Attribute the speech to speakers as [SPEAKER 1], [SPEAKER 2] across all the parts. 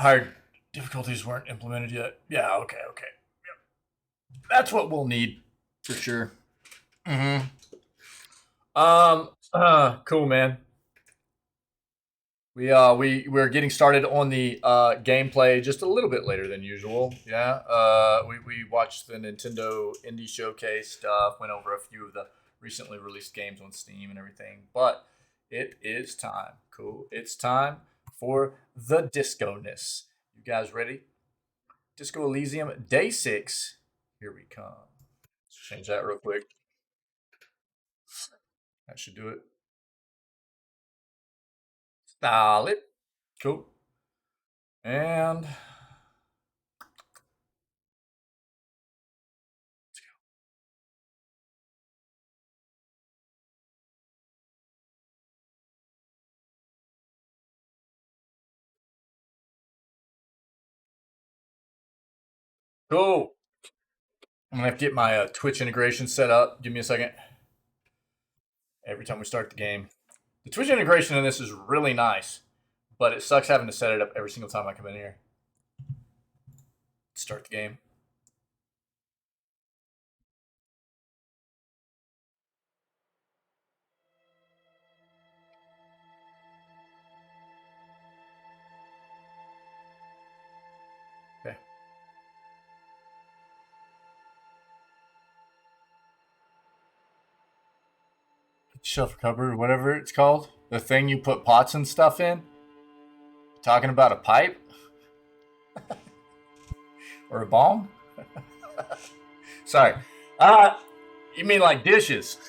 [SPEAKER 1] hard difficulties weren't implemented yet. Yeah, okay. Yep. That's what we'll need for sure. Cool, man. We're getting started on the gameplay just a little bit later than usual. Yeah. We watched the Nintendo Indie Showcase stuff, went over a few of the recently released games on Steam and everything. But it is time. Cool. It's time for the disco-ness. You guys ready? Disco Elysium, Day 6. Here we come. Let's change that real quick. That should do it. Solid. Cool. And let's go. Cool. I'm gonna have to get my Twitch integration set up. Give me a second. Every time we start the game, the Twitch integration in this is really nice, but it sucks having to set it up every single time I come in here. Start the game. Okay. Shelf cupboard, whatever it's called. The thing you put pots and stuff in. Talking about a pipe? Or a bong? Sorry. You mean like dishes?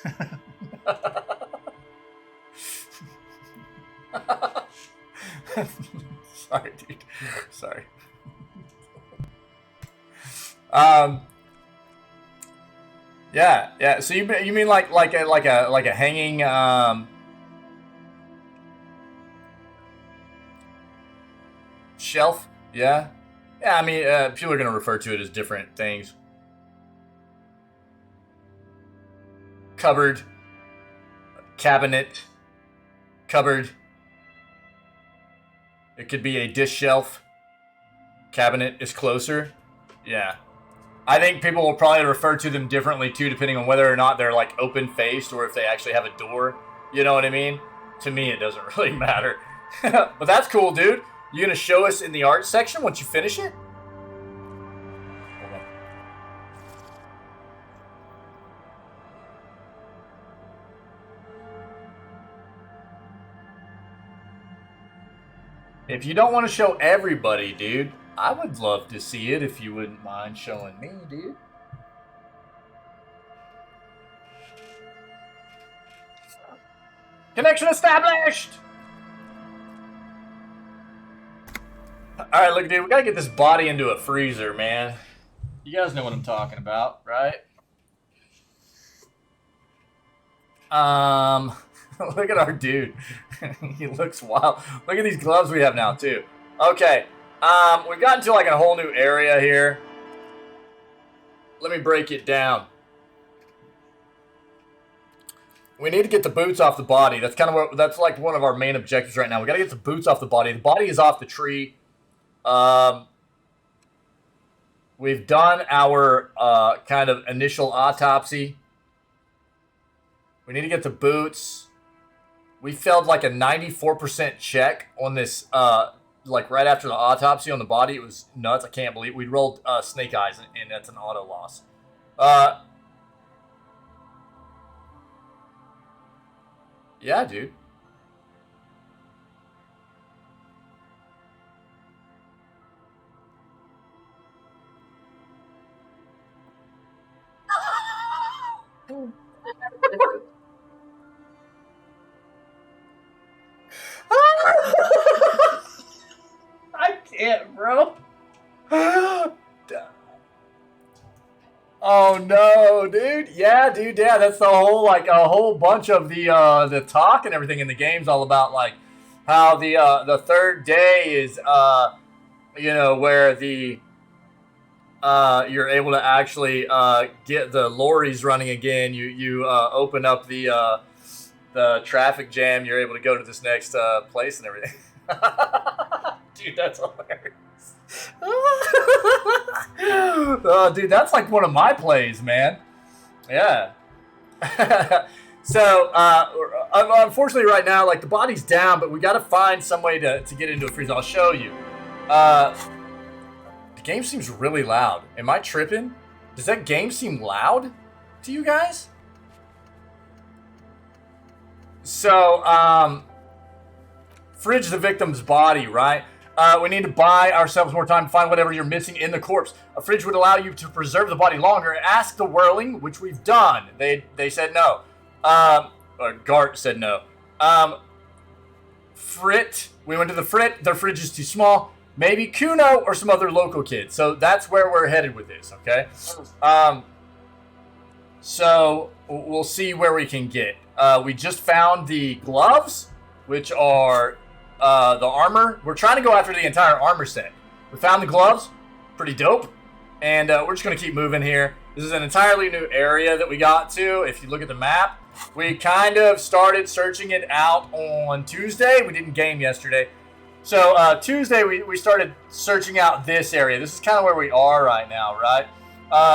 [SPEAKER 1] Sorry, dude. Sorry. Yeah. So you mean like a hanging shelf? Yeah. I mean, people are gonna refer to it as different things. Cupboard, cabinet, cupboard. It could be a dish shelf. Cabinet is closer. Yeah. I think people will probably refer to them differently too, depending on whether or not they're like open faced or if they actually have a door. You know what I mean? To me, it doesn't really matter. But that's cool, dude. You gonna show us in the art section once you finish it? Okay. If you don't want to show everybody, dude, I would love to see it if you wouldn't mind showing me, dude. Connection established! Alright, look, dude, we gotta get this body into a freezer, man. You guys know what I'm talking about, right? Look at our dude. He looks wild. Look at these gloves we have now, too. Okay. We've gotten to like a whole new area here. Let me break it down. We need to get the boots off the body. That's kind of what, that's like one of our main objectives right now. We got to get the boots off the body. The body is off the tree. We've done our kind of initial autopsy. We need to get the boots. We failed like a 94% check on this, like right after the autopsy on the body. It was nuts. I can't believe we rolled snake eyes, and that's an auto loss. Yeah, dude. I can't, bro. Oh no, dude. Yeah, dude. Yeah, that's the whole like a whole bunch of the talk and everything in the game's all about like how the third day is you know where the you're able to actually get the lorries running again. You open up the traffic jam. You're able to go to this next place and everything. Dude, that's hilarious. Oh, dude, that's like one of my plays, man. Yeah. So, unfortunately, right now, like the body's down, but we got to find some way to get into a freeze. I'll show you. The game seems really loud. Am I tripping? Does that game seem loud to you guys? So, fridge the victim's body, right? We need to buy ourselves more time to find whatever you're missing in the corpse. A fridge would allow you to preserve the body longer. Ask the whirling, which we've done. They said no. Or Gart said no. Frit, we went to the Frit. Their fridge is too small. Maybe Kuno or some other local kids. So that's where we're headed with this, okay? So we'll see where we can get. We just found the gloves, which are the armor. We're trying to go after the entire armor set. We found the gloves. Pretty dope. And we're just going to keep moving here. This is an entirely new area that we got to. If you look at the map, we kind of started searching it out on Tuesday. We didn't game yesterday. So Tuesday, we started searching out this area. This is kind of where we are right now, right?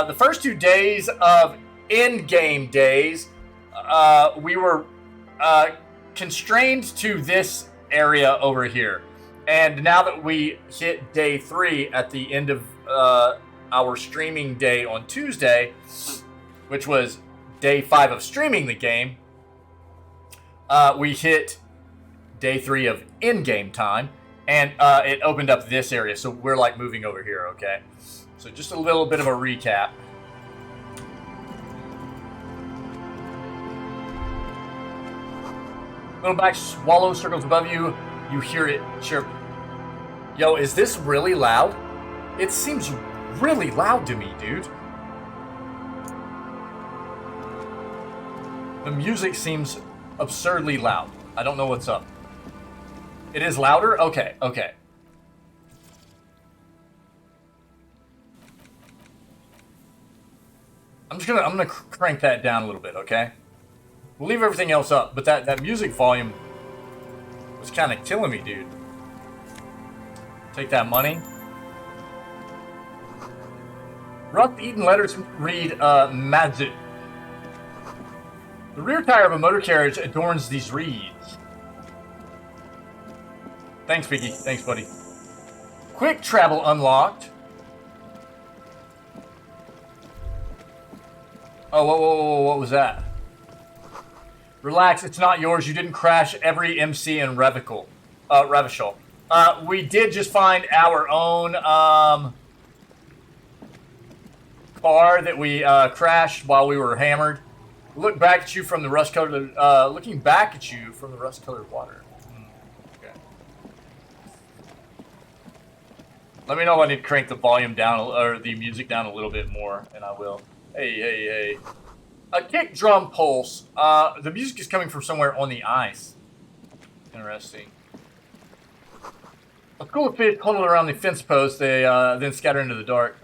[SPEAKER 1] The first 2 days of in-game days, we were constrained to this area over here. And now that we hit day 3 at the end of our streaming day on Tuesday, which was day 5 of streaming the game, we hit day 3 of in-game time, and it opened up this area. So we're like moving over here, okay? So just a little bit of a recap. Little back swallow circles above you. You hear it chirp. Yo, is this really loud? It seems really loud to me, dude. The music seems absurdly loud. I don't know what's up. It is louder? Okay, okay. I'm gonna crank that down a little bit, okay? We'll leave everything else up, but that music volume was kind of killing me, dude. Take that money. Rough Eaton letters read, Mazut. The rear tire of a motor carriage adorns these reeds. Thanks, Vicky. Thanks, buddy. Quick travel unlocked. Oh, whoa, what was that? Relax, it's not yours. You didn't crash every MC in Revishal. We did just find our own car that we crashed while we were hammered. Looking back at you from the rust-colored water. Okay. Let me know if I need to crank the volume down or the music down a little bit more, and I will. Hey. A kick drum pulse. The music is coming from somewhere on the ice. Interesting. A cool fish huddled around the fence post. They then scatter into the dark.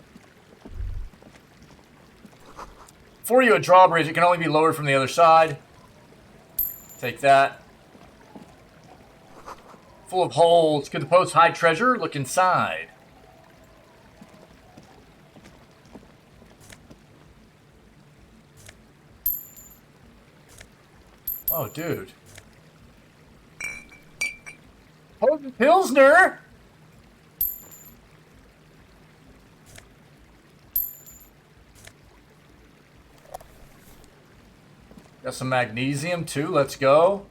[SPEAKER 1] For you, a drawbridge. It can only be lowered from the other side. Take that. Full of holes. Could the post hide treasure? Look inside. Oh, dude. Pilsner! Got some magnesium, too. Let's go.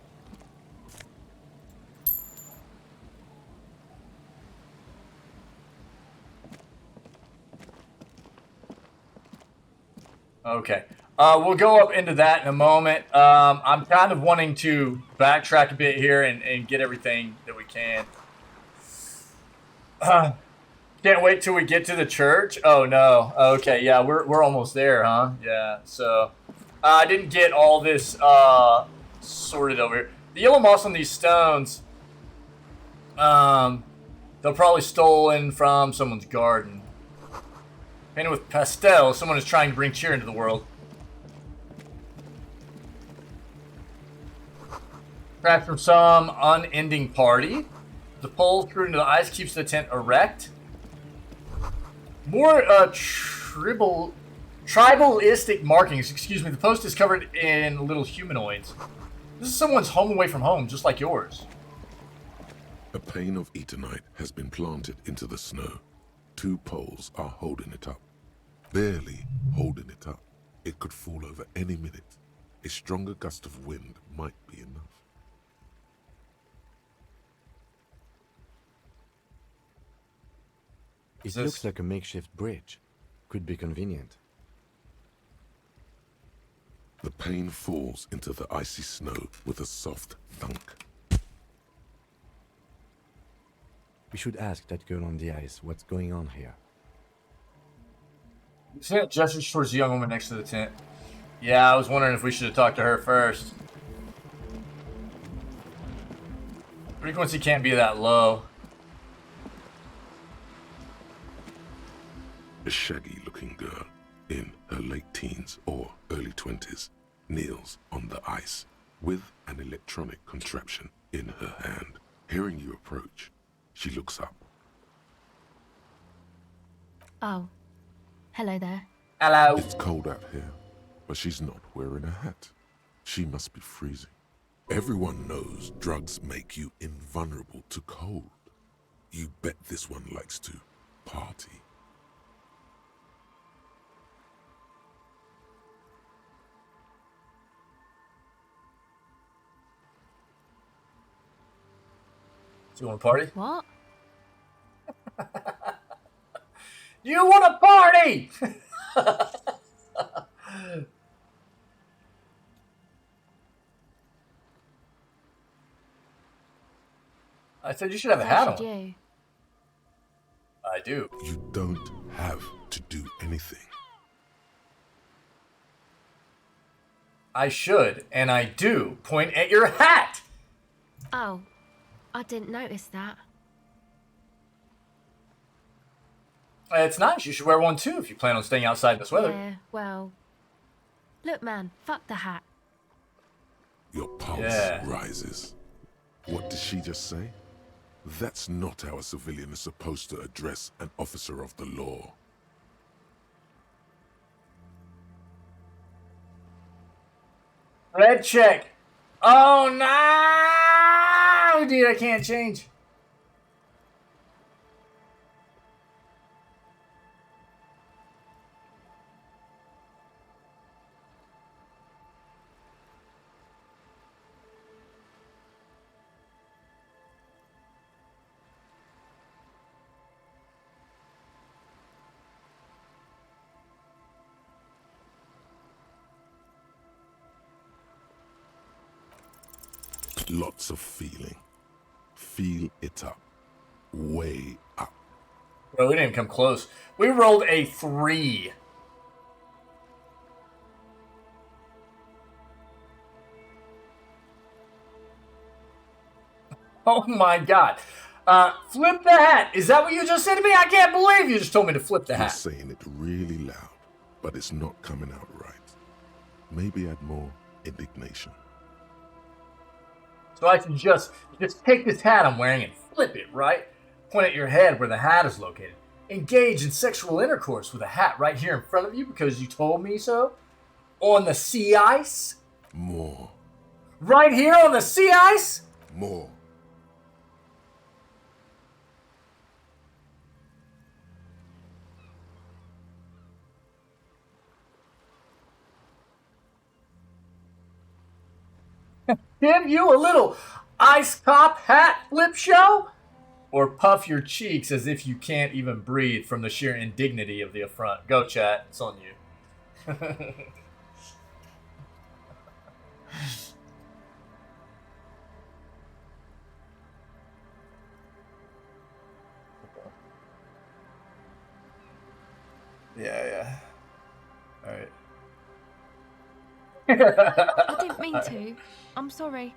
[SPEAKER 1] Okay. We'll go up into that in a moment. I'm kind of wanting to backtrack a bit here and get everything that we can. Can't wait till we get to the church. Oh, no. Okay, yeah, we're almost there, huh? Yeah, so I didn't get all this sorted over here. The yellow moss on these stones, they'll probably stolen from someone's garden. Painted with pastel, someone is trying to bring cheer into the world. Perhaps from some unending party. The pole screwed into the ice keeps the tent erect. More tribalistic markings. Excuse me. The post is covered in little humanoids. This is someone's home away from home, just like yours.
[SPEAKER 2] A pane of eternite has been planted into the snow. 2 poles are holding it up. Barely holding it up. It could fall over any minute. A stronger gust of wind might be enough.
[SPEAKER 3] It looks like a makeshift bridge. Could be convenient.
[SPEAKER 2] The pane falls into the icy snow with a soft thunk.
[SPEAKER 3] We should ask that girl on the ice what's going on here.
[SPEAKER 1] Tent gestures towards the young woman next to the tent. Yeah, I was wondering if we should have talked to her first. Frequency can't be that low.
[SPEAKER 2] A shaggy-looking girl in her late teens or early 20s kneels on the ice with an electronic contraption in her hand. Hearing you approach, she looks up.
[SPEAKER 4] Oh. Hello there.
[SPEAKER 1] Hello.
[SPEAKER 2] It's cold out here, but she's not wearing a hat. She must be freezing. Everyone knows drugs make you invulnerable to cold. You bet this one likes to party.
[SPEAKER 1] Do you want to party?
[SPEAKER 4] What?
[SPEAKER 1] You want to party? I said you should have a hat on.
[SPEAKER 4] You?
[SPEAKER 1] I do.
[SPEAKER 2] You don't have to do anything.
[SPEAKER 1] I should, and I do. Point at your hat.
[SPEAKER 4] Oh. I didn't notice that.
[SPEAKER 1] It's nice. You should wear one too if you plan on staying outside this weather.
[SPEAKER 4] Yeah, well... Look, man, fuck the hat.
[SPEAKER 2] Your pulse rises. What did she just say? That's not how a civilian is supposed to address an officer of the law.
[SPEAKER 1] Red check. Oh no, dude! I can't change.
[SPEAKER 2] Lots of feeling. Feel it up. Way up.
[SPEAKER 1] Bro, we didn't even come close. We rolled a 3. Oh my god. Flip the hat. Is that what you just said to me? I can't believe you just told me to flip the
[SPEAKER 2] You're
[SPEAKER 1] hat.
[SPEAKER 2] saying it really loud, but it's not coming out right. Maybe add more indignation.
[SPEAKER 1] So I should just take this hat I'm wearing and flip it, right? Point at your head where the hat is located. Engage in sexual intercourse with a hat right here in front of you because you told me so? On the sea ice?
[SPEAKER 2] More.
[SPEAKER 1] Right here on the sea ice?
[SPEAKER 2] More.
[SPEAKER 1] Give you a little ice top hat flip show? Or puff your cheeks as if you can't even breathe from the sheer indignity of the affront. Go, chat. It's on you. Yeah. All right.
[SPEAKER 4] I didn't mean to. I'm sorry.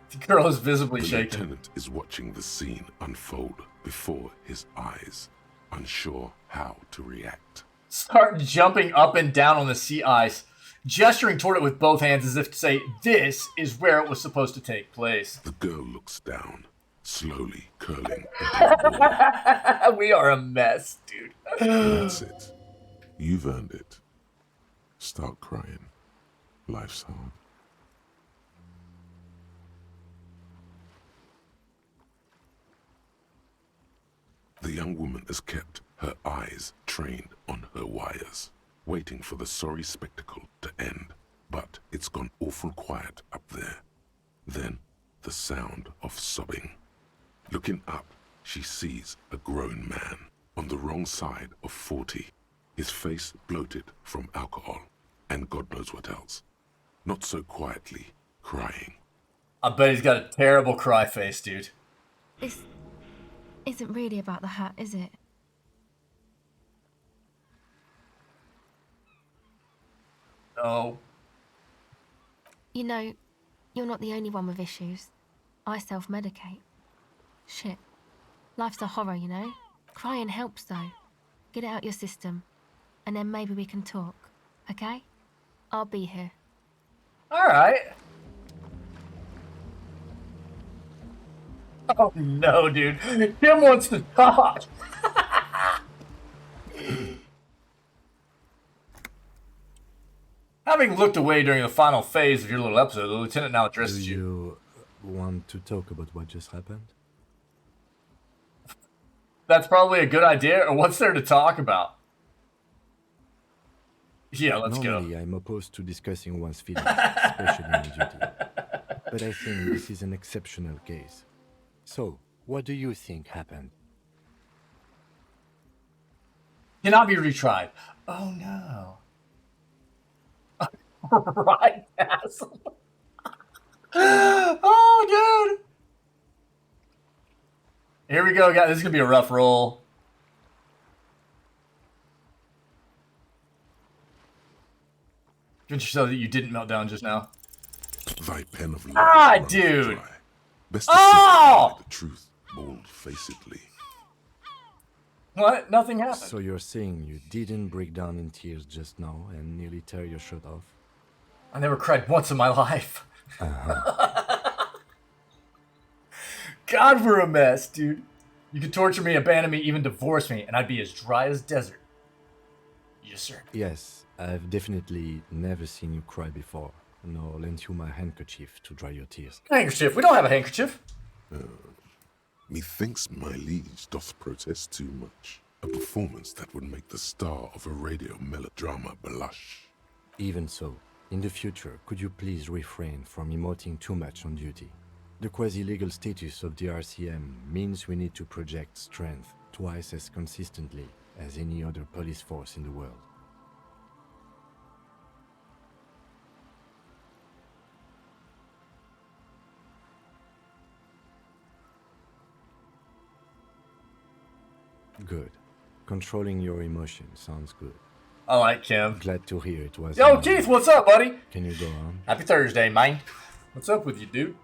[SPEAKER 1] The girl is visibly
[SPEAKER 2] The
[SPEAKER 1] shaken.
[SPEAKER 2] lieutenant is watching the scene unfold before his eyes, unsure how to react.
[SPEAKER 1] Start jumping up and down on the sea ice, gesturing toward it with both hands as if to say, this is where it was supposed to take place.
[SPEAKER 2] The girl looks down, slowly curling into a ball.
[SPEAKER 1] We are a mess, dude.
[SPEAKER 2] That's it. You've earned it. Start crying. Life's hard. The young woman has kept her eyes trained on her wires, waiting for the sorry spectacle to end. But it's gone awful quiet up there. Then, the sound of sobbing. Looking up, she sees a grown man on the wrong side of 40, his face bloated from alcohol, and God knows what else. Not so quietly, crying.
[SPEAKER 1] I bet he's got a terrible cry face, dude.
[SPEAKER 4] This isn't really about the hat, is it?
[SPEAKER 1] No.
[SPEAKER 4] You know, you're not the only one with issues. I self-medicate. Shit. Life's a horror, you know? Crying helps, though. Get it out your system. And then maybe we can talk. Okay? I'll be here.
[SPEAKER 1] Alright. Oh no, dude. Tim wants to talk. Having looked away during the final phase of your little episode, the lieutenant now
[SPEAKER 3] Do
[SPEAKER 1] addresses you.
[SPEAKER 3] you want to talk about what just happened?
[SPEAKER 1] That's probably a good idea, or what's there to talk about? Yeah, let's
[SPEAKER 3] Normally,
[SPEAKER 1] go.
[SPEAKER 3] I'm opposed to discussing one's feelings, especially on duty. But I think this is an exceptional case. So, what do you think happened?
[SPEAKER 1] Cannot be retried. Oh no. Right, asshole. Oh, dude. Here we go, guys. This is going to be a rough roll. Convince yourself that you didn't melt down just now.
[SPEAKER 2] Thy pen of love
[SPEAKER 1] Ah,
[SPEAKER 2] runneth
[SPEAKER 1] dude.
[SPEAKER 2] dry. Best to
[SPEAKER 1] Oh!
[SPEAKER 2] simplify the truth bold-facedly.
[SPEAKER 1] What? Nothing happened.
[SPEAKER 3] So you're saying you didn't break down in tears just now and nearly tear your shirt off?
[SPEAKER 1] I never cried once in my life. God, we're a mess, dude. You could torture me, abandon me, even divorce me, and I'd be as dry as desert. Yes, sir.
[SPEAKER 3] Yes, I've definitely never seen you cry before, nor lent you my handkerchief to dry your tears.
[SPEAKER 1] Handkerchief. We don't have a handkerchief.
[SPEAKER 2] Methinks my liege doth protest too much. A performance that would make the star of a radio melodrama blush.
[SPEAKER 3] Even so, in the future, could you please refrain from emoting too much on duty? The quasi-legal status of the RCM means we need to project strength twice as consistently as any other police force in the world. Good. Controlling your emotions sounds good.
[SPEAKER 1] I like Kim.
[SPEAKER 3] Glad to hear it was.
[SPEAKER 1] Yo, Keith, what's up, buddy?
[SPEAKER 3] Can you go on?
[SPEAKER 1] Happy Thursday, man. What's up with you, dude?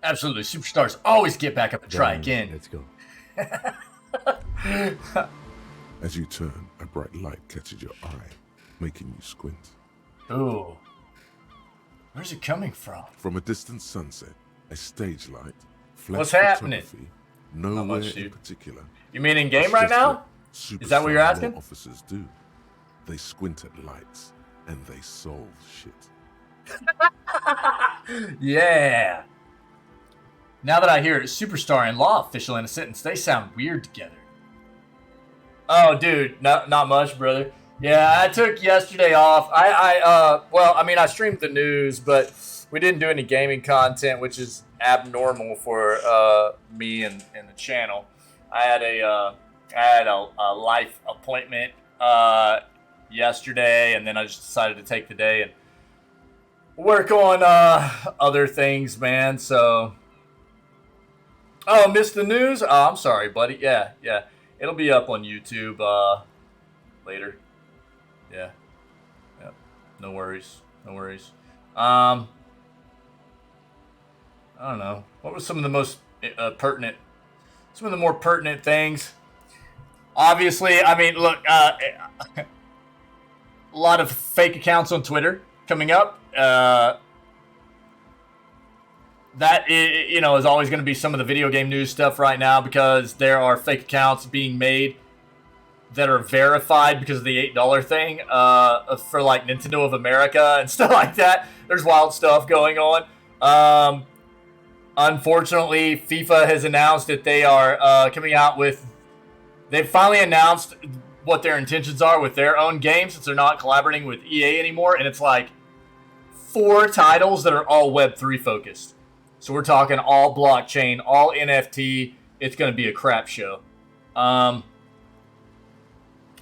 [SPEAKER 1] Absolutely. Superstars always get back up and try
[SPEAKER 3] Then,
[SPEAKER 1] again.
[SPEAKER 3] Let's go.
[SPEAKER 2] As you turn, a bright light catches your eye, making you squint.
[SPEAKER 1] Ooh. Where's it coming from?
[SPEAKER 2] From a distant sunset, a stage light, flash
[SPEAKER 1] What's happening?
[SPEAKER 2] photography, nowhere
[SPEAKER 1] much,
[SPEAKER 2] in
[SPEAKER 1] dude.
[SPEAKER 2] particular.
[SPEAKER 1] You mean in game
[SPEAKER 2] It's
[SPEAKER 1] right
[SPEAKER 2] just
[SPEAKER 1] now?
[SPEAKER 2] what
[SPEAKER 1] Is that what you're
[SPEAKER 2] superstar
[SPEAKER 1] asking?
[SPEAKER 2] law officers do. They squint at lights, and they solve shit.
[SPEAKER 1] Yeah. Now that I hear it, superstar and law official in a sentence, they sound weird together. Oh, dude, not much, brother. Yeah, I took yesterday off. I streamed the news, but we didn't do any gaming content, which is abnormal for me and the channel. I had a life appointment yesterday, and then I just decided to take the day and work on other things, man. So, missed the news? Oh, I'm sorry, buddy. Yeah. It'll be up on YouTube later. Yeah. No worries. I don't know. What was some of the most more pertinent things? Obviously, I mean, look, a lot of fake accounts on Twitter coming up. That is always going to be some of the video game news stuff right now, because there are fake accounts being made that are verified because of the $8 thing for like Nintendo of America and stuff like that. There's wild stuff going on. Unfortunately, FIFA has announced that they are coming out with. They've finally announced what their intentions are with their own games, since they're not collaborating with EA anymore, and it's like 4 titles that are all Web3 focused. So we're talking all blockchain, all NFT. It's going to be a crap show.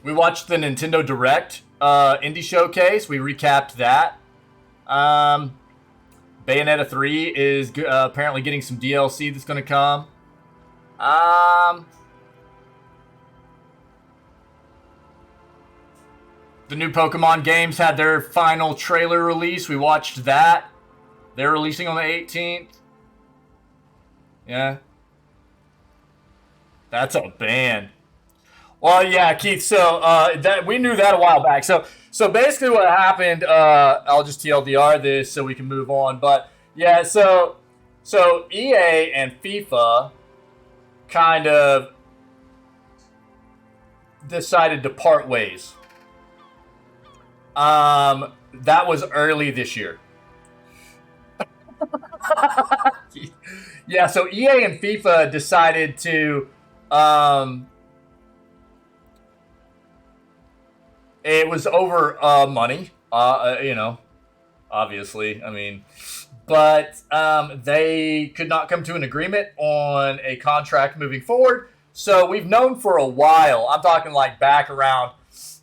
[SPEAKER 1] We watched the Nintendo Direct indie showcase. We recapped that. Bayonetta 3 is apparently getting some DLC that's going to come. The new Pokemon games had their final trailer release. We watched that. They're releasing on the 18th. Yeah. That's a ban. Well, yeah, Keith. So that we knew that a while back. So basically, what happened? I'll just TLDR this so we can move on. But yeah, so EA and FIFA kind of decided to part ways. That was early this year. Yeah, so EA and FIFA decided to it was over money, obviously. I mean, but they could not come to an agreement on a contract moving forward. So we've known for a while, I'm talking like back around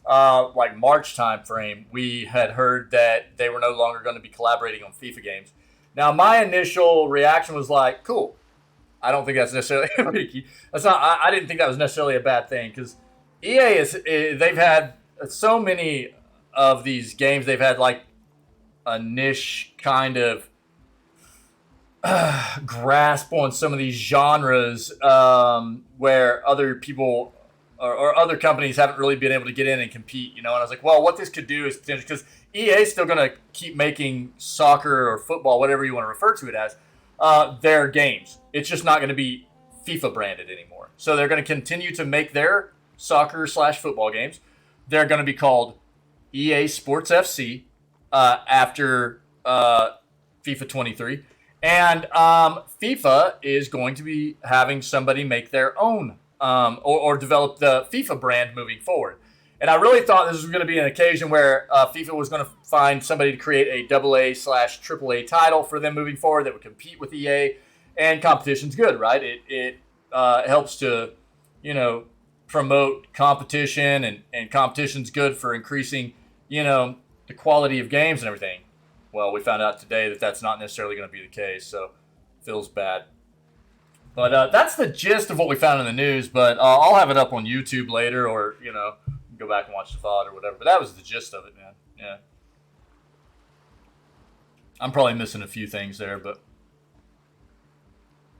[SPEAKER 1] like March time frame, we had heard that they were no longer going to be collaborating on FIFA games. Now, my initial reaction was like, cool. I don't think that's necessarily I didn't think that was necessarily a bad thing, because EA they've had so many of these games. They've had like a niche kind of grasp on some of these genres where other people or other companies haven't really been able to get in and compete, And I was like, well, what this could do is potentially, because EA is still going to keep making soccer or football, whatever you want to refer to it as, their games. It's just not going to be FIFA branded anymore. So they're going to continue to make their soccer/football games. They're going to be called EA Sports FC after FIFA 23. And FIFA is going to be having somebody make their own or develop the FIFA brand moving forward. And I really thought this was going to be an occasion where FIFA was going to find somebody to create a AA/AAA title for them moving forward that would compete with EA. And competition's good, right? It helps to, promote competition, and competition's good for increasing, the quality of games and everything. Well, we found out today that that's not necessarily going to be the case, so feels bad. But that's the gist of what we found in the news. But I'll have it up on YouTube later, or go back and watch the VOD or whatever. But that was the gist of it, man. Yeah. I'm probably missing a few things there, but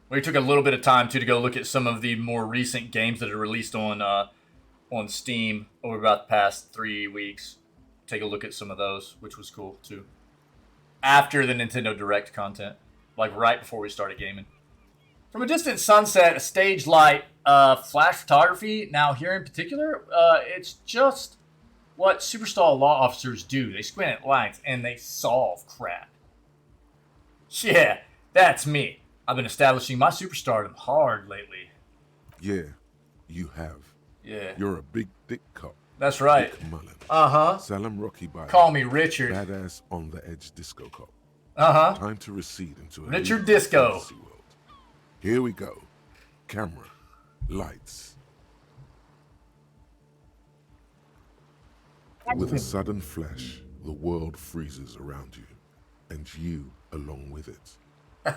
[SPEAKER 1] we took a little bit of time to go look at some of the more recent games that are released on Steam over about the past 3 weeks. Take a look at some of those, which was cool too. After the Nintendo Direct content, like right before we started gaming. From a distant sunset, a stage light, flash photography. Now here in particular, it's just what Superstar law officers do. They squint at lines and they solve crap. Yeah, that's me. I've been establishing my superstardom hard lately.
[SPEAKER 2] Yeah, you have.
[SPEAKER 1] Yeah.
[SPEAKER 2] You're a big dick cop.
[SPEAKER 1] That's right.
[SPEAKER 2] Dick Mullen.
[SPEAKER 1] Uh-huh.
[SPEAKER 2] Salam Rocky by
[SPEAKER 1] Call me Richard.
[SPEAKER 2] Badass on the edge disco cop.
[SPEAKER 1] Uh-huh.
[SPEAKER 2] Time to recede into a
[SPEAKER 1] Richard
[SPEAKER 2] new
[SPEAKER 1] Disco.
[SPEAKER 2] fantasy world. Here we go. Camera. Lights. With a sudden flash, the world freezes around you, and you along with it.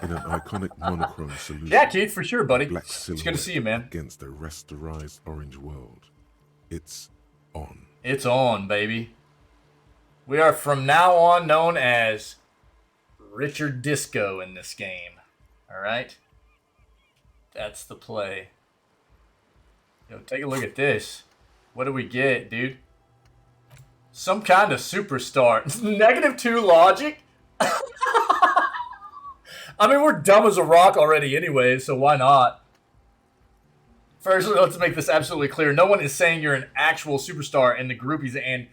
[SPEAKER 2] In an iconic monochrome solution.
[SPEAKER 1] Yeah, Keith, for sure, buddy.
[SPEAKER 2] Black
[SPEAKER 1] It's good to
[SPEAKER 2] silhouette
[SPEAKER 1] see you, man.
[SPEAKER 2] Against a rasterized orange world. It's on.
[SPEAKER 1] It's on, baby. We are from now on known as Richard Disco in this game. All right? That's the play. Yo, take a look at this. What do we get, dude? Some kind of superstar. -2 logic? I mean, we're dumb as a rock already anyway, so why not? First, let's make this absolutely clear. No one is saying you're an actual superstar, and the groupies and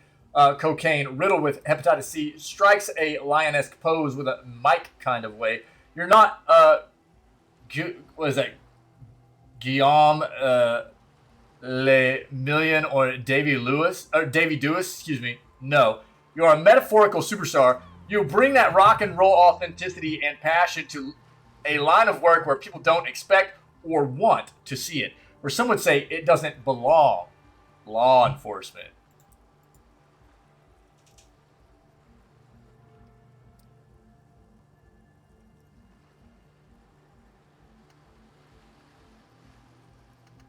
[SPEAKER 1] cocaine riddled with hepatitis C strikes a lion-esque pose with a mic kind of way. You're not, what is that? Guillaume Le Million or Davy Lewis, or Davy Dewis, excuse me. No, you're a metaphorical superstar. You bring that rock and roll authenticity and passion to a line of work where people don't expect or want to see it. Where some would say it doesn't belong. Law enforcement.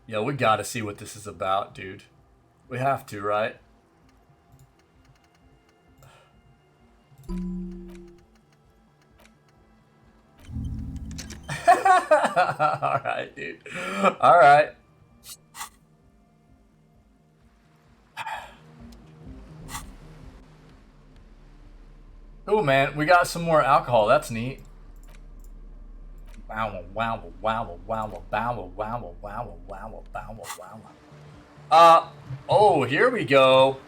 [SPEAKER 1] Yo, we gotta see what this is about, dude. We have to, right? Alright, dude. Alright. Cool, man. We got some more alcohol. That's neat. Wow, wow, wow, wow, wow, wow, wow, wow, wow, wow. Oh, here we go.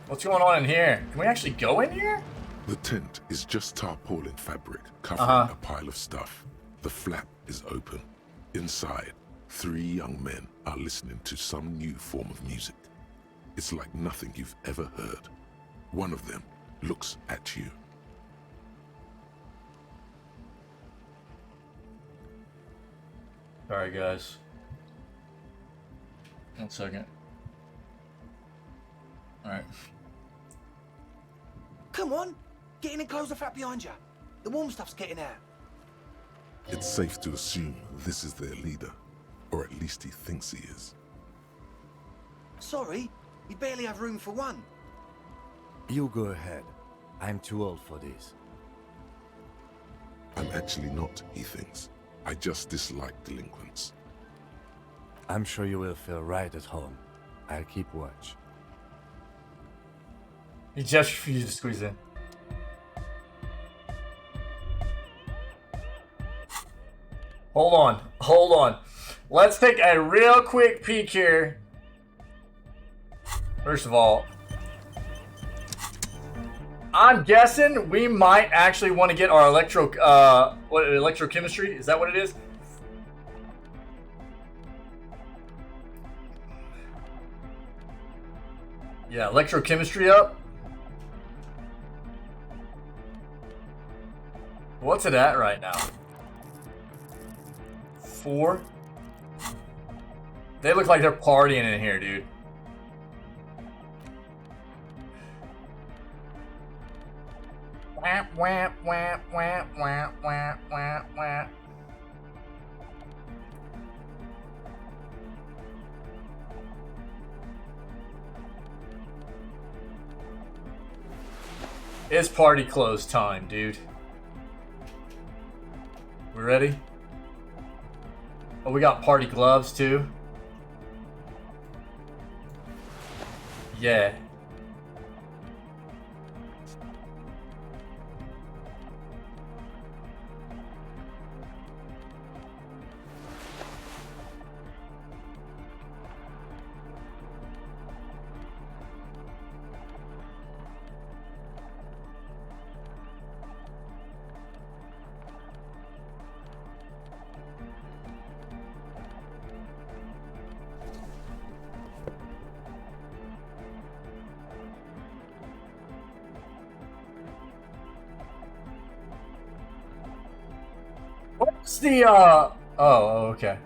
[SPEAKER 1] What's going on in here? Can we actually go in here?
[SPEAKER 2] The tent is just tarpaulin fabric covering a pile of stuff. The flap is open. Inside, 3 young men are listening to some new form of music. It's like nothing you've ever heard. One of them looks at you.
[SPEAKER 1] Sorry, guys. 1 second. Alright.
[SPEAKER 5] Come on, get in and close the flap behind you. The warm stuff's getting out.
[SPEAKER 2] It's safe to assume this is their leader, or at least he thinks he is.
[SPEAKER 5] Sorry, we barely have room for one.
[SPEAKER 3] You go ahead. I'm too old for this.
[SPEAKER 2] I'm actually not, he thinks. I just dislike delinquents.
[SPEAKER 3] I'm sure you will feel right at home. I'll keep watch.
[SPEAKER 1] He just refused to squeeze in. Hold on. Hold on. Let's take a real quick peek here. First of all, I'm guessing we might actually want to get our electrochemistry. Is that what it is? Yeah, electrochemistry up. What's it at right now? 4? They look like they're partying in here, dude. Wah, wah, wah, wah, wah, wah, wah, wah. It's party close time, dude. We ready? Oh, we got party gloves too. Yeah. What's the, oh, okay.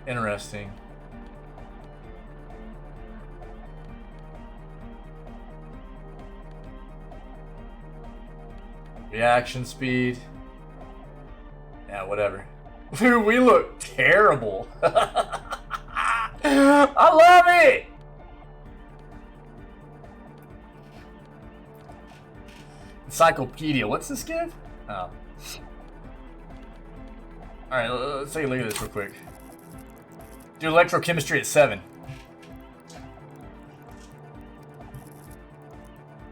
[SPEAKER 1] Interesting. Reaction speed. Yeah, whatever. Dude, we look terrible. I love it! Encyclopedia. What's this give? Oh. Alright, let's take a look at this real quick. Do electrochemistry at 7.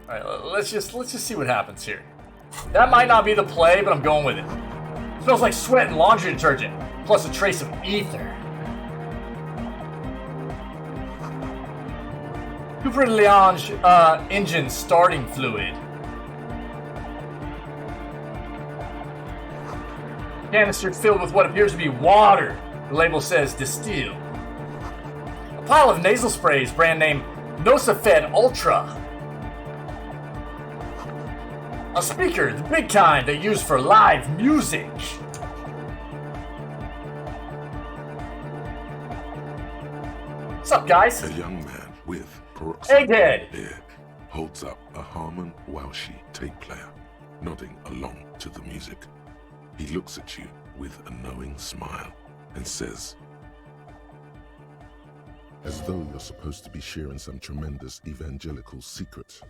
[SPEAKER 1] All right, let's just see what happens here. That might not be the play, but I'm going with it. Smells like sweat and laundry detergent, plus a trace of ether. Superliange engine starting fluid. Canister filled with what appears to be water. The label says distilled. A pile of nasal sprays, brand name Nosafed Ultra. A speaker, the big kind they use for live music. What's up, guys?
[SPEAKER 2] A young man with peroxide
[SPEAKER 1] Egghead.
[SPEAKER 2] beard holds up a Harman Welshi tape player, nodding along to the music. He looks at you with a knowing smile and says, as though you're supposed to be sharing some tremendous evangelical secret.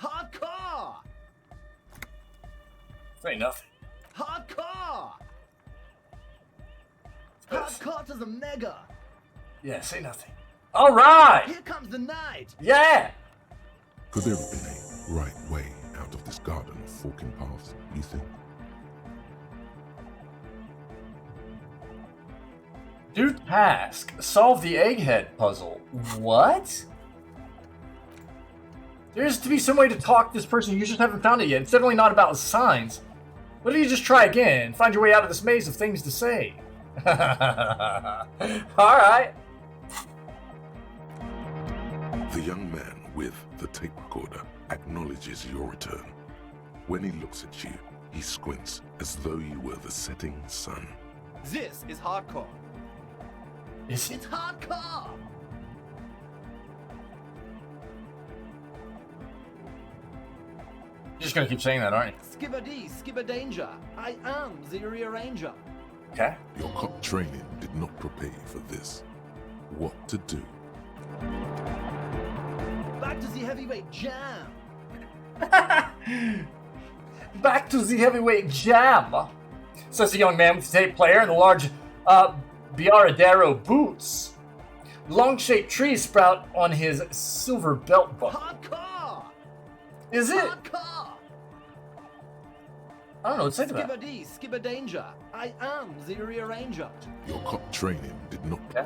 [SPEAKER 5] Hardcore!
[SPEAKER 1] Say nothing.
[SPEAKER 5] Hardcore! Hardcore to the mega!
[SPEAKER 1] Yeah, say nothing. All right.
[SPEAKER 5] Here comes the night!
[SPEAKER 1] Yeah.
[SPEAKER 2] Could there have been a right way out of this garden of forking paths, you think?
[SPEAKER 1] New task. Solve the egghead puzzle. What? There's to be some way to talk to this person. You just haven't found it yet. It's definitely not about signs. What if you just try again? Find your way out of this maze of things to say. Alright.
[SPEAKER 2] The young man with the tape recorder acknowledges your return. When he looks at you, he squints as though you were the setting sun.
[SPEAKER 5] This is hardcore.
[SPEAKER 1] Is it?
[SPEAKER 5] It's hardcore!
[SPEAKER 1] You're just gonna keep saying that, aren't you?
[SPEAKER 5] Skibber-dee, skibber-danger. I am the rearranger.
[SPEAKER 1] Okay.
[SPEAKER 2] Your cop training did not prepare you for this. What to do?
[SPEAKER 5] Back to the heavyweight jam.
[SPEAKER 1] Back to the heavyweight jam, says the young man with the tape player and the large Biaradero boots. Long-shaped trees sprout on his silver belt buckle.
[SPEAKER 5] Hardcore!
[SPEAKER 1] Is it?
[SPEAKER 5] Hardcore!
[SPEAKER 1] I don't know what to say to that.
[SPEAKER 5] Skibber-dee, skibber-danger. I am the rearranger.
[SPEAKER 2] Your cop training did not.
[SPEAKER 1] Okay.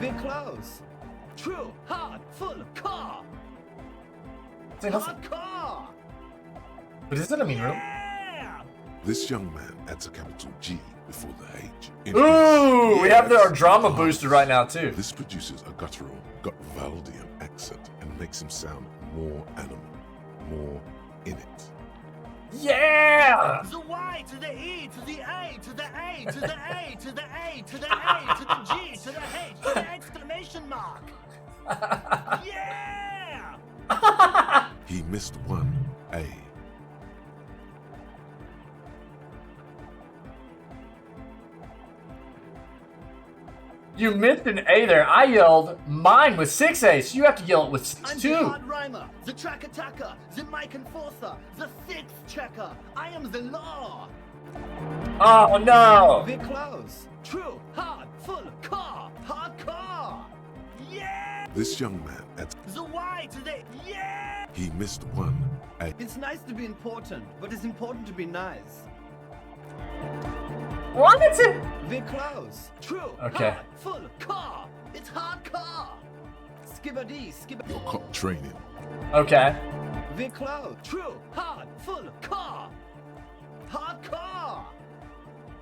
[SPEAKER 5] We're close. True, hard, full, car.
[SPEAKER 1] Say nothing.
[SPEAKER 5] Hardcore!
[SPEAKER 1] But is it? I mean, real?
[SPEAKER 5] Yeah!
[SPEAKER 2] This young man adds a capital G before the H.
[SPEAKER 1] Ooh, we have our
[SPEAKER 2] Yes.
[SPEAKER 1] drama booster right now too.
[SPEAKER 2] This produces a guttural, Gutwaldian accent and makes him sound more animal, more in it.
[SPEAKER 1] Yeah!
[SPEAKER 5] The Y to the E to the A to the A to the A to the A to the A to the G to the H to the exclamation mark. Yeah!
[SPEAKER 2] He missed one A.
[SPEAKER 1] You missed an A there. I yelled mine with 6 A's. So you have to yell it with
[SPEAKER 5] I'm
[SPEAKER 1] 2.
[SPEAKER 5] the hard rhymer, the track attacker, the mic enforcer, the sixth checker. I am the law.
[SPEAKER 1] Oh no!
[SPEAKER 5] We're close. True, hard, full, car, hardcore. Yeah!
[SPEAKER 2] This young man adds.
[SPEAKER 5] The Y to the yeah!
[SPEAKER 2] He missed one A.
[SPEAKER 5] It's nice to be important, but it's important to be nice.
[SPEAKER 1] What is it?
[SPEAKER 5] We're close. True.
[SPEAKER 1] Okay.
[SPEAKER 5] Hard, full, car. It's hardcore. Skibber-dee, skibber.
[SPEAKER 2] Your cop training.
[SPEAKER 1] Okay.
[SPEAKER 5] We're close. True. Hard, full, car. Hardcore.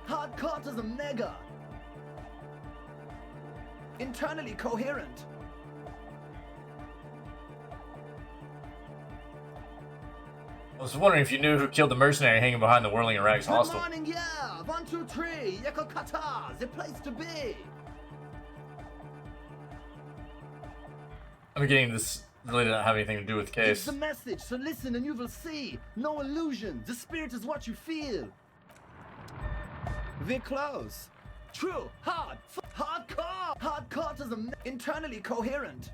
[SPEAKER 5] Hardcore to the mega. Internally coherent.
[SPEAKER 1] I was wondering if you knew who killed the mercenary hanging behind the Whirling in Rags
[SPEAKER 5] Good
[SPEAKER 1] hostel.
[SPEAKER 5] morning, yeah. 1, 2, 3. Yeko Kata. The place to be.
[SPEAKER 1] I'm beginning this really doesn't have anything to do with the
[SPEAKER 5] It's
[SPEAKER 1] case.
[SPEAKER 5] the message, so listen and you will see. No illusion. The spirit is what you feel. We're close. True. Hard. Hardcore. Hardcore to the internally coherent.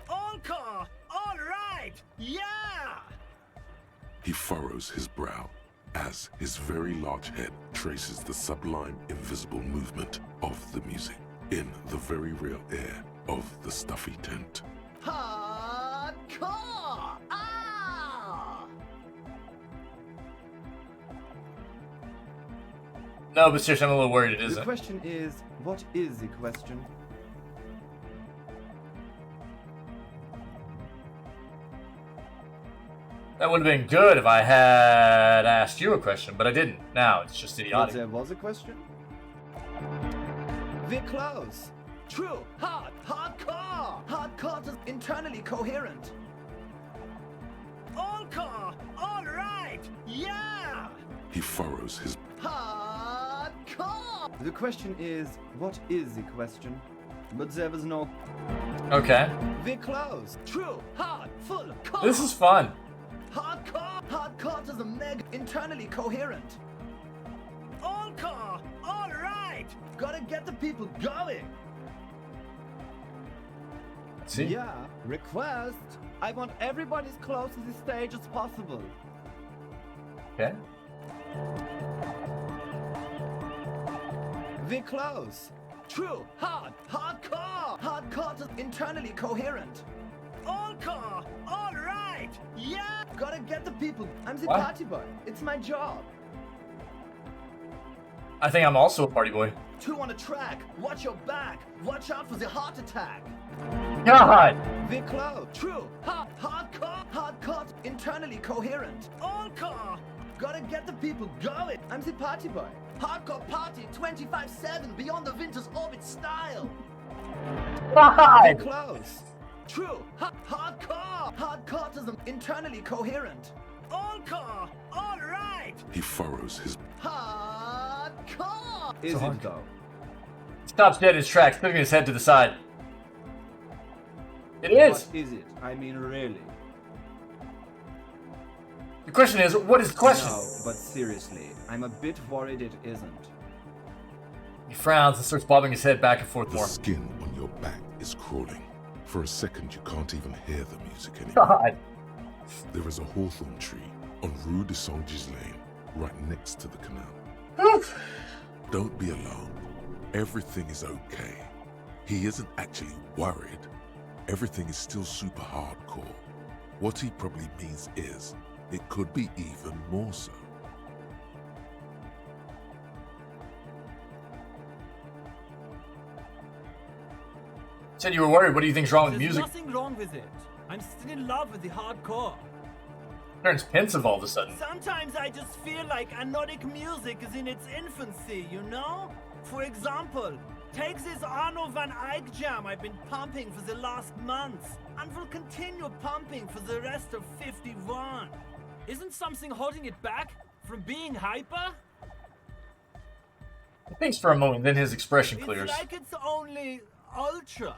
[SPEAKER 5] All car. All right. Yeah.
[SPEAKER 2] He furrows his brow. as his very large head traces the sublime invisible movement of the music in the very real air of the stuffy tent.
[SPEAKER 5] Hardcore! Ah!
[SPEAKER 1] No, but seriously, I'm a little worried it
[SPEAKER 6] The
[SPEAKER 1] isn't.
[SPEAKER 6] question is, what is the question?
[SPEAKER 1] That would have been good if I had asked you a question, but I didn't. Now it's just
[SPEAKER 6] But
[SPEAKER 1] idiotic.
[SPEAKER 6] there was a question? We're close.
[SPEAKER 5] True! Hardcore! Hardcore is internally coherent. All core! Alright! Yeah!
[SPEAKER 2] He furrows his
[SPEAKER 5] Hardcore!
[SPEAKER 6] The question is, what is the question? But there was no...
[SPEAKER 1] Okay.
[SPEAKER 6] We're close.
[SPEAKER 5] True! Full core!
[SPEAKER 1] This is fun.
[SPEAKER 5] Hardcore! Hardcore is a mega internally coherent. All core! Alright! Gotta get the people going!
[SPEAKER 1] See?
[SPEAKER 6] Yeah, request. I want everybody as close to the stage as possible.
[SPEAKER 1] Okay.
[SPEAKER 6] We're close.
[SPEAKER 5] True! Hardcore! Hardcore is internally coherent. All core! Alright! Yeah! Gotta get the people.
[SPEAKER 6] I'm the
[SPEAKER 1] What?
[SPEAKER 6] party boy. It's my job.
[SPEAKER 1] I think I'm also a party boy.
[SPEAKER 5] Two on a track. Watch your back. Watch out for the heart attack.
[SPEAKER 1] God!
[SPEAKER 6] We're close.
[SPEAKER 5] True. Hardcore. Hardcore. Internally coherent. All core. Gotta get the people going.
[SPEAKER 6] I'm the party boy.
[SPEAKER 5] Hardcore party 25/7 beyond the winter's orbit style.
[SPEAKER 6] We're
[SPEAKER 1] God!
[SPEAKER 6] close.
[SPEAKER 5] True. Hardcore. Hardcore internally coherent. All core. All right.
[SPEAKER 2] he furrows his
[SPEAKER 5] Hardcore.
[SPEAKER 6] Is
[SPEAKER 1] So
[SPEAKER 6] it though?
[SPEAKER 1] Stops dead in his tracks, flipping his head to the side. It is.
[SPEAKER 6] What is it? I mean, really.
[SPEAKER 1] The question is, what is the question?
[SPEAKER 6] No, but seriously, I'm a bit worried it isn't.
[SPEAKER 1] He frowns and starts bobbing his head back and forth
[SPEAKER 2] the
[SPEAKER 1] more.
[SPEAKER 2] skin on your back is crawling. For a second, you can't even hear the music anymore.
[SPEAKER 1] God.
[SPEAKER 2] There is a hawthorn tree on Rue de Saint-Gilles Lane, right next to the canal.
[SPEAKER 1] Oof.
[SPEAKER 2] Don't be alarmed. Everything is okay. He isn't actually worried. Everything is still super hardcore. What he probably means is, it could be even more so.
[SPEAKER 1] Said you were worried. What do you think's wrong with
[SPEAKER 7] There's
[SPEAKER 1] music?
[SPEAKER 7] nothing wrong with it. I'm still in love with the hardcore.
[SPEAKER 1] Turns pensive all of a sudden.
[SPEAKER 5] Sometimes I just feel like anodic music is in its infancy, you know? For example, take this Arno van Eyck jam I've been pumping for the last month, and will continue pumping for the rest of 51.
[SPEAKER 7] Isn't something holding it back from being hyper?
[SPEAKER 1] He thinks for a moment, then his expression clears.
[SPEAKER 5] It's like it's only ultra.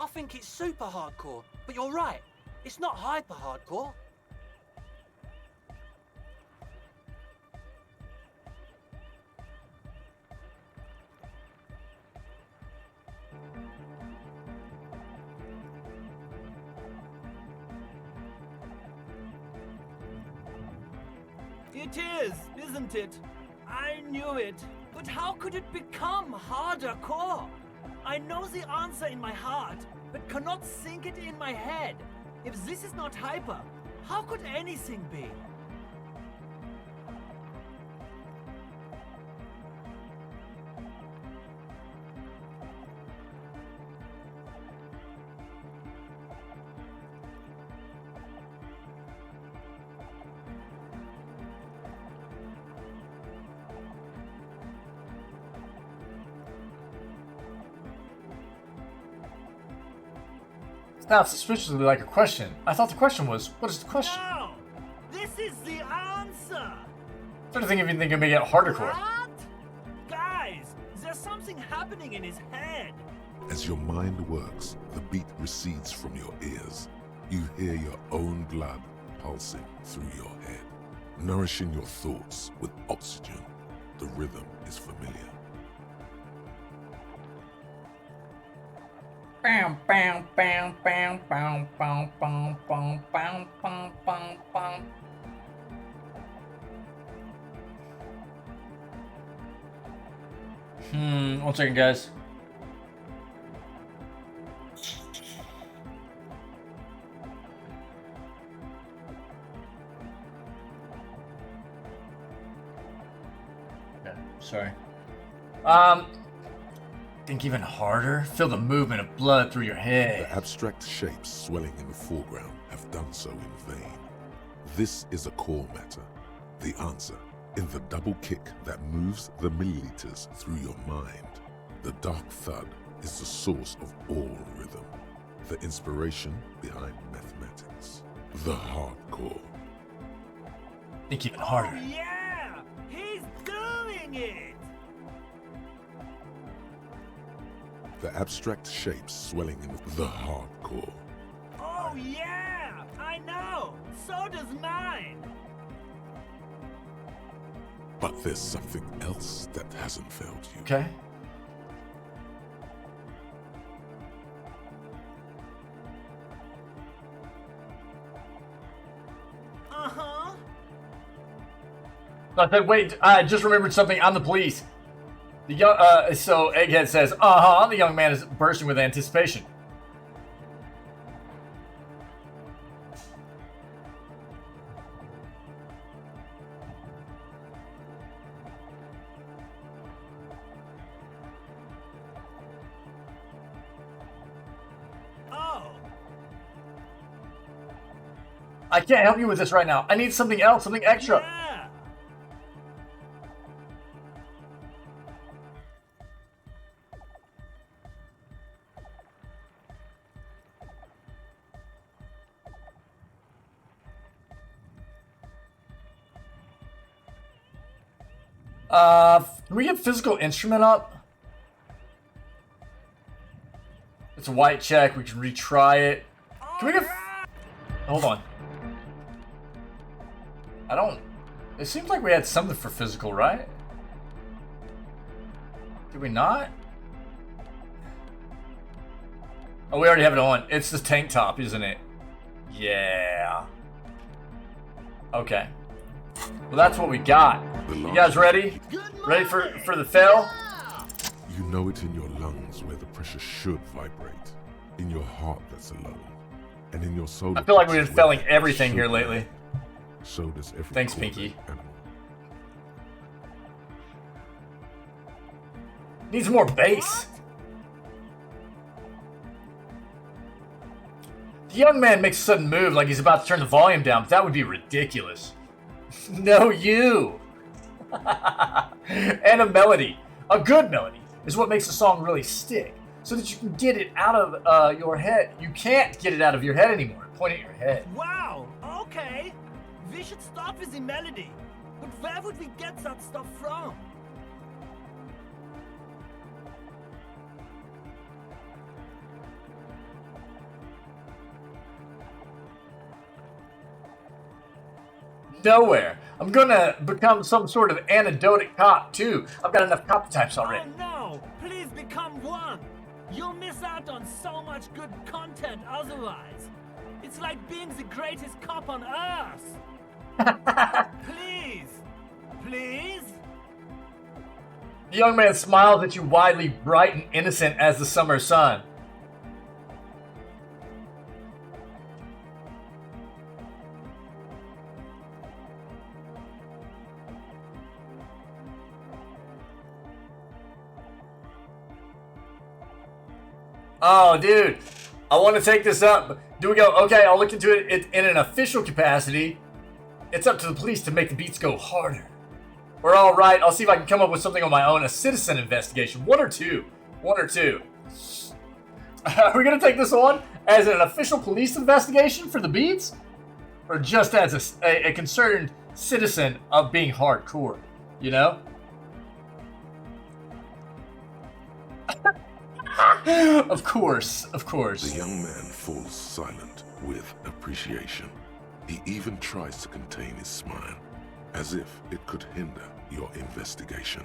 [SPEAKER 8] I think it's super hardcore, but you're right. It's not hyper hardcore.
[SPEAKER 5] It is, isn't it? I knew it. But how could it become harder core? I know the answer in my heart, but cannot think it in my head. If this is not hyper, how could anything be?
[SPEAKER 1] Sounds suspiciously like a question. I thought the question was, what is the question?
[SPEAKER 5] No! This is the answer!
[SPEAKER 1] Sort of thing if you think it may get harder core.
[SPEAKER 5] What? Guys, there's something happening in his head.
[SPEAKER 2] As your mind works, the beat recedes from your ears. You hear your own blood pulsing through your head, nourishing your thoughts with oxygen. The rhythm is familiar.
[SPEAKER 1] Bam, bam, bam, bam, bam, bam, bam, bam, bam, bam, bam, bam. 1 second, guys. Okay, sorry. Think even harder? Feel the movement of blood through your head.
[SPEAKER 2] The abstract shapes swelling in the foreground have done so in vain. This is a core matter. The answer in the double kick that moves the milliliters through your mind. The dark thud is the source of all rhythm. The inspiration behind mathematics. The hardcore.
[SPEAKER 1] Think even harder.
[SPEAKER 5] Oh, yeah! He's doing it!
[SPEAKER 2] The abstract shapes swelling in the hardcore.
[SPEAKER 5] Oh, yeah! I know! So does mine!
[SPEAKER 2] But there's something else that hasn't failed you.
[SPEAKER 1] Okay.
[SPEAKER 5] Uh-huh.
[SPEAKER 1] I said, wait, I just remembered something. I'm the police. The young, so Egghead says, the young man is bursting with anticipation.
[SPEAKER 5] Oh.
[SPEAKER 1] I can't help you with this right now. I need something else, something extra.
[SPEAKER 5] Yeah.
[SPEAKER 1] Can we get physical instrument up? It's a white check. We can retry it. Can we get... Hold on. I don't... It seems like we had something for physical, right? Did we not? Oh, we already have it on. It's the tank top, isn't it? Yeah. Okay. Well, that's what we got. You guys ready? Ready for the fail?
[SPEAKER 2] You know it in your lungs where the pressure should vibrate. In your heart that's alone. And in your soul.
[SPEAKER 1] I feel like we've been failing everything here lately.
[SPEAKER 2] So does every
[SPEAKER 1] Thanks, Pinky.
[SPEAKER 2] animal.
[SPEAKER 1] Needs more bass. The young man makes a sudden move like he's about to turn the volume down, but that would be ridiculous. No, you. And a melody. A good melody is what makes a song really stick. So that you can get it out of your head. You can't get it out of your head anymore. Point at your head.
[SPEAKER 5] Wow, okay. We should start with the melody. But where would we get that stuff from?
[SPEAKER 1] Nowhere. I'm gonna become some sort of anecdotic cop too. I've got enough copy types already.
[SPEAKER 5] Oh no! Please become one! You'll miss out on so much good content otherwise. It's like being the greatest cop on Earth. Please! Please?
[SPEAKER 1] The young man smiles at you widely, bright and innocent as the summer sun. Oh, dude, I want to take this up. Do we go, okay, I'll look into it in an official capacity. It's up to the police to make the beats go harder. We're all right. I'll see if I can come up with something on my own. A citizen investigation. One or two. Are we going to take this on as an official police investigation for the beats? Or just as a concerned citizen of being hardcore, you know? Of course.
[SPEAKER 2] The young man falls silent with appreciation. He even tries to contain his smile, as if it could hinder your investigation.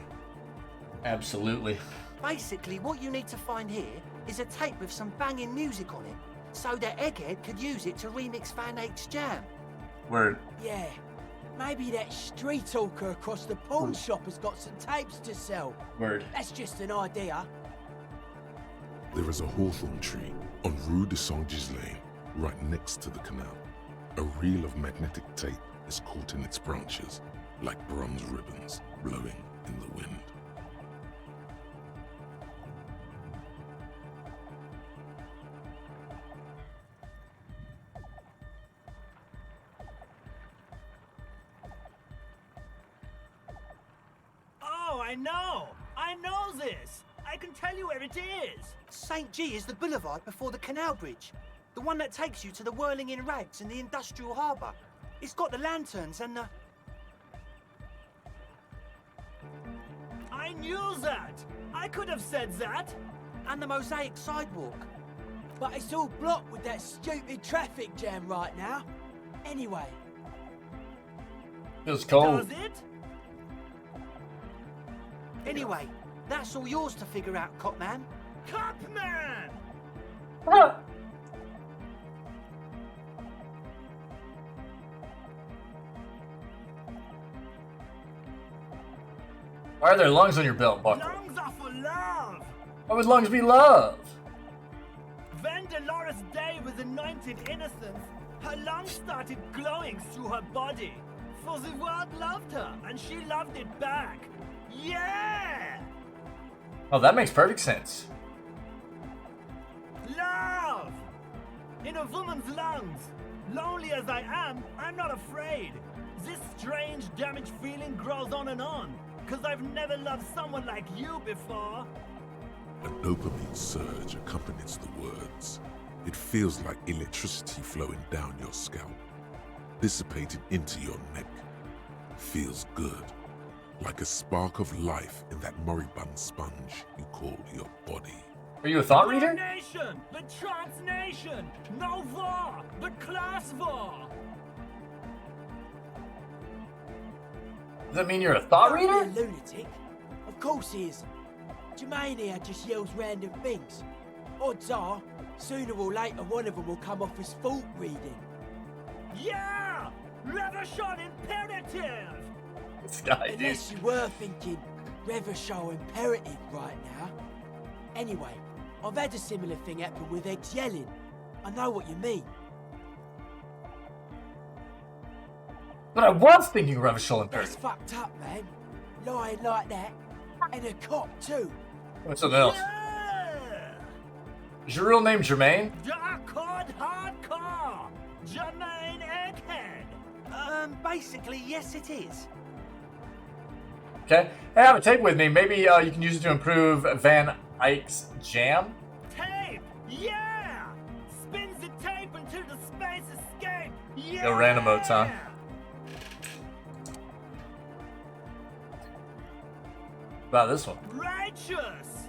[SPEAKER 1] Absolutely.
[SPEAKER 8] Basically, what you need to find here is a tape with some banging music on it, so that Egghead could use it to remix Van Eyck's jam.
[SPEAKER 1] Word.
[SPEAKER 8] Yeah. Maybe that street hawker across the pawn shop has got some tapes to sell.
[SPEAKER 1] Word.
[SPEAKER 8] That's just an idea.
[SPEAKER 2] There is a hawthorn tree on Rue de Saint-Gislain, right next to the canal. A reel of magnetic tape is caught in its branches, like bronze ribbons blowing in the wind.
[SPEAKER 5] Oh, I know! I know this! I can tell you where it is!
[SPEAKER 8] St. G is the boulevard before the canal bridge. The one that takes you to the whirling in rags in the industrial harbour. It's got the lanterns and the...
[SPEAKER 5] I knew that! I could have said that!
[SPEAKER 8] and the mosaic sidewalk. But it's all blocked with that stupid traffic jam right now. Anyway.
[SPEAKER 1] Feels cold.
[SPEAKER 5] Does it?
[SPEAKER 8] Anyway, that's all yours to figure out, Copman.
[SPEAKER 5] Copman!
[SPEAKER 1] Why are there lungs on your belt buckle?
[SPEAKER 5] Lungs are for love!
[SPEAKER 1] Why would lungs be love?
[SPEAKER 5] When Dolores Day was anointed innocence, her lungs started glowing through her body. For the world loved her, and she loved it back. Yeah!
[SPEAKER 1] Oh, that makes perfect sense.
[SPEAKER 5] Love! In a woman's lungs. Lonely as I am, I'm not afraid. This strange, damaged feeling grows on and on. Cause I've never loved someone like you before.
[SPEAKER 2] A dopamine surge accompanies the words. It feels like electricity flowing down your scalp, dissipating into your neck. Feels good, like a spark of life in that moribund sponge you call your body.
[SPEAKER 1] Are you a thought
[SPEAKER 5] No
[SPEAKER 1] reader?
[SPEAKER 5] nation, but trans nation. No war, but class war.
[SPEAKER 1] Does that mean you're a thought
[SPEAKER 8] Don't be
[SPEAKER 1] reader?
[SPEAKER 8] a lunatic. Of course he isn't. Jermaine here just yells random things. Odds are, sooner or later one of them will come off as fault reading.
[SPEAKER 5] Yeah! Revolution imperative!
[SPEAKER 1] This guy, dude.
[SPEAKER 8] Unless you were thinking Revolution imperative right now. Anyway, I've had a similar thing happen with Eggs yelling. I know what you mean.
[SPEAKER 1] But I was thinking Revolution
[SPEAKER 8] That's
[SPEAKER 1] Imperative.
[SPEAKER 8] fucked up, man. Lying like that. And a cop too.
[SPEAKER 1] What's something else?
[SPEAKER 5] Yeah!
[SPEAKER 1] Is your real name Jermaine?
[SPEAKER 5] Dark Code Hardcore! Jermaine Egghead!
[SPEAKER 8] Basically, yes it is.
[SPEAKER 1] Okay. Hey, I have a tape with me. Maybe you can use it to improve Van Eyck's jam.
[SPEAKER 5] Tape! Yeah! Spins the tape into the space escape! Yeah!
[SPEAKER 1] No random modes, huh? About this one.
[SPEAKER 5] Righteous!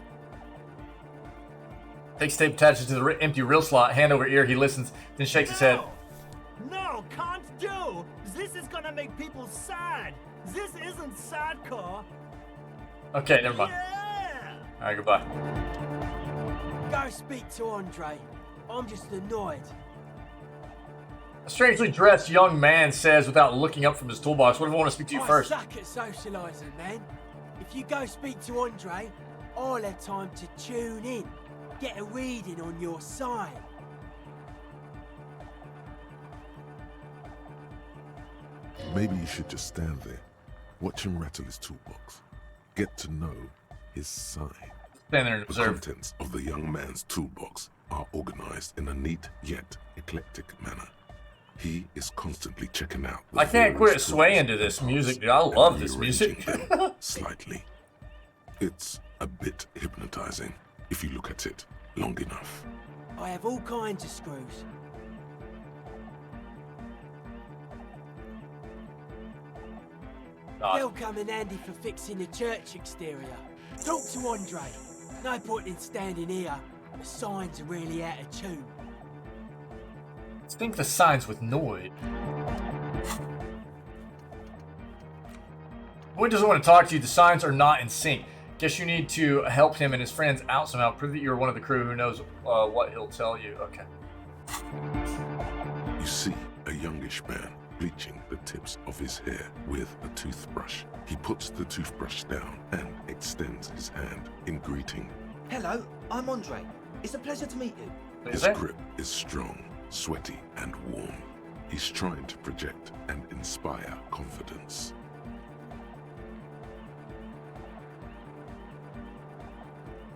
[SPEAKER 1] Takes tape, attaches to the empty reel slot, hand over ear. He listens, then shakes his head.
[SPEAKER 5] No, can't do! This is gonna make people sad! This isn't sadcore!
[SPEAKER 1] Okay, never mind.
[SPEAKER 5] Yeah!
[SPEAKER 1] Alright, goodbye.
[SPEAKER 8] Go speak to Andre. I'm just annoyed.
[SPEAKER 1] A strangely dressed young man says without looking up from his toolbox, what if I want to speak to you
[SPEAKER 8] I
[SPEAKER 1] first?
[SPEAKER 8] suck at socialising, man. If you go speak to Andre, I'll have time to tune in. Get a reading on your side.
[SPEAKER 2] Maybe you should just stand there, watch him rattle his toolbox. Get to know his side.
[SPEAKER 1] Stand there and
[SPEAKER 2] The
[SPEAKER 1] observe.
[SPEAKER 2] contents of the young man's toolbox are organized in a neat yet eclectic manner. He is constantly checking out the
[SPEAKER 1] I can't quit
[SPEAKER 2] various
[SPEAKER 1] swaying to
[SPEAKER 2] tools
[SPEAKER 1] this music, dude. I
[SPEAKER 2] and
[SPEAKER 1] love this
[SPEAKER 2] rearranging
[SPEAKER 1] music.
[SPEAKER 2] them slightly. It's a bit hypnotizing if you look at it long enough.
[SPEAKER 8] I have all kinds of screws. They'll come in handy for fixing the church exterior. Talk to Andre. No point in standing here. The signs are really out of tune.
[SPEAKER 1] Sync the signs with Noid. Boy doesn't want to talk to you. The signs are not in sync. Guess you need to help him and his friends out somehow. Prove that you're one of the crew who knows what he'll tell you. Okay.
[SPEAKER 2] You see a youngish man bleaching the tips of his hair with a toothbrush. He puts the toothbrush down and extends his hand in greeting.
[SPEAKER 9] Hello, I'm Andre. It's a pleasure to meet you.
[SPEAKER 2] His grip is strong, sweaty, and warm. He's trying to project and inspire confidence.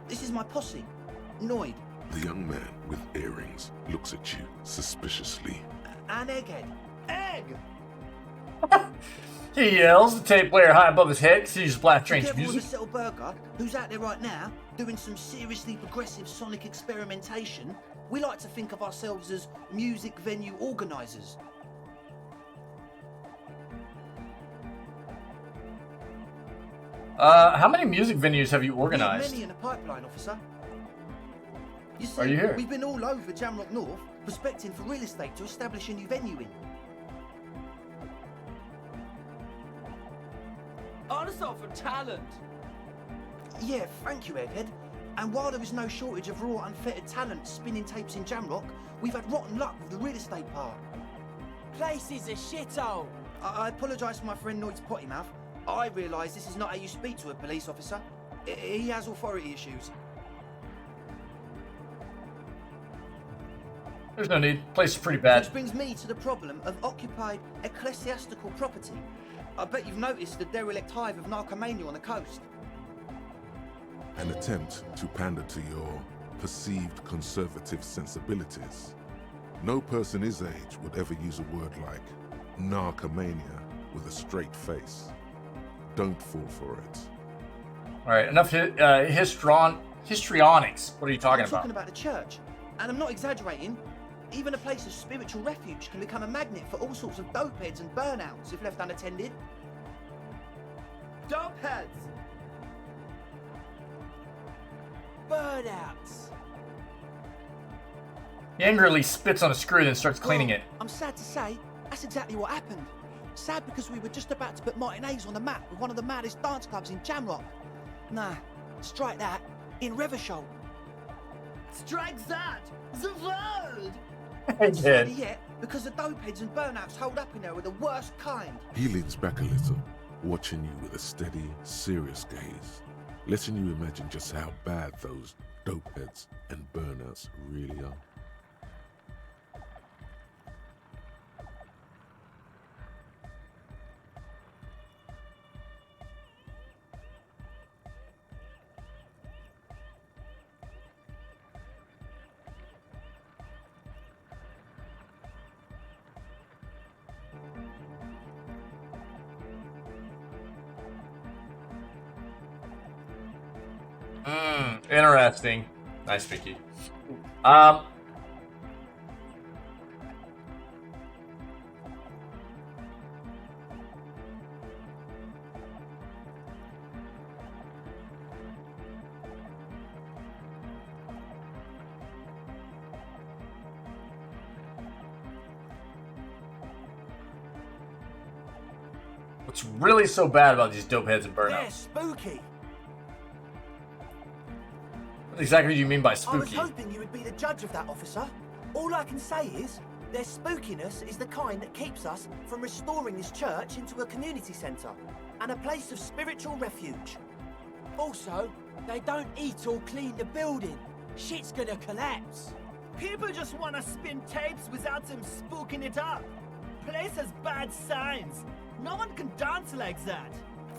[SPEAKER 9] This is my posse, Noid.
[SPEAKER 2] The young man with earrings looks at you suspiciously.
[SPEAKER 9] And Egghead. Egg!
[SPEAKER 1] He yells, the tape player high above his head, sees blast strange
[SPEAKER 9] Together with
[SPEAKER 1] music.
[SPEAKER 9] a little burger, who's out there right now, doing some seriously progressive sonic experimentation, we like to think of ourselves as music venue organisers.
[SPEAKER 1] How many music venues have you
[SPEAKER 9] We have
[SPEAKER 1] organized?
[SPEAKER 9] many in the pipeline, officer. You see,
[SPEAKER 1] Are you here?
[SPEAKER 9] we've been all over Jamrock North, prospecting for real estate to establish a new venue in.
[SPEAKER 7] Also for talent.
[SPEAKER 9] Yeah, thank you, Egghead. And while there is no shortage of raw, unfettered talent spinning tapes in Jamrock, we've had rotten luck with the real estate part.
[SPEAKER 8] Place is a shithole.
[SPEAKER 9] I apologise for my friend Noid's potty mouth. I realise this is not how you speak to a police officer. He has authority issues.
[SPEAKER 1] There's no need. Place is pretty bad.
[SPEAKER 9] Which brings me to the problem of occupied ecclesiastical property. I bet you've noticed the derelict hive of narcomania on the coast.
[SPEAKER 2] An attempt to pander to your perceived conservative sensibilities. No person his age would ever use a word like narcomania with a straight face. Don't fall for it.
[SPEAKER 1] All right, enough histrionics. What are you talking
[SPEAKER 9] I'm talking
[SPEAKER 1] about?
[SPEAKER 9] about the church. And I'm not exaggerating. Even a place of spiritual refuge can become a magnet for all sorts of dopeheads and burnouts if left unattended.
[SPEAKER 6] Dopeheads!
[SPEAKER 8] Burnouts.
[SPEAKER 1] He angrily spits on a screw, then starts cleaning
[SPEAKER 9] Well,
[SPEAKER 1] it.
[SPEAKER 9] I'm sad to say, that's exactly what happened. Sad because we were just about to put Martinez on the map with one of the maddest dance clubs in Jamrock. Nah, strike that. In Revershoal.
[SPEAKER 6] Strike that! The world!
[SPEAKER 1] I
[SPEAKER 9] Sadder
[SPEAKER 1] did.
[SPEAKER 9] yet, because the dopeheads and burnouts hold up in there are the worst kind.
[SPEAKER 2] He leans back a little, watching you with a steady, serious gaze, letting you imagine just how bad those dopeheads and burnouts really are.
[SPEAKER 1] Interesting. Nice, Vicky. What's really so bad about these dope heads and
[SPEAKER 8] They're
[SPEAKER 1] burnouts?
[SPEAKER 8] spooky.
[SPEAKER 1] What exactly do you mean by
[SPEAKER 8] I was
[SPEAKER 1] spooky?
[SPEAKER 8] hoping you would be the judge of that, officer. All I can say is, their spookiness is the kind that keeps us from restoring this church into a community centre and a place of spiritual refuge. Also, they don't eat or clean the building. Shit's gonna collapse.
[SPEAKER 5] People just want to spin tapes without them spooking it up. Place has bad signs. No one can dance like that.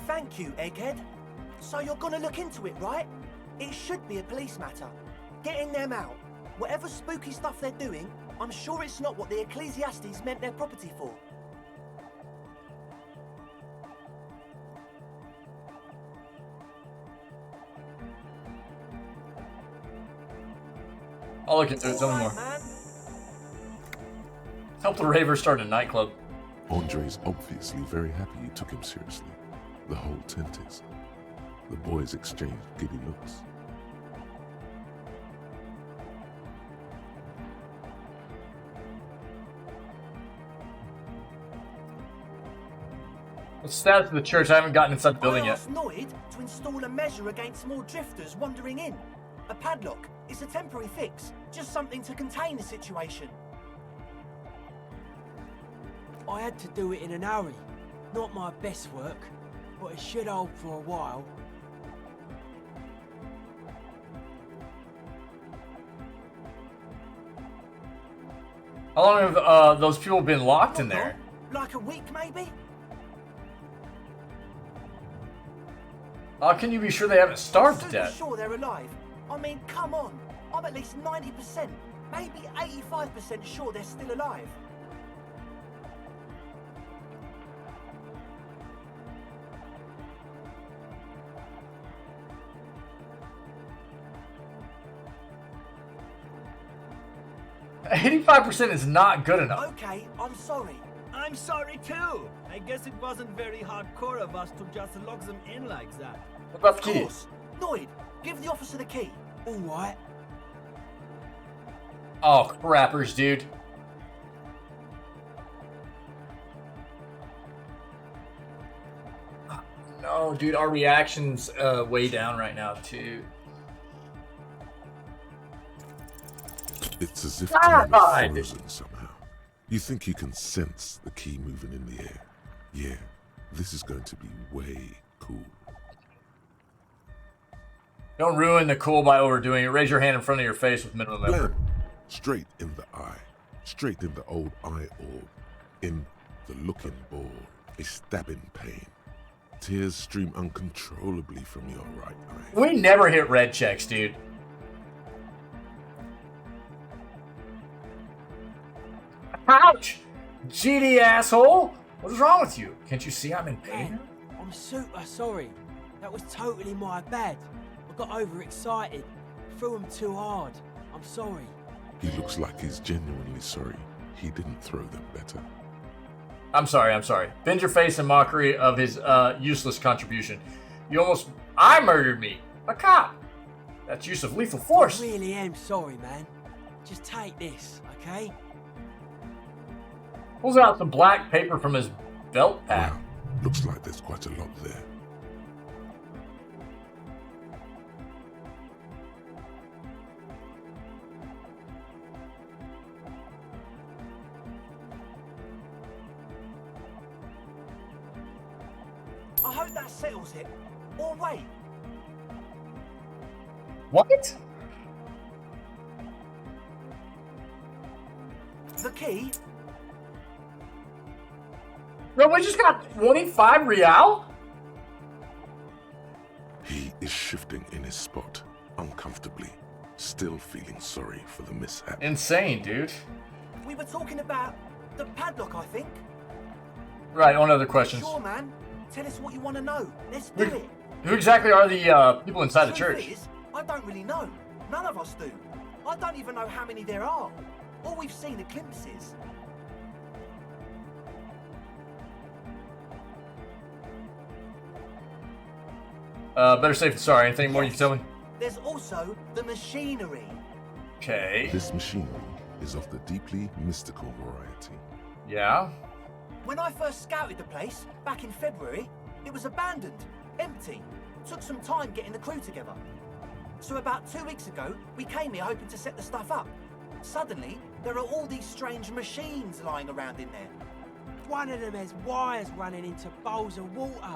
[SPEAKER 8] Thank you, Egghead. So you're gonna look into it, right? It should be a police matter. Getting them out. Whatever spooky stuff they're doing, I'm sure it's not what the Ecclesiastes meant their property for.
[SPEAKER 1] I'll look into it. Tell me more.
[SPEAKER 8] Man.
[SPEAKER 1] Help the raver start a nightclub.
[SPEAKER 2] Andre's obviously very happy you took him seriously. The whole tent is. The boys exchanged giddy looks.
[SPEAKER 1] What's the status of the church? I haven't gotten inside the building
[SPEAKER 8] I
[SPEAKER 1] yet.
[SPEAKER 8] asked Noid to install a measure against more drifters wandering in. A padlock. It's a temporary fix. Just something to contain the situation.
[SPEAKER 10] I had to do it in an hurry. Not my best work, but it should hold for a while.
[SPEAKER 1] How long have those people been locked in there?
[SPEAKER 8] Like a week, maybe?
[SPEAKER 1] How can you be sure they haven't starved to
[SPEAKER 8] I'm
[SPEAKER 1] death?
[SPEAKER 8] sure they're alive. I mean, come on. I'm at least 90%, maybe 85% sure they're still alive.
[SPEAKER 1] %85% is not good enough.
[SPEAKER 8] Okay, I'm sorry.
[SPEAKER 5] I'm sorry too. I guess it wasn't very hardcore of us to just lock them in like that.
[SPEAKER 1] What about the
[SPEAKER 8] Of
[SPEAKER 1] key?
[SPEAKER 8] course. Noid, give the officer the key.
[SPEAKER 10] All right.
[SPEAKER 1] Oh, crappers, dude. No, dude, our reaction's way down right now, too.
[SPEAKER 2] It's as if time
[SPEAKER 1] God.
[SPEAKER 2] is frozen somehow. You think you can sense the key moving in the air. Yeah, this is going to be way cool.
[SPEAKER 1] Don't ruin the cool by overdoing it. Raise your hand in front of your face with minimum effort.
[SPEAKER 2] Blam! Straight in the eye. Straight in the old eye orb. In the looking ball. A stabbing pain. Tears stream uncontrollably from your right eye.
[SPEAKER 1] We never hit red checks, dude. Ouch! GD asshole! What is wrong with you? Can't you see I'm in pain?
[SPEAKER 10] Man, I'm super sorry. That was totally my bad. I got overexcited. Threw him too hard. I'm sorry.
[SPEAKER 2] He looks like he's genuinely sorry. He didn't throw them better.
[SPEAKER 1] I'm sorry. Bend your face in mockery of his useless contribution. I murdered me. A cop. That's use of lethal force.
[SPEAKER 10] I really am sorry, man. Just take this, okay?
[SPEAKER 1] Pulls out some black paper from his belt pack.
[SPEAKER 2] Wow, looks like there's quite a lot there.
[SPEAKER 8] I hope that settles it. Or wait,
[SPEAKER 1] What?
[SPEAKER 8] the key?
[SPEAKER 1] Bro, we just got 25 real?
[SPEAKER 2] He is shifting in his spot, uncomfortably, still feeling sorry for the mishap.
[SPEAKER 1] Insane, dude.
[SPEAKER 8] We were talking about the padlock, I think.
[SPEAKER 1] Right, on other questions.
[SPEAKER 8] Sure, man. Tell us what you want to know. Let's do it.
[SPEAKER 1] Who exactly are the people inside the
[SPEAKER 8] Truth
[SPEAKER 1] church?
[SPEAKER 8] is, I don't really know. None of us do. I don't even know how many there are. All we've seen are glimpses.
[SPEAKER 1] Better safe than sorry. Anything more you can tell me?
[SPEAKER 8] There's also the machinery.
[SPEAKER 1] Okay.
[SPEAKER 2] This machinery is of the deeply mystical variety.
[SPEAKER 1] Yeah.
[SPEAKER 8] When I first scouted the place, back in February, it was abandoned, empty. Took some time getting the crew together. So about 2 weeks ago, we came here hoping to set the stuff up. Suddenly, there are all these strange machines lying around in there.
[SPEAKER 10] One of them has wires running into bowls of water.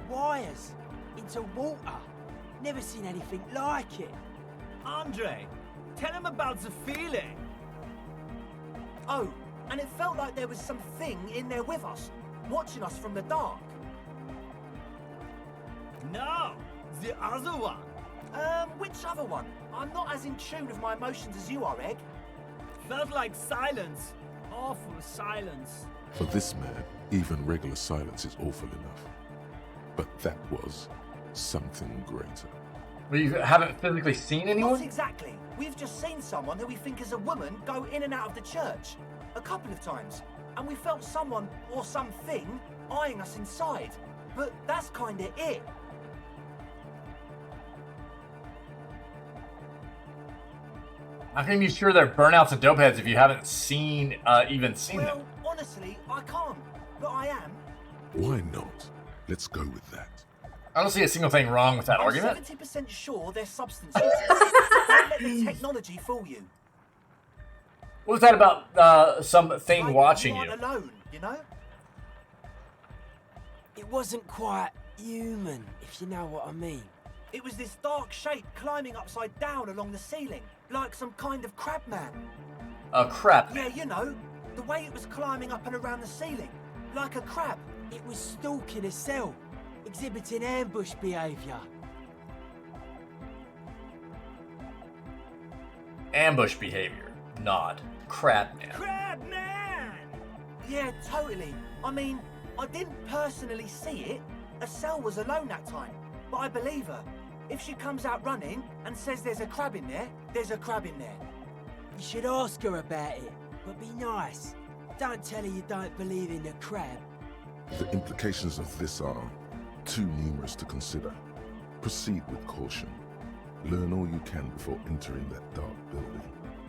[SPEAKER 10] Wires into water. Never seen anything like it.
[SPEAKER 5] Andre, tell him about the feeling.
[SPEAKER 8] Oh, and it felt like there was something in there with us, watching us from the dark.
[SPEAKER 5] No, the other one.
[SPEAKER 8] Which other one? I'm not as in tune with my emotions as you are, Egg.
[SPEAKER 5] Felt like silence. Awful silence.
[SPEAKER 2] For this man, even regular silence is awful enough. But that was something greater.
[SPEAKER 1] Well, you haven't physically seen
[SPEAKER 8] Not
[SPEAKER 1] anyone?
[SPEAKER 8] exactly. We've just seen someone who we think is a woman go in and out of the church. A couple of times. And we felt someone, or something, eyeing us inside. But that's kinda it.
[SPEAKER 1] How can you be sure they're burnouts and dopeheads if you haven't even seen them?
[SPEAKER 8] Well, honestly, I can't. But I am.
[SPEAKER 2] Why not? Let's go with that.
[SPEAKER 1] I don't see a single thing wrong with that
[SPEAKER 8] I'm
[SPEAKER 1] argument.
[SPEAKER 8] 70% sure they're substances. Don't let the technology fool you.
[SPEAKER 1] What was that about something
[SPEAKER 8] Like
[SPEAKER 1] watching
[SPEAKER 8] you aren't
[SPEAKER 1] you?
[SPEAKER 8] alone. you know?
[SPEAKER 10] It wasn't quite human, if you know what I mean.
[SPEAKER 8] It was this dark shape climbing upside down along the ceiling, like some kind of crab man.
[SPEAKER 1] A crap.
[SPEAKER 8] Yeah, you know, the way it was climbing up and around the ceiling, like a crab.
[SPEAKER 10] It was stalking a cell, exhibiting ambush behaviour.
[SPEAKER 1] Ambush behavior. Nod. Crap man.
[SPEAKER 8] Crab man! Yeah, totally. I mean, I didn't personally see it. A cell was alone that time, but I believe her. If she comes out running and says there's a crab in there, there's a crab in there.
[SPEAKER 10] You should ask her about it, but be nice. Don't tell her you don't believe in the crab.
[SPEAKER 2] The implications of this are too numerous to consider. Proceed with caution. Learn all you can before entering that dark building.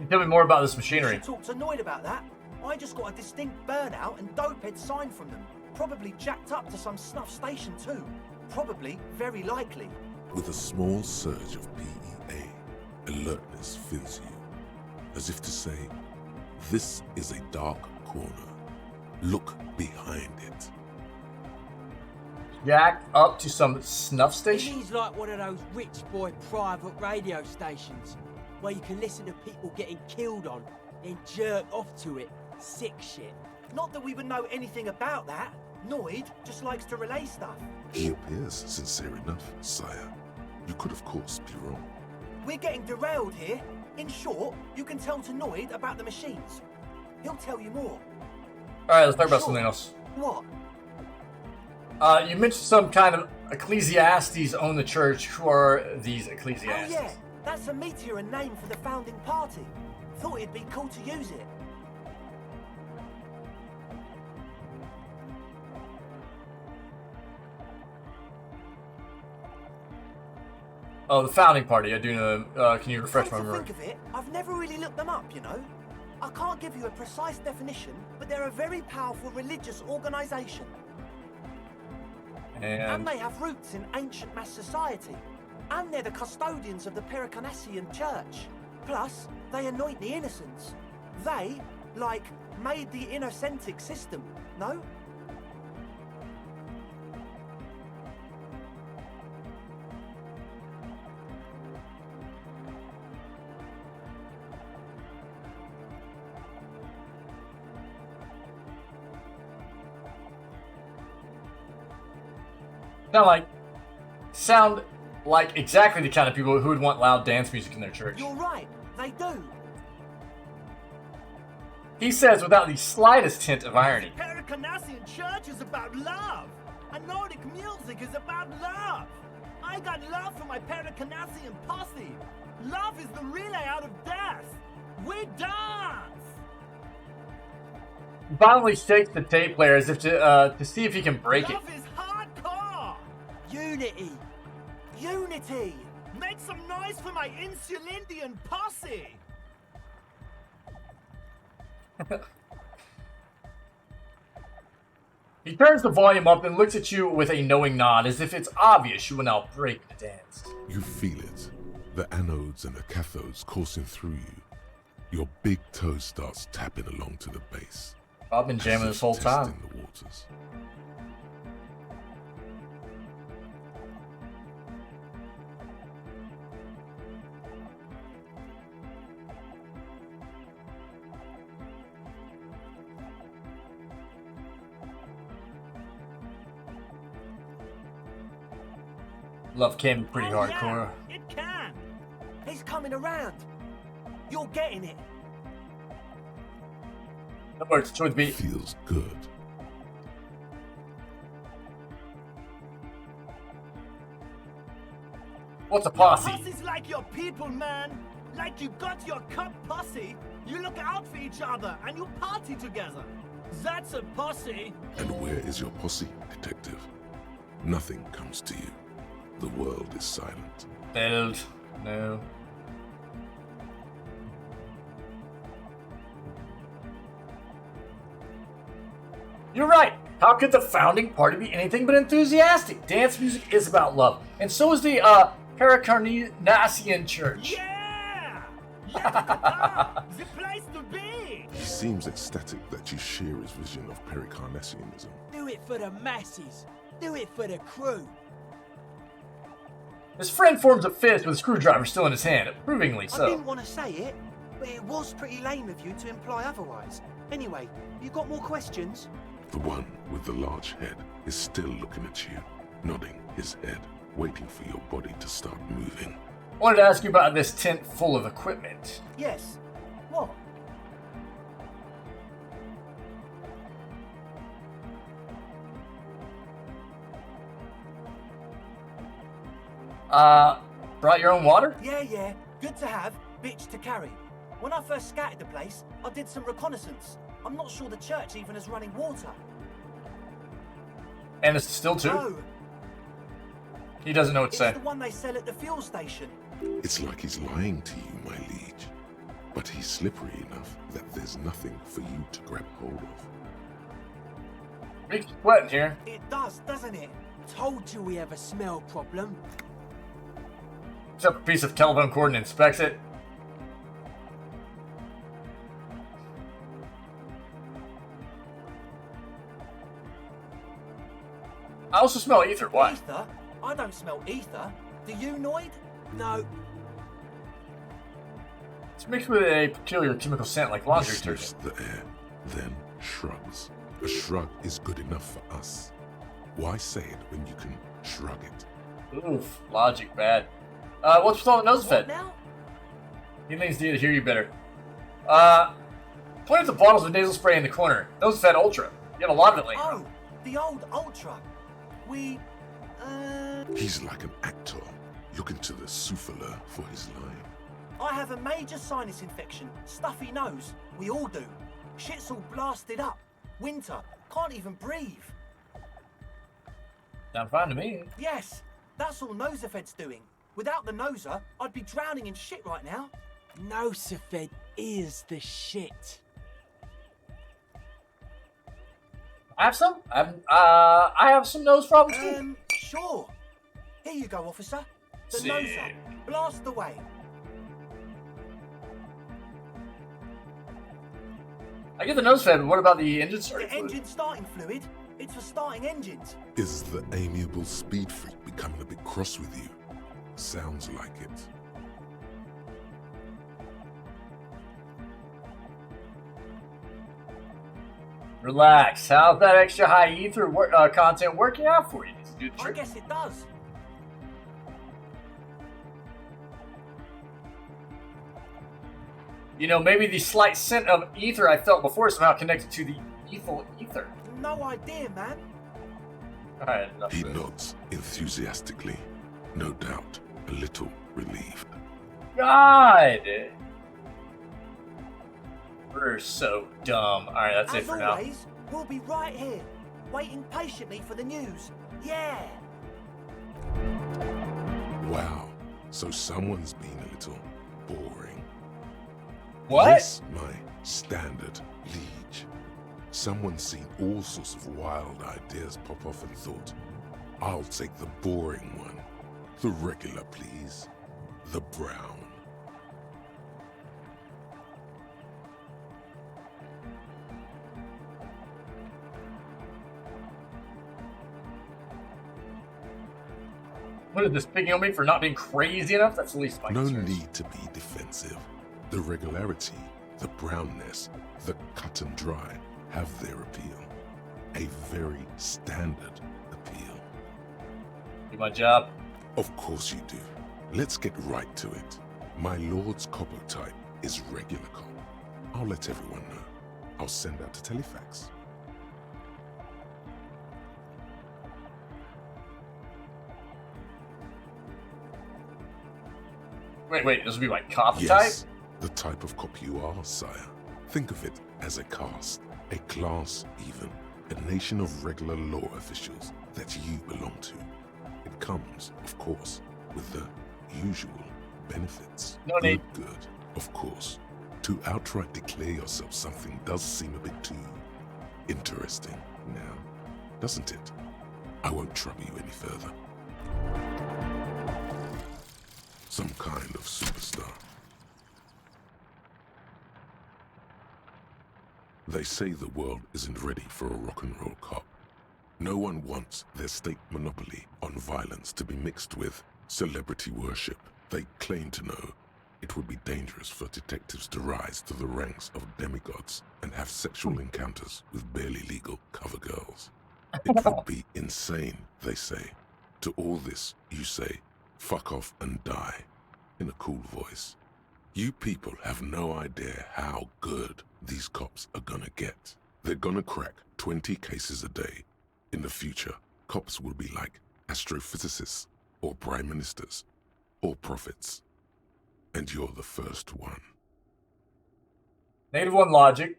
[SPEAKER 1] Tell me more about this
[SPEAKER 8] You
[SPEAKER 1] machinery.
[SPEAKER 8] should talk to Noid about that. I just got a distinct burnout and dopehead sign from them. Probably jacked up to some snuff station too. Probably, very likely.
[SPEAKER 2] With a small surge of PEA, alertness fills you, as if to say, this is a dark corner. Look behind it.
[SPEAKER 1] Jacked up to some snuff
[SPEAKER 10] It
[SPEAKER 1] station?
[SPEAKER 10] means like one of those rich boy private radio stations, where you can listen to people getting killed on, then jerk off to it. Sick shit.
[SPEAKER 8] Not that we would know anything about that. Noid just likes to relay stuff.
[SPEAKER 2] He appears sincere enough, sire. You could, of course, be wrong.
[SPEAKER 8] We're getting derailed here. In short, you can tell to Noid about the machines. He'll tell you more.
[SPEAKER 1] Alright, let's talk about
[SPEAKER 8] Sure.
[SPEAKER 1] something else.
[SPEAKER 8] What?
[SPEAKER 1] You mentioned some kind of ecclesiastes own the church. Who are these ecclesiastes?
[SPEAKER 8] Oh yeah, that's a meteor name for the founding party. Thought it'd be cool to use it.
[SPEAKER 1] Oh, the founding party. I do know. Can you refresh my
[SPEAKER 8] Come to
[SPEAKER 1] memory?
[SPEAKER 8] think of it, I've never really looked them up, you know. I can't give you a precise definition, but they're a very powerful religious organisation. And
[SPEAKER 1] And
[SPEAKER 8] they have roots in ancient mass society. And they're the custodians of the Pericarnassian church. Plus, they anoint the innocents. They, like, made the innocentic system, no?
[SPEAKER 1] sound like exactly the kind of people who would want loud dance music in their church.
[SPEAKER 8] You're right, they do.
[SPEAKER 1] He says without the slightest hint of irony.
[SPEAKER 5] The Pericarnassian church is about love. And Nordic music is about love. I got love for my Pericarnassian posse. Love is the relay out of death. We dance.
[SPEAKER 1] He violently shakes the tape player as if to see if he can break it.
[SPEAKER 5] Love is hardcore.
[SPEAKER 10] Unity.
[SPEAKER 8] Unity.
[SPEAKER 5] Make some noise for my Insulindian posse.
[SPEAKER 1] He turns the volume up and looks at you with a knowing nod, as if it's obvious you will now break the dance.
[SPEAKER 2] You feel it. The anodes and the cathodes coursing through you. Your big toe starts tapping along to the bass.
[SPEAKER 1] I've been jamming this whole time.
[SPEAKER 2] Testing the waters.
[SPEAKER 1] Love came pretty
[SPEAKER 5] Oh,
[SPEAKER 1] hardcore.
[SPEAKER 5] yeah, it can.
[SPEAKER 8] He's coming around. You're getting it.
[SPEAKER 1] That works towards me.
[SPEAKER 2] Feels good.
[SPEAKER 1] What's a posse?
[SPEAKER 5] Posse's like your people, man. Like you got your cup posse, you look out for each other and you party together. That's a posse.
[SPEAKER 2] And where is your posse, detective? Nothing comes to you. The world is silent.
[SPEAKER 1] Build. No. You're right. How could the founding party be anything but enthusiastic? Dance music is about love. And so is the Pericarnassian church.
[SPEAKER 5] Yeah! The place to be!
[SPEAKER 2] He seems ecstatic that you share his vision of Pericarnassianism.
[SPEAKER 10] Do it for the masses. Do it for the crew.
[SPEAKER 1] His friend forms a fist with a screwdriver still in his hand, approvingly
[SPEAKER 8] I
[SPEAKER 1] so.
[SPEAKER 8] didn't want to say it, but it was pretty lame of you to imply otherwise. Anyway, you got more questions?
[SPEAKER 2] The one with the large head is still looking at you, nodding his head, waiting for your body to start moving.
[SPEAKER 1] Wanted to ask you about this tent full of equipment.
[SPEAKER 8] Yes. What?
[SPEAKER 1] Brought your own water?
[SPEAKER 8] Yeah. Good to have, bitch to carry. When I first scouted the place, I did some reconnaissance. I'm not sure the church even has running water.
[SPEAKER 1] And it's still too?
[SPEAKER 8] No,
[SPEAKER 1] He doesn't know what to
[SPEAKER 8] it's
[SPEAKER 1] say.
[SPEAKER 8] the one they sell at the fuel station.
[SPEAKER 2] It's like he's lying to you, my liege. But he's slippery enough that there's nothing for you to grab hold of.
[SPEAKER 1] Makes you sweating here.
[SPEAKER 8] It does, doesn't it?
[SPEAKER 10] Told you we have a smell problem.
[SPEAKER 1] Picks up a piece of telephone cord and inspects it. I also smell ether. Why?
[SPEAKER 8] Ether? I don't smell ether. Do you, Noid?
[SPEAKER 10] No,
[SPEAKER 1] It's mixed with a peculiar chemical scent like laundry
[SPEAKER 2] He sniffs
[SPEAKER 1] detergent.
[SPEAKER 2] the air, then shrugs. A shrug is good enough for us. Why say it when you can shrug it?
[SPEAKER 1] Oof, logic bad. What's with all the nose
[SPEAKER 8] What
[SPEAKER 1] fed?
[SPEAKER 8] now?
[SPEAKER 1] He needs to hear you better. Point at the bottles of nasal spray in the corner. Nose fed ultra. You have a lot of it lately.
[SPEAKER 8] Oh, the old Ultra.
[SPEAKER 2] He's like an actor, looking to the souffleur for his line.
[SPEAKER 8] I have a major sinus infection. Stuffy nose. We all do. Shit's all blasted up. Winter. Can't even breathe.
[SPEAKER 1] Sound fine to me.
[SPEAKER 8] Yes, that's all Nosafed's doing. Without the Noser, I'd be drowning in shit right now.
[SPEAKER 10] Nosafed is the shit.
[SPEAKER 1] I have some. I have some nose problems too.
[SPEAKER 8] Sure. Here you go, officer. The
[SPEAKER 1] Sick.
[SPEAKER 8] Noser. Blast away.
[SPEAKER 1] I get the nose fed, but what about the engine starting
[SPEAKER 8] The
[SPEAKER 1] fluid?
[SPEAKER 8] engine starting fluid. It's for starting engines.
[SPEAKER 2] Is the amiable speed freak becoming a bit cross with you? Sounds like it.
[SPEAKER 1] Relax. How's that extra high ether content working out for you? Does it do the
[SPEAKER 8] I
[SPEAKER 1] trick?
[SPEAKER 8] guess it does.
[SPEAKER 1] You know, maybe the slight scent of ether I felt before is somehow connected to the ethyl ether.
[SPEAKER 8] No idea, man.
[SPEAKER 1] Alright, enough
[SPEAKER 2] He
[SPEAKER 1] of this.
[SPEAKER 2] nods enthusiastically, no doubt a little relieved.
[SPEAKER 1] God! We're so dumb. Alright, that's it
[SPEAKER 8] As
[SPEAKER 1] for now.
[SPEAKER 8] always, we'll be right here, waiting patiently for the news. Yeah.
[SPEAKER 2] Wow, so someone's been a little boring.
[SPEAKER 1] What?
[SPEAKER 2] Yes, my standard liege. Someone's seen all sorts of wild ideas pop off and thought, I'll take the boring one. The regular, please. The brown.
[SPEAKER 1] What is this picking on me for not being crazy enough? That's the least of my
[SPEAKER 2] No
[SPEAKER 1] concerns.
[SPEAKER 2] need to be defensive. The regularity, the brownness, the cut and dry have their appeal. A very standard appeal.
[SPEAKER 1] Do my job.
[SPEAKER 2] Of course you do. Let's get right to it. My lord's copper type is regular cop. I'll let everyone know. I'll send out a telefax.
[SPEAKER 1] Wait, this would be my copy
[SPEAKER 2] Yes,
[SPEAKER 1] type?
[SPEAKER 2] the type of cop you are, sire. Think of it as a caste, a class even, a nation of regular law officials that you belong to. It comes, of course, with the usual benefits.
[SPEAKER 1] No need.
[SPEAKER 2] Good, of course. To outright declare yourself something does seem a bit too interesting now, doesn't it? I won't trouble you any further. Some kind of superstar. They say the world isn't ready for a rock and roll cop. No one wants their state monopoly on violence to be mixed with celebrity worship. They claim to know it would be dangerous for detectives to rise to the ranks of demigods and have sexual encounters with barely legal cover girls. It would be insane, they say. To all this, you say, fuck off and die, in a cool voice. You people have no idea how good these cops are gonna get. They're gonna crack 20 cases a day. In the future, cops will be like astrophysicists, or prime ministers, or prophets. And you're the first one.
[SPEAKER 1] -1 logic.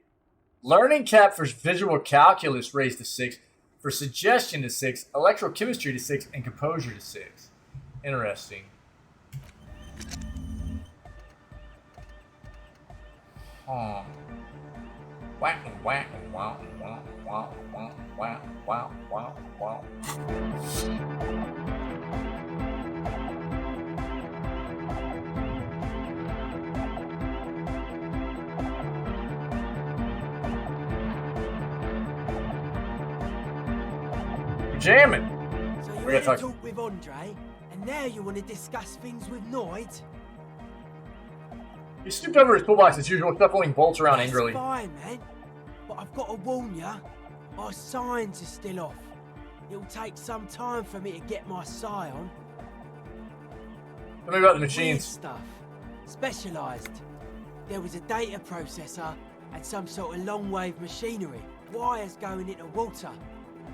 [SPEAKER 1] Learning cap for visual calculus raised to 6. For suggestion to 6. Electrochemistry to 6. And composure to 6. Interesting. Huh. Wow, wow, wow, wow, wow, wow, wow, wow, wow, wow. Jamming.
[SPEAKER 10] So you
[SPEAKER 1] We're
[SPEAKER 10] had
[SPEAKER 1] gonna
[SPEAKER 10] to talk with Andre, and now you want to discuss things with Noid?
[SPEAKER 1] He stooped over his toolbox as usual, shuffling bolts around
[SPEAKER 10] That's
[SPEAKER 1] angrily.
[SPEAKER 10] fine, man. But I've got to warn ya, our signs are still off. It'll take some time for me to get my psi on.
[SPEAKER 1] Tell me about the
[SPEAKER 10] Weird
[SPEAKER 1] machines.
[SPEAKER 10] stuff. Specialised. There was a data processor and some sort of long-wave machinery. Wires going into water.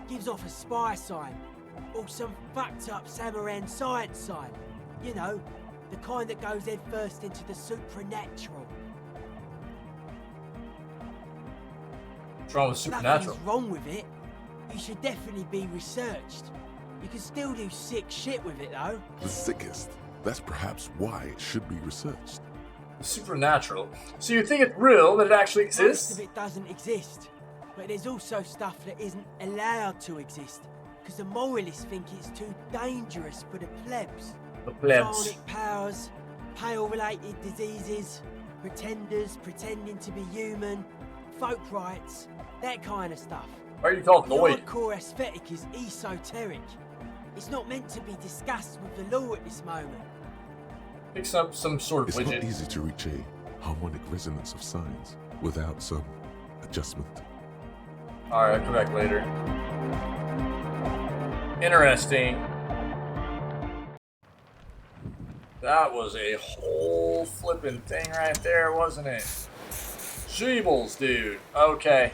[SPEAKER 10] Gives off a spy sign. Or some fucked-up Samaran science sign. You know, the kind that goes head first into the supernatural.
[SPEAKER 1] What's wrong with supernatural?
[SPEAKER 10] Nothing's wrong with it. You should definitely be researched. You can still do sick shit with it, though.
[SPEAKER 2] The sickest. That's perhaps why it should be researched.
[SPEAKER 1] Supernatural. So you think it's real, that it actually
[SPEAKER 10] Most
[SPEAKER 1] exists?
[SPEAKER 10] of it doesn't exist. But there's also stuff that isn't allowed to exist. Because the moralists think it's too dangerous for the plebs.
[SPEAKER 1] The plebs.
[SPEAKER 10] Psionic powers, pale-related diseases, pretenders pretending to be human, folk rights, that kind of stuff.
[SPEAKER 1] Why are you called
[SPEAKER 10] The
[SPEAKER 1] Noid?
[SPEAKER 10] hardcore aesthetic is esoteric. It's not meant to be discussed with the law at this moment.
[SPEAKER 1] Pick up some sort of
[SPEAKER 2] It's
[SPEAKER 1] widget.
[SPEAKER 2] not easy to reach a harmonic resonance of signs without some adjustment.
[SPEAKER 1] Alright, I'll come back later. Interesting. That was a whole flippin' thing right there, wasn't it? Jeebles, dude. Okay.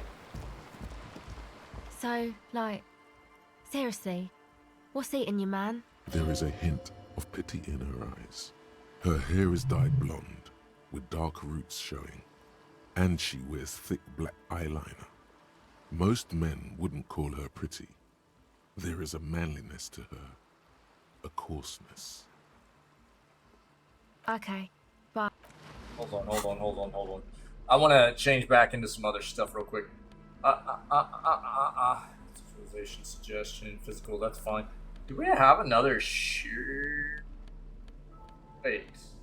[SPEAKER 4] So, like, seriously, what's eating you, man?
[SPEAKER 2] There is a hint of pity in her eyes. Her hair is dyed blonde, with dark roots showing, and she wears thick black eyeliner. Most men wouldn't call her pretty. There is a manliness to her, a coarseness.
[SPEAKER 4] Okay, but
[SPEAKER 1] Hold on. I want to change back into some other stuff real quick. Visualization, suggestion, physical, that's fine. Do we have another sheer face?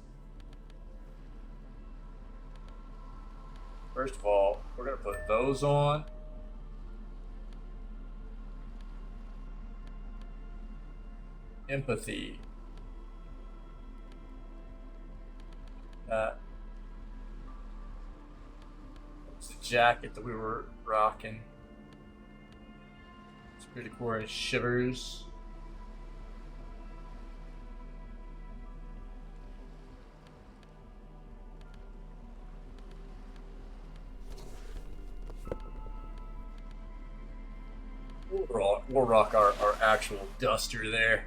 [SPEAKER 1] First of all, we're going to put those on. Empathy. It's the jacket that we were rocking. It's pretty cool. And shivers. We'll rock our actual duster there.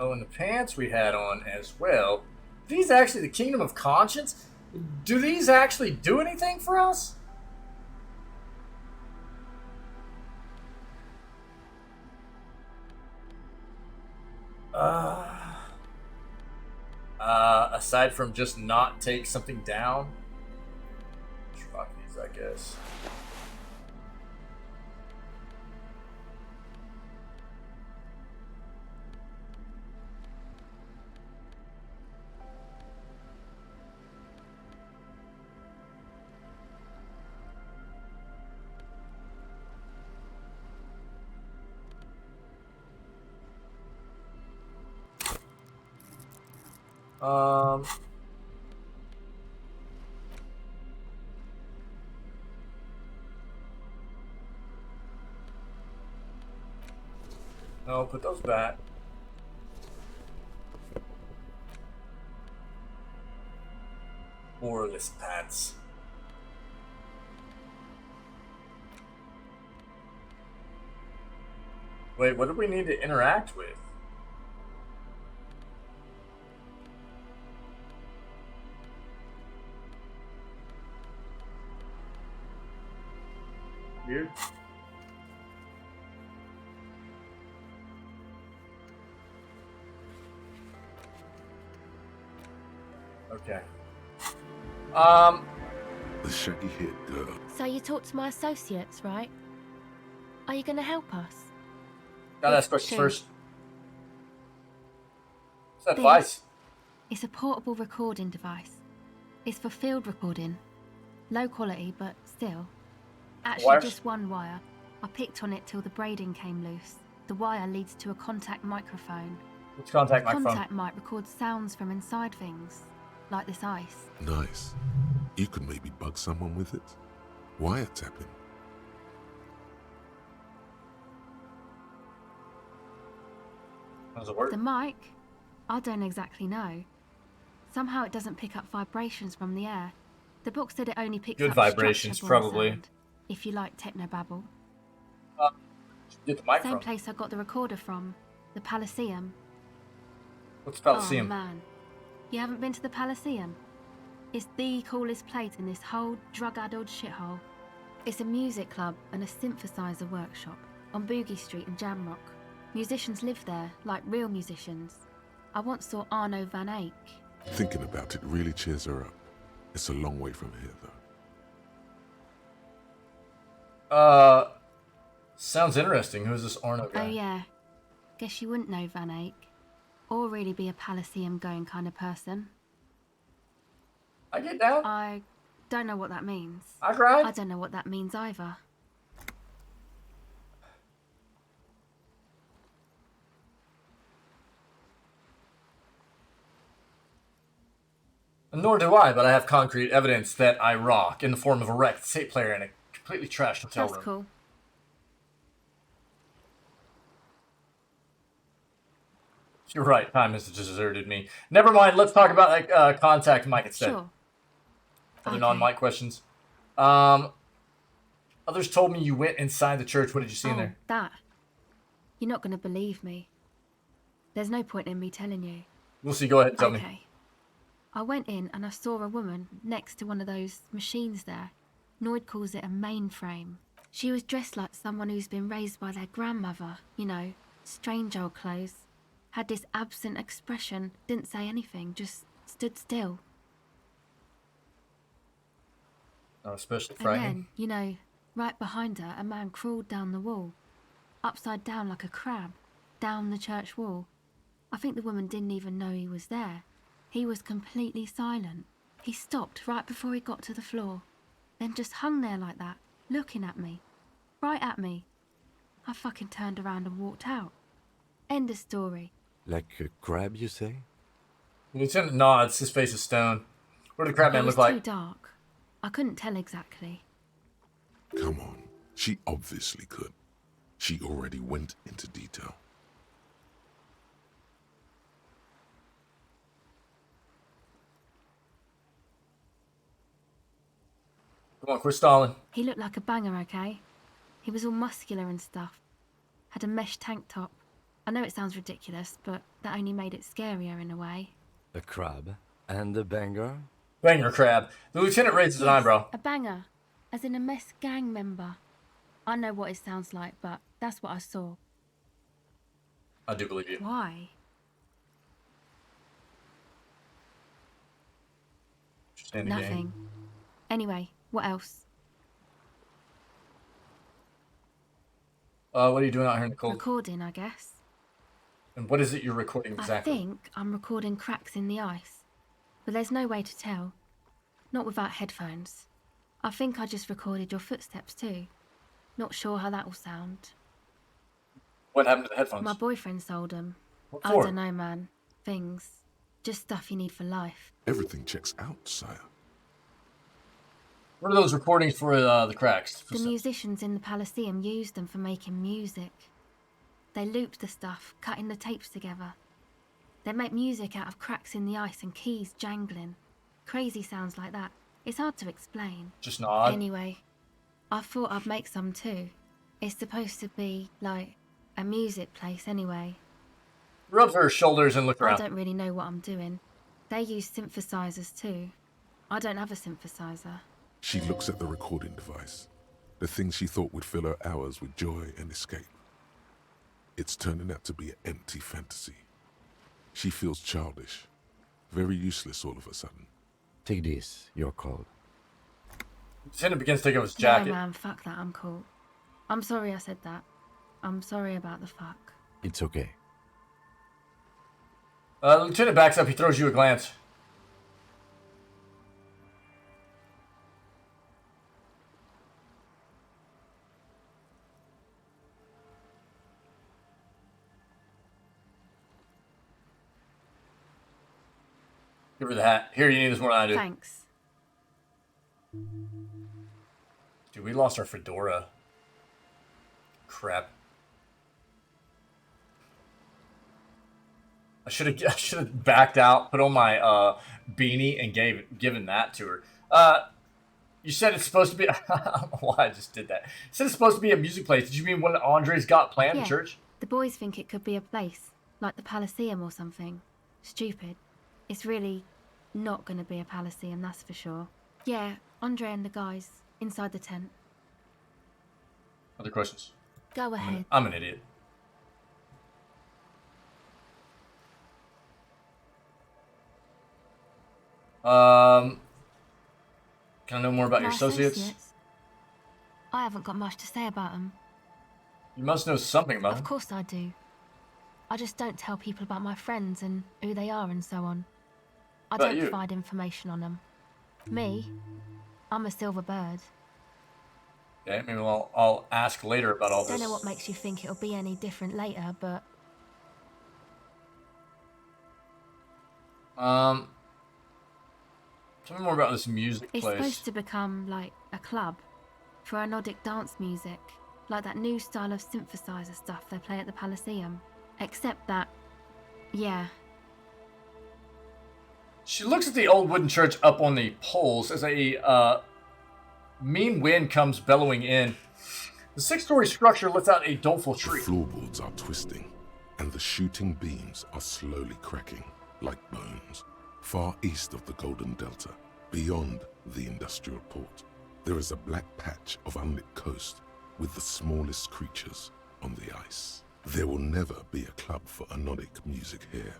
[SPEAKER 1] Oh, and the pants we had on as well. These actually the Kingdom of Conscience? Do these actually do anything for us? Aside from just not take something down. Let's rock these, I guess. No, put those back. More list pads. Wait, what do we need to interact with? Weird. Okay.
[SPEAKER 2] The shaggy-haired girl.
[SPEAKER 4] So you talked to my associates, right? Are you going to help us?
[SPEAKER 1] Gotta ask questions first. What's that device?
[SPEAKER 4] It's a portable recording device. It's for field recording. Low quality, but still. Actually,
[SPEAKER 1] Wires?
[SPEAKER 4] just one wire. I picked on it till the braiding came loose. The wire leads to a contact microphone.
[SPEAKER 1] What's contact
[SPEAKER 4] The
[SPEAKER 1] microphone?
[SPEAKER 4] contact mic records sounds from inside things, like this ice.
[SPEAKER 2] Nice. You could maybe bug someone with it. Wiretapping.
[SPEAKER 1] How does it work?
[SPEAKER 4] The mic? I don't exactly know. Somehow it doesn't pick up vibrations from the air. The book said it only picks
[SPEAKER 1] Good
[SPEAKER 4] up
[SPEAKER 1] vibrations,
[SPEAKER 4] structure-born
[SPEAKER 1] probably.
[SPEAKER 4] sound, if you like technobabble.
[SPEAKER 1] Get the mic
[SPEAKER 4] Same
[SPEAKER 1] from.
[SPEAKER 4] place I got the recorder from, the Palaceum.
[SPEAKER 1] What's the Elysium?
[SPEAKER 4] Oh man, you haven't been to the Palaceum? It's the coolest place in this whole drug-addled shithole. It's a music club and a synthesizer workshop on Boogie Street in Jamrock. Musicians live there, like real musicians. I once saw Arno van Eyck.
[SPEAKER 2] Thinking about it really cheers her up. It's a long way from here, though.
[SPEAKER 1] Sounds interesting. Who's this Arno guy?
[SPEAKER 4] Oh yeah, guess you wouldn't know Van Eyck. Or really be a Palaceum going kind of person.
[SPEAKER 1] I get down.
[SPEAKER 4] I don't know what that means.
[SPEAKER 1] I cried.
[SPEAKER 4] I don't know what that means either.
[SPEAKER 1] Nor do I, but I have concrete evidence that I rock in the form of a wrecked tape player in a completely trashed hotel
[SPEAKER 4] That's
[SPEAKER 1] room.
[SPEAKER 4] cool.
[SPEAKER 1] You're right. Time has deserted me. Never mind. Let's talk about contact mic instead.
[SPEAKER 4] Sure.
[SPEAKER 1] Other
[SPEAKER 4] Okay.
[SPEAKER 1] non-mic questions. Others told me you went inside the church. What did you see in there?
[SPEAKER 4] That. You're not going to believe me. There's no point in me telling you.
[SPEAKER 1] We'll see. Go ahead and tell me.
[SPEAKER 4] Okay. I went in and I saw a woman next to one of those machines there. Noid calls it a mainframe. She was dressed like someone who's been raised by their grandmother. You know, strange old clothes. Had this absent expression, didn't say anything, just stood still.
[SPEAKER 1] Not especially
[SPEAKER 4] And
[SPEAKER 1] frightening.
[SPEAKER 4] then, you know, right behind her, a man crawled down the wall. Upside down like a crab. Down the church wall. I think the woman didn't even know he was there. He was completely silent. He stopped right before he got to the floor. Then just hung there like that, looking at me. Right at me. I fucking turned around and walked out. End of story.
[SPEAKER 3] Like a crab, you say?
[SPEAKER 1] Lieutenant nods. His face is stone. What did the crab man
[SPEAKER 4] It was
[SPEAKER 1] look like?
[SPEAKER 4] too dark. I couldn't tell exactly.
[SPEAKER 2] Come on. She obviously could. She already went into detail.
[SPEAKER 1] Come on, quit stalling.
[SPEAKER 4] He looked like a banger, okay? He was all muscular and stuff. Had a mesh tank top. I know it sounds ridiculous, but that only made it scarier in a way.
[SPEAKER 3] A crab and a banger?
[SPEAKER 1] Banger crab. The lieutenant raises an eyebrow.
[SPEAKER 4] A banger, as in a mess gang member. I know what it sounds like, but that's what I saw.
[SPEAKER 1] I do believe you.
[SPEAKER 4] Why?
[SPEAKER 1] Standing game.
[SPEAKER 4] Nothing. Anyway, what else?
[SPEAKER 1] What are you doing out here in the cold?
[SPEAKER 4] Recording, I guess.
[SPEAKER 1] And what is it you're recording exactly?
[SPEAKER 4] I think I'm recording cracks in the ice. But there's no way to tell. Not without headphones. I think I just recorded your footsteps too. Not sure how that will sound.
[SPEAKER 1] What happened to the headphones?
[SPEAKER 4] My boyfriend sold them.
[SPEAKER 1] What
[SPEAKER 4] I
[SPEAKER 1] for?
[SPEAKER 4] don't know, man. Things. Just stuff you need for life.
[SPEAKER 2] Everything checks out, sire.
[SPEAKER 1] What are those recordings for the cracks?
[SPEAKER 4] The musicians in the Palaceum used them for making music. They looped the stuff, cutting the tapes together. They make music out of cracks in the ice and keys jangling. Crazy sounds like that. It's hard to explain.
[SPEAKER 1] Just nod.
[SPEAKER 4] Anyway, I thought I'd make some too. It's supposed to be, like, a music place anyway.
[SPEAKER 1] Rubs her shoulders and look
[SPEAKER 4] I
[SPEAKER 1] around.
[SPEAKER 4] don't really know what I'm doing. They use synthesizers too. I don't have a synthesizer.
[SPEAKER 2] She looks at the recording device, the thing she thought would fill her hours with joy and escape. It's turning out to be an empty fantasy. She feels childish, very useless all of a sudden.
[SPEAKER 3] Take this, your call.
[SPEAKER 1] Lieutenant begins to take off his jacket.
[SPEAKER 4] No, man, fuck that, I'm cool. I'm sorry I said that. I'm sorry about the fuck.
[SPEAKER 3] It's okay.
[SPEAKER 1] Lieutenant backs up, he throws you a glance. Give her the hat. Here, you need this more than I do.
[SPEAKER 4] Thanks.
[SPEAKER 1] Dude, we lost our fedora. Crap. I should have backed out, put on my beanie, and given that to her. You said it's supposed to be. I don't know why I just did that. You said it's supposed to be a music place. Did you mean what Andre's got planned in church?
[SPEAKER 4] The boys think it could be a place, like the Palaceum or something. Stupid. It's really not going to be a Palaceum, that's for sure. Yeah, Andre and the guys inside the tent.
[SPEAKER 1] Other questions?
[SPEAKER 4] Go ahead.
[SPEAKER 1] I'm an idiot. Can I know more about your associates?
[SPEAKER 4] I haven't got much to say about them.
[SPEAKER 1] You must know something about them.
[SPEAKER 4] Of course I do. I just don't tell people about my friends and who they are and so on. I don't provide information on them. Me, I'm a silver bird.
[SPEAKER 1] Okay, maybe I'll ask later about all this.
[SPEAKER 4] Don't know what makes you think it'll be any different later, but...
[SPEAKER 1] Tell me more about this music place.
[SPEAKER 4] It's supposed to become, like, a club for anodic dance music, like that new style of synthesizer stuff they play at the Palaceum. Except that, yeah.
[SPEAKER 1] She looks at the old wooden church up on the poles as a mean wind comes bellowing in. The 6-story structure lets out a doleful shriek.
[SPEAKER 2] The floorboards are twisting, and the shooting beams are slowly cracking, like bones. Far east of the Golden Delta, beyond the industrial port, there is a black patch of unlit coast with the smallest creatures on the ice. There will never be a club for anodic music here.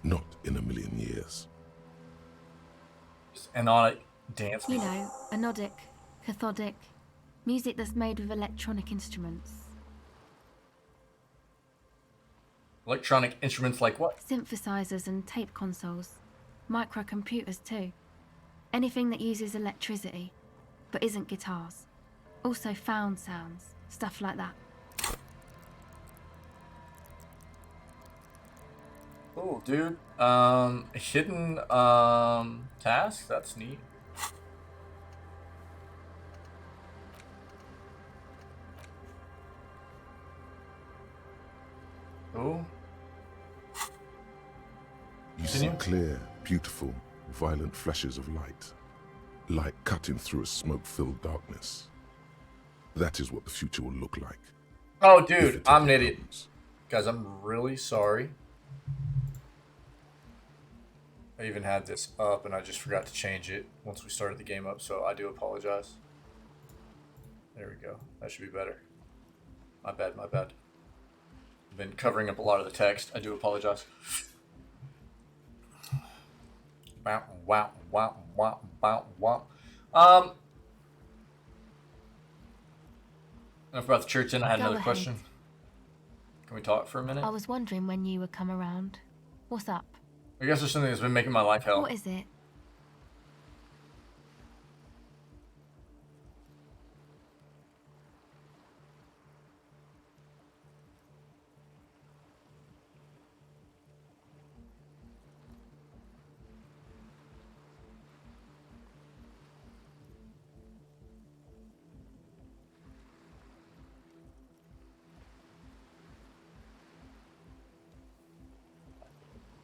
[SPEAKER 2] Not in a million years.
[SPEAKER 1] Anodic dance
[SPEAKER 4] You
[SPEAKER 1] music.
[SPEAKER 4] know, anodic, cathodic, music that's made with electronic instruments.
[SPEAKER 1] Electronic instruments like what?
[SPEAKER 4] Synthesizers and tape consoles. Microcomputers too. Anything that uses electricity, but isn't guitars. Also found sounds, stuff like that.
[SPEAKER 1] Oh, dude. Hidden task? That's neat. Oh.
[SPEAKER 2] You see clear, beautiful, violent flashes of light. Light cutting through a smoke-filled darkness. That is what the future will look like.
[SPEAKER 1] Oh, dude, I'm an idiot. Guys, I'm really sorry. I even had this up and I just forgot to change it once we started the game up, so I do apologize. There we go. That should be better. My bad, my bad. I've been covering up a lot of the text. I do apologize. Wow, wow, wow, wow, wow, wow. Enough about the church, and I had another question. Can we talk for a minute?
[SPEAKER 4] I was wondering when you would come around. What's up?
[SPEAKER 1] I guess there's something that's been making my life hell.
[SPEAKER 4] What is it?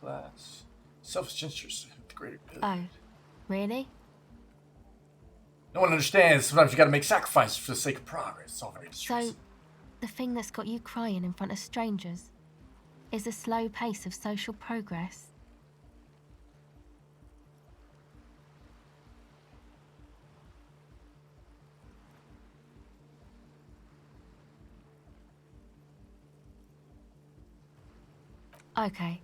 [SPEAKER 1] class. Selfish interest. The greater good.
[SPEAKER 4] Oh, really?
[SPEAKER 1] No one understands. Sometimes you gotta make sacrifices for the sake of progress. It's all very distressing.
[SPEAKER 4] So, the thing that's got you crying in front of strangers is the slow pace of social progress. Okay,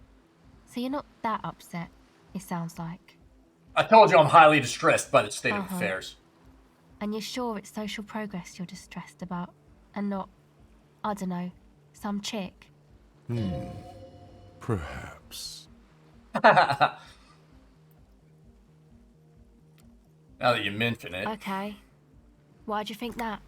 [SPEAKER 4] so you're not that upset, it sounds like.
[SPEAKER 1] I told you I'm highly distressed by the state of affairs.
[SPEAKER 4] And you're sure it's social progress you're distressed about, and not, I don't know, some chick?
[SPEAKER 2] Perhaps.
[SPEAKER 1] Now that you mention it.
[SPEAKER 4] Okay. Why'd you think that?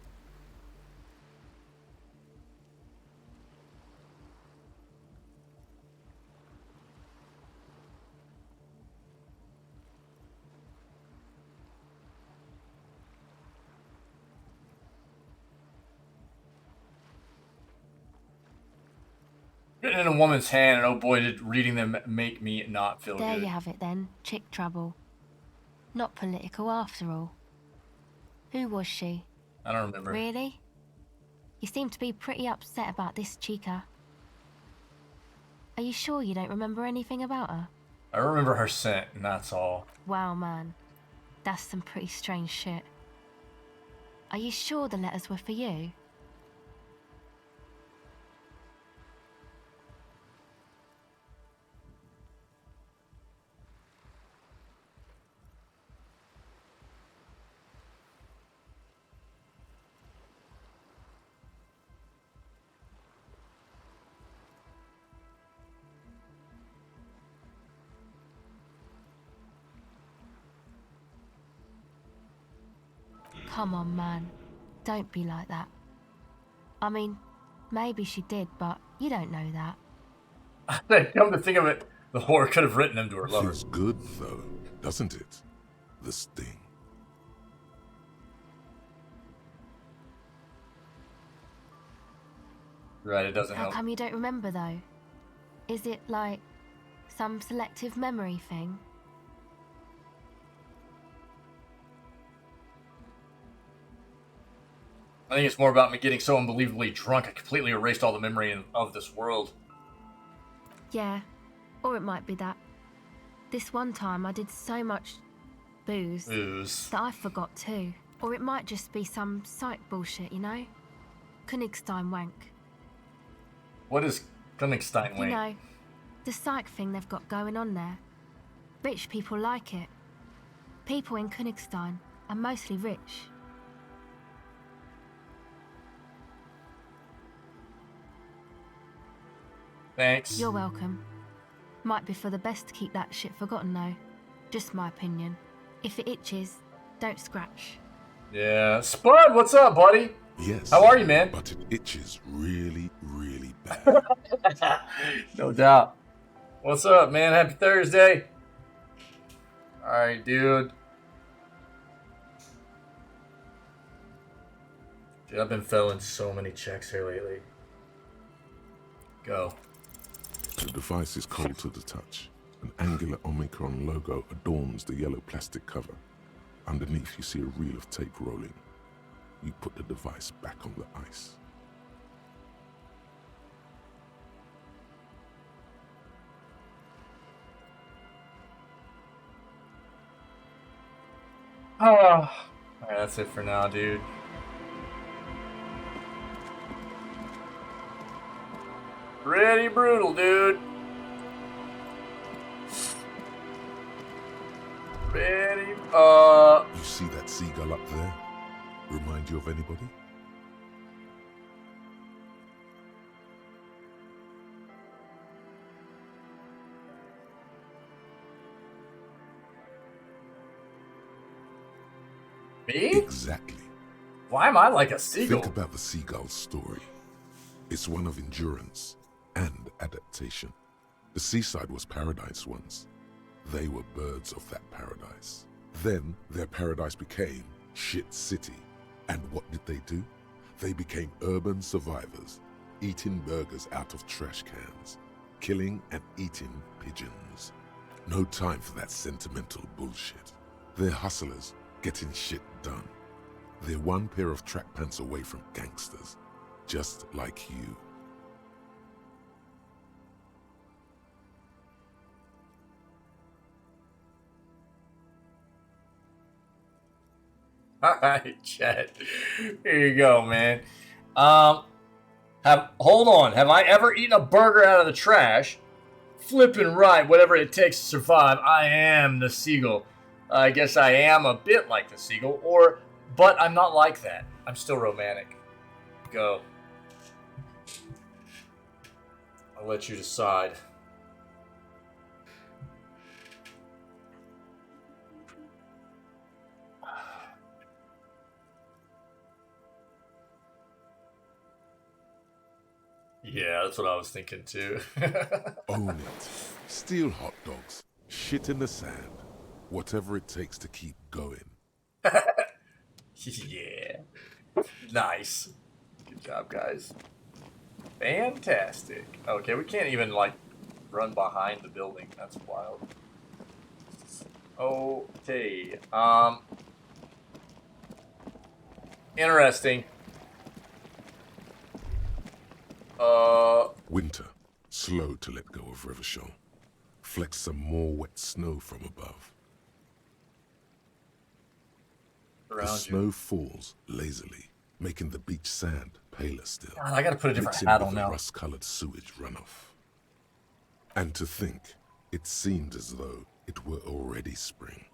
[SPEAKER 1] Written in a woman's hand, and oh boy, did reading them make me not feel
[SPEAKER 4] There
[SPEAKER 1] good.
[SPEAKER 4] you have it then, chick trouble. Not political after all. Who was she?
[SPEAKER 1] I don't remember.
[SPEAKER 4] Really? You seem to be pretty upset about this chica. Are you sure you don't remember anything about her?
[SPEAKER 1] I remember her scent, and that's all.
[SPEAKER 4] Wow, man. That's some pretty strange shit. Are you sure the letters were for you? Come on, man. Don't be like that. I mean, maybe she did, but you don't know that.
[SPEAKER 1] Come to think of it, the whore could have written them to her lover.
[SPEAKER 2] Feels good, though, doesn't it? The sting.
[SPEAKER 1] Right, it doesn't
[SPEAKER 4] How
[SPEAKER 1] help.
[SPEAKER 4] come you don't remember, though? Is it, like, some selective memory thing?
[SPEAKER 1] I think it's more about me getting so unbelievably drunk I completely erased all the memory of this world.
[SPEAKER 4] Yeah, or it might be that. This one time I did so much booze that I forgot too. Or it might just be some psych bullshit, you know? Königstein wank.
[SPEAKER 1] What is Königstein
[SPEAKER 4] You
[SPEAKER 1] wank?
[SPEAKER 4] know, the psych thing they've got going on there. Rich people like it. People in Königstein are mostly rich.
[SPEAKER 1] Thanks.
[SPEAKER 4] You're welcome. Might be for the best to keep that shit forgotten though. Just my opinion. If it itches, don't scratch.
[SPEAKER 1] Yeah. Spud, what's up, buddy?
[SPEAKER 2] Yes.
[SPEAKER 1] How are you, man?
[SPEAKER 2] But it itches really, really bad.
[SPEAKER 1] No doubt. What's up, man? Happy Thursday. Alright, dude. Dude, I've been failing so many checks here lately. Go.
[SPEAKER 2] The device is cold to the touch. An angular Omicron logo adorns the yellow plastic cover. Underneath, you see a reel of tape rolling. You put the device back on the ice.
[SPEAKER 1] Oh. Alright, that's it for now, dude. Pretty brutal, dude. Pretty,
[SPEAKER 2] You see that seagull up there? Remind you of anybody?
[SPEAKER 1] Me?
[SPEAKER 2] Exactly.
[SPEAKER 1] Why am I like a seagull?
[SPEAKER 2] Think about the seagull's story. It's one of endurance and adaptation. The seaside was paradise once. They were birds of that paradise. Then their paradise became shit city. And what did they do? They became urban survivors, eating burgers out of trash cans. killing and eating pigeons. No time for that sentimental bullshit. They're hustlers getting shit done. They're one pair of track pants away from gangsters, just like you.
[SPEAKER 1] All right, Chet. Here you go, man. Hold on. Have I ever eaten a burger out of the trash? Flipping right, whatever it takes to survive. I am the seagull. I guess I am a bit like the seagull, but I'm not like that. I'm still romantic. Go. I'll let you decide. Yeah, that's what I was thinking too.
[SPEAKER 2] Own it. Steal hot dogs. Shit in the sand. Whatever it takes to keep going.
[SPEAKER 1] Yeah. Nice. Good job, guys. Fantastic. Okay, we can't even, like, run behind the building. That's wild. Okay. Interesting.
[SPEAKER 2] Winter. Slow to let go of Revachol. Flex some more wet snow from above. The snow falls lazily, making the beach sand paler still.
[SPEAKER 1] God, I gotta put a different hat on now.
[SPEAKER 2] Rust-colored sewage runoff. And to think, it seemed as though it were already spring.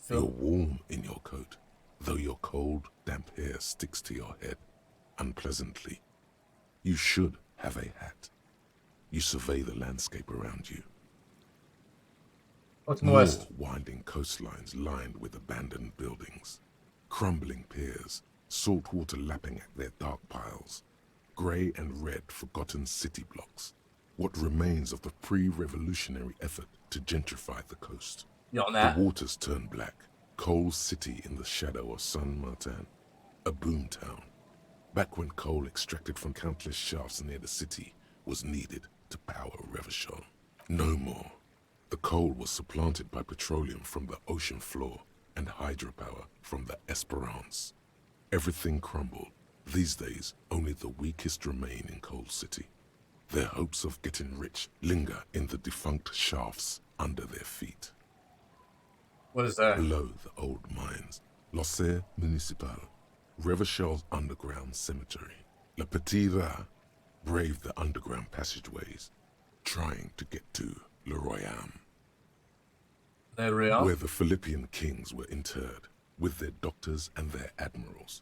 [SPEAKER 2] You're warm in your coat, though your cold, damp hair sticks to your head unpleasantly. You should have a hat. You survey the landscape around you.
[SPEAKER 1] What's in the west?
[SPEAKER 2] Winding coastlines lined with abandoned buildings, crumbling piers, salt water lapping at their dark piles, grey and red forgotten city blocks, what remains of the pre-revolutionary effort to gentrify the coast.
[SPEAKER 1] You on that?
[SPEAKER 2] The waters turn black, coal city in the shadow of San Martin, a boom town. Back when coal extracted from countless shafts near the city was needed to power Revachol. No more. The coal was supplanted by petroleum from the ocean floor and hydropower from the Esperance. Everything crumbled. These days, only the weakest remain in Coal City. Their hopes of getting rich linger in the defunct shafts under their feet.
[SPEAKER 1] What is that?
[SPEAKER 2] Below the old mines, L'Océan Municipal, Revachol's underground cemetery. Le Petit Rat braved the underground passageways, trying to get to Le Royaume, where the Philippian kings were interred, with their doctors and their admirals.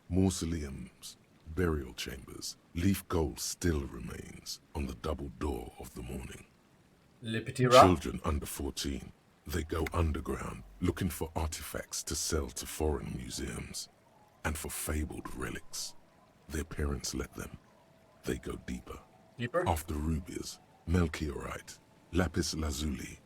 [SPEAKER 2] Mausoleums, burial chambers, leaf gold still remains on the double door of the morning.
[SPEAKER 1] Le Petit Rat?
[SPEAKER 2] Children under 14, they go underground looking for artifacts to sell to foreign museums, and for fabled relics. Their parents let them. They go deeper.
[SPEAKER 1] Deeper?
[SPEAKER 2] After rubies, melchiorite, lapis lazuli,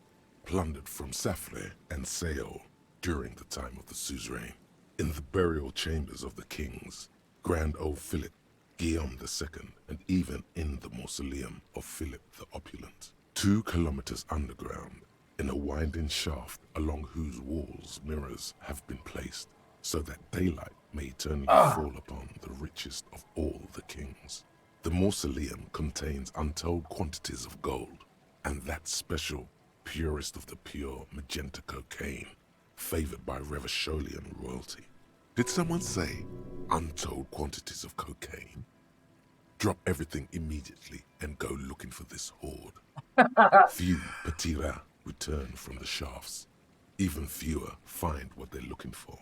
[SPEAKER 2] plundered from Safle and Seol during the time of the suzerain. In the burial chambers of the kings, Grand Old Philip, Guillaume II, and even in the mausoleum of Philip the Opulent. 2 kilometers underground, in a winding shaft along whose walls mirrors have been placed, so that daylight may eternally fall upon the richest of all the kings. The mausoleum contains untold quantities of gold, and that special, purest of the pure magenta cocaine, favored by Revacholian royalty. Did someone say untold quantities of cocaine? Drop everything immediately and go looking for this hoard. Few Petit Rat return from the shafts. Even fewer find what they're looking for.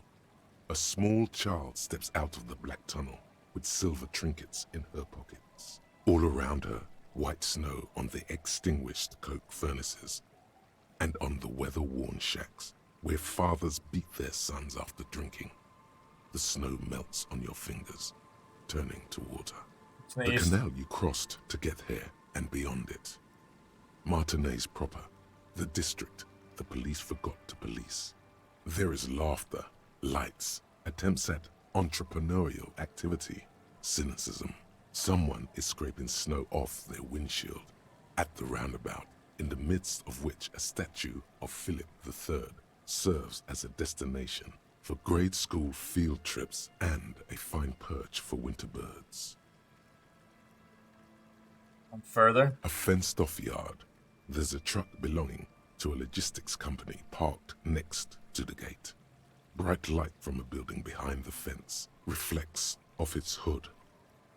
[SPEAKER 2] A small child steps out of the black tunnel with silver trinkets in her pockets. All around her, white snow on the extinguished coke furnaces and on the weather-worn shacks where fathers beat their sons after drinking. The snow melts on your fingers, turning to water. The canal you crossed to get here and beyond it. Martinez proper, the district the police forgot to police. There is laughter, lights, attempts at entrepreneurial activity, cynicism. Someone is scraping snow off their windshield, at the roundabout, in the midst of which a statue of Philip III serves as a destination for grade school field trips and a fine perch for winter birds.
[SPEAKER 1] Further?
[SPEAKER 2] A fenced-off yard. There's a truck belonging to a logistics company parked next to the gate. Bright light from a building behind the fence reflects off its hood.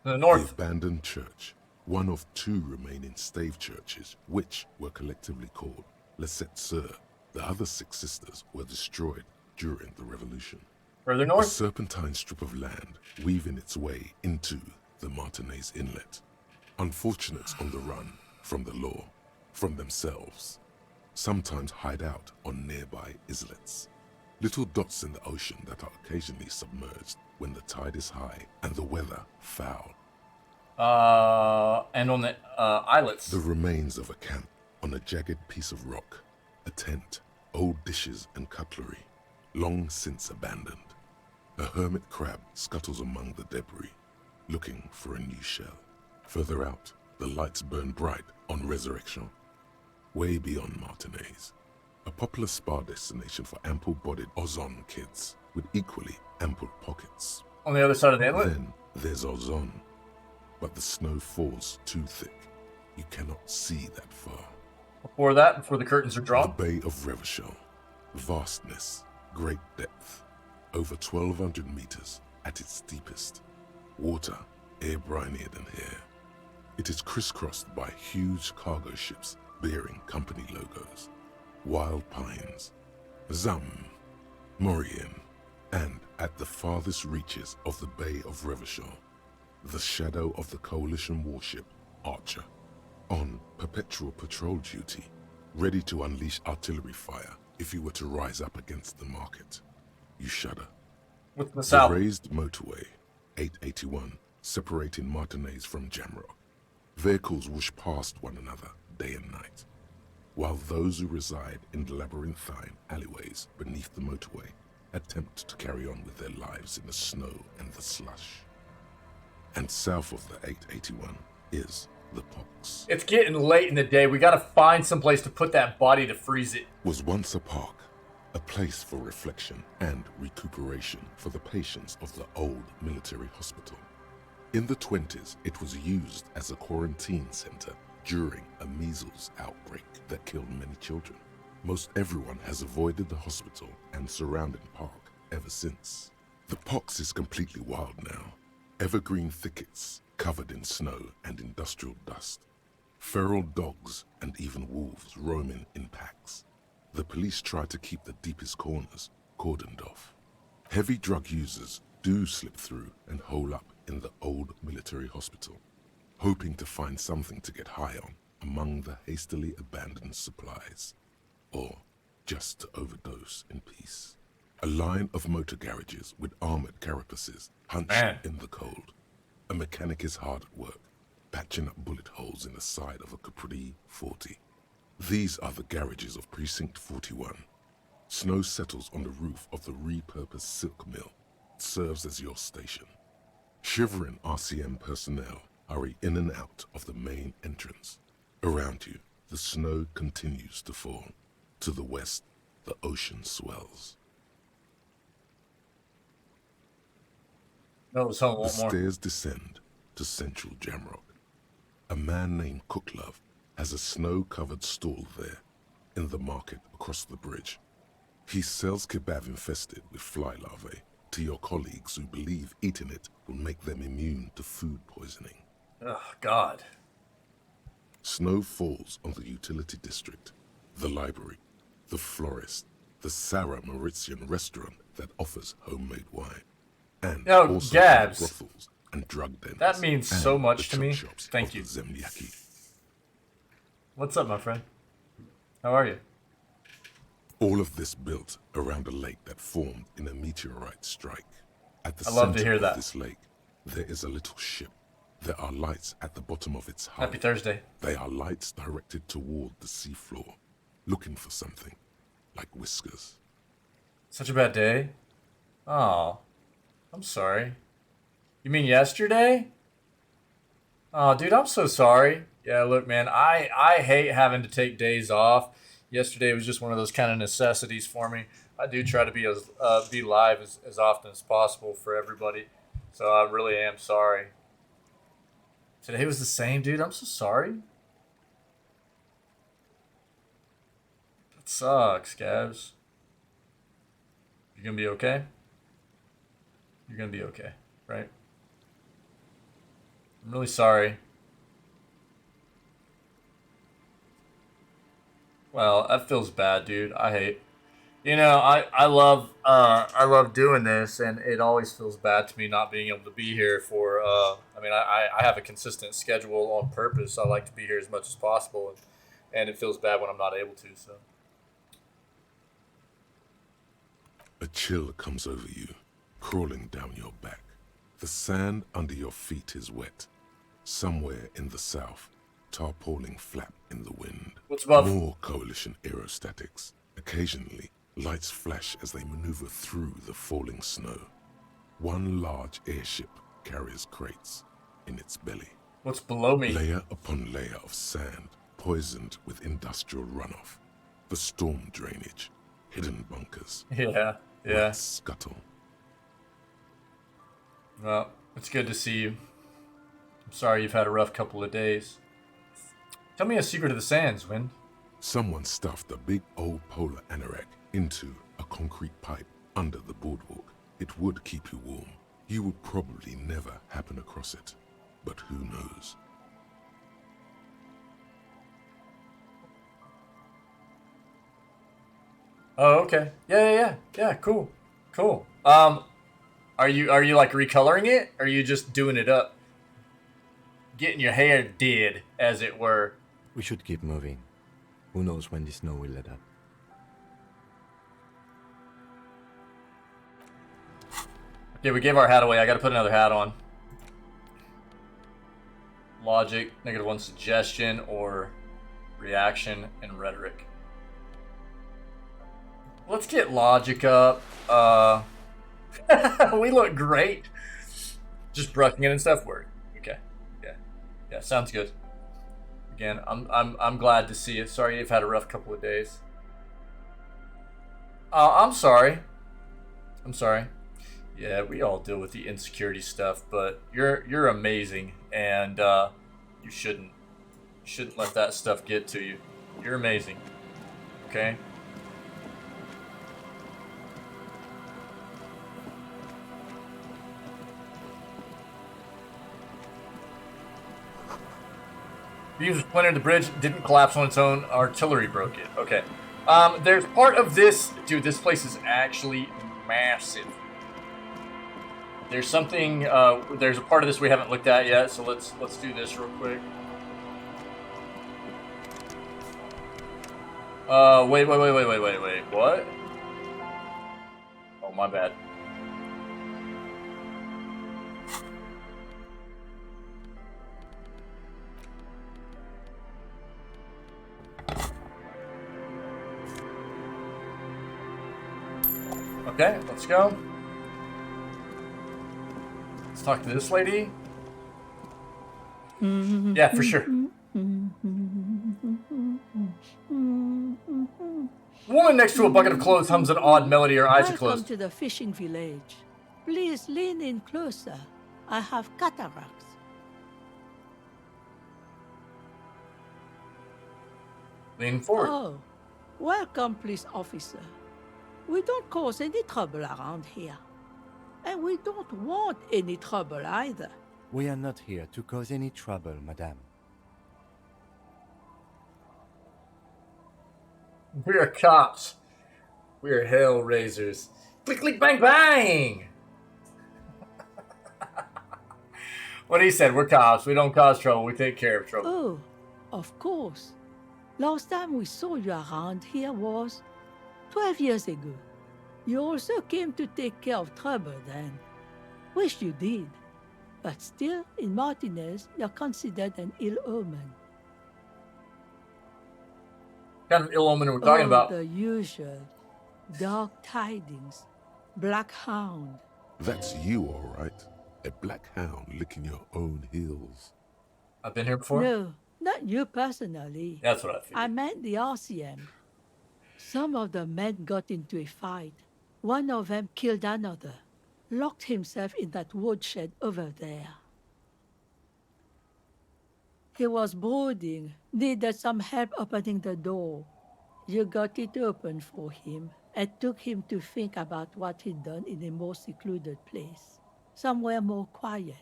[SPEAKER 1] To the north.
[SPEAKER 2] The abandoned church, one of two remaining stave churches, which were collectively called Les Sept Sœurs. The other 6 sisters were destroyed during the Revolution.
[SPEAKER 1] Further
[SPEAKER 2] A
[SPEAKER 1] north?
[SPEAKER 2] serpentine strip of land weaving its way into the Martinez Inlet. Unfortunates on the run from the law, from themselves, sometimes hide out on nearby islets. Little dots in the ocean that are occasionally submerged when the tide is high and the weather foul.
[SPEAKER 1] And on the islets.
[SPEAKER 2] The remains of a camp on a jagged piece of rock, a tent, old dishes and cutlery, long since abandoned. A hermit crab scuttles among the debris, looking for a new shell. Further out, the lights burn bright on Resurrection, way beyond Martinez, a popular spa destination for ample-bodied Ozon kids with equally ample pockets.
[SPEAKER 1] On the other side of the inlet?
[SPEAKER 2] Then there's Ozon, but the snow falls too thick. You cannot see that far.
[SPEAKER 1] Before that, before the curtains are drawn?
[SPEAKER 2] The Bay of Revachol, vastness, great depth, over 1,200 meters at its deepest. Water, air brinier than hair. It is crisscrossed by huge cargo ships bearing company logos, wild pines, Zam, Mauryan, and at the farthest reaches of the Bay of Revachol, the shadow of the coalition warship Archer, on perpetual patrol duty, ready to unleash artillery fire if you were to rise up against the market. You shudder.
[SPEAKER 1] What's the
[SPEAKER 2] The
[SPEAKER 1] south?
[SPEAKER 2] raised motorway, 881, separating Martinez from Jamrock. Vehicles whoosh past one another day and night, while those who reside in the labyrinthine alleyways beneath the motorway attempt to carry on with their lives in the snow and the slush. And south of the 881 is the Pox.
[SPEAKER 1] It's getting late in the day. We gotta find some place to put that body to freeze it.
[SPEAKER 2] Was once a park, a place for reflection and recuperation for the patients of the old military hospital. In the 20s, it was used as a quarantine center during a measles outbreak that killed many children. Most everyone has avoided the hospital and surrounding park ever since. The Pox is completely wild now. Evergreen thickets covered in snow and industrial dust. Feral dogs and even wolves roaming in packs. The police try to keep the deepest corners cordoned off. Heavy drug users do slip through and hole up in the old military hospital, hoping to find something to get high on among the hastily abandoned supplies, or just to overdose in peace. A line of motor garages with armored carapaces hunched in the cold. A mechanic is hard at work, patching up bullet holes in the side of a Capri 40. These are the garages of Precinct 41. Snow settles on the roof of the repurposed silk mill. It serves as your station. Shivering RCM personnel hurry in and out of the main entrance. Around you, the snow continues to fall. To the west, the ocean swells.
[SPEAKER 1] No, so
[SPEAKER 2] The
[SPEAKER 1] more.
[SPEAKER 2] stairs descend to central Jamrock. A man named Cooklove has a snow-covered stall there, in the market across the bridge. He sells kebab infested with fly larvae to your colleagues who believe eating it will make them immune to food poisoning.
[SPEAKER 1] Oh, God.
[SPEAKER 2] Snow falls on the utility district, the library, the florist, the Sarah Mauritian restaurant that offers homemade wine, and
[SPEAKER 1] Yo,
[SPEAKER 2] also
[SPEAKER 1] Gabs.
[SPEAKER 2] brothels and drug dens.
[SPEAKER 1] That means
[SPEAKER 2] and
[SPEAKER 1] so much
[SPEAKER 2] the
[SPEAKER 1] to me.
[SPEAKER 2] chop shops
[SPEAKER 1] Thank
[SPEAKER 2] of
[SPEAKER 1] you.
[SPEAKER 2] the Zemliaki.
[SPEAKER 1] What's up, my friend? How are you?
[SPEAKER 2] All of this built around a lake that formed in a meteorite strike. At the
[SPEAKER 1] I love to
[SPEAKER 2] center
[SPEAKER 1] hear
[SPEAKER 2] of
[SPEAKER 1] that.
[SPEAKER 2] this lake, there is a little ship. There are lights at the bottom of its hull.
[SPEAKER 1] Happy Thursday.
[SPEAKER 2] They are lights directed toward the seafloor, looking for something, like whiskers.
[SPEAKER 1] Such a bad day? Oh, I'm sorry. You mean yesterday? Oh, dude, I'm so sorry. Yeah, look, man, I hate having to take days off. Yesterday was just one of those kind of necessities for me. I do try to be live as often as possible for everybody, so I really am sorry. Today was the same, dude. I'm so sorry. That sucks, Gabs. You're gonna be okay. You're gonna be okay, right? I'm really sorry. Well, that feels bad, dude. I hate. You know, I love doing this, and it always feels bad to me not being able to be here for. I mean, I have a consistent schedule on purpose. I like to be here as much as possible, and it feels bad when I'm not able to. So.
[SPEAKER 2] A chill comes over you, crawling down your back. The sand under your feet is wet. Somewhere in the south, tarpaulin flap in the wind.
[SPEAKER 1] What's above?
[SPEAKER 2] More coalition aerostatics. Occasionally, lights flash as they maneuver through the falling snow. One large airship carries crates in its belly.
[SPEAKER 1] What's below me?
[SPEAKER 2] Layer upon layer of sand, poisoned with industrial runoff. The storm drainage, hidden bunkers.
[SPEAKER 1] Yeah.
[SPEAKER 2] Wet scuttle.
[SPEAKER 1] Well, it's good to see you. I'm sorry you've had a rough couple of days. Tell me a secret of the sands, Wind.
[SPEAKER 2] Someone stuffed a big old polar anorak into a concrete pipe under the boardwalk. It would keep you warm. You would probably never happen across it. But who knows?
[SPEAKER 1] Oh, okay. Yeah. Cool. Are you like recoloring it? Or are you just doing it up? Getting your hair did, as it were.
[SPEAKER 3] We should keep moving. Who knows when the snow will let up.
[SPEAKER 1] Okay, we gave our hat away. I gotta put another hat on. Logic, -1 suggestion, or reaction and rhetoric. Let's get logic up. We look great. Just brushing it and stuff. Word. Okay. Yeah. Sounds good. Again, I'm glad to see it. Sorry you've had a rough couple of days. I'm sorry. Yeah, we all deal with the insecurity stuff, but you're amazing, and you shouldn't let that stuff get to you. You're amazing. Okay. Beams splintered the bridge, didn't collapse on its own. Artillery broke it. Okay. There's part of this, dude. This place is actually massive. There's something. There's a part of this we haven't looked at yet, so let's do this real quick. Wait. What? Oh, my bad. Okay, let's go. Let's talk to this lady. Yeah, for sure. The woman next to a bucket of clothes hums an odd melody, her eyes are closed.
[SPEAKER 11] Welcome to the fishing village. Please lean in closer. I have cataracts.
[SPEAKER 1] Lean forward.
[SPEAKER 11] Oh, welcome, police officer. We don't cause any trouble around here. And we don't want any trouble either.
[SPEAKER 3] We are not here to cause any trouble, madame.
[SPEAKER 1] We are cops. We are hell raisers. Click, click, bang, bang! What he said, we're cops. We don't cause trouble. We take care of trouble.
[SPEAKER 11] Oh, of course. Last time we saw you around here was 12 years ago. You also came to take care of trouble then. Wish you did. But still, in Martinez, you're considered an ill omen.
[SPEAKER 1] What kind of ill omen are we talking about?
[SPEAKER 11] The usual. Dark tidings. Black hound.
[SPEAKER 2] That's you, all right. A black hound licking your own heels.
[SPEAKER 1] I've been here before?
[SPEAKER 11] No, Not you personally.
[SPEAKER 1] That's what I figured.
[SPEAKER 11] I meant the RCM. Some of the men got into a fight. One of them killed another. Locked himself in that woodshed over there. He was brooding, needed some help opening the door. You got it open for him, and took him to think about what he'd done in a more secluded place. Somewhere more quiet.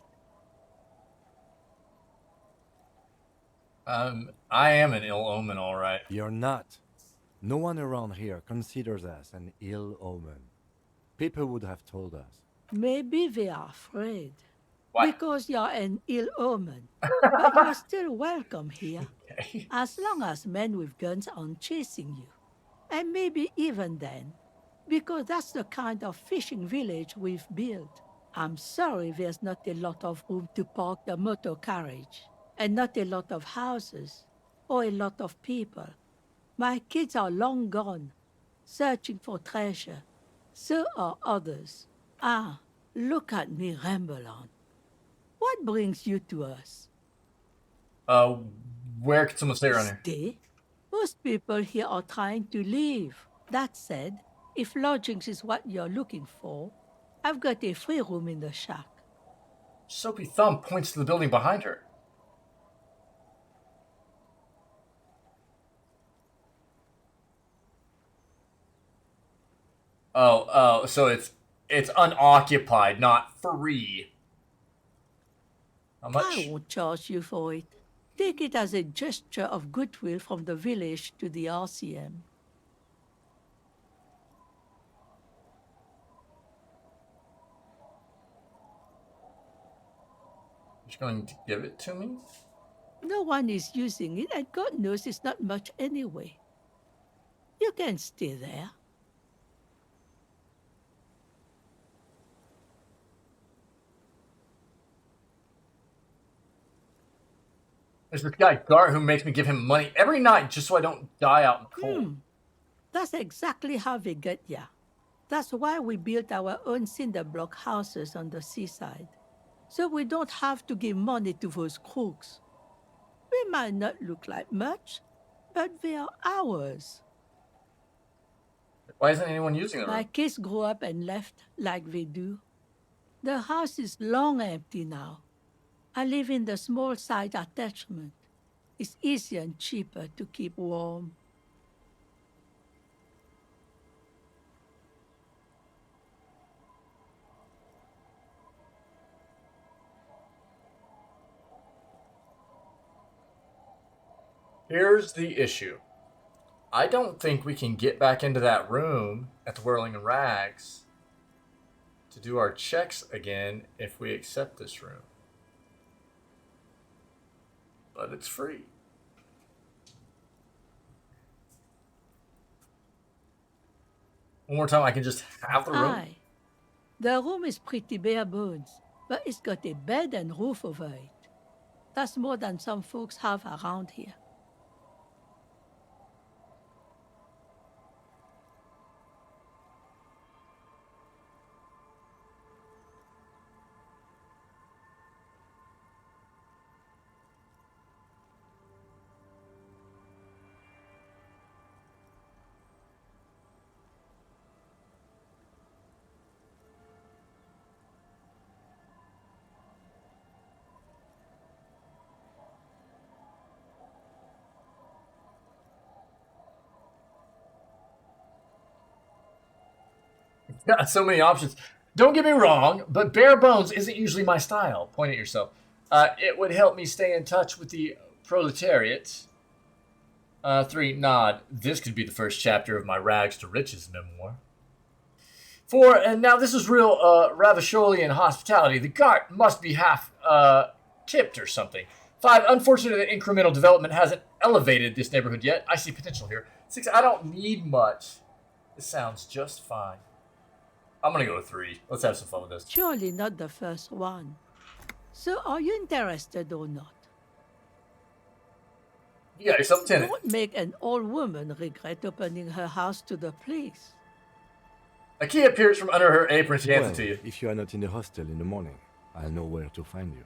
[SPEAKER 1] I am an ill omen, all right.
[SPEAKER 3] You're not. No one around here considers us an ill omen. People would have told us.
[SPEAKER 11] Maybe they are afraid.
[SPEAKER 1] What?
[SPEAKER 11] Because you're an ill omen. But you're still welcome here.
[SPEAKER 1] Okay.
[SPEAKER 11] As long as men with guns aren't chasing you. And maybe even then. Because that's the kind of fishing village we've built. I'm sorry there's not a lot of room to park the motor carriage. And not a lot of houses. Or a lot of people. My kids are long gone. Searching for treasure. So are others. Ah, look at me ramble on. What brings you to us?
[SPEAKER 1] Where can someone stay around here?
[SPEAKER 11] Stay? Most people here are trying to leave. That said, if lodgings is what you're looking for, I've got a free room in the shack.
[SPEAKER 1] Soapy Thumb points to the building behind her. Oh, so it's unoccupied, not free. How much?
[SPEAKER 11] I won't charge you for it. Take it as a gesture of goodwill from the village to the RCM.
[SPEAKER 1] You're going to give it to me?
[SPEAKER 11] No one is using it, and God knows it's not much anyway. You can stay there.
[SPEAKER 1] There's this guy, Gart, who makes me give him money every night just so I don't die out in the cold.
[SPEAKER 11] That's exactly how they get ya. That's why we built our own cinder block houses on the seaside. So we don't have to give money to those crooks. We might not look like much, but they are ours.
[SPEAKER 1] Why isn't anyone using them?
[SPEAKER 11] My kids grew up and left like they do. The house is long empty now. I live in the small side attachment. It's easier and cheaper to keep warm.
[SPEAKER 1] Here's the issue. I don't think we can get back into that room at the Whirling Rags to do our checks again if we accept this room. But it's free. One more time, I can just have the room.
[SPEAKER 11] Aye. The room is pretty bare bones, but it's got a bed and roof over it. That's more than some folks have around here.
[SPEAKER 1] Got so many options. Don't get me wrong, but bare bones isn't usually my style. Point at yourself. It would help me stay in touch with the proletariat. 3, nod. This could be the first chapter of my Rags to Riches memoir. 4, and now this is real Ravisholian hospitality. The Gart must be half tipped or something. 5, unfortunately, the incremental development hasn't elevated this neighborhood yet. I see potential here. 6, I don't need much. This sounds just fine. I'm gonna go with 3. Let's have some fun with this.
[SPEAKER 11] Surely not the first one. So are you interested or not?
[SPEAKER 1] You got yourself a tenant.
[SPEAKER 11] Don't make an old woman regret opening her house to the place.
[SPEAKER 1] A key appears from under her apron. She hands it to you.
[SPEAKER 3] If you are not in the hostel in the morning, I'll know where to find you.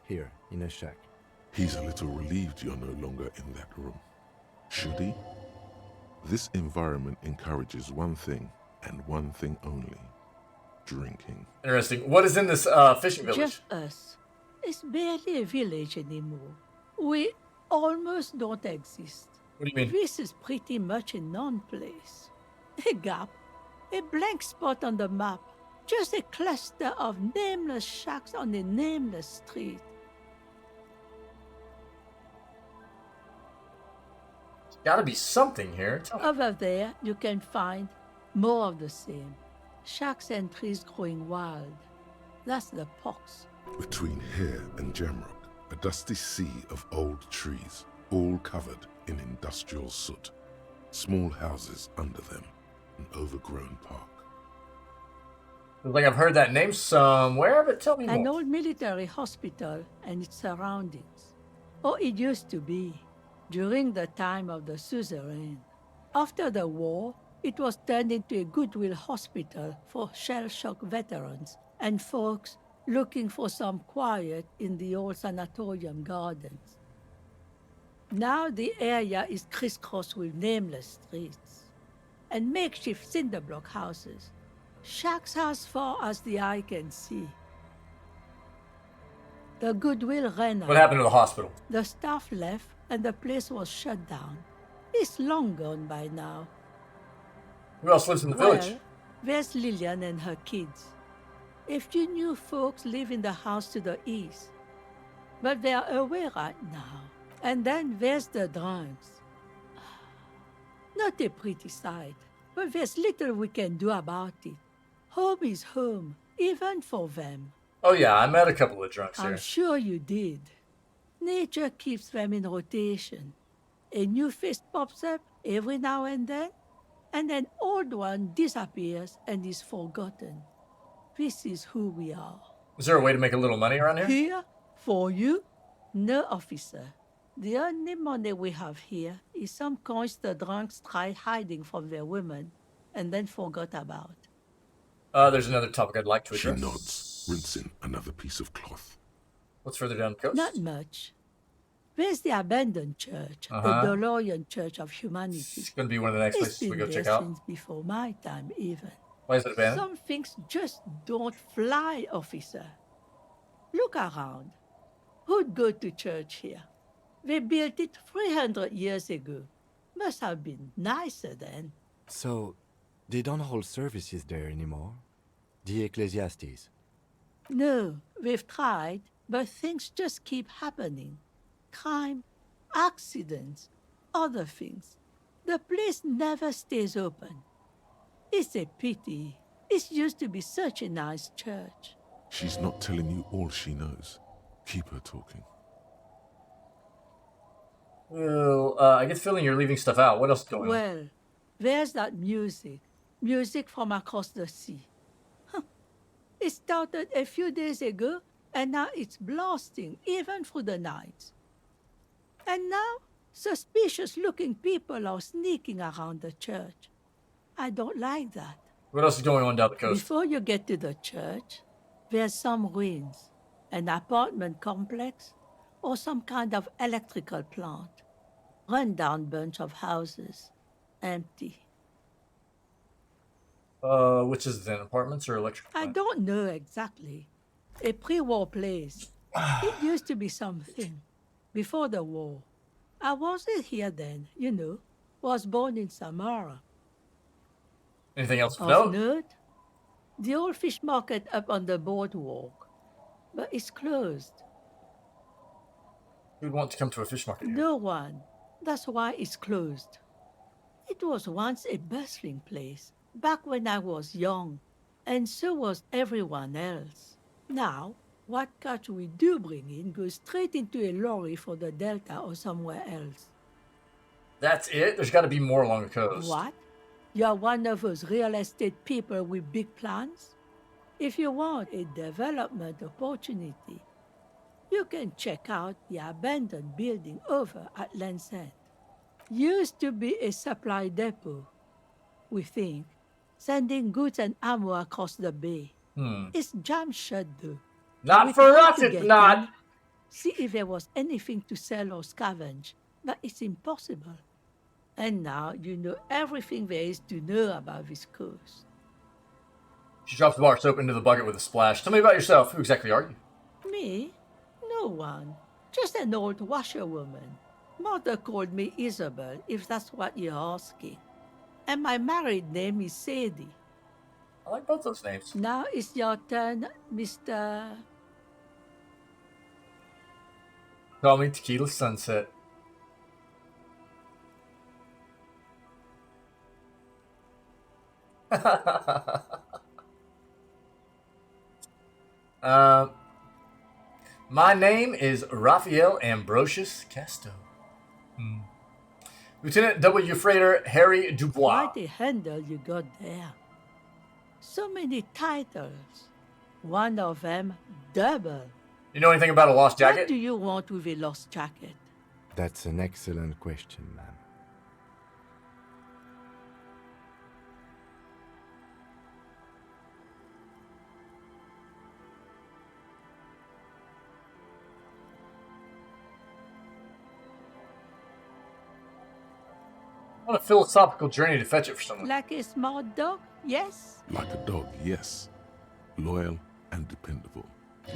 [SPEAKER 3] Here, in a shack.
[SPEAKER 2] He's a little relieved you're no longer in that room. Should he? This environment encourages one thing, and one thing only. Drinking.
[SPEAKER 1] Interesting. What is in this fishing village?
[SPEAKER 11] Just us. It's barely a village anymore. We almost don't exist.
[SPEAKER 1] What do you mean?
[SPEAKER 11] This is pretty much a non-place. A gap. A blank spot on the map. Just a cluster of nameless shacks on a nameless street.
[SPEAKER 1] There's gotta be something here. Tell me.
[SPEAKER 11] Over there, you can find more of the same. Shacks and trees growing wild. That's the pox.
[SPEAKER 2] Between here and Jamrock, a dusty sea of old trees, all covered in industrial soot. Small houses under them, an overgrown park.
[SPEAKER 1] Feels like I've heard that name somewhere, but tell me
[SPEAKER 11] An
[SPEAKER 1] more.
[SPEAKER 11] old military hospital and its surroundings. Or it used to be, during the time of the suzerain. After the war, it was turned into a goodwill hospital for shell-shock veterans and folks looking for some quiet in the old sanatorium gardens. Now the area is crisscrossed with nameless streets and makeshift cinder block houses, shacks as far as the eye can see. The goodwill ran out.
[SPEAKER 1] What happened to the hospital?
[SPEAKER 11] The staff left and the place was shut down. It's long gone by now.
[SPEAKER 1] Who else lives in the village?
[SPEAKER 11] Well, there's Lillian and her kids. A few new folks live in the house to the east, but they're away right now. And then there's the drunks. Not a pretty sight, but there's little we can do about it. Home is home, even for them.
[SPEAKER 1] Oh yeah, I met a couple of drunks
[SPEAKER 11] I'm
[SPEAKER 1] here.
[SPEAKER 11] sure you did. Nature keeps them in rotation. A new face pops up every now and an old one disappears and is forgotten. This is who we are.
[SPEAKER 1] Is there a way to make a little money around here?
[SPEAKER 11] Here, for you, no officer. The only money we have here is some coins the drunks tried hiding from their women and then forgot about.
[SPEAKER 1] There's another topic I'd like to
[SPEAKER 2] She
[SPEAKER 1] address.
[SPEAKER 2] nods, rinsing another piece of cloth.
[SPEAKER 1] What's further down the coast?
[SPEAKER 11] Not much. There's the abandoned church,
[SPEAKER 1] Uh-huh.
[SPEAKER 11] the DeLorean Church of Humanity.
[SPEAKER 1] It's going to be one of the next
[SPEAKER 11] It's
[SPEAKER 1] places we
[SPEAKER 11] been
[SPEAKER 1] go
[SPEAKER 11] there
[SPEAKER 1] check out.
[SPEAKER 11] since before my time, even.
[SPEAKER 1] Why is it abandoned?
[SPEAKER 11] Some things just don't fly, officer. Look around. Who'd go to church here? They built it 300 years ago. Must have been nicer then.
[SPEAKER 3] So, they don't hold services there anymore? The Ecclesiastes?
[SPEAKER 11] No, we've tried, but things just keep happening. Crime, accidents, other things. The place never stays open. It's a pity. It used to be such a nice church.
[SPEAKER 2] She's not telling you all she knows. Keep her talking.
[SPEAKER 1] Well, I get the feeling you're leaving stuff out. What else is going on?
[SPEAKER 11] Well, there's that music. Music from across the sea. Huh. It started a few days ago, and now it's blasting, even through the night. And now, suspicious-looking people are sneaking around the church. I don't like that.
[SPEAKER 1] What else is going on down the coast?
[SPEAKER 11] Before you get to the church, there's some ruins, an apartment complex, or some kind of electrical plant. Run-down bunch of houses, empty.
[SPEAKER 1] Which is then apartments or electric?
[SPEAKER 11] I don't know exactly. A pre-war place. It used to be something. Before the war. I wasn't here then, you know. Was born in Samara.
[SPEAKER 1] Anything else of
[SPEAKER 11] Of
[SPEAKER 1] note?
[SPEAKER 11] note? The old fish market up on the boardwalk. But it's closed.
[SPEAKER 1] Who'd want to come to a fish market here?
[SPEAKER 11] No one. That's why it's closed. It was once a bustling place, back when I was young, and so was everyone else. Now, what catch we do bring in goes straight into a lorry for the Delta or somewhere else.
[SPEAKER 1] That's it? There's got to be more along the coast.
[SPEAKER 11] What? You're one of those real estate people with big plans? If you want a development opportunity, you can check out the abandoned building over at Land's End. Used to be a supply depot, we think, sending goods and ammo across the bay. It's jam shut though.
[SPEAKER 1] Not
[SPEAKER 11] We
[SPEAKER 1] for
[SPEAKER 11] tried
[SPEAKER 1] us,
[SPEAKER 11] to
[SPEAKER 1] it's
[SPEAKER 11] get
[SPEAKER 1] not.
[SPEAKER 11] in, see if there was anything to sell or scavenge, but it's impossible. And now you know everything there is to know about this coast.
[SPEAKER 1] She drops the bar soap into the bucket with a splash. Tell me about yourself. Who exactly are you?
[SPEAKER 11] Me? No one. Just an old washerwoman. Mother called me Isabel, if that's what you're asking. And my married name is Sadie.
[SPEAKER 1] I like both those names.
[SPEAKER 11] Now it's your turn, Mr.
[SPEAKER 1] Call me Tequila Sunset. My name is Raphael Ambrosius Casto. Lieutenant W. Freighter Harry Dubois.
[SPEAKER 11] Quite a handle you got there. So many titles. One of them double.
[SPEAKER 1] You know anything about a lost jacket?
[SPEAKER 11] What do you want with a lost jacket?
[SPEAKER 3] That's an excellent question, ma'am.
[SPEAKER 1] On a philosophical journey to fetch it for someone.
[SPEAKER 11] Like a smart dog, yes?
[SPEAKER 2] Like a dog, yes. Loyal and dependable.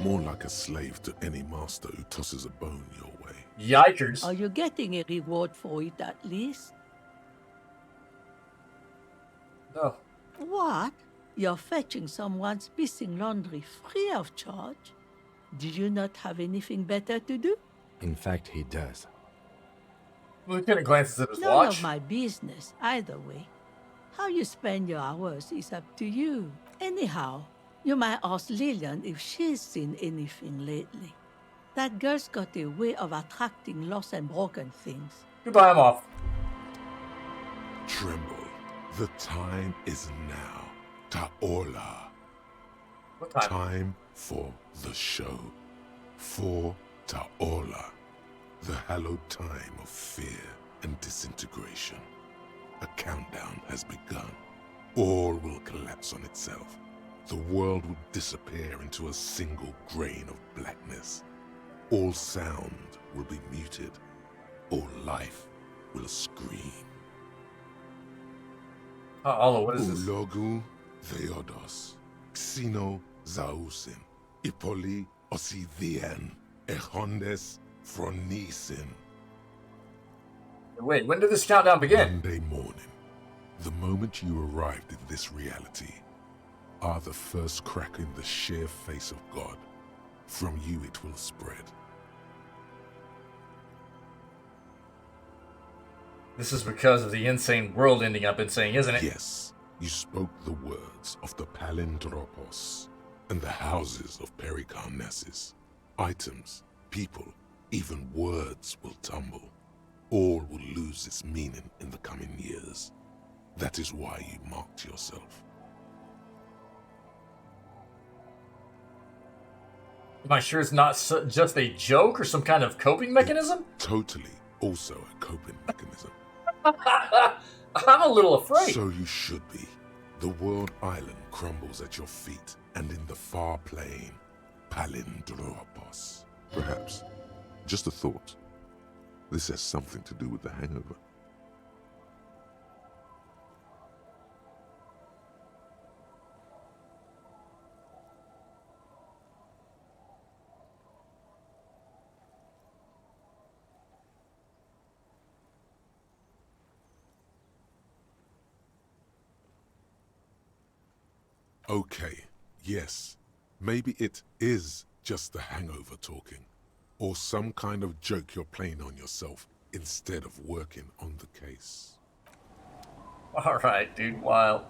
[SPEAKER 2] More like a slave to any master who tosses a bone your way.
[SPEAKER 1] Yikers.
[SPEAKER 11] Are you getting a reward for it at least?
[SPEAKER 1] No.
[SPEAKER 11] What? You're fetching someone's missing laundry free of charge? Do you not have anything better to do?
[SPEAKER 3] In fact, he does.
[SPEAKER 1] Lieutenant glances at his
[SPEAKER 11] None
[SPEAKER 1] watch.
[SPEAKER 11] of my business, either way. How you spend your hours is up to you. Anyhow, you might ask Lillian if she's seen anything lately. That girl's got a way of attracting lost and broken things.
[SPEAKER 1] Goodbye, I'm off.
[SPEAKER 2] Tremble. The time is now. Ta'ola.
[SPEAKER 1] What time?
[SPEAKER 2] Time for the show. For Ta'ola. The hallowed time of fear and disintegration. A countdown has begun. All will collapse on itself. The world will disappear into a single grain of blackness. All sound will be muted. All life will scream.
[SPEAKER 1] Allah, what is this?
[SPEAKER 2] Ulogu Theodos, Xeno Zausin, Ipoli Osithian, Echondes Fronisin.
[SPEAKER 1] Wait, when did this countdown begin?
[SPEAKER 2] Monday morning, the moment you arrived in this reality, are the first crack in the sheer face of God. From you it will spread.
[SPEAKER 1] This is because of the insane world ending up insane, isn't it?
[SPEAKER 2] Yes, you spoke the words of the Palindropos and the houses of Pericarnassus. Items, people, even words will tumble. All will lose its meaning in the coming years. That is why you marked yourself.
[SPEAKER 1] Am I sure it's not just a joke or some kind of coping mechanism?
[SPEAKER 2] Totally also a coping mechanism.
[SPEAKER 1] I'm a little afraid.
[SPEAKER 2] So you should be. The world island crumbles at your feet, and in the far plain, Palindropos. Perhaps, just a thought, this has something to do with the hangover. Okay, yes, maybe it is just the hangover talking, or some kind of joke you're playing on yourself instead of working on the case.
[SPEAKER 1] Alright, dude, wild.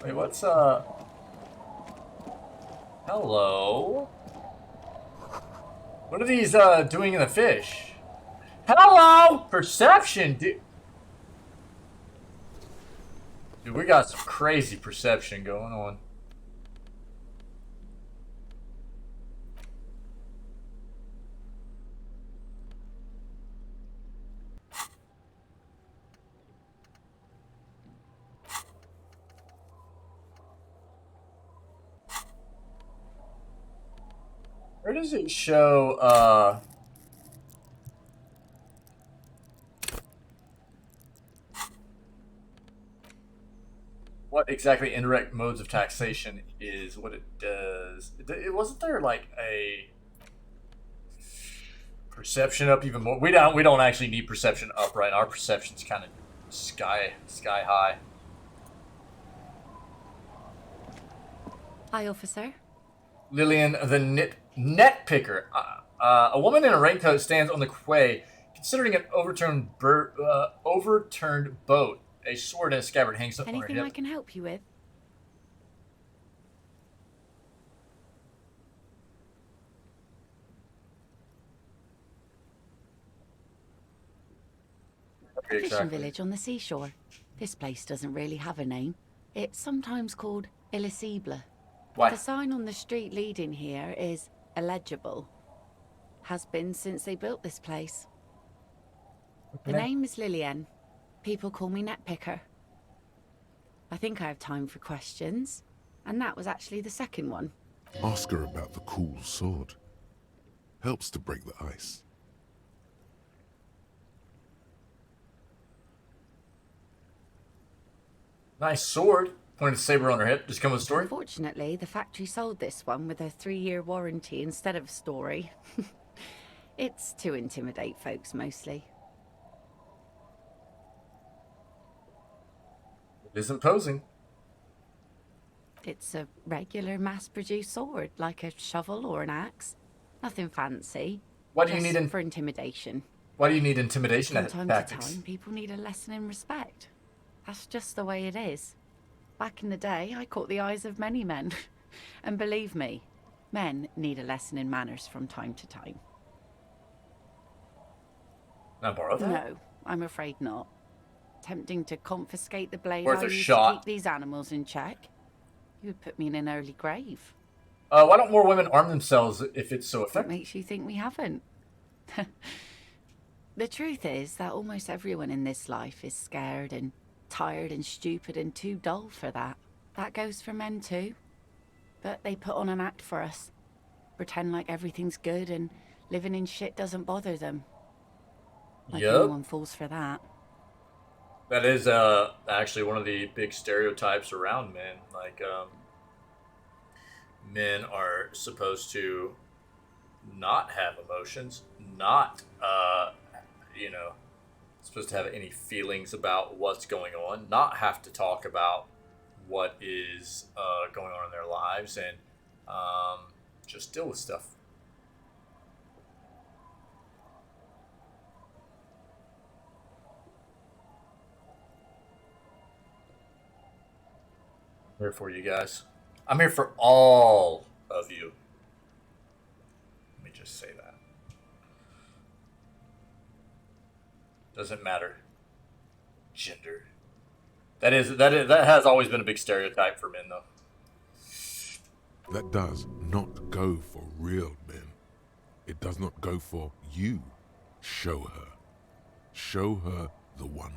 [SPEAKER 1] Wait, what's, hello? What are these, doing in the fish? Hello! Perception, dude. Dude, we got some crazy perception going on. Where does it show, what exactly indirect modes of taxation is, what it does? It wasn't there like a perception up even more? We don't actually need perception up, right? Our perception's kind of sky high.
[SPEAKER 12] Hi, officer.
[SPEAKER 1] Lillian, the net picker. A woman in a raincoat stands on the quay, considering an overturned boat. A sword and a scabbard hangs up on her
[SPEAKER 12] Anything
[SPEAKER 1] hip.
[SPEAKER 12] I can help you with? A fishing village on the seashore. This place doesn't really have a name. It's sometimes called Elysium.
[SPEAKER 1] Why?
[SPEAKER 12] The sign on the street leading here is illegible. Has been since they built this place. The name is Lillian. People call me Netpicker. I think I have time for questions. And that was actually the second one.
[SPEAKER 2] Ask her about the cool sword. Helps to break the ice.
[SPEAKER 1] Nice sword. Pointed saber on her hip. Just come with a story.
[SPEAKER 12] Unfortunately, the factory sold this one with a 3-year warranty instead of a story. It's to intimidate folks mostly.
[SPEAKER 1] It is imposing.
[SPEAKER 12] It's a regular mass-produced sword, like a shovel or an axe. Nothing fancy.
[SPEAKER 1] Why do you
[SPEAKER 12] just
[SPEAKER 1] need
[SPEAKER 12] for intimidation?
[SPEAKER 1] Why do you need intimidation
[SPEAKER 12] From time to
[SPEAKER 1] tactics?
[SPEAKER 12] time, people need a lesson in respect. That's just the way it is. Back in the day, I caught the eyes of many men. And believe me, men need a lesson in manners from time to time.
[SPEAKER 1] Can I borrow that?
[SPEAKER 12] No, I'm afraid not. Tempting to confiscate the blade
[SPEAKER 1] Worth
[SPEAKER 12] I
[SPEAKER 1] a
[SPEAKER 12] used to
[SPEAKER 1] shot.
[SPEAKER 12] keep these animals in check. You would put me in an early grave.
[SPEAKER 1] Why don't more women arm themselves if it's so
[SPEAKER 12] What
[SPEAKER 1] effective?
[SPEAKER 12] makes you think we haven't? The truth is that almost everyone in this life is scared and tired and stupid and too dull for that. That goes for men too. But they put on an act for us. Pretend like everything's good and living in shit doesn't bother them. Like anyone falls for that.
[SPEAKER 1] That is actually one of the big stereotypes around men. Like men are supposed to not have emotions, not supposed to have any feelings about what's going on, not have to talk about what is going on in their lives, and just deal with stuff. I'm here for you guys. I'm here for all of you. Let me just say that. Doesn't matter. Gender. That has always been a big stereotype for men, though.
[SPEAKER 2] That does not go for real men. It does not go for you. Show her. Show her the wonder.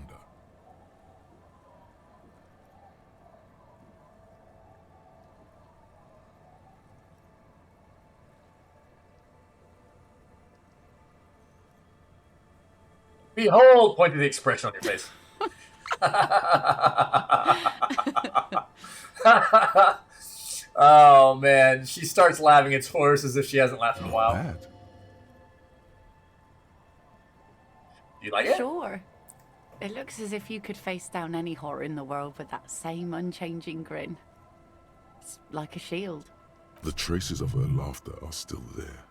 [SPEAKER 1] Behold, point to the expression on your face. Oh man, she starts laughing. It's hoarse as if she hasn't laughed in a while.
[SPEAKER 2] Bad.
[SPEAKER 1] You like it?
[SPEAKER 12] Sure. It looks as if you could face down any horror in the world with that same unchanging grin. It's like a shield.
[SPEAKER 2] The traces of her laughter are still there,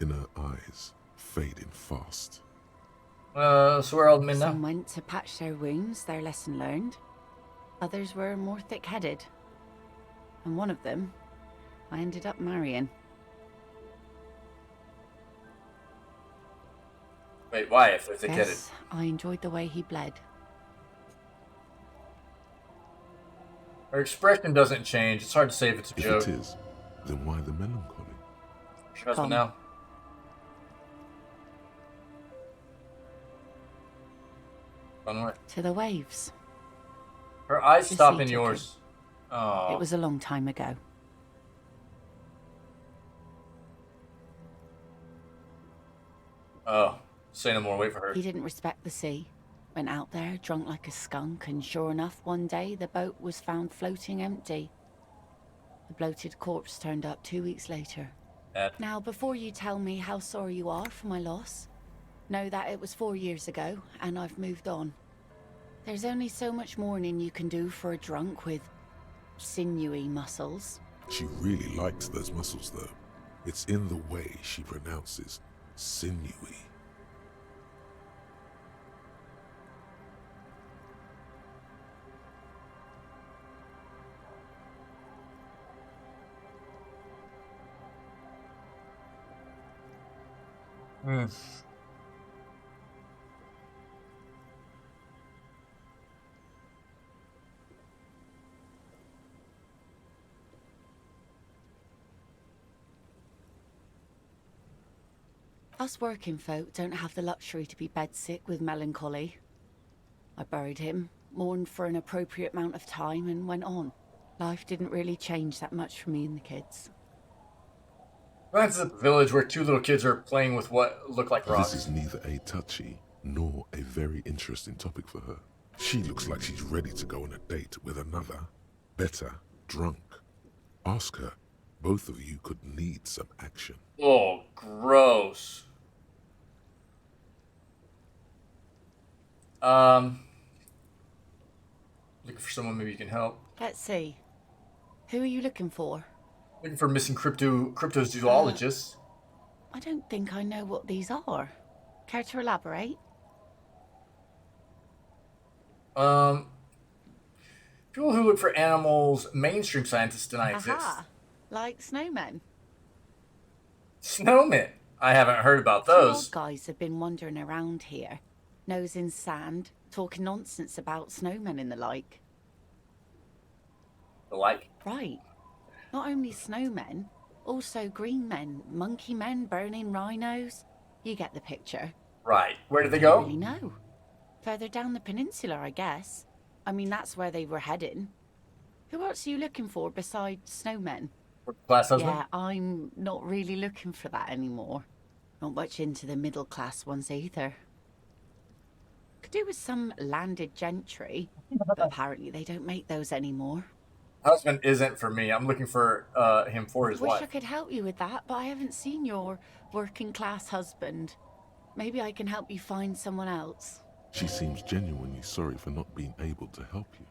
[SPEAKER 2] in her eyes, fading fast.
[SPEAKER 1] So where are all the men now?
[SPEAKER 12] Some went to patch their wounds, their lesson learned. Others were more thick-headed. And one of them, I ended up marrying.
[SPEAKER 1] Wait, why if they're thick-headed?
[SPEAKER 12] Yes, I enjoyed the way he bled.
[SPEAKER 1] Her expression doesn't change. It's hard to say if it's a joke.
[SPEAKER 2] If it is, then why the melancholy?
[SPEAKER 1] Her husband now. Run away.
[SPEAKER 12] To the waves.
[SPEAKER 1] Her eyes
[SPEAKER 12] The
[SPEAKER 1] stop
[SPEAKER 12] sea
[SPEAKER 1] in
[SPEAKER 12] took
[SPEAKER 1] yours. Oh.
[SPEAKER 12] It was a long time ago.
[SPEAKER 1] Oh, say no more. Wait for her.
[SPEAKER 12] He didn't respect the sea. Went out there, drunk like a skunk, and sure enough, one day the boat was found floating empty. The bloated corpse turned up 2 weeks later. Now, before you tell me how sorry you are for my loss, know that it was 4 years ago, and I've moved on. There's only so much mourning you can do for a drunk with sinewy muscles.
[SPEAKER 2] She really likes those muscles, though. It's in the way she pronounces sinewy.
[SPEAKER 12] Us working folk don't have the luxury to be bedsick with melancholy. I buried him, mourned for an appropriate amount of time, and went on. Life didn't really change that much for me and the kids.
[SPEAKER 1] Glances at the village where 2 little kids are playing with what look like rocks.
[SPEAKER 2] This is neither a touchy nor a very interesting topic for her. She looks like she's ready to go on a date with another, better drunk. Ask her. Both of you could need some action.
[SPEAKER 1] Oh, gross. Looking for someone maybe you can help.
[SPEAKER 12] Let's see. Who are you looking for?
[SPEAKER 1] Looking for missing cryptozoologists.
[SPEAKER 12] I don't think I know what these are. Care to elaborate?
[SPEAKER 1] People who look for animals, mainstream scientists deny exist.
[SPEAKER 12] Aha! Like snowmen.
[SPEAKER 1] Snowmen? I haven't heard about those.
[SPEAKER 12] 2 old guys have been wandering around here, nose in sand, talking nonsense about snowmen and the like.
[SPEAKER 1] The like?
[SPEAKER 12] Right. Not only snowmen, also green men, monkey men burning rhinos. You get the picture.
[SPEAKER 1] Right. Where did they
[SPEAKER 12] I
[SPEAKER 1] go?
[SPEAKER 12] don't really know. Further down the peninsula, I guess. I mean, that's where they were heading. Who else are you looking for besides snowmen?
[SPEAKER 1] Class husband?
[SPEAKER 12] Yeah, I'm not really looking for that anymore. Not much into the middle class ones either. Could do with some landed gentry, but apparently they don't make those anymore.
[SPEAKER 1] Husband isn't for me. I'm looking for him for his
[SPEAKER 12] Wish
[SPEAKER 1] wife.
[SPEAKER 12] I could help you with that, but I haven't seen your working class husband. Maybe I can help you find someone else.
[SPEAKER 2] She seems genuinely sorry for not being able to help you.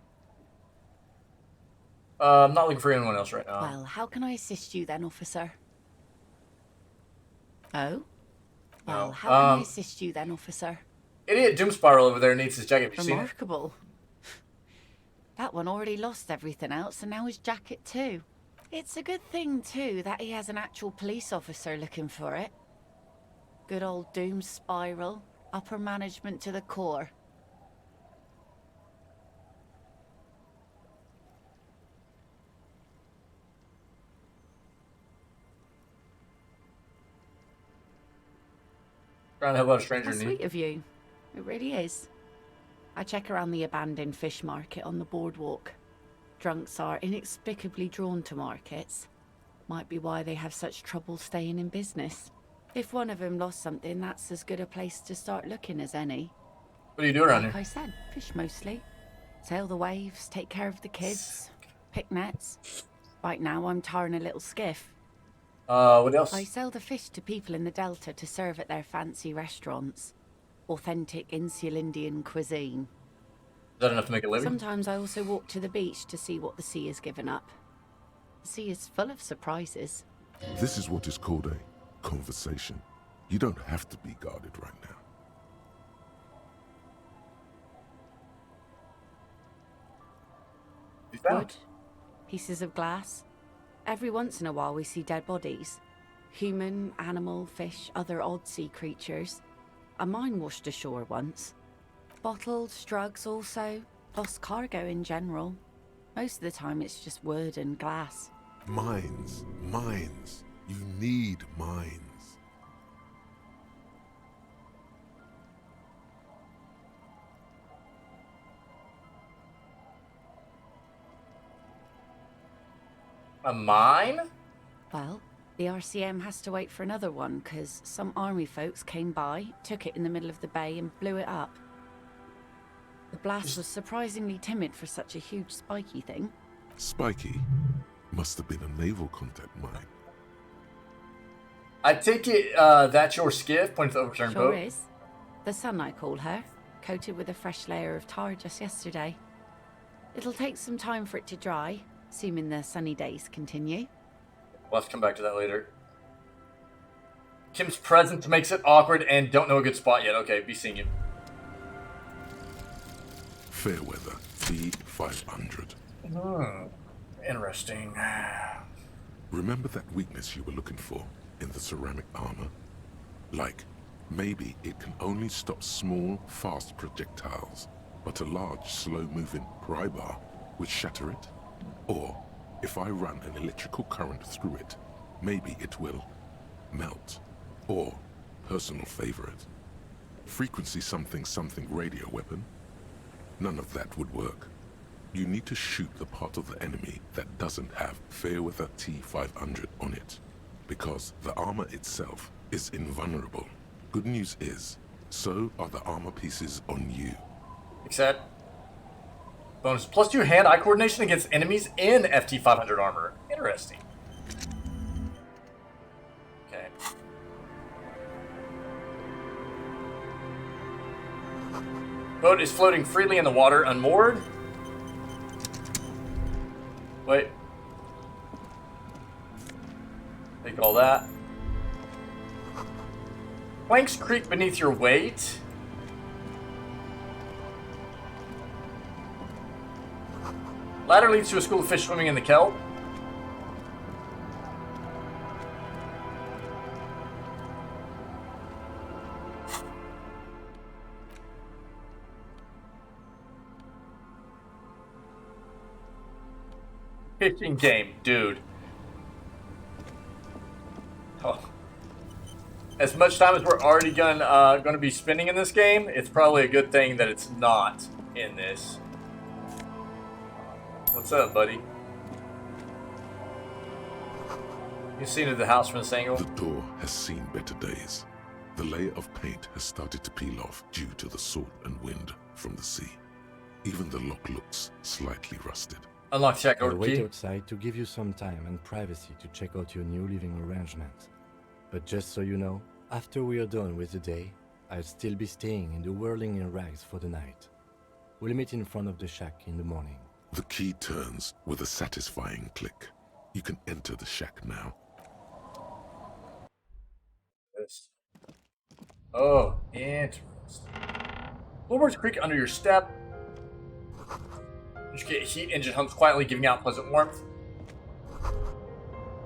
[SPEAKER 1] I'm not looking for anyone else right now.
[SPEAKER 12] Well, how can I assist you then, officer? Oh? Well, how can I assist you then, officer?
[SPEAKER 1] Idiot Doom Spiral over there needs his jacket. Have you seen it?
[SPEAKER 12] Remarkable. That one already lost everything else, and now his jacket too. It's a good thing, too, that he has an actual police officer looking for it. Good old Doom Spiral. Upper management to the core.
[SPEAKER 1] Trying to help out a stranger
[SPEAKER 12] How
[SPEAKER 1] in need.
[SPEAKER 12] sweet of you. It really is. I check around the abandoned fish market on the boardwalk. Drunks are inexplicably drawn to markets. Might be why they have such trouble staying in business. If one of them lost something, that's as good a place to start looking as any.
[SPEAKER 1] What do you do around
[SPEAKER 12] Like
[SPEAKER 1] here?
[SPEAKER 12] I said, fish mostly. Sail the waves, take care of the kids, pick nets. Right now I'm tarring a little skiff.
[SPEAKER 1] What else?
[SPEAKER 12] I sell the fish to people in the Delta to serve at their fancy restaurants. Authentic insular Indian cuisine.
[SPEAKER 1] Is that enough to make a living?
[SPEAKER 12] Sometimes I also walk to the beach to see what the sea has given up. The sea is full of surprises.
[SPEAKER 2] This is what is called a conversation. You don't have to be guarded right now.
[SPEAKER 12] Wood, pieces of glass. Every once in a while we see dead bodies. Human, animal, fish, other odd sea creatures. A mine washed ashore once. Bottles, drugs also. Lost cargo in general. Most of the time it's just wood and glass.
[SPEAKER 2] Mines. Mines. You need mines.
[SPEAKER 1] A mine?
[SPEAKER 12] Well, The RCM has to wait for another one, because some army folks came by, took it in the middle of the bay and blew it up. The blast was surprisingly timid for such a huge spiky thing.
[SPEAKER 2] Spiky? Must have been a naval contact mine.
[SPEAKER 1] I take it that's your skiff, pointing to the overturned
[SPEAKER 12] Sure
[SPEAKER 1] boat.
[SPEAKER 12] is. The Sun, I call her, coated with a fresh layer of tar just yesterday. It'll take some time for it to dry, assuming the sunny days continue.
[SPEAKER 1] We'll have to come back to that later. Kim's presence makes it awkward and don't know a good spot yet. Okay, be seeing you.
[SPEAKER 2] Fairweather, T500.
[SPEAKER 1] Interesting.
[SPEAKER 2] Remember that weakness you were looking for in the ceramic armor? Like, maybe it can only stop small, fast projectiles, but a large, slow-moving pry bar would shatter it? Or, if I run an electrical current through it, maybe it will melt. Or, personal favorite, frequency something something radio weapon? None of that would work. You need to shoot the part of the enemy that doesn't have Fairweather T500 on it, because the armor itself is invulnerable. Good news is, so are the armor pieces on you.
[SPEAKER 1] Except, bonus +2 hand-eye coordination against enemies in FT500 armor. Interesting. Okay. Boat is floating freely in the water, unmoored. Wait. Take all that. Planks creak beneath your weight. Ladder leads to a school of fish swimming in the kelp. Fishing game, dude. Oh. As much time as we're already gonna be spending in this game, it's probably a good thing that it's not in this. What's up, buddy? You seen into the house from this angle?
[SPEAKER 2] The door has seen better days. The layer of paint has started to peel off due to the salt and wind from the sea. Even the lock looks slightly rusted.
[SPEAKER 1] Unlock check
[SPEAKER 3] I'll
[SPEAKER 1] or
[SPEAKER 3] wait
[SPEAKER 1] key.
[SPEAKER 3] outside to give you some time and privacy to check out your new living arrangement. But just so you know, after we are done with the day, I'll still be staying in the whirling in rags for the night. We'll meet in front of the shack in the morning.
[SPEAKER 2] The key turns with a satisfying click. You can enter the shack now.
[SPEAKER 1] Yes. Oh, interesting. Floorboards creak under your step. You get heat engine hums quietly, giving out pleasant warmth.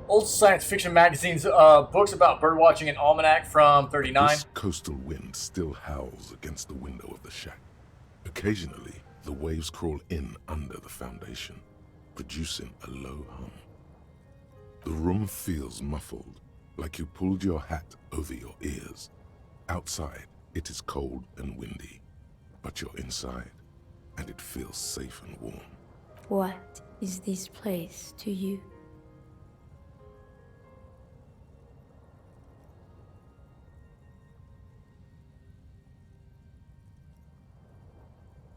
[SPEAKER 1] Old science fiction magazines, books about birdwatching and almanac from 39.
[SPEAKER 2] This coastal wind still howls against the window of the shack. Occasionally, the waves crawl in under the foundation, producing a low hum. The room feels muffled, like you pulled your hat over your ears. Outside, it is cold and windy, but you're inside, and it feels safe and warm.
[SPEAKER 13] What is this place to you?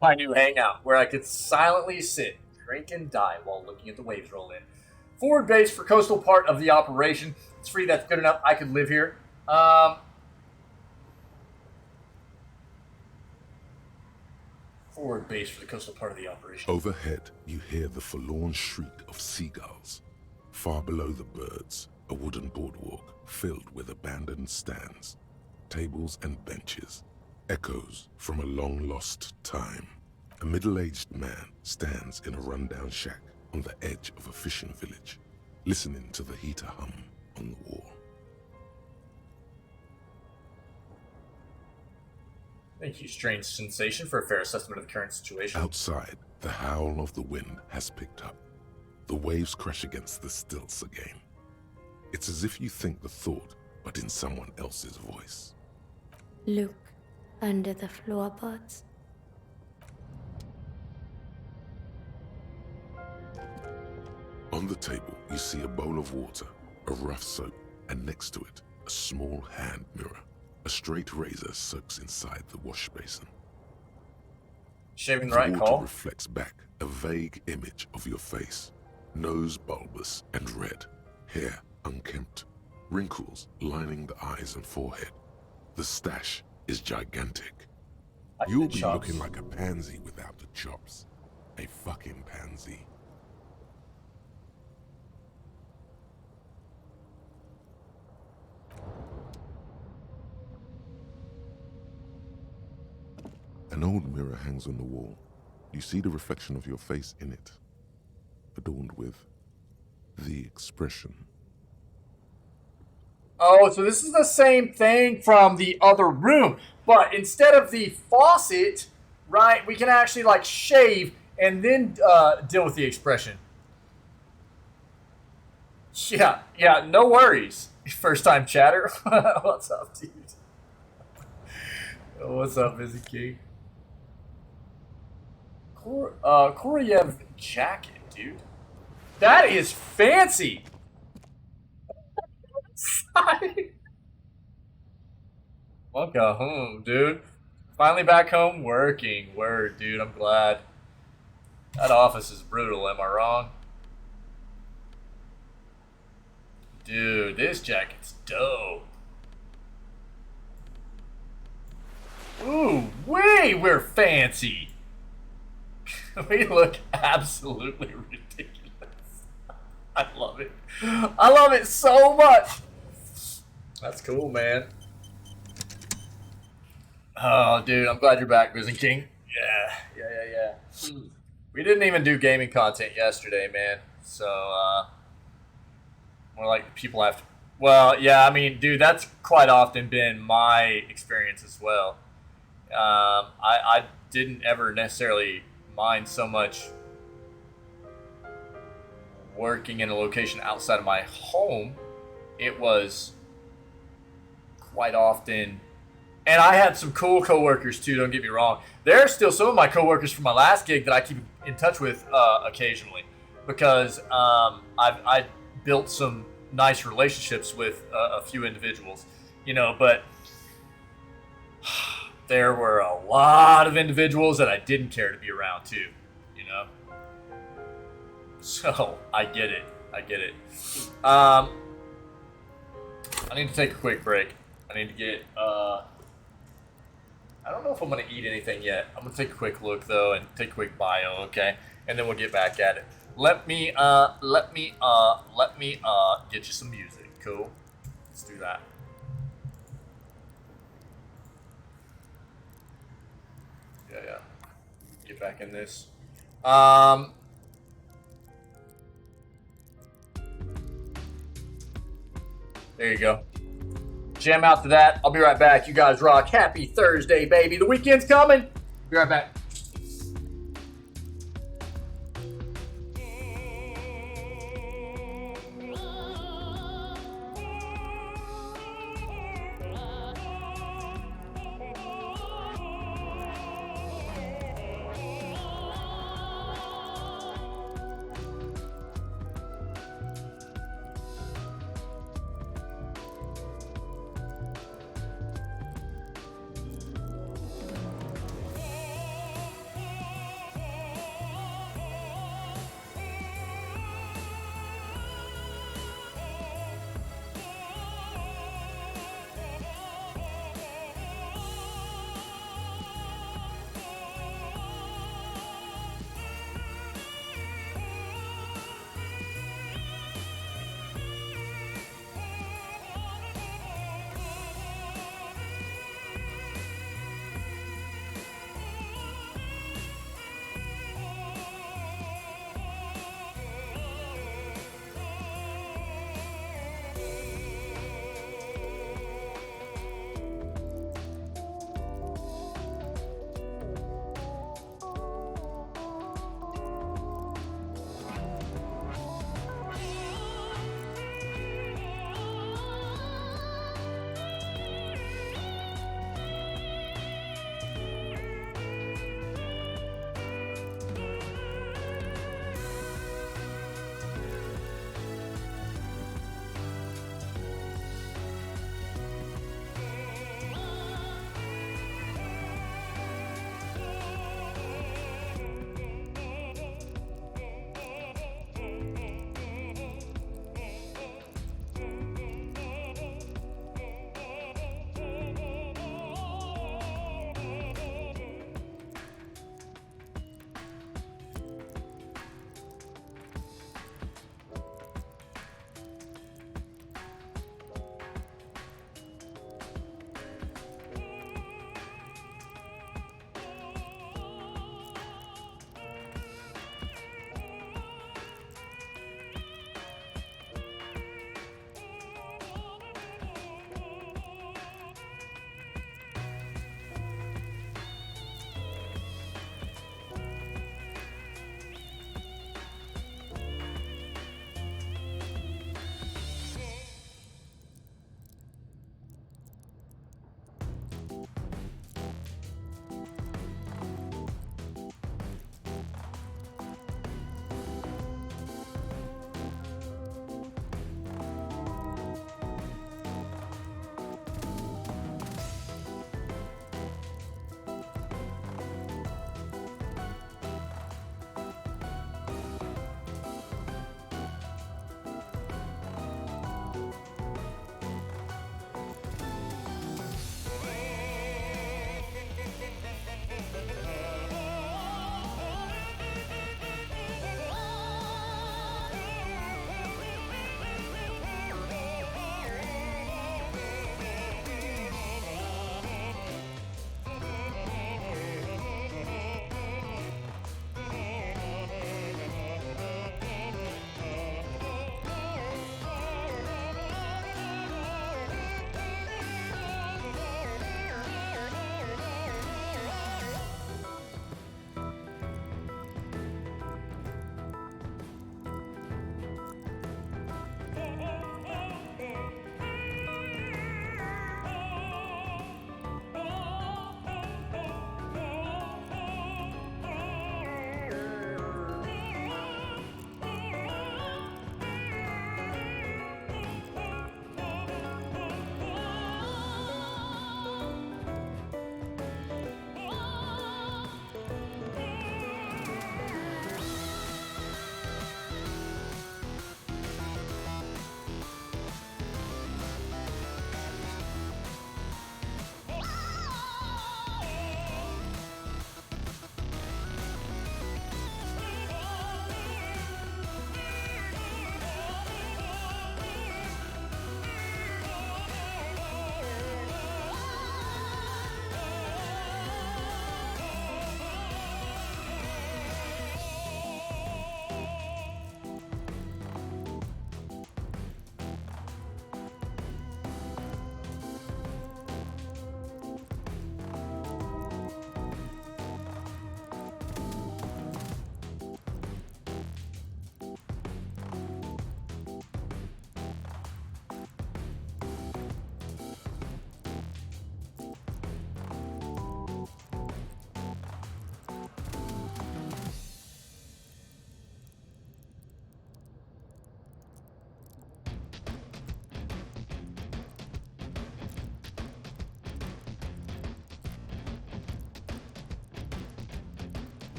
[SPEAKER 1] My new hangout, where I could silently sit, drink, and die while looking at the waves roll in. Forward base for coastal part of the operation. It's free, that's good enough. I could live here. Forward base for the coastal part of the operation.
[SPEAKER 2] Overhead, you hear the forlorn shriek of seagulls. Far below the birds, a wooden boardwalk filled with abandoned stands, tables and benches. Echoes from a long-lost time. A middle-aged man stands in a rundown shack on the edge of a fishing village, listening to the heater hum on the wall.
[SPEAKER 1] Thank you, strange sensation, for a fair assessment of the current situation.
[SPEAKER 2] Outside, the howl of the wind has picked up. The waves crash against the stilts again. It's as if you think the thought, but in someone else's voice.
[SPEAKER 13] Look under the floorboards.
[SPEAKER 2] On the table, you see a bowl of water, a rough soap, and next to it, a small hand mirror. A straight razor soaks inside the wash basin.
[SPEAKER 1] Shaving the
[SPEAKER 2] The
[SPEAKER 1] right
[SPEAKER 2] water
[SPEAKER 1] call.
[SPEAKER 2] reflects back a vague image of your face. Nose bulbous and red, hair unkempt, wrinkles lining the eyes and forehead. The stash is gigantic. You'll be looking like a pansy without the chops. A fucking pansy. An old mirror hangs on the wall. You see the reflection of your face in it, adorned with the expression.
[SPEAKER 1] Oh, so this is the same thing from the other room, but instead of the faucet, right, we can actually like shave and then deal with the expression. Yeah, no worries. First time chatter. What's up, dude? What's up, Busy King? Koryev jacket, dude. That is fancy. Welcome home, dude. Finally back home working. Word, dude. I'm glad. That office is brutal, am I wrong? Dude, this jacket's dope. Ooh, we're fancy. We look absolutely ridiculous. I love it. I love it so much. That's cool, man. Oh, dude, I'm glad you're back, Busy King. Yeah. We didn't even do gaming content yesterday, man. So, more like people have to... Well, yeah, I mean, dude, that's quite often been my experience as well. I didn't ever necessarily mind so much working in a location outside of my home. It was quite often... And I had some cool coworkers too, don't get me wrong. There are still some of my coworkers from my last gig that I keep in touch with occasionally, because I built some nice relationships with a few individuals, you know, but there were a lot of individuals that I didn't care to be around too, you know. So I get it. I need to take a quick break. I need to get I don't know if I'm going to eat anything yet. I'm going to take a quick look, though, and take a quick bio, okay? And then we'll get back at it. Let me get you some music. Cool? Let's do that. Yeah. Get back in this. There you go. Jam out to that. I'll be right back. You guys rock. Happy Thursday, baby. The weekend's coming. Be right back.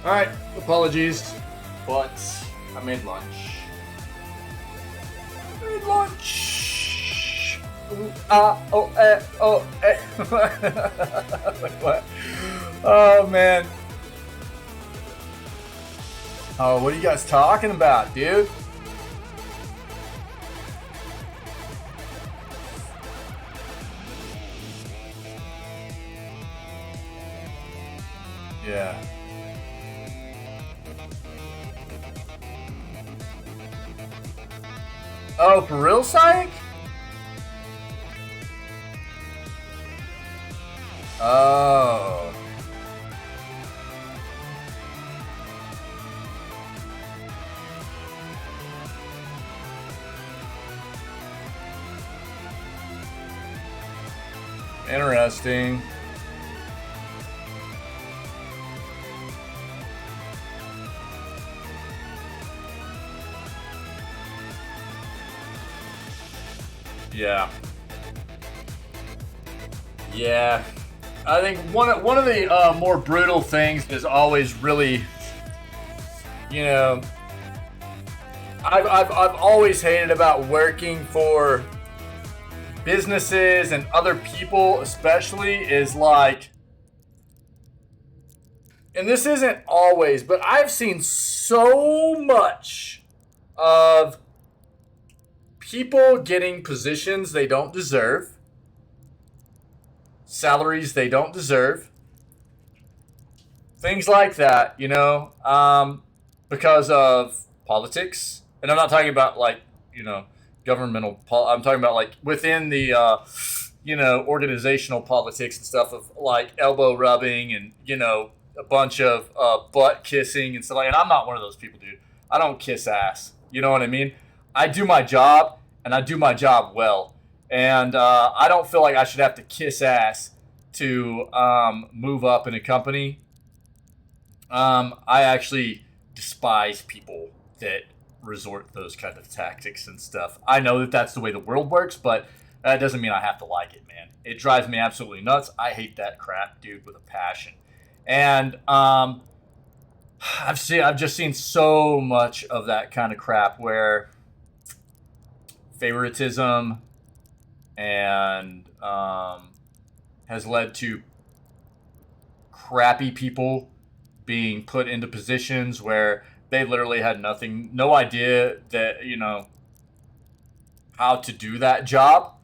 [SPEAKER 1] Alright, apologies, but I made lunch. What? Oh, man. Oh, what are you guys talking about, dude? Yeah. Oh, for real, Psych? Oh. Interesting. Yeah. Yeah. I think one of the more brutal things is always really, you know, I've always hated about working for businesses and other people especially is like, and this isn't always, but I've seen so much of people getting positions they don't deserve, salaries they don't deserve, things like that, you know, because of politics. And I'm not talking about like, you know, governmental, I'm talking about like within the, you know, organizational politics and stuff of like elbow rubbing and, you know, a bunch of butt kissing and stuff like that. And I'm not one of those people, dude. I don't kiss ass. You know what I mean? I do my job, and I do my job well. And I don't feel like I should have to kiss ass to move up in a company. I actually despise people that resort to those kind of tactics and stuff. I know that that's the way the world works, but that doesn't mean I have to like it, man. It drives me absolutely nuts. I hate that crap, dude, with a passion. And I've just seen so much of that kind of crap where favoritism and has led to crappy people being put into positions where they literally had no idea that, you know, how to do that job.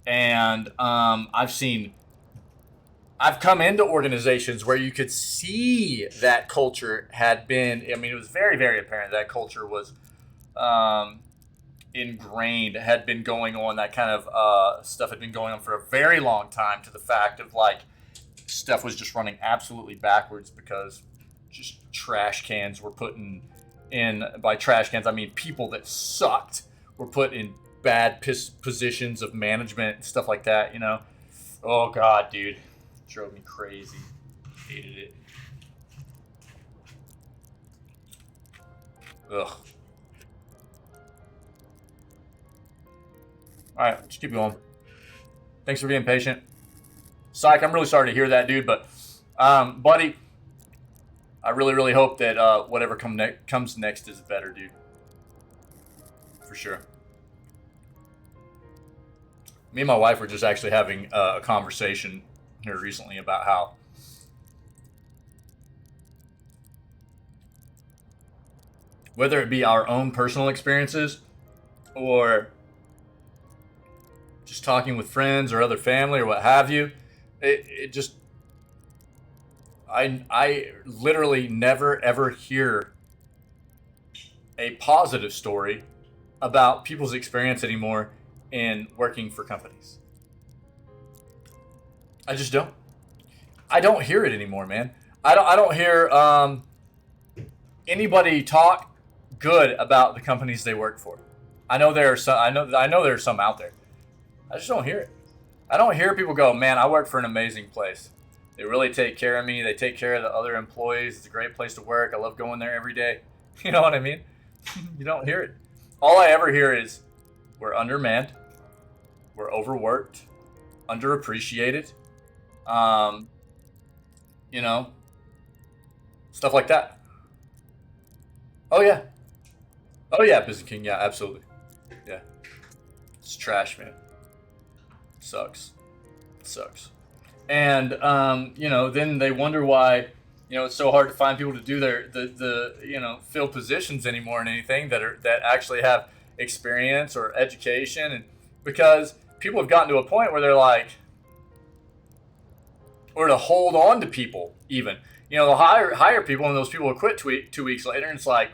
[SPEAKER 1] And I've come into organizations where you could see that culture had been, I mean, it was very, very apparent that culture was ingrained, had been going on, that kind of stuff had been going on for a very long time, to the fact of like stuff was just running absolutely backwards because just trash cans were put in, by trash cans, I mean people that sucked were put in bad positions of management and stuff like that, you know? Oh, God, dude. Drove me crazy. Hated it. Ugh. Alright, let's keep going. Thanks for being patient. Psych, I'm really sorry to hear that, dude, but, buddy, I really, really hope that whatever comes next is better, dude. For sure. Me and my wife were just actually having a conversation here recently about how whether it be our own personal experiences or just talking with friends or other family or what have you, it just, I literally never ever hear a positive story about people's experience anymore in working for companies. I just don't. I don't hear it anymore, man. I don't hear anybody talk good about the companies they work for. I know there are some. I know there are some out there. I just don't hear it. I don't hear people go, "Man, I work for an amazing place. They really take care of me. They take care of the other employees. It's a great place to work. I love going there every day." You know what I mean? You don't hear it. All I ever hear is, "We're undermanned. We're overworked, underappreciated." You know, stuff like that. Oh yeah. Oh yeah, Business King. Yeah, absolutely. Yeah. It's trash, man. Sucks. Sucks. And you know, then they wonder why, you know, it's so hard to find people to do the you know, fill positions anymore and anything that actually have experience or education, and because people have gotten to a point where they're like, or to hold on to people even. You know, they'll hire people and those people will quit 2 weeks later, and it's like,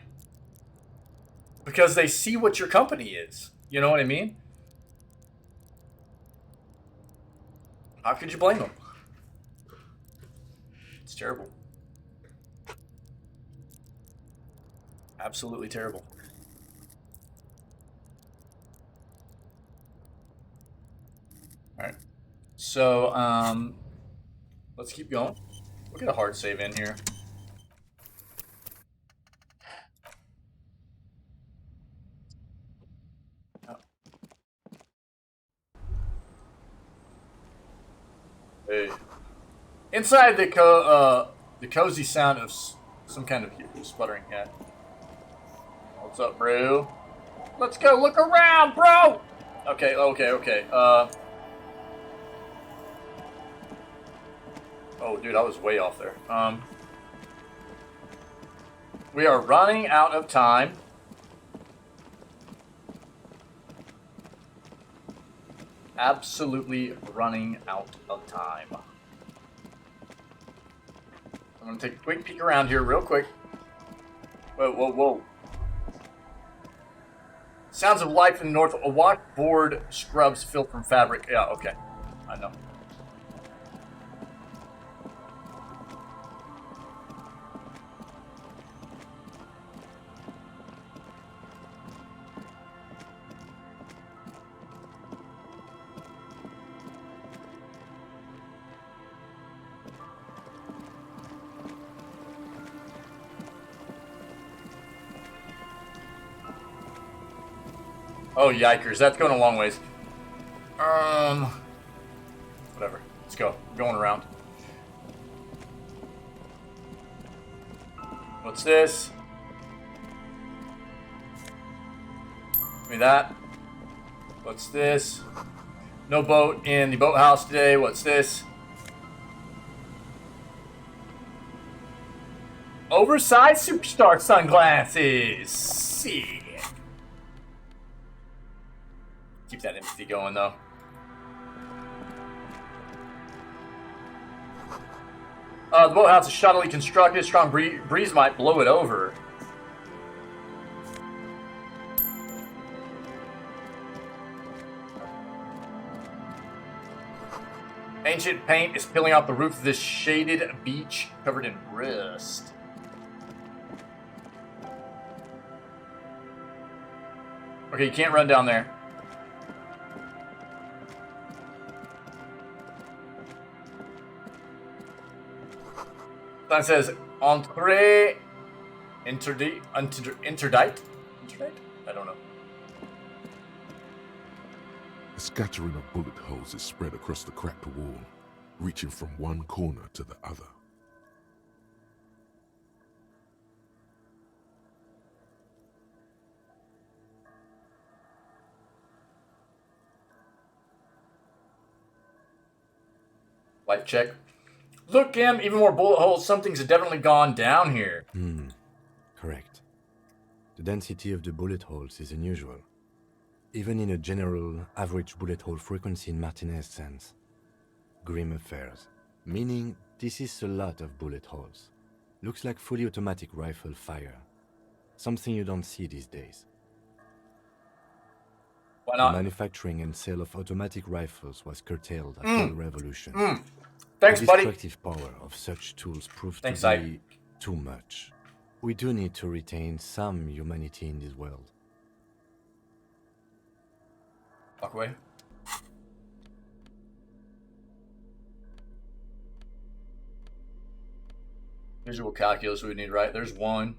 [SPEAKER 1] because they see what your company is. You know what I mean? How could you blame them? It's terrible. Absolutely terrible. All right. So, let's keep going. We'll get a hard save in here. Hey. Inside the cozy sound of some kind of sputtering. Yeah. What's up, bro? Let's go look around, bro. Okay. Oh, dude, I was way off there. We are running out of time. Absolutely running out of time. I'm gonna take a quick peek around here real quick. Whoa. Sounds of life in the north. A washboard scrubs filled from fabric. Yeah, okay. I know. Oh, yikers. That's going a long ways. Whatever. Let's go. Going around. What's this? Give me that. What's this? No boat in the boathouse today. What's this? Oversized superstar sunglasses. Sick. Keep that empathy going, though. The boathouse is shoddily constructed. Strong breeze might blow it over. Ancient paint is peeling off the roof of this shaded beach covered in rust. Okay, you can't run down there. That says entrée interdite. Interdite? I don't know.
[SPEAKER 2] A scattering of bullet holes is spread across the cracked wall, reaching from one corner to the other.
[SPEAKER 1] Light check. Look, Em, even more bullet holes. Something's definitely gone down here.
[SPEAKER 3] Correct. The density of the bullet holes is unusual. Even in a general average bullet hole frequency in Martinez sense. Grim affairs. Meaning, this is a lot of bullet holes. Looks like fully automatic rifle fire. Something you don't see these days.
[SPEAKER 1] Why not?
[SPEAKER 3] The manufacturing and sale of automatic rifles was curtailed after the revolution.
[SPEAKER 1] Thanks,
[SPEAKER 3] the
[SPEAKER 1] buddy.
[SPEAKER 3] destructive power of such tools proved
[SPEAKER 1] Thanks,
[SPEAKER 3] to be too much. We do need to retain some humanity in this world.
[SPEAKER 1] Walk away. Visual calculus we need, right? There's 1.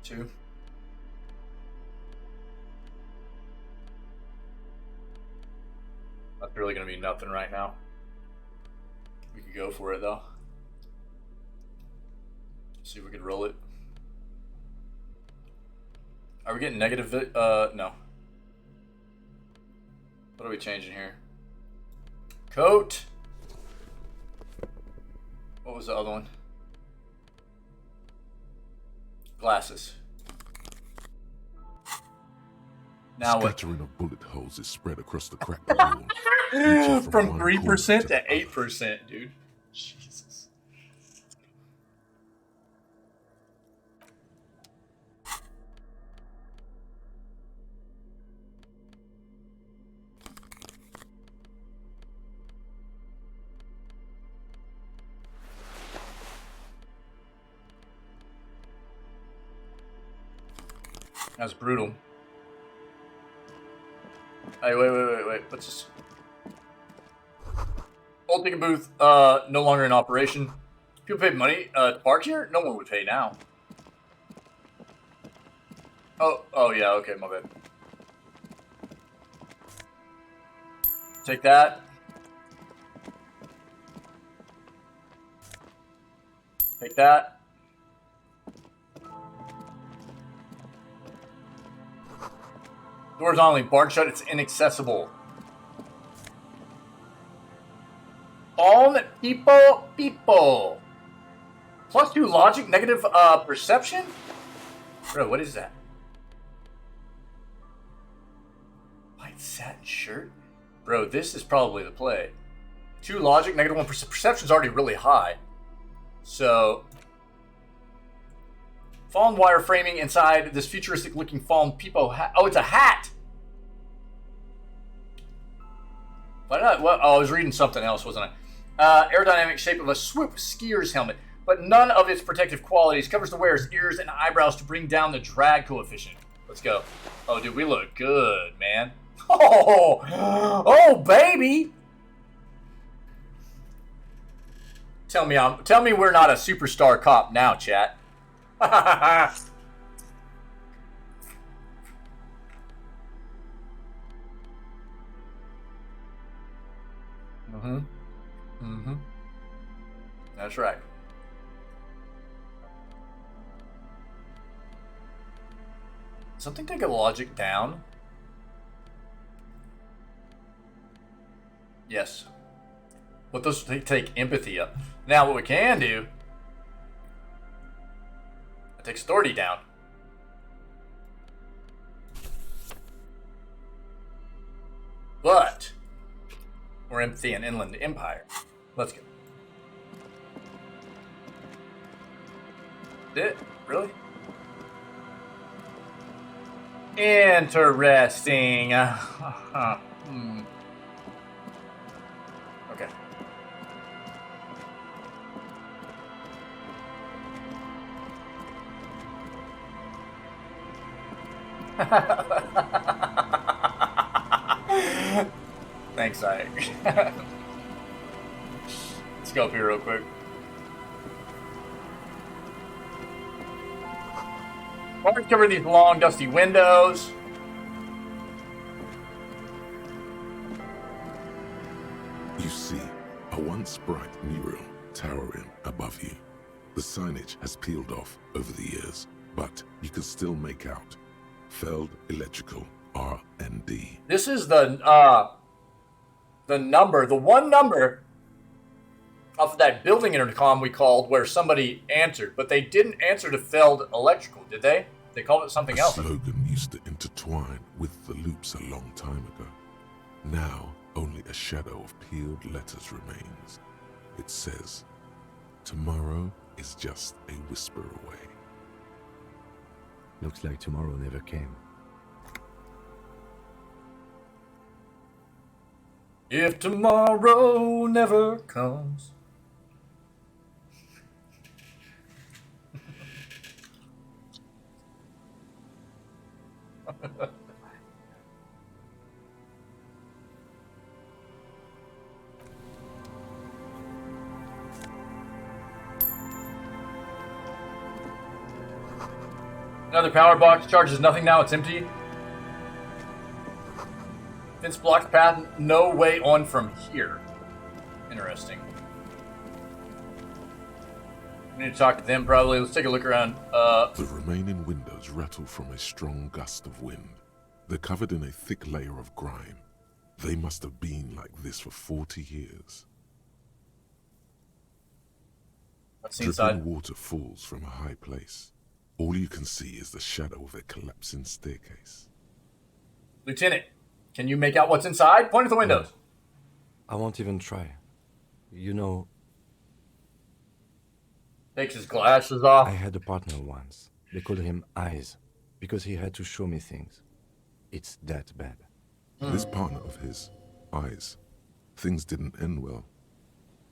[SPEAKER 1] 2. That's really going to be nothing right now. We could go for it, though. See if we could roll it. Are we getting negative? No. What are we changing here? Coat. What was the other one? Glasses. Now what?
[SPEAKER 2] Scattering of bullet holes is spread across the cracked wall.
[SPEAKER 1] From 3% to 8%, dude. Jesus. That's brutal. Hey, wait. What's this? Old ticket booth, no longer in operation. People paid money to park here? No one would pay now. Oh yeah, okay, my bad. Take that. Take that. Doors only, barred shut, it's inaccessible. On people. +2 logic, negative perception? Bro, what is that? White satin shirt? Bro, this is probably the play. 2 logic, -1 perception's already really high. So, fallen wire framing inside this futuristic looking fallen peepo hat. Oh, it's a hat! Why not? Well, I was reading something else, wasn't I? Aerodynamic shape of a swoop skier's helmet, but none of its protective qualities. Covers the wearer's ears and eyebrows to bring down the drag coefficient. Let's go. Oh, dude, we look good, man. Oh, baby! Tell me we're not a superstar cop now, chat. That's right. Something take a logic down? Yes. But those take empathy up. Now what we can do, it takes authority down. But we're empathy and inland empire. Let's go. It? Really? Interesting. Okay. Thanks, Ike. Let's go up here real quick. Why don't we cover these long, dusty windows?
[SPEAKER 2] You see a once bright mural towering above you. The signage has peeled off over the years, but you can still make out Feld Electrical R&D.
[SPEAKER 1] This is the number, the one number of that building intercom we called where somebody answered, but they didn't answer to Feld Electrical, did they? They called it something else.
[SPEAKER 2] The slogan used to intertwine with the loops a long time ago. Now, only a shadow of peeled letters remains. It says, tomorrow is just a whisper away.
[SPEAKER 3] Looks like tomorrow never came.
[SPEAKER 1] If tomorrow never comes. Another power box charges nothing now, it's empty. Fence blocks path, no way on from here. Interesting. We need to talk to them probably. Let's take a look around.
[SPEAKER 2] The remaining windows rattle from a strong gust of wind. They're covered in a thick layer of grime. They must have been like this for 40 years.
[SPEAKER 1] What's
[SPEAKER 2] Dripping
[SPEAKER 1] inside?
[SPEAKER 2] water falls from a high place. All you can see is the shadow of a collapsing staircase.
[SPEAKER 1] Lieutenant, can you make out what's inside? Point at the windows.
[SPEAKER 3] I won't even try. You know,
[SPEAKER 1] Takes his glasses off.
[SPEAKER 3] I had a partner once. They called him Eyes because he had to show me things. It's that bad.
[SPEAKER 2] This partner of his, Eyes, things didn't end well.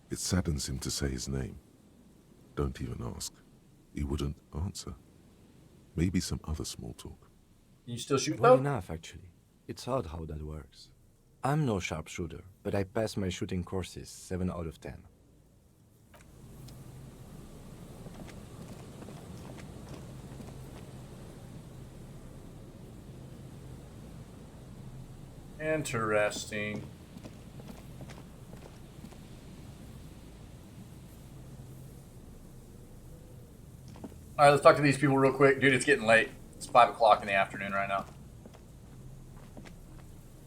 [SPEAKER 2] It saddens him to say his name. Don't even ask. He wouldn't answer. Maybe some other small talk.
[SPEAKER 1] Can you still shoot
[SPEAKER 3] Well
[SPEAKER 1] though?
[SPEAKER 3] enough, actually. It's odd how that works. I'm no sharpshooter, but I pass my shooting courses 7 out of 10.
[SPEAKER 1] Interesting. All right, let's talk to these people real quick. Dude, it's getting late. It's 5 o'clock in the afternoon right now.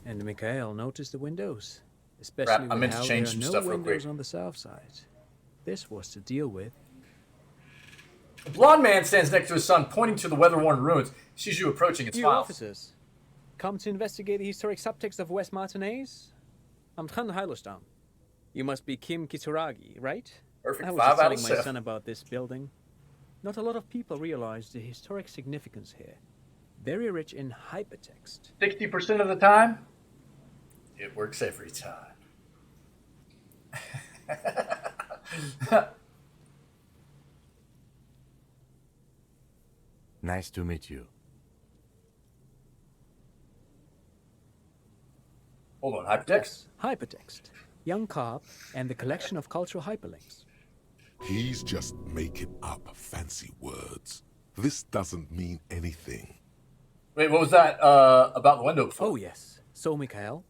[SPEAKER 14] And Mikhail noticed the windows,
[SPEAKER 1] Crap,
[SPEAKER 14] especially
[SPEAKER 1] I
[SPEAKER 14] with
[SPEAKER 1] meant to
[SPEAKER 14] how
[SPEAKER 1] change
[SPEAKER 14] there
[SPEAKER 1] some
[SPEAKER 14] are no
[SPEAKER 1] stuff real
[SPEAKER 14] windows
[SPEAKER 1] quick.
[SPEAKER 14] on the south side. This was to deal with.
[SPEAKER 1] A blonde man stands next to his son, pointing to the weather-worn ruins. He sees you approaching and
[SPEAKER 14] You
[SPEAKER 1] smiles.
[SPEAKER 14] officers, come to investigate the historic subtext of West Martinez? I'm Tran Heilostam. You must be Kim Kitsuragi, right?
[SPEAKER 1] Perfect.
[SPEAKER 14] I was
[SPEAKER 1] 5
[SPEAKER 14] just
[SPEAKER 1] out of
[SPEAKER 14] telling my
[SPEAKER 1] 7.
[SPEAKER 14] son about this building. Not a lot of people realize the historic significance here. Very rich in hypertext.
[SPEAKER 1] 60% of the time, it works every time.
[SPEAKER 3] Nice to meet you.
[SPEAKER 1] Hold on, hypertext?
[SPEAKER 14] Hypertext. Young Carp and the collection of cultural hyperlinks.
[SPEAKER 2] He's just making up fancy words. This doesn't mean anything.
[SPEAKER 1] Wait, what was that about the window before?
[SPEAKER 14] Oh, yes. So, Mikhail,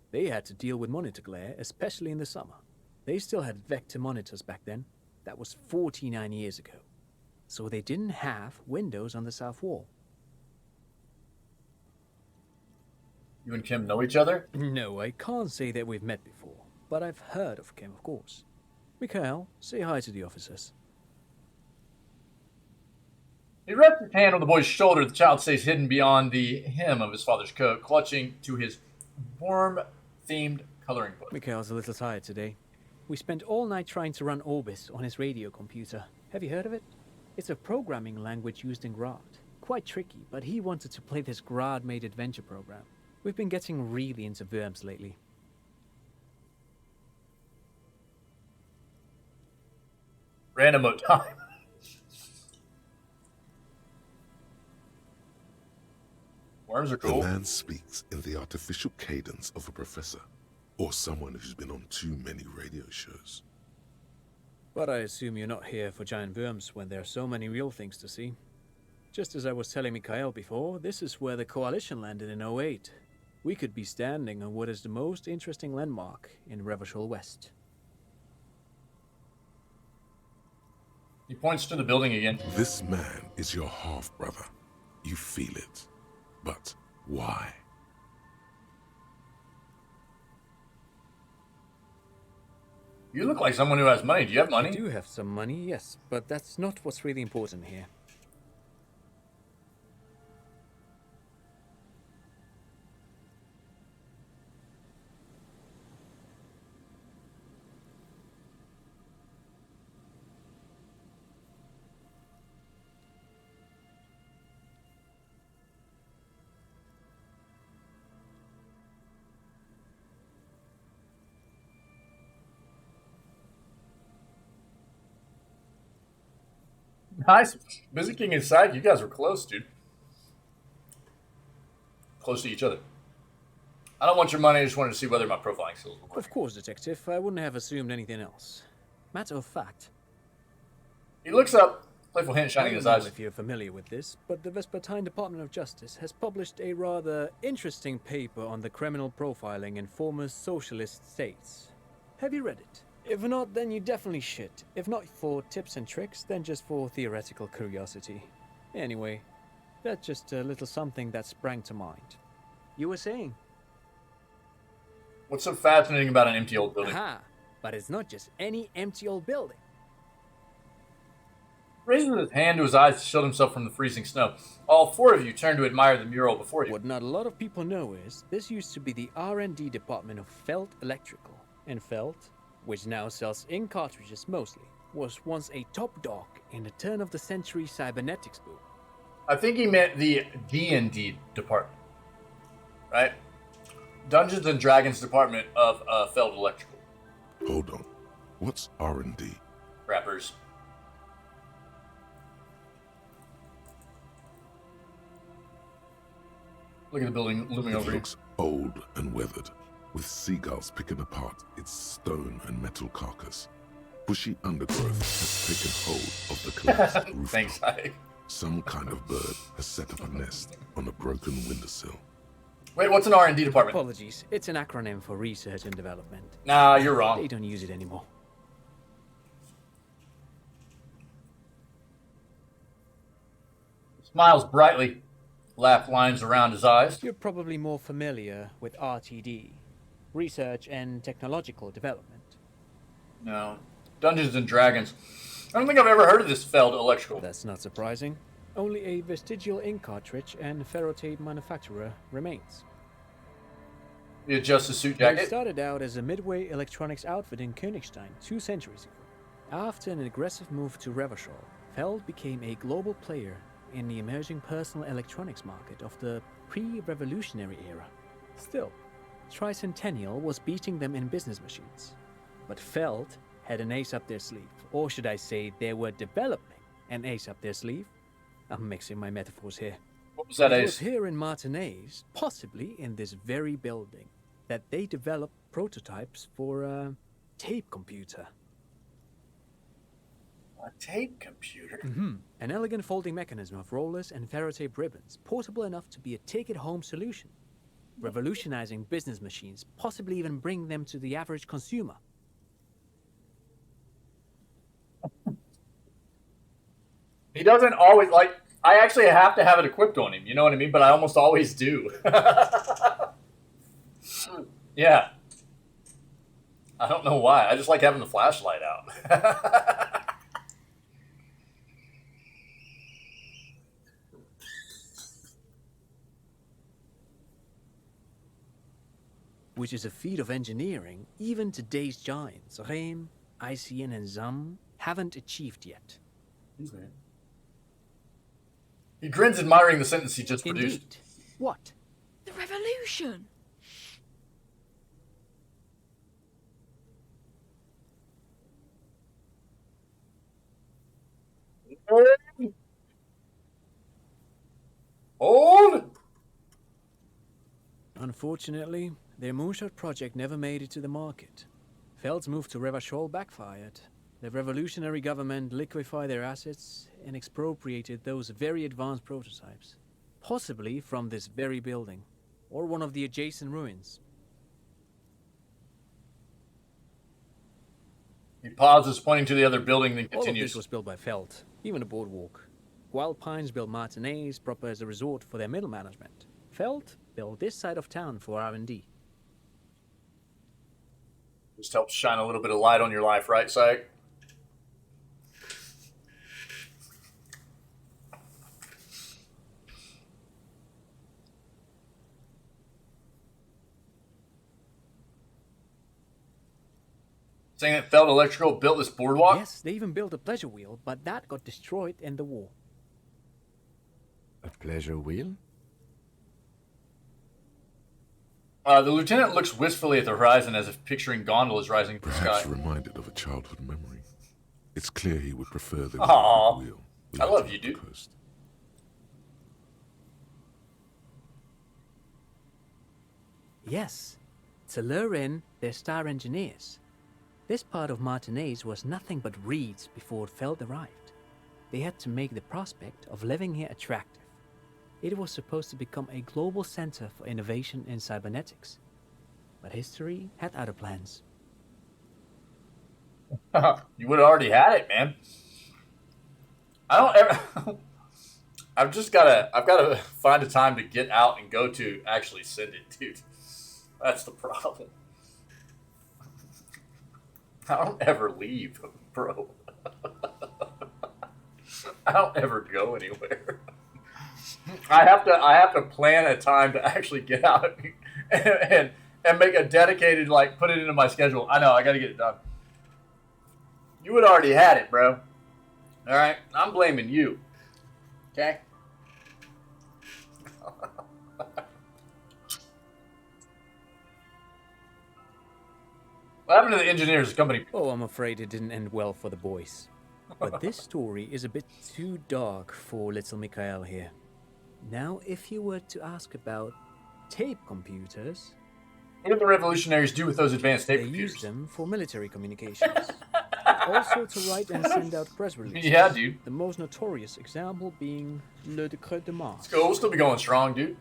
[SPEAKER 14] they had to deal with monitor glare, especially in the summer. They still had vector monitors back then. That was 49 years ago. So they didn't have windows on the south wall.
[SPEAKER 1] You and Kim know each other?
[SPEAKER 14] No, I can't say that we've met before, but I've heard of Kim, of course. Mikhail, say hi to the officers.
[SPEAKER 1] He rests his hand on the boy's shoulder. The child stays hidden beyond the hem of his father's coat, clutching to his worm-themed coloring book.
[SPEAKER 14] Mikhail's a little tired today. We spent all night trying to run Orbis on his radio computer. Have you heard of it? It's a programming language used in Grad. Quite tricky, but he wanted to play this Grad-made adventure program. We've been getting really into worms lately.
[SPEAKER 1] Random time. Worms are cool.
[SPEAKER 2] The man speaks in the artificial cadence of a professor, or someone who's been on too many radio shows.
[SPEAKER 14] But I assume you're not here for giant worms when there are so many real things to see. Just as I was telling Mikhail before, this is where the Coalition landed in 08. We could be standing on what is the most interesting landmark in Revachol West.
[SPEAKER 1] He points to the building again.
[SPEAKER 2] This man is your half-brother. You feel it. But why?
[SPEAKER 1] You look like someone who has money. Do you have money?
[SPEAKER 14] I do have some money, yes, but that's not what's really important here.
[SPEAKER 1] Nice. Busy King inside. You guys were close, dude. Close to each other. I don't want your money. I just wanted to see whether my profiling skills were working.
[SPEAKER 14] Of course, Detective. I wouldn't have assumed anything else. Matter of fact,
[SPEAKER 1] He looks up. Playful hint
[SPEAKER 14] I
[SPEAKER 1] shining in
[SPEAKER 14] don't
[SPEAKER 1] his
[SPEAKER 14] know
[SPEAKER 1] eyes.
[SPEAKER 14] if you're familiar with this, but the Vespertine Department of Justice has published a rather interesting paper on the criminal profiling in former socialist states. Have you read it? If not, then you definitely should. If not for tips and tricks, then just for theoretical curiosity. Anyway, that's just a little something that sprang to mind. You were saying?
[SPEAKER 1] What's so fascinating about an empty old building?
[SPEAKER 14] Aha! But it's not just any empty old building.
[SPEAKER 1] Raising his hand to his eyes to shield himself from the freezing snow. All four of you turn to admire the mural before you.
[SPEAKER 14] What not a lot of people know is, this used to be the R&D department of Felt Electrical. And Felt, which now sells ink cartridges mostly, was once a top dog in the turn-of-the-century cybernetics boom.
[SPEAKER 1] I think he meant the D&D department, right? Dungeons and Dragons department of Feld Electrical.
[SPEAKER 2] Hold on. What's R&D?
[SPEAKER 1] Rappers. Look at the building looming over
[SPEAKER 2] It
[SPEAKER 1] you.
[SPEAKER 2] looks old and weathered, with seagulls picking apart its stone and metal carcass. Bushy undergrowth has taken hold of the collapsed rooftop.
[SPEAKER 1] Thanks, Ike.
[SPEAKER 2] Some kind of bird has set up a nest on a broken windowsill.
[SPEAKER 1] Wait, what's an R&D department?
[SPEAKER 14] Apologies, it's an acronym for research and development.
[SPEAKER 1] Nah, you're wrong.
[SPEAKER 14] They don't use it anymore.
[SPEAKER 1] Smiles brightly. Laugh lines around his eyes.
[SPEAKER 14] You're probably more familiar with RTD, research and technological development.
[SPEAKER 1] No. Dungeons and Dragons. I don't think I've ever heard of this Feld Electrical.
[SPEAKER 14] That's not surprising. Only a vestigial ink cartridge and ferrotape manufacturer remains.
[SPEAKER 1] You adjust the suit
[SPEAKER 14] They
[SPEAKER 1] jacket.
[SPEAKER 14] started out as a midway electronics outfit in Königstein 2 centuries ago. After an aggressive move to Revachol, Feld became a global player in the emerging personal electronics market of the pre-revolutionary era. Still, Tricentennial was beating them in business machines. But Feld had an ace up their sleeve, or should I say they were developing an ace up their sleeve? I'm mixing my metaphors here.
[SPEAKER 1] What was that
[SPEAKER 14] It
[SPEAKER 1] ace?
[SPEAKER 14] was here in Martinez, possibly in this very building, that they developed prototypes for a tape computer.
[SPEAKER 1] A tape computer?
[SPEAKER 14] An elegant folding mechanism of rollers and ferrotape ribbons, portable enough to be a take-it-home solution. Revolutionizing business machines, possibly even bring them to the average consumer.
[SPEAKER 1] He doesn't always, like, I actually have to have it equipped on him, you know what I mean? But I almost always do. Yeah. I don't know why. I just like having the flashlight out.
[SPEAKER 14] Which is a feat of engineering even today's giants, Rehm, ICN, and Zam, haven't achieved yet.
[SPEAKER 1] He grins, admiring the sentence he just produced.
[SPEAKER 14] Indeed. What?
[SPEAKER 11] The revolution!
[SPEAKER 1] Hold!
[SPEAKER 14] Unfortunately, their moonshot project never made it to the market. Feld's move to Revachol backfired. The revolutionary government liquefied their assets and expropriated those very advanced prototypes. Possibly from this very building, or one of the adjacent ruins.
[SPEAKER 1] He pauses, pointing to the other building, then
[SPEAKER 14] All of
[SPEAKER 1] continues.
[SPEAKER 14] this was built by Feld, even the boardwalk. Wild Pines built Martinez proper as a resort for their middle management. Feld built this side of town for R&D.
[SPEAKER 1] Just helps shine a little bit of light on your life, right, Syke? Saying that Feld Electrical built this boardwalk?
[SPEAKER 14] Yes, they even built a pleasure wheel, but that got destroyed in the war.
[SPEAKER 3] A pleasure wheel?
[SPEAKER 1] The lieutenant looks wistfully at the horizon as if picturing gondolas rising from the
[SPEAKER 2] Perhaps
[SPEAKER 1] sky.
[SPEAKER 2] reminded of a childhood memory. It's clear he would prefer the
[SPEAKER 1] Aw,
[SPEAKER 2] wheel.
[SPEAKER 1] I love you, dude.
[SPEAKER 14] Yes, to lure in their star engineers. This part of Martinez was nothing but reeds before Feld arrived. They had to make the prospect of living here attractive. It was supposed to become a global center for innovation in cybernetics. But history had other plans.
[SPEAKER 1] You would have already had it, man. I don't ever. I've gotta find a time to get out and go to actually send it, dude. That's the problem. I don't ever leave, bro. I don't ever go anywhere. I have to plan a time to actually get out and make a dedicated, like, put it into my schedule. I know, I gotta get it done. You would already had it, bro. Alright? I'm blaming you. Okay? What happened to the engineers company?
[SPEAKER 14] Oh, I'm afraid it didn't end well for the boys. But this story is a bit too dark for little Mikhail here. Now, if you were to ask about tape computers...
[SPEAKER 1] What did the revolutionaries do with those advanced tape
[SPEAKER 14] computers? They
[SPEAKER 1] computers?
[SPEAKER 14] used them for military communications. Also to write and send out press releases.
[SPEAKER 1] Yeah, dude.
[SPEAKER 14] The most notorious example being Le Décret de Mars.
[SPEAKER 1] Let's go. We'll still be going strong, dude.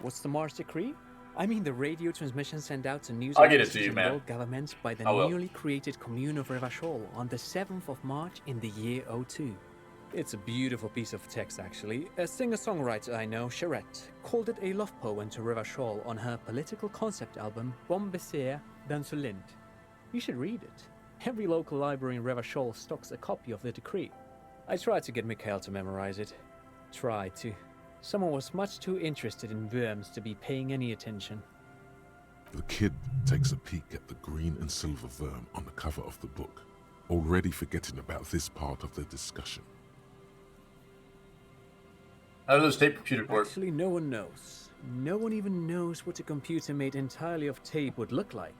[SPEAKER 14] What's the Mars Decree? I mean the radio transmission sent out to news
[SPEAKER 1] I'll get it to you,
[SPEAKER 14] and
[SPEAKER 1] man.
[SPEAKER 14] world governments by the
[SPEAKER 1] I will.
[SPEAKER 14] newly created commune of Revachol on the 7th of March in the year 02. It's a beautiful piece of text, actually. A singer-songwriter I know, Charette, called it a love poem to Revachol on her political concept album, Bon Baiser dans le Lind. You should read it. Every local library in Revachol stocks a copy of the decree. I tried to get Mikhail to memorize it. Tried to. Someone was much too interested in Worms to be paying any attention.
[SPEAKER 2] The kid takes a peek at the green and silver worm on the cover of the book, already forgetting about this part of the discussion.
[SPEAKER 1] How do those tape computers work?
[SPEAKER 14] Actually, no one knows. No one even knows what a computer made entirely of tape would look like.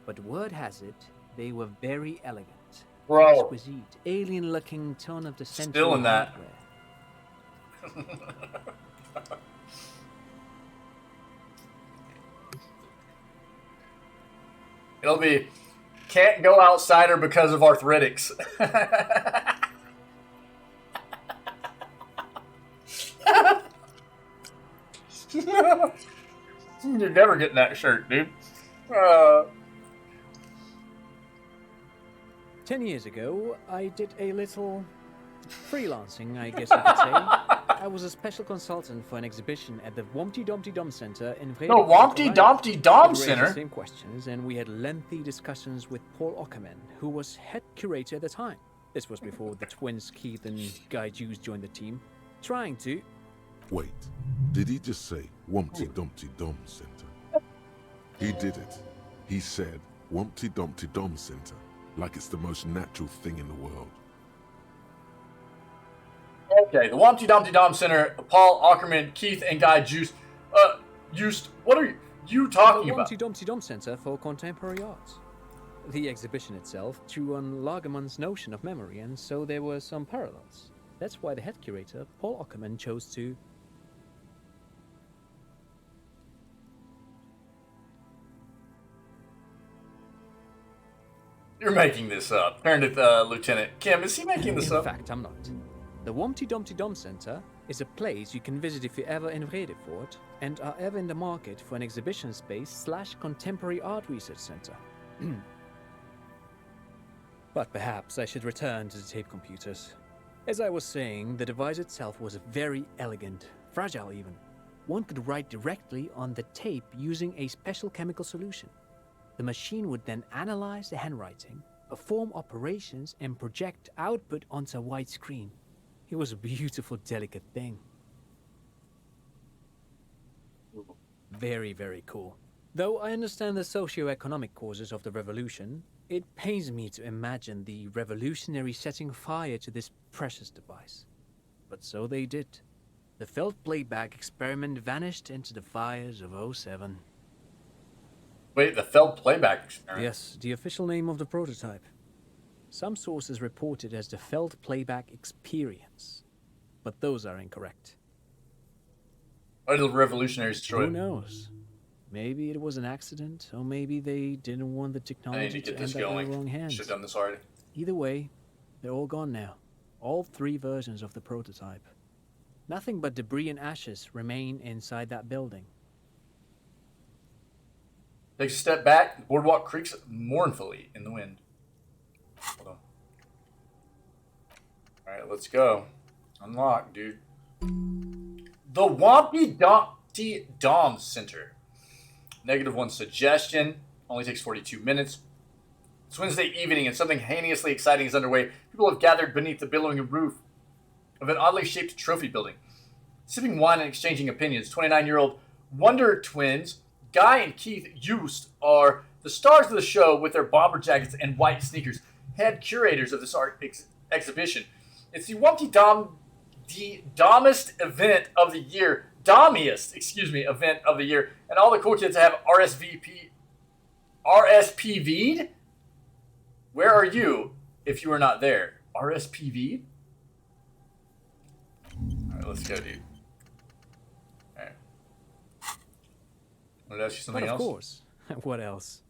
[SPEAKER 14] But word has it, they were very elegant.
[SPEAKER 1] Bro.
[SPEAKER 14] Exquisite, alien-looking turn of the century
[SPEAKER 1] Still in that.
[SPEAKER 14] hardware.
[SPEAKER 1] It'll be, can't go outsider because of arthritics. You're never getting that shirt, dude.
[SPEAKER 14] 10 years ago, I did a little freelancing, I guess you could say. I was a special consultant for an exhibition at the Wompty Dumpty Dom Center in Vrede.
[SPEAKER 1] No, Wompty Dumpty Dom
[SPEAKER 14] We raised
[SPEAKER 1] Center?
[SPEAKER 14] the same questions, and we had lengthy discussions with Paul Ockerman, who was head curator at the time. This was before the twins Keith and Guy Jews joined the team, trying to...
[SPEAKER 2] Wait, did he just say Wumpty Dumpty Dom Center? He did it. He said Wumpty Dumpty Dom Center, like it's the most natural thing in the world.
[SPEAKER 1] Okay, the Wompty Dumpty Dom Center, Paul Ackerman, Keith, and Guy Juice. What are you talking
[SPEAKER 14] the
[SPEAKER 1] about?
[SPEAKER 14] Wumpty Dumpty Dom Center for Contemporary Art. The exhibition itself drew on Lagerman's notion of memory, and so there were some parallels. That's why the head curator, Paul Ackerman, chose to...
[SPEAKER 1] You're making this up. Turn to Lieutenant Kim. Is he making this up?
[SPEAKER 14] In fact, I'm not. The Wumpty Dumpty Dom Center is a place you can visit if you're ever in Vredefort and are ever in the market for an exhibition space / contemporary art research center. But perhaps I should return to the tape computers. As I was saying, the device itself was very elegant, fragile even. One could write directly on the tape using a special chemical solution. The machine would then analyze the handwriting, perform operations, and project output onto a white screen. It was a beautiful, delicate thing. Very, very cool. Though I understand the socio-economic causes of the revolution, it pains me to imagine the revolutionaries setting fire to this precious device. But so they did. The felt playback experiment vanished into the fires of 07.
[SPEAKER 1] Wait, the felt playback experiment?
[SPEAKER 14] Yes, the official name of the prototype. Some sources report it as the felt playback experience, but those are incorrect.
[SPEAKER 1] Why did the revolutionaries destroy
[SPEAKER 14] Who
[SPEAKER 1] it?
[SPEAKER 14] knows? Maybe it was an accident, or maybe they didn't want the
[SPEAKER 1] I need
[SPEAKER 14] technology
[SPEAKER 1] to get
[SPEAKER 14] to
[SPEAKER 1] this
[SPEAKER 14] end up in
[SPEAKER 1] going.
[SPEAKER 14] the wrong hands.
[SPEAKER 1] Should have done this already.
[SPEAKER 14] Either way, they're all gone now. All 3 versions of the prototype. Nothing but debris and ashes remain inside that building.
[SPEAKER 1] Takes a step back. The boardwalk creaks mournfully in the wind. Hold on. Alright, let's go. Unlock, dude. The Wompy Dom Center. -1 suggestion. Only takes 42 minutes. It's Wednesday evening and something heinously exciting is underway. People have gathered beneath the billowing roof of an oddly shaped trophy building. Sipping wine and exchanging opinions, 29-year-old Wonder Twins, Guy and Keith Yost, are the stars of the show with their bomber jackets and white sneakers, head curators of this art exhibition. It's the Wumpty Domest event of the year. Event of the year. And all the cool kids have RSPV'd? Where are you if you are not there? RSPV'd? Alright, let's go, dude. Alright. Want to ask you something
[SPEAKER 14] But of
[SPEAKER 1] else?
[SPEAKER 14] course. What else?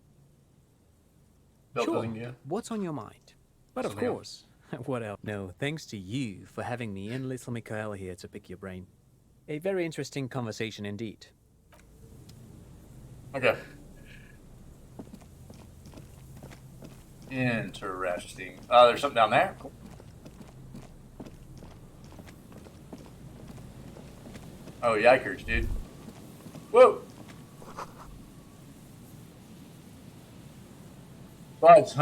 [SPEAKER 1] Building, yeah.
[SPEAKER 14] What's on your mind? But of
[SPEAKER 1] Something
[SPEAKER 14] course. What else? No, thanks to you for having me and little Mikhail here to pick your brain. A very interesting conversation indeed.
[SPEAKER 1] Okay. Interesting. There's something down there. Cool. Oh, yikers, dude. Whoa! But,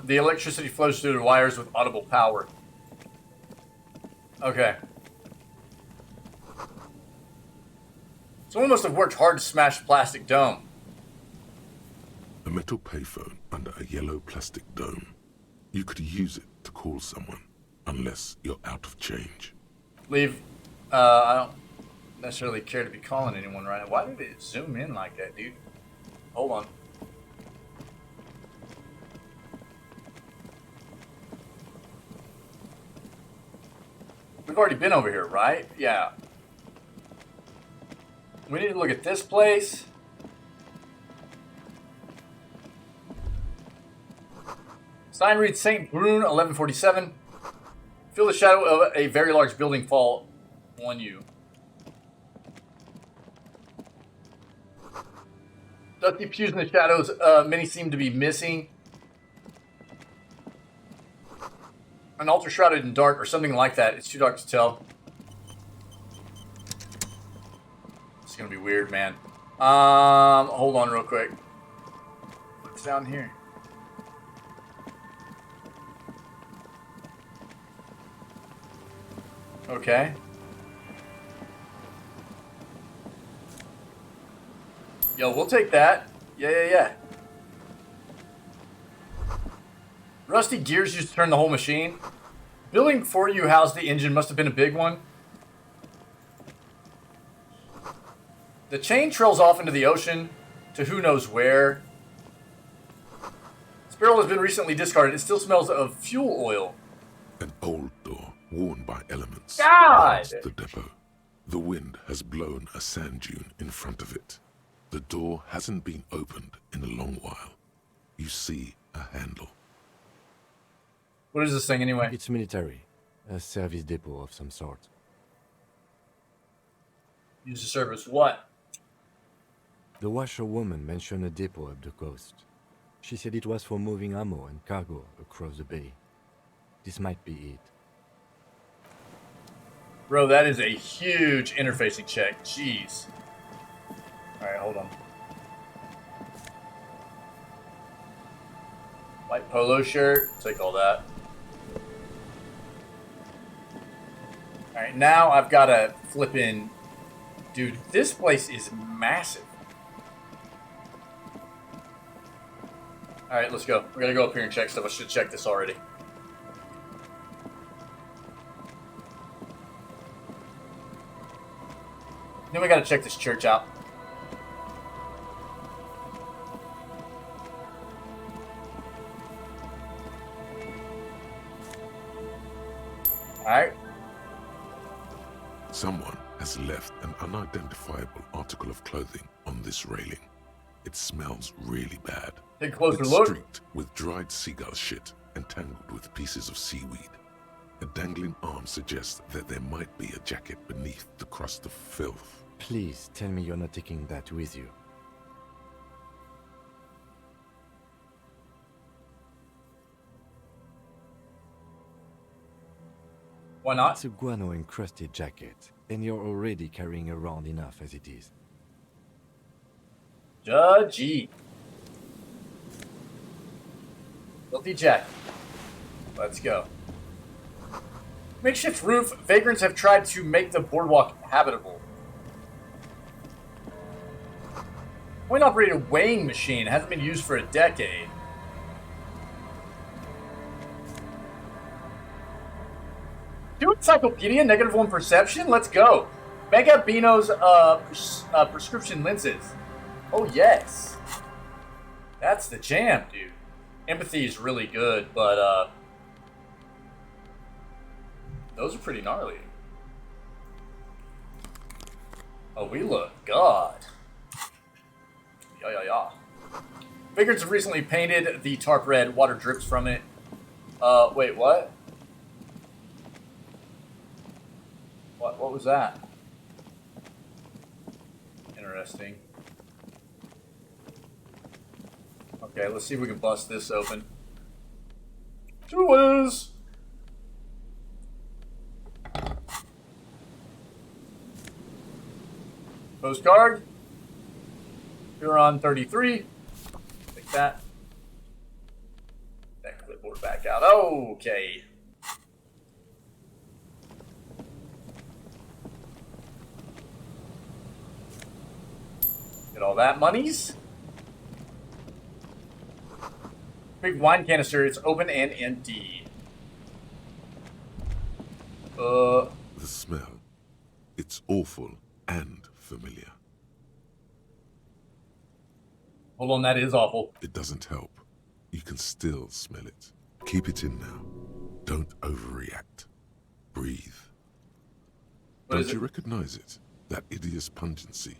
[SPEAKER 1] the electricity flows through the wires with audible power. Okay. Someone must have worked hard to smash the plastic dome.
[SPEAKER 2] A metal payphone under a yellow plastic dome. You could use it to call someone, unless you're out of change.
[SPEAKER 1] Leave. I don't necessarily care to be calling anyone right now. Why did it zoom in like that, dude? Hold on. We've already been over here, right? Yeah. We need to look at this place. Sign reads St. Brune, 1147. Feel the shadow of a very large building fall on you. Dusty pews in the shadows, many seem to be missing. An altar shrouded in dark or something like that. It's too dark to tell. It's gonna be weird, man. Hold on real quick. What's down here? Okay. Yo, we'll take that. Yeah. Rusty gears used to turn the whole machine. Building before you housed the engine must have been a big one. The chain trails off into the ocean to who knows where. This barrel has been recently discarded. It still smells of fuel oil.
[SPEAKER 2] An old door, worn by elements.
[SPEAKER 1] God!
[SPEAKER 2] Guards the depot. The wind has blown a sand dune in front of it. The door hasn't been opened in a long while. You see a handle.
[SPEAKER 1] What is this thing anyway?
[SPEAKER 3] It's military. A service depot of some sort.
[SPEAKER 1] Use the service what?
[SPEAKER 3] The washerwoman mentioned a depot up the coast. She said it was for moving ammo and cargo across the bay. This might be it.
[SPEAKER 1] Bro, that is a huge interfacing check. Jeez. Alright, hold on. White polo shirt. Take all that. Alright, now I've got to flip in. Dude, this place is massive. Alright, let's go. We're going to go up here and check stuff. I should check this already. Then we got to check this church out. Alright.
[SPEAKER 2] Someone has left an unidentifiable article of clothing on this railing. It smells really bad.
[SPEAKER 1] Take a closer
[SPEAKER 2] It's
[SPEAKER 1] look.
[SPEAKER 2] streaked with dried seagull shit and tangled with pieces of seaweed. A dangling arm suggests that there might be a jacket beneath. filth.
[SPEAKER 3] Please tell me you're not taking that with you.
[SPEAKER 1] Why not?
[SPEAKER 3] It's a guano-encrusted jacket, and you're already carrying around enough as it is.
[SPEAKER 1] Judgy. Filthy jacket. Let's go. Makeshift roof. Vagrants have tried to make the boardwalk habitable. Point-operated weighing machine hasn't been used for a decade. Two encyclopedia, -1 perception. Let's go. Mega Bino's prescription lenses. Oh yes, that's the jam, dude. Empathy is really good, but those are pretty gnarly. Oh, we look god. Yeah. Vagrants have recently painted the tarp red. Water drips from it. Wait, what? What was that? Interesting. Okay, let's see if we can bust this open. Jewels! Postcard. You're on 33. Take that. That clipboard back out. Okay. Get all that monies. Big wine canister. It's open and empty.
[SPEAKER 2] The smell. It's awful and familiar.
[SPEAKER 1] Hold on, that is awful.
[SPEAKER 2] It doesn't help. You can still smell it. Keep it in now. Don't overreact. Breathe. Don't you recognize it? That hideous pungency.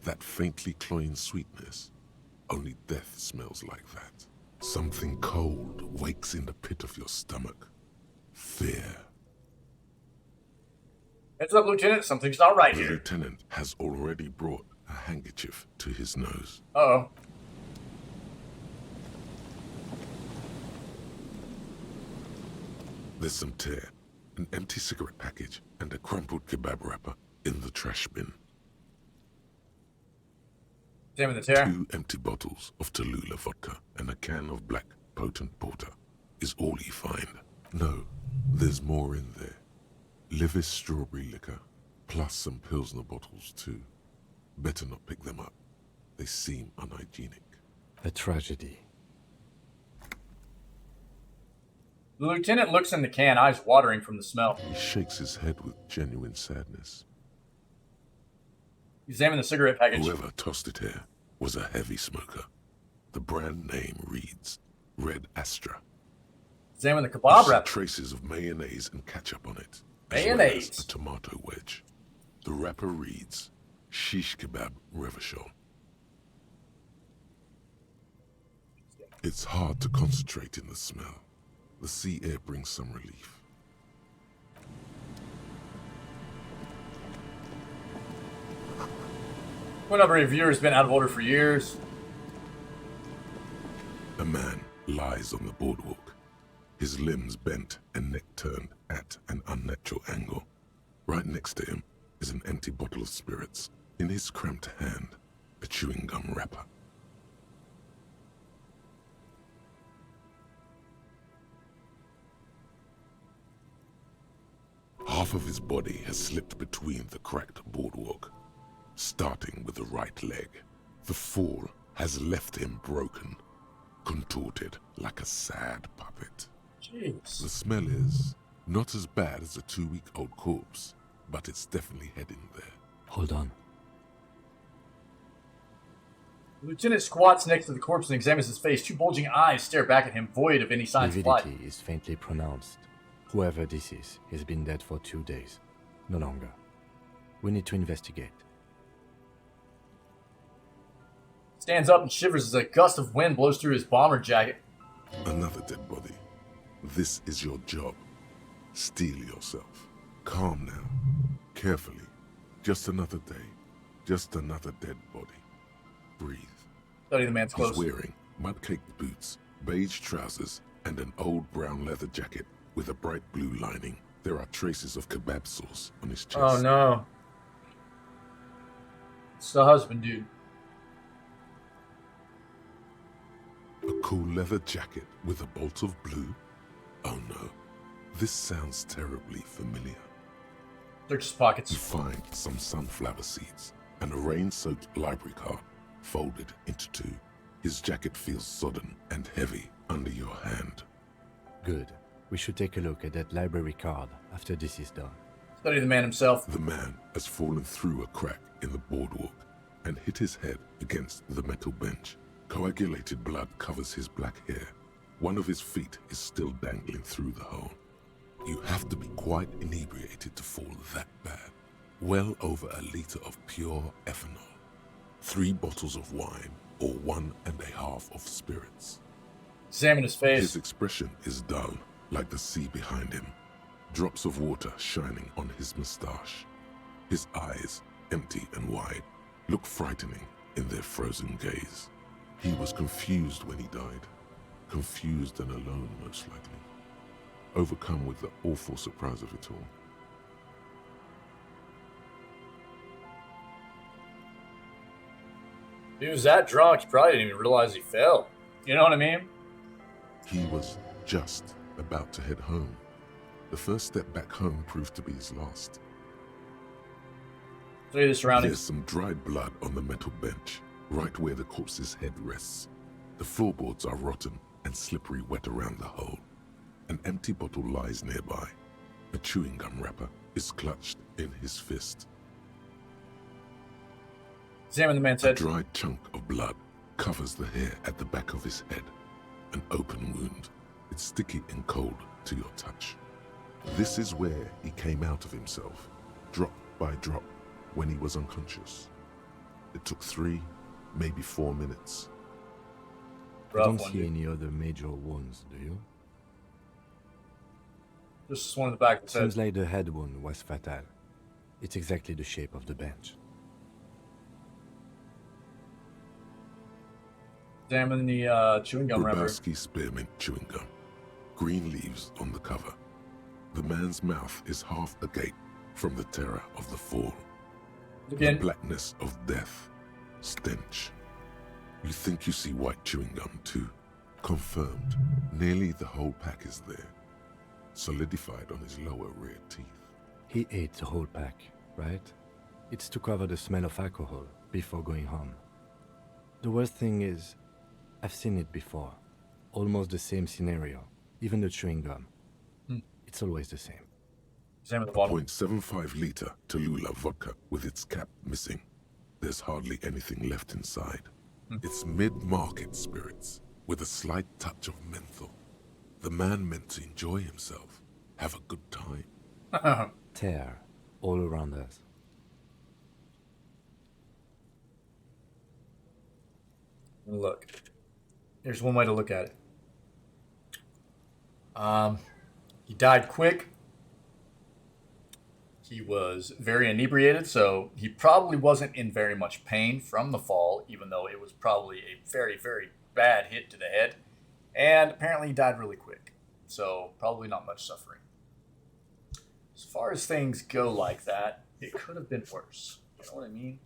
[SPEAKER 2] That faintly cloying sweetness. Only death smells like that. Something cold wakes in the pit of your stomach. Fear.
[SPEAKER 1] Heads up, Lieutenant. Something's not right
[SPEAKER 2] The
[SPEAKER 1] here.
[SPEAKER 2] lieutenant has already brought a handkerchief to his nose.
[SPEAKER 1] Uh-oh.
[SPEAKER 2] There's some tear, an empty cigarette package, and a crumpled kebab wrapper in the trash bin.
[SPEAKER 1] Damn the tear.
[SPEAKER 2] 2 empty bottles of Tallulah vodka and a can of black potent porter is all you find. No, there's more in there. Livis strawberry liquor, plus some Pilsner bottles too. Better not pick them up. They seem unhygienic.
[SPEAKER 3] A tragedy.
[SPEAKER 1] The lieutenant looks in the can, eyes watering from the smell.
[SPEAKER 2] He shakes his head with genuine sadness.
[SPEAKER 1] Examine the cigarette package.
[SPEAKER 2] Whoever tossed it here was a heavy smoker. The brand name reads Red Astra.
[SPEAKER 1] Examine the kebab
[SPEAKER 2] There's
[SPEAKER 1] wrapper.
[SPEAKER 2] traces of mayonnaise and ketchup on it.
[SPEAKER 1] Mayonnaise.
[SPEAKER 2] As well as a tomato wedge. The wrapper reads Shish Kebab Revachol. It's hard to concentrate in the smell. The sea air brings some relief.
[SPEAKER 1] One of our reviewers has been out of order for years.
[SPEAKER 2] A man lies on the boardwalk, his limbs bent and neck turned at an unnatural angle. Right next to him is an empty bottle of spirits. In his cramped hand, a chewing gum wrapper. Half of his body has slipped between the cracked boardwalk, starting with the right leg. The fall has left him broken, contorted like a sad puppet.
[SPEAKER 1] Jeez.
[SPEAKER 2] The smell is not as bad as a 2-week-old corpse, but it's definitely heading there.
[SPEAKER 3] Hold on.
[SPEAKER 1] The lieutenant squats next to the corpse and examines his face. 2 bulging eyes stare back at him, void of any signs of life.
[SPEAKER 3] Lividity is faintly pronounced. Whoever this is, he's been dead for 2 days. No longer. We need to investigate.
[SPEAKER 1] Stands up and shivers as a gust of wind blows through his bomber jacket.
[SPEAKER 2] Another dead body. This is your job. Steel yourself. Calm now. Carefully. Just another day. Just another dead body. Breathe.
[SPEAKER 1] Study the man's clothes.
[SPEAKER 2] He's wearing mud-caked boots, beige trousers, and an old brown leather jacket with a bright blue lining. There are traces of kebab sauce on his chest.
[SPEAKER 1] Oh no. It's the husband, dude.
[SPEAKER 2] A cool leather jacket with a bolt of blue? Oh no. This sounds terribly familiar.
[SPEAKER 1] Search his pockets.
[SPEAKER 2] You find some sunflower seeds and a rain-soaked library card folded into two. His jacket feels sodden and heavy under your hand.
[SPEAKER 3] Good. We should take a look at that library card after this is done.
[SPEAKER 1] Study the man himself.
[SPEAKER 2] The man has fallen through a crack in the boardwalk and hit his head against the metal bench. Coagulated blood covers his black hair. One of his feet is still dangling through the hole. You have to be quite inebriated to fall that bad. Well over a liter of pure ethanol. 3 bottles of wine or 1.5 of spirits.
[SPEAKER 1] Examine his face.
[SPEAKER 2] His expression is dull, like the sea behind him. Drops of water shining on his moustache. His eyes, empty and wide, look frightening in their frozen gaze. He was confused when he died. Confused and alone, most likely. Overcome with the awful surprise of it all.
[SPEAKER 1] If he was that drunk, he probably didn't even realize he fell. You know what I mean?
[SPEAKER 2] He was just about to head home. The first step back home proved to be his last.
[SPEAKER 1] Study the surroundings.
[SPEAKER 2] There's some dried blood on the metal bench, right where the corpse's head rests. The floorboards are rotten and slippery wet around the hole. An empty bottle lies nearby. A chewing gum wrapper is clutched in his fist.
[SPEAKER 1] Examine the man's
[SPEAKER 2] A
[SPEAKER 1] head.
[SPEAKER 2] dried chunk of blood covers the hair at the back of his head. An open wound. It's sticky and cold to your touch. This is where he came out of himself, drop by drop, when he was unconscious. It took 3, maybe 4 minutes.
[SPEAKER 3] I don't see any other major wounds, do you?
[SPEAKER 1] Just one in the back of his head.
[SPEAKER 3] Seems like the head wound was fatal. It's exactly the shape of the bench.
[SPEAKER 1] Examine the chewing gum wrapper.
[SPEAKER 2] Grabowski spearmint chewing gum. Green leaves on the cover. The man's mouth is half agape from the terror of the fall.
[SPEAKER 1] Again.
[SPEAKER 2] The blackness of death. Stench. You think you see white chewing gum too. Confirmed. Nearly the whole pack is there. Solidified on his lower rear teeth.
[SPEAKER 3] He ate the whole pack, right? It's to cover the smell of alcohol before going home. The worst thing is, I've seen it before. Almost the same scenario. Even the chewing gum. It's always the same.
[SPEAKER 1] Examine the bottle.
[SPEAKER 2] 0.75 liter Tallulah vodka with its cap missing. There's hardly anything left inside. It's mid-market spirits with a slight touch of menthol. The man meant to enjoy himself, have a good time.
[SPEAKER 3] Tear all around us.
[SPEAKER 1] Look. Here's one way to look at it. He died quick. He was very inebriated, so he probably wasn't in very much pain from the fall, even though it was probably a very, very bad hit to the head. And apparently he died really quick, so probably not much suffering. As far as things go like that, it could have been worse. You know what I mean?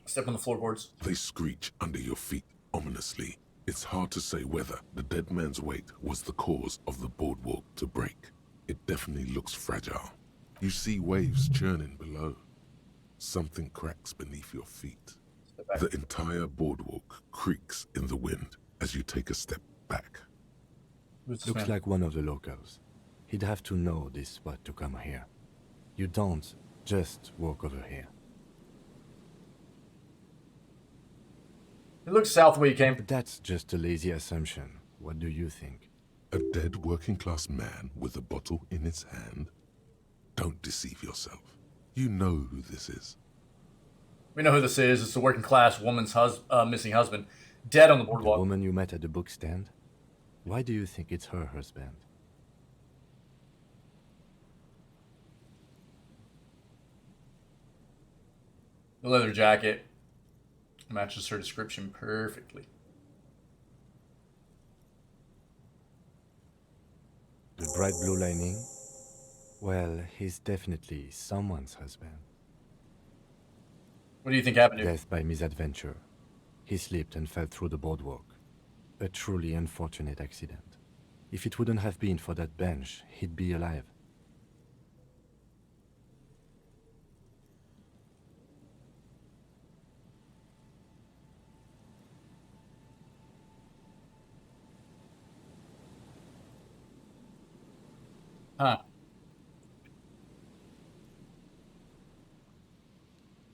[SPEAKER 1] Step on the floorboards.
[SPEAKER 2] They screech under your feet ominously. It's hard to say whether the dead man's weight was the cause of the boardwalk to break. It definitely looks fragile. You see waves churning below. Something cracks beneath your feet. The entire boardwalk creaks in the wind as you take a step back.
[SPEAKER 3] Looks like one of the locals. He'd have to know this spot to come here. You don't just walk over here.
[SPEAKER 1] It looks south where you came.
[SPEAKER 3] But that's just a lazy assumption. What do you think?
[SPEAKER 2] A dead working-class man with a bottle in his hand? Don't deceive yourself. You know who this is.
[SPEAKER 1] We know who this is. It's a working class woman's missing husband. Dead on the
[SPEAKER 3] The
[SPEAKER 1] boardwalk.
[SPEAKER 3] woman you met at the book stand? Why do you think it's her husband?
[SPEAKER 1] The leather jacket matches her description perfectly.
[SPEAKER 3] The bright blue lining? Well, he's definitely someone's husband.
[SPEAKER 1] What do you think happened to him?
[SPEAKER 3] Death by misadventure. He slipped and fell through the boardwalk. A truly unfortunate accident. If it wouldn't have been for that bench, he'd be alive.
[SPEAKER 1] Huh.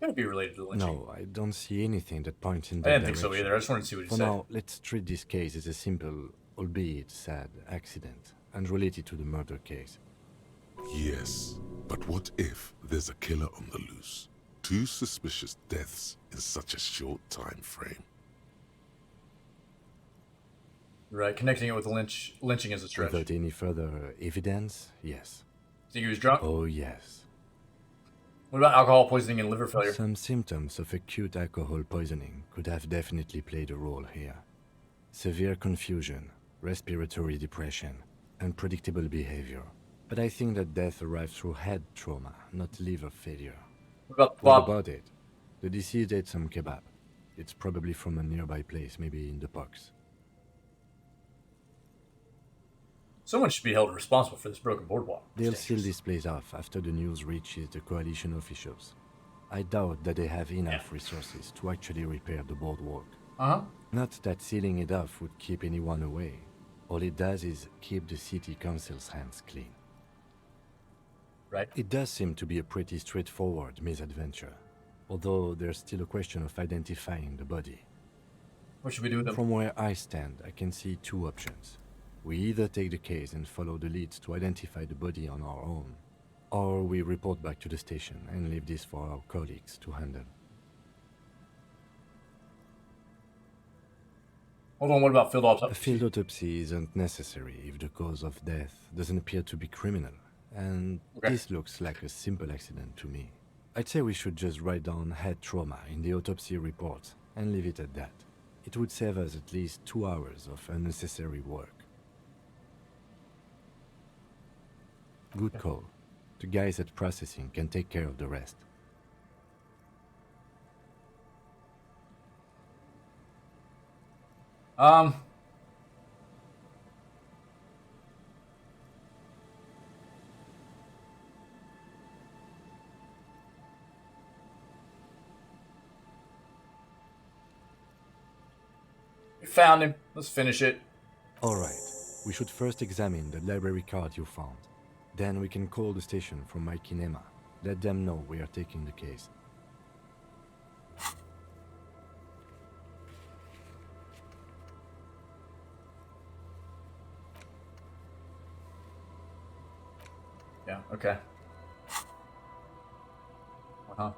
[SPEAKER 1] Gotta be related to the lynching.
[SPEAKER 3] No, I don't see anything that points in
[SPEAKER 1] I
[SPEAKER 3] that
[SPEAKER 1] didn't think
[SPEAKER 3] direction.
[SPEAKER 1] so either. I just wanted to see what he
[SPEAKER 3] For
[SPEAKER 1] said.
[SPEAKER 3] now, let's treat this case as a simple, albeit sad, accident, unrelated to the murder case.
[SPEAKER 2] Yes, but what if there's a killer on the loose? 2 suspicious deaths in such a short time frame.
[SPEAKER 1] Right, connecting it with the lynching is a stretch.
[SPEAKER 3] Without any further evidence, yes.
[SPEAKER 1] Think he was drunk?
[SPEAKER 3] Oh, yes.
[SPEAKER 1] What about alcohol poisoning and liver failure?
[SPEAKER 3] Some symptoms of acute alcohol poisoning could have definitely played a role here. Severe confusion, respiratory depression, unpredictable behavior. But I think that death arrived through head trauma, not liver failure.
[SPEAKER 1] What
[SPEAKER 3] What about it? The deceased ate some kebab. It's probably from a nearby place, maybe in the box.
[SPEAKER 1] Someone should be held responsible for this broken boardwalk.
[SPEAKER 3] They'll seal this place off after the news reaches the coalition officials. I doubt that they have enough resources to actually repair the boardwalk. Not that sealing it off would keep anyone away. All it does is keep the city council's hands clean.
[SPEAKER 1] Right.
[SPEAKER 3] It does seem to be a pretty straightforward misadventure, although there's still a question of identifying the body.
[SPEAKER 1] What should we do with them?
[SPEAKER 3] From where I stand, I can see 2 options. We either take the case and follow the leads to identify the body on our own, or we report back to the station and leave this for our colleagues to handle.
[SPEAKER 1] Hold on, what about field autopsy?
[SPEAKER 3] A field autopsy isn't necessary if the cause of death doesn't appear to be criminal, and this looks like a simple accident to me. I'd say we should just write down head trauma in the autopsy report and leave it at that. It would save us at least 2 hours of unnecessary work. Good call. The guys at processing can take care of the rest.
[SPEAKER 1] We found him. Let's finish it.
[SPEAKER 3] All right. We should first examine the library card you found. Then we can call the station from my kinema. Let them know we are taking the case.
[SPEAKER 1] Yeah, okay. Cool.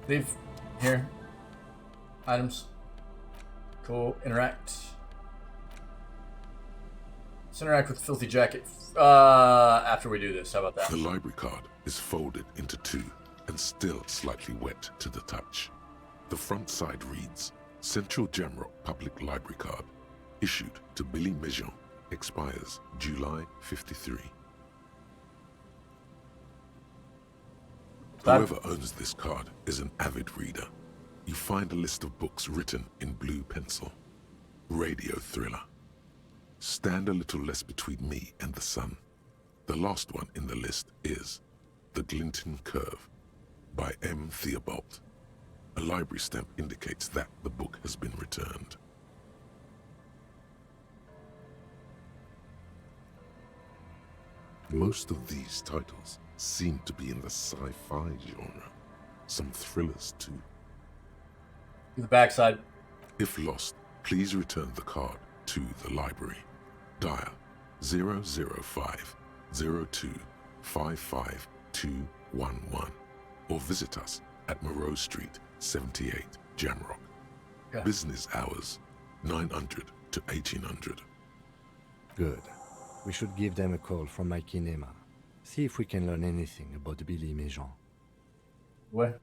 [SPEAKER 1] Leave. Here. Items. Cool. Interact. Let's interact with Filthy Jacket after we do this. How about that?
[SPEAKER 2] The library card is folded into 2 and still slightly wet to the touch. The front side reads, Central Jamrock Public Library Card, issued to Billy Mejean, expires July 53. Whoever owns this card is an avid reader. You find a list of books written in blue pencil. Radio thriller. Stand a little less between me and the sun. The last one in the list is The Glinton Curve by M. Theobald. A library stamp indicates that the book has been returned. Most of these titles seem to be in the sci-fi genre. Some thrillers too.
[SPEAKER 1] The backside.
[SPEAKER 2] If lost, please return the card to the library. Dial 005 02 55211 or visit us at Moreau Street, 78, Jamrock.
[SPEAKER 1] Okay.
[SPEAKER 2] Business hours, 900 to 1800.
[SPEAKER 3] Good. We should give them a call from my kinema. See if we can learn anything about Billy Méjean.
[SPEAKER 1] What?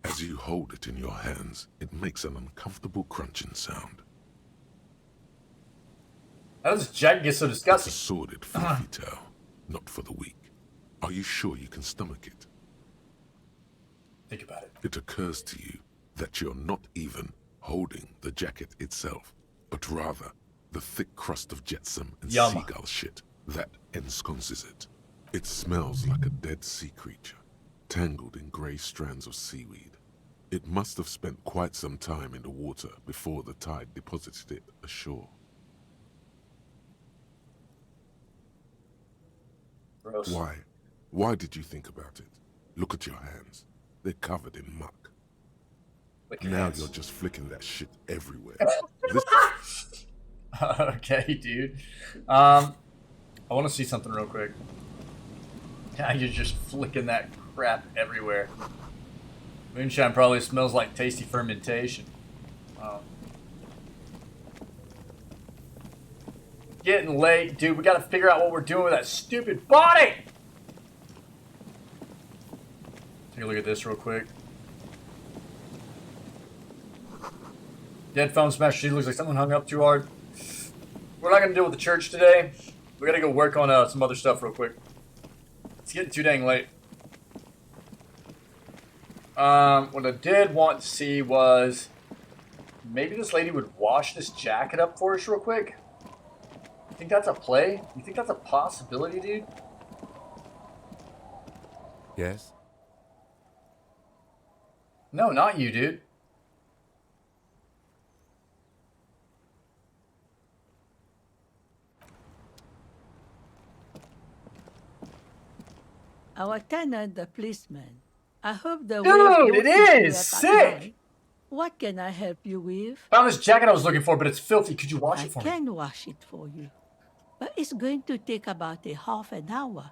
[SPEAKER 2] As you hold it in your hands, it makes an uncomfortable crunching sound.
[SPEAKER 1] How does this jacket get so disgusting?
[SPEAKER 2] It's a sordid, filthy tale, not for the weak. Are you sure you can stomach it?
[SPEAKER 1] Think about it.
[SPEAKER 2] It occurs to you that you're not even holding the jacket itself, but rather the thick crust of jetsam and seagull shit that ensconces it. It smells like a dead sea creature, tangled in grey strands of seaweed. It must have spent quite some time in the water before the tide deposited it ashore.
[SPEAKER 1] Gross.
[SPEAKER 2] Why? Why did you think about it? Look at your hands. They're covered in muck. Now you're just flicking that shit everywhere.
[SPEAKER 1] Okay, dude. I want to see something real quick. Now you're just flicking that crap everywhere. Moonshine probably smells like tasty fermentation. Getting late, dude. We gotta figure out what we're doing with that stupid body! Take a look at this real quick. Dead phone smash. She looks like someone hung up too hard. We're not gonna deal with the church today. We gotta go work on some other stuff real quick. It's getting too dang late. What I did want to see was maybe this lady would wash this jacket up for us real quick. You think that's a play? You think that's a possibility, dude?
[SPEAKER 3] Yes?
[SPEAKER 1] No, not you, dude.
[SPEAKER 11] Our tenant, the policeman. I hope the
[SPEAKER 1] Dude, it is sick!
[SPEAKER 11] What can I help you with?
[SPEAKER 1] Found this jacket I was looking for, but it's filthy. Could you wash it for me?
[SPEAKER 11] I can wash it for you. But it's going to take about a half an hour.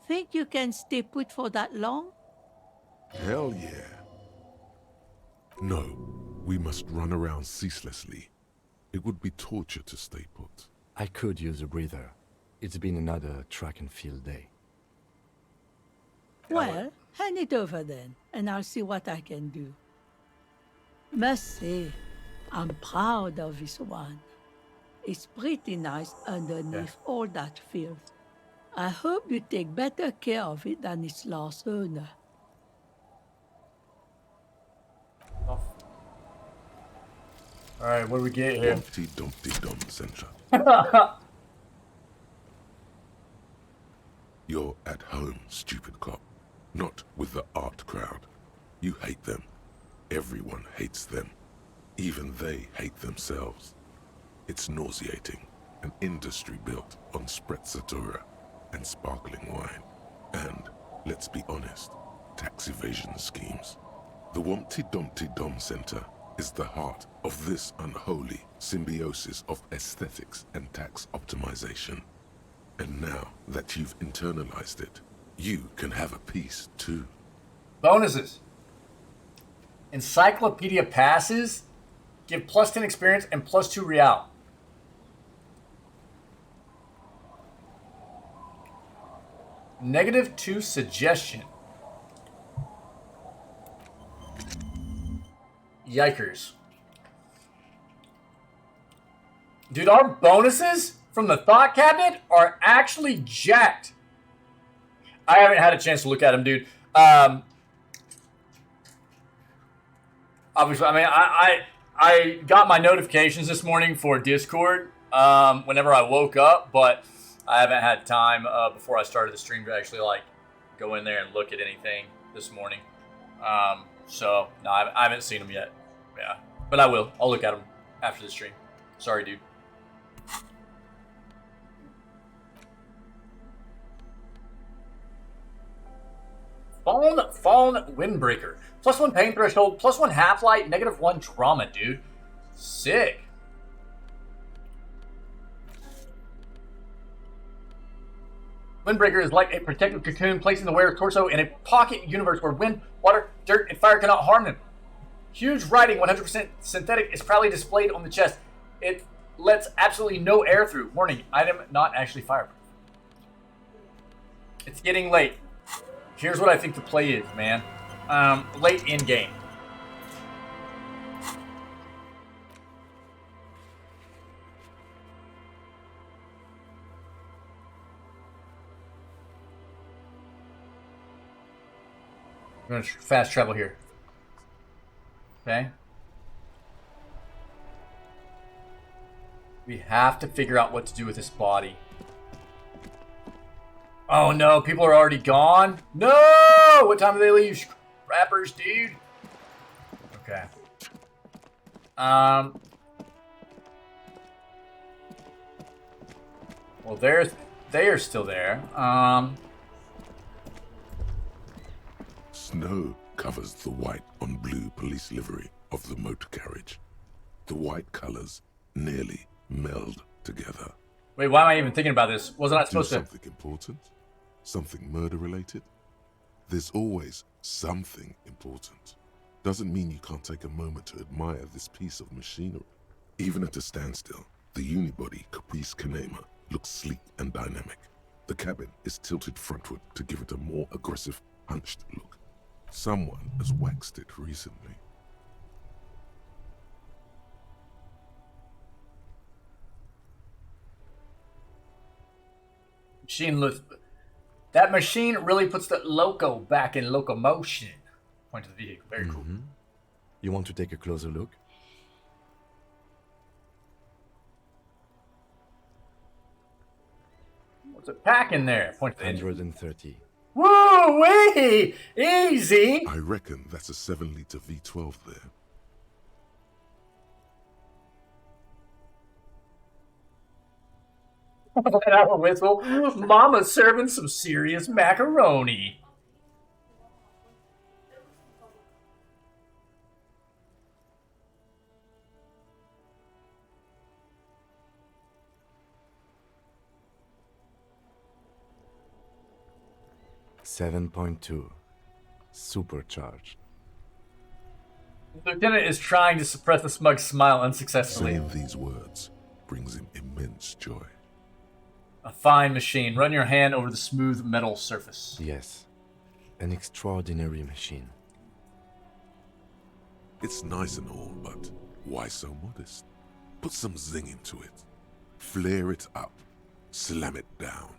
[SPEAKER 11] Think you can stay put for that long?
[SPEAKER 2] Hell yeah. No, we must run around ceaselessly. It would be torture to stay put.
[SPEAKER 3] I could use a breather. It's been another track and field day.
[SPEAKER 11] Well, hand it over then, and I'll see what I can do. Must say, I'm proud of this one. It's pretty nice underneath all that filth. I hope you take better care of it than its last owner.
[SPEAKER 1] Alright, what do we get here?
[SPEAKER 2] Dumpty Dumpty Dum Centre. You're at home, stupid cop. Not with the art crowd. You hate them. Everyone hates them. Even they hate themselves. It's nauseating. An industry built on sprezzatura and sparkling wine. And, let's be honest, tax evasion schemes. The Wumpty Dumpty Dum Centre is the heart of this unholy symbiosis of aesthetics and tax optimization. And now that you've internalized it, you can have a piece too.
[SPEAKER 1] Bonuses. Encyclopedia passes give plus 10 experience and plus 2 real. -2 suggestion. Yikers. Dude, our bonuses from the thought cabinet are actually jacked. I haven't had a chance to look at them, dude. Obviously, I mean, I got my notifications this morning for Discord whenever I woke up, but I haven't had time before I started the stream to actually like go in there and look at anything this morning. So no, I haven't seen them yet. Yeah, but I will. I'll look at them after the stream. Sorry, dude. Fallen Windbreaker. +1 pain threshold, +1 half-light, -1 trauma, dude. Sick. Windbreaker is like a protective cocoon placing the wearer's torso in a pocket universe where wind, water, dirt, and fire cannot harm them. Huge writing, 100% synthetic, is proudly displayed on the chest. It lets absolutely no air through. Warning, item not actually fireproof. It's getting late. Here's what I think the play is, man. Late in game. We're gonna fast travel here. Okay. We have to figure out what to do with this body. Oh no, people are already gone? No! What time do they leave? Rappers, dude. Okay. Well, they are still there.
[SPEAKER 2] Snow covers the white on blue police livery of the motor carriage. The white colors nearly meld together.
[SPEAKER 1] Wait, why am I even thinking about this? Wasn't I supposed to?
[SPEAKER 2] Something important? Something murder related? There's always something important. Doesn't mean you can't take a moment to admire this piece of machinery. Even at a standstill, the unibody Caprice Kanema looks sleek and dynamic. The cabin is tilted frontward to give it a more aggressive, hunched look. Someone has waxed it recently.
[SPEAKER 1] Machine looks. That machine really puts the loco back in locomotion. Point to the vehicle. Very cool.
[SPEAKER 3] You want to take a closer look?
[SPEAKER 1] What's it packing there? Point to the engine.
[SPEAKER 3] 130.
[SPEAKER 1] Whoa, wait! Easy!
[SPEAKER 2] I reckon that's a 7-liter V12 there.
[SPEAKER 1] Let out a whistle. Mama's serving some serious macaroni.
[SPEAKER 3] .2. Supercharged.
[SPEAKER 1] The lieutenant is trying to suppress a smug smile unsuccessfully.
[SPEAKER 2] Saying these words brings him immense joy.
[SPEAKER 1] A fine machine. Run your hand over the smooth metal surface.
[SPEAKER 3] Yes. An extraordinary machine.
[SPEAKER 2] It's nice and all, but why so modest? Put some zing into it. Flare it up. Slam it down.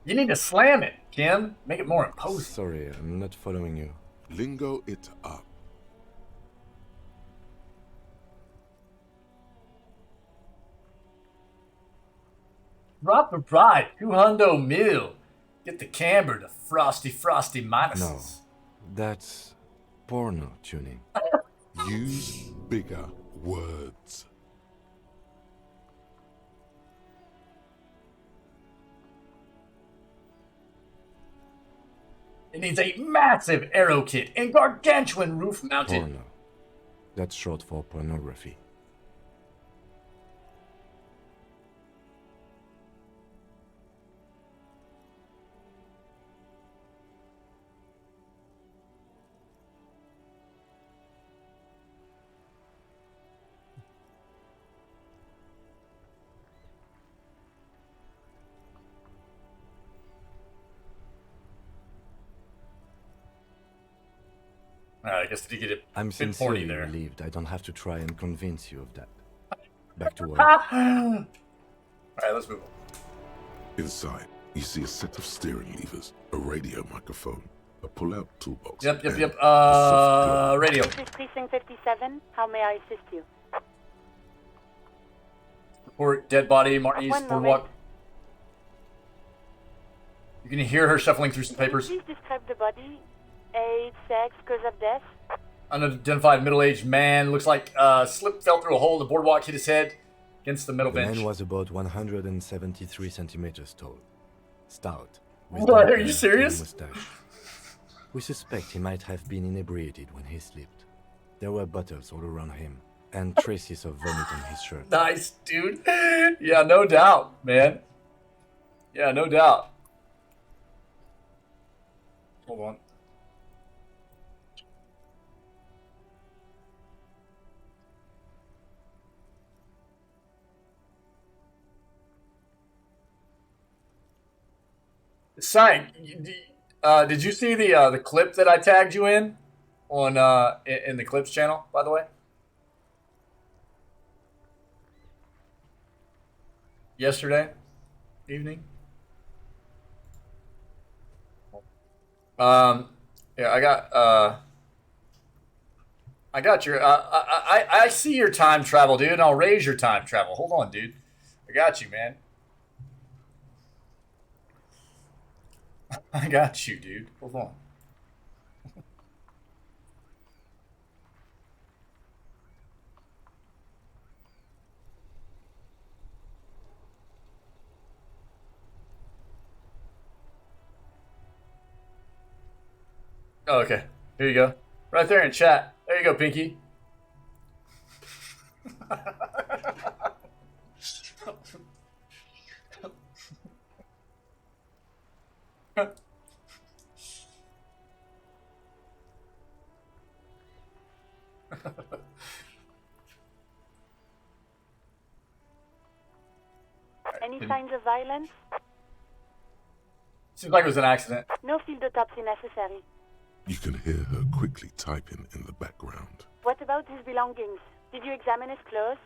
[SPEAKER 1] You need to slam it, Kim. Make it more imposing.
[SPEAKER 3] Sorry, I'm not following you.
[SPEAKER 2] Lingo it up.
[SPEAKER 1] Drop the bride. 200 mil. Get the camber to frosty minuses.
[SPEAKER 3] No. That's porno tuning.
[SPEAKER 2] Use bigger words.
[SPEAKER 1] It needs a massive aero kit and gargantuan roof mounted.
[SPEAKER 3] Porno. That's short for pornography.
[SPEAKER 1] I guess did you get it?
[SPEAKER 3] I'm
[SPEAKER 1] bit
[SPEAKER 3] sincerely
[SPEAKER 1] horny there.
[SPEAKER 3] relieved I don't have to try and convince you of that. Back to work.
[SPEAKER 1] Alright, let's move on.
[SPEAKER 2] Inside, you see a set of steering levers, a radio microphone, a pull-out toolbox.
[SPEAKER 1] Yep.
[SPEAKER 2] and a soft
[SPEAKER 1] Radio.
[SPEAKER 15] This is Precinct 57. How may I assist you?
[SPEAKER 1] Report dead body, Martinez,
[SPEAKER 15] One moment.
[SPEAKER 1] boardwalk. You can hear her shuffling through some papers.
[SPEAKER 15] Please describe the body. Age, sex, cause of death.
[SPEAKER 1] Unidentified middle-aged man. Looks like slip fell through a hole in the boardwalk, hit his head against the metal
[SPEAKER 3] The
[SPEAKER 1] bench.
[SPEAKER 3] man was about 173 centimeters tall. Stout. with
[SPEAKER 1] What,
[SPEAKER 3] dark
[SPEAKER 1] are you
[SPEAKER 3] hair and a
[SPEAKER 1] serious?
[SPEAKER 3] mustache. We suspect he might have been inebriated when he slept. There were bottles all around him, and traces of vomit on his shirt.
[SPEAKER 1] Nice, dude. Yeah, no doubt, man. Yeah, no doubt. Hold on. Sign. Did you see the clip that I tagged you in on in the clips channel? By the way, yesterday evening. Yeah, I got your. I see your time travel, dude, and I'll raise your time travel. Hold on, dude. I got you, man. I got you, dude. Hold on. Oh, okay. Here you go. Right there in chat. There you go, Pinky.
[SPEAKER 15] Any signs of violence?
[SPEAKER 1] Seems like it was an accident.
[SPEAKER 15] No field autopsy necessary.
[SPEAKER 2] You can hear her quickly typing in the background.
[SPEAKER 15] What about his belongings? Did you examine his clothes?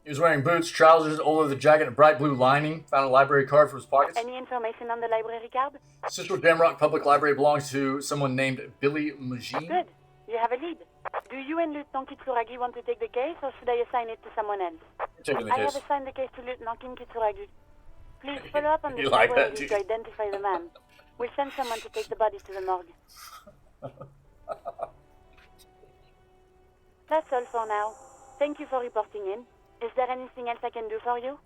[SPEAKER 1] He was wearing boots, trousers, old leather jacket, and a bright blue lining. Found a library card for his pockets.
[SPEAKER 15] Any information on the library card?
[SPEAKER 1] Central Jamrock Public Library belongs to someone named Billy Magine.
[SPEAKER 15] Good. You have a lead. Do you and Lieutenant Kitsuragi want to take the case, or should I assign it to someone else?
[SPEAKER 1] Taking the
[SPEAKER 15] I
[SPEAKER 1] case.
[SPEAKER 15] have assigned the case to Lieutenant Kim Kitsuragi. Please follow up on the
[SPEAKER 1] You like
[SPEAKER 15] library
[SPEAKER 1] that, dude?
[SPEAKER 15] to identify the man. We'll send someone to take the body to the morgue. That's all for now. Thank you for reporting in. Is there anything else I can do for you?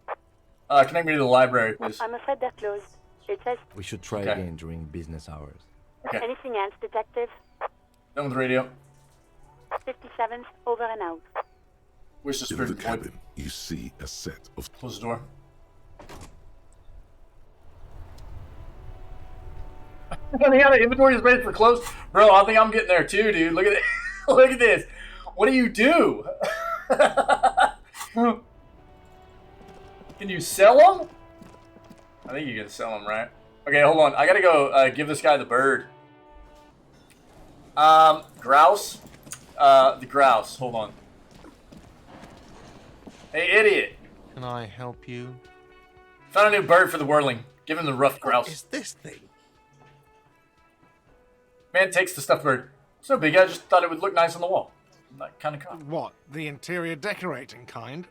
[SPEAKER 1] Connect me to the library, please.
[SPEAKER 15] I'm afraid they're closed. It says...
[SPEAKER 3] We should try again during business hours.
[SPEAKER 1] Okay.
[SPEAKER 15] Anything else, Detective?
[SPEAKER 1] Done with the radio.
[SPEAKER 15] 57th, over and out.
[SPEAKER 1] Wish the
[SPEAKER 2] In
[SPEAKER 1] spirit
[SPEAKER 2] the cabin, you see a set of...
[SPEAKER 1] Close the door. Yeah, the inventory is ready for close. Bro, I think I'm getting there too, dude. Look at it. Look at this. What do you do? Can you sell them? I think you can sell them, right? Okay, hold on. I gotta go give this guy the bird. Grouse. The grouse. Hold on. Hey, idiot.
[SPEAKER 16] Can I help you?
[SPEAKER 1] Found a new bird for the whirling. Give him the rough grouse.
[SPEAKER 16] What is this thing?
[SPEAKER 1] Man takes the stuffed bird. It's no big. I just thought it would look nice on the wall. That kind of car.
[SPEAKER 16] What? The interior decorating kind?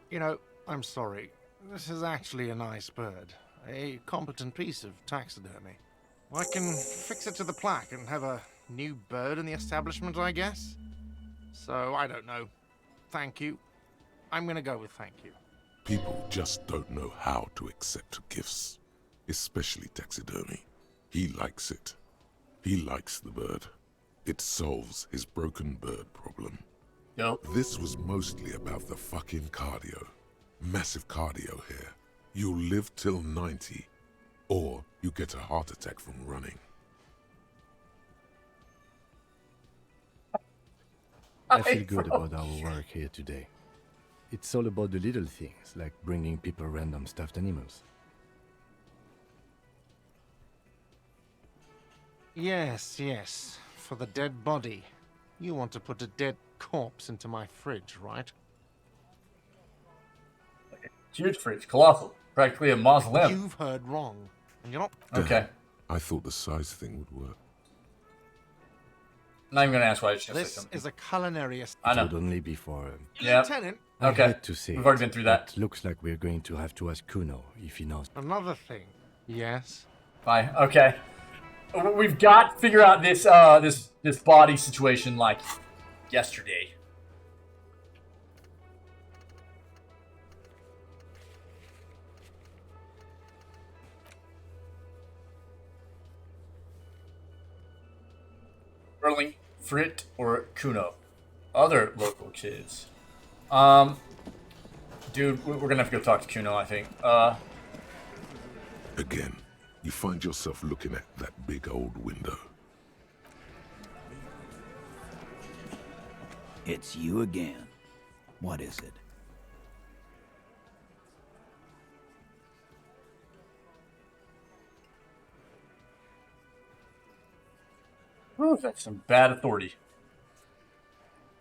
[SPEAKER 16] You know, I'm sorry. This is actually a nice bird. A competent piece of taxidermy. I can fix it to the plaque and have a new bird in the establishment, I guess. So, I don't know. Thank you. I'm gonna go with thank you.
[SPEAKER 2] People just don't know how to accept gifts, especially taxidermy. He likes it. He likes the bird. It solves his broken bird problem.
[SPEAKER 1] Yep.
[SPEAKER 2] This was mostly about the fucking cardio. Massive cardio here. You'll live till 90, or you get a heart attack from running.
[SPEAKER 3] I feel good about our work here today. It's all about the little things, like bringing people random stuffed animals.
[SPEAKER 16] Yes, yes. For the dead body. You want to put a dead corpse into my fridge, right?
[SPEAKER 1] Huge fridge. Colossal. Practically a mausoleum.
[SPEAKER 16] You've heard wrong. And you're not...
[SPEAKER 1] Okay.
[SPEAKER 2] I thought the size thing would work.
[SPEAKER 1] Not even gonna ask why. It's just
[SPEAKER 16] This is a culinary...
[SPEAKER 1] I know.
[SPEAKER 3] It would only be for...
[SPEAKER 1] Yeah.
[SPEAKER 16] Lieutenant?
[SPEAKER 3] I
[SPEAKER 1] Okay.
[SPEAKER 3] hate to say
[SPEAKER 1] We've already
[SPEAKER 3] it,
[SPEAKER 1] been through that.
[SPEAKER 3] but looks like we're going to have to ask Kuno if he knows.
[SPEAKER 16] Another thing. Yes?
[SPEAKER 1] Fine. Okay. We've got to figure out this this body situation like yesterday. Erling, Frit, or Kuno. Other local kids. Dude, we're gonna have to go talk to Kuno, I think.
[SPEAKER 2] Again, you find yourself looking at that big old window.
[SPEAKER 17] It's you again. What is it?
[SPEAKER 1] Ooh, that's some bad authority.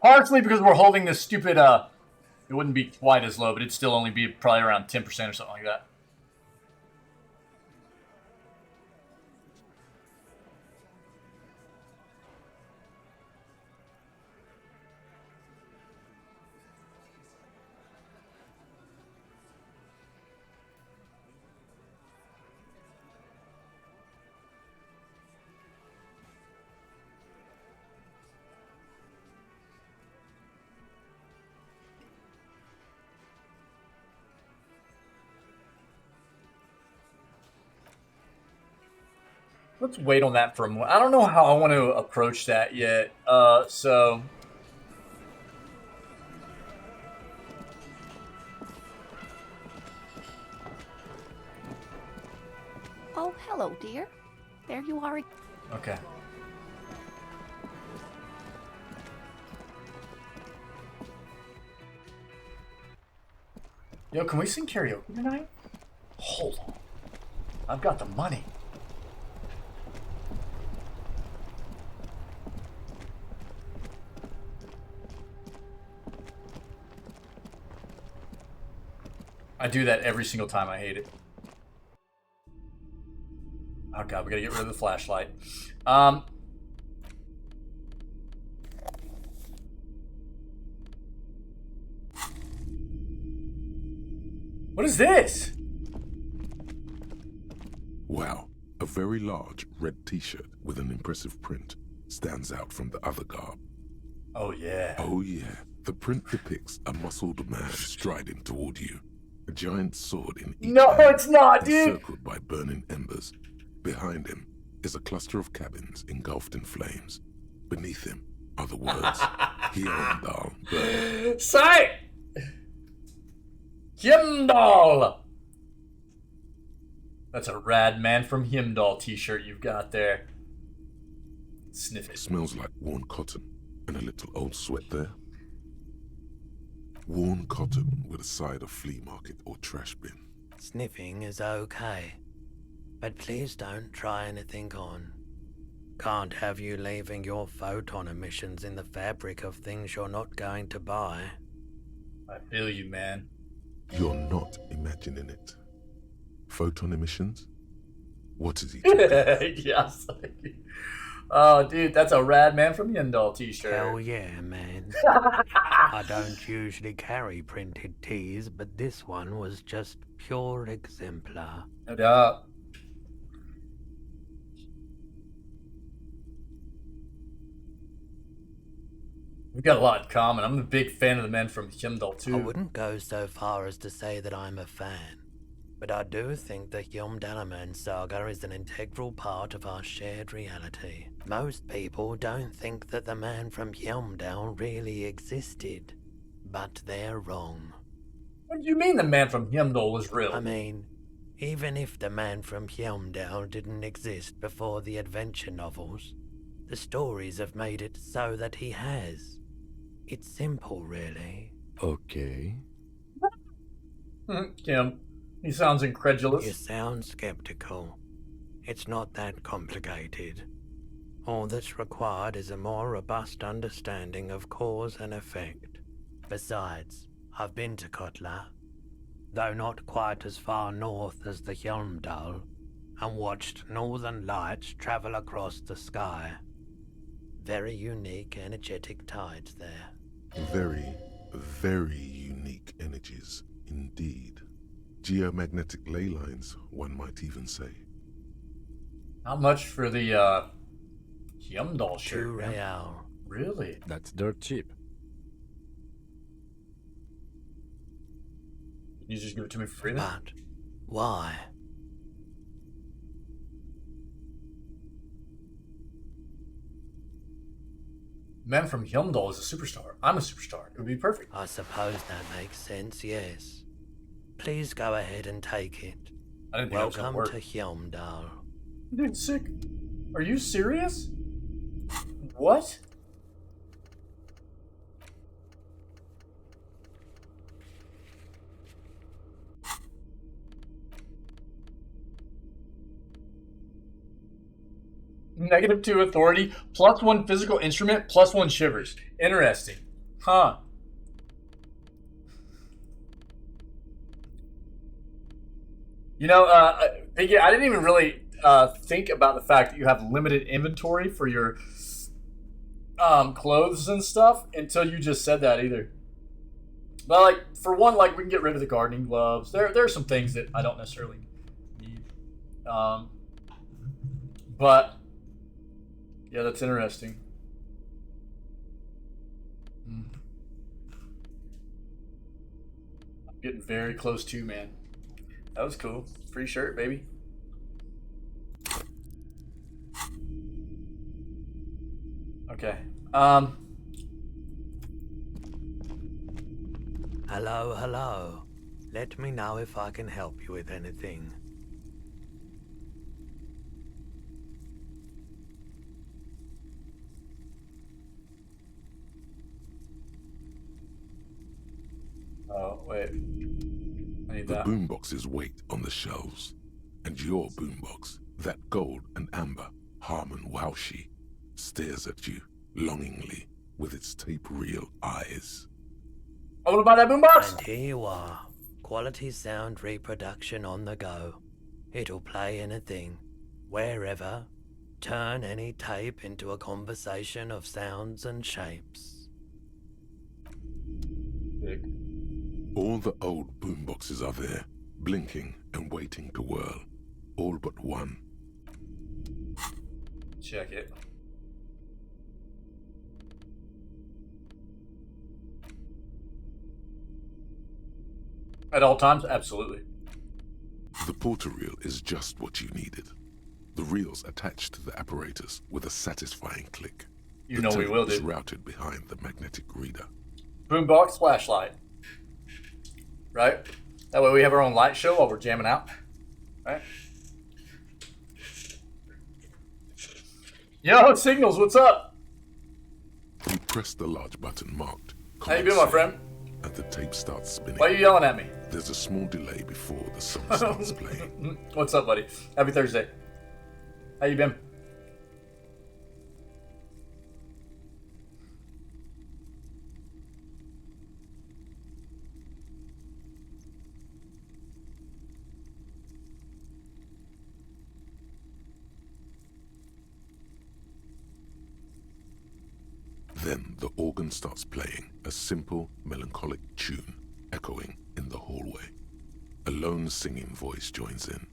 [SPEAKER 1] Partially because we're holding this stupid, it wouldn't be quite as low, but it'd still only be probably around 10% or something like that. Let's wait on that for a moment. I don't know how I want to approach that yet. So
[SPEAKER 12] Oh, hello, dear. There you are.
[SPEAKER 1] okay. Yo, can we sing karaoke tonight? Hold on. I've got the money. I do that every single time. I hate it. Oh god, we gotta get rid of the flashlight. What is this?
[SPEAKER 2] Wow, a very large red t-shirt with an impressive print stands out from the other garb.
[SPEAKER 1] Oh yeah.
[SPEAKER 2] Oh yeah, the print depicts a muscled man striding toward you. A giant sword in each
[SPEAKER 1] No,
[SPEAKER 2] hand,
[SPEAKER 1] it's not, dude!
[SPEAKER 2] encircled by burning embers. Behind him is a cluster of cabins engulfed in flames. Beneath him are the words, Heimdall burn.
[SPEAKER 1] Sight! Heimdall! That's a rad man from Heimdall t-shirt you've got there. Sniff it.
[SPEAKER 2] Smells like worn cotton and a little old sweat there. Worn cotton with a side of flea market or trash bin.
[SPEAKER 18] Sniffing is okay, but please don't try anything on. Can't have you leaving your photon emissions in the fabric of things you're not going to buy.
[SPEAKER 1] I feel you, man.
[SPEAKER 2] You're not imagining it. Photon emissions? What is he talking about?
[SPEAKER 1] Yes. Oh, dude, that's a rad man from Heimdall t-shirt.
[SPEAKER 18] Hell yeah, man. I don't usually carry printed tees, but this one was just pure exemplar.
[SPEAKER 1] No doubt. We've got a lot in common. I'm a big fan of the men from Heimdall too.
[SPEAKER 18] I wouldn't go so far as to say that I'm a fan, but I do think the Heimdall saga is an integral part of our shared reality. Most people don't think that the man from Heimdall really existed, but they're wrong.
[SPEAKER 1] What do you mean the man from Heimdall was real?
[SPEAKER 18] I mean, even if the man from Heimdall didn't exist before the adventure novels, the stories have made it so that he has. It's simple, really.
[SPEAKER 3] Okay.
[SPEAKER 1] Kim, he sounds incredulous.
[SPEAKER 18] You sound skeptical. It's not that complicated. All that's required is a more robust understanding of cause and effect. Besides, I've been to Kotla, though not quite as far north as the Heimdall, and watched northern lights travel across the sky. Very unique, energetic tides there.
[SPEAKER 2] Very, very unique energies, indeed. Geomagnetic ley lines, one might even say.
[SPEAKER 1] How much for the Heimdall shirt?
[SPEAKER 18] 2 real.
[SPEAKER 1] Really?
[SPEAKER 3] That's dirt cheap.
[SPEAKER 1] Can you just give it to me for free then?
[SPEAKER 18] But why?
[SPEAKER 1] Man from Heimdall is a superstar. I'm a superstar. It would be perfect.
[SPEAKER 18] I suppose that makes sense, yes. Please go ahead and take it.
[SPEAKER 1] I didn't think that was gonna
[SPEAKER 18] Welcome
[SPEAKER 1] work.
[SPEAKER 18] to Heimdall.
[SPEAKER 1] Dude, sick. Are you serious? What? -2 authority, +1 physical instrument, +1 shivers. Interesting. Huh. You know, Piggy, I didn't even really think about the fact that you have limited inventory for your clothes and stuff until you just said that either. But like, for one, like we can get rid of the gardening gloves. There are some things that I don't necessarily need. But yeah, that's interesting. I'm getting very close to, man. That was cool. Free shirt, baby. Okay.
[SPEAKER 18] Hello, hello. Let me know if I can help you with anything.
[SPEAKER 1] Oh, wait. I need
[SPEAKER 2] The
[SPEAKER 1] that.
[SPEAKER 2] boomboxes wait on the shelves, and your boombox, that gold and amber Harmon Waushi, stares at you longingly with its tape reel eyes.
[SPEAKER 1] I want to buy that boombox.
[SPEAKER 18] And here you are. Quality sound reproduction on the go. It'll play anything, wherever. Turn any tape into a conversation of sounds and shapes.
[SPEAKER 2] All the old boomboxes are there, blinking and waiting to whirl. All but one.
[SPEAKER 1] Check it. At all times? Absolutely.
[SPEAKER 2] The porter reel is just what you needed. The reels attached to the apparatus with a satisfying click.
[SPEAKER 1] You know we will,
[SPEAKER 2] is
[SPEAKER 1] dude.
[SPEAKER 2] routed behind the magnetic reader.
[SPEAKER 1] Boombox flashlight. Right? That way we have our own light show while we're jamming out. Right? Yo, Signals, what's up?
[SPEAKER 2] You press the large button marked.
[SPEAKER 1] How you doing, my friend?
[SPEAKER 2] And the tape starts spinning.
[SPEAKER 1] Why are you yelling at me?
[SPEAKER 2] There's a small delay before the song starts playing.
[SPEAKER 1] What's up, buddy? Happy Thursday. How you been?
[SPEAKER 2] Then the organ starts playing a simple, melancholic tune echoing in the hallway. A lone singing voice joins in,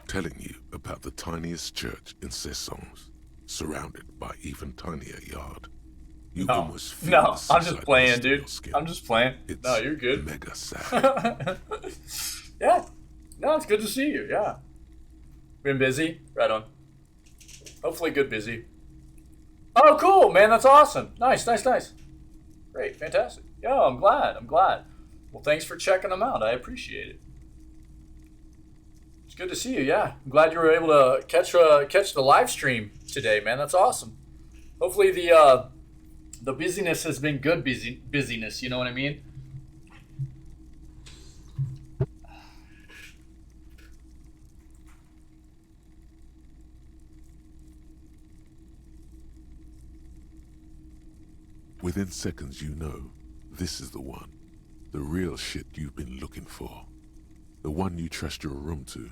[SPEAKER 2] telling you about the tiniest church in Sessons, surrounded by even tinier yard. You almost feel
[SPEAKER 1] No,
[SPEAKER 2] the
[SPEAKER 1] I'm just
[SPEAKER 2] seaside
[SPEAKER 1] playing,
[SPEAKER 2] mist in
[SPEAKER 1] dude.
[SPEAKER 2] your skin.
[SPEAKER 1] I'm just playing.
[SPEAKER 2] It's
[SPEAKER 1] No, you're good.
[SPEAKER 2] mega sad.
[SPEAKER 1] Yeah. No, it's good to see you. Yeah. Been busy? Right on. Hopefully good busy. Oh, cool, man. That's awesome. Nice, nice, nice. Great. Fantastic. Yeah, I'm glad. I'm glad. Well, thanks for checking them out. I appreciate it. It's good to see you. Yeah. I'm glad you were able to catch the live stream today, man. That's awesome. Hopefully the busyness has been good busyness. You know what I mean?
[SPEAKER 2] Within seconds, you know, this is the one. The real shit you've been looking for. The one you trust your room to.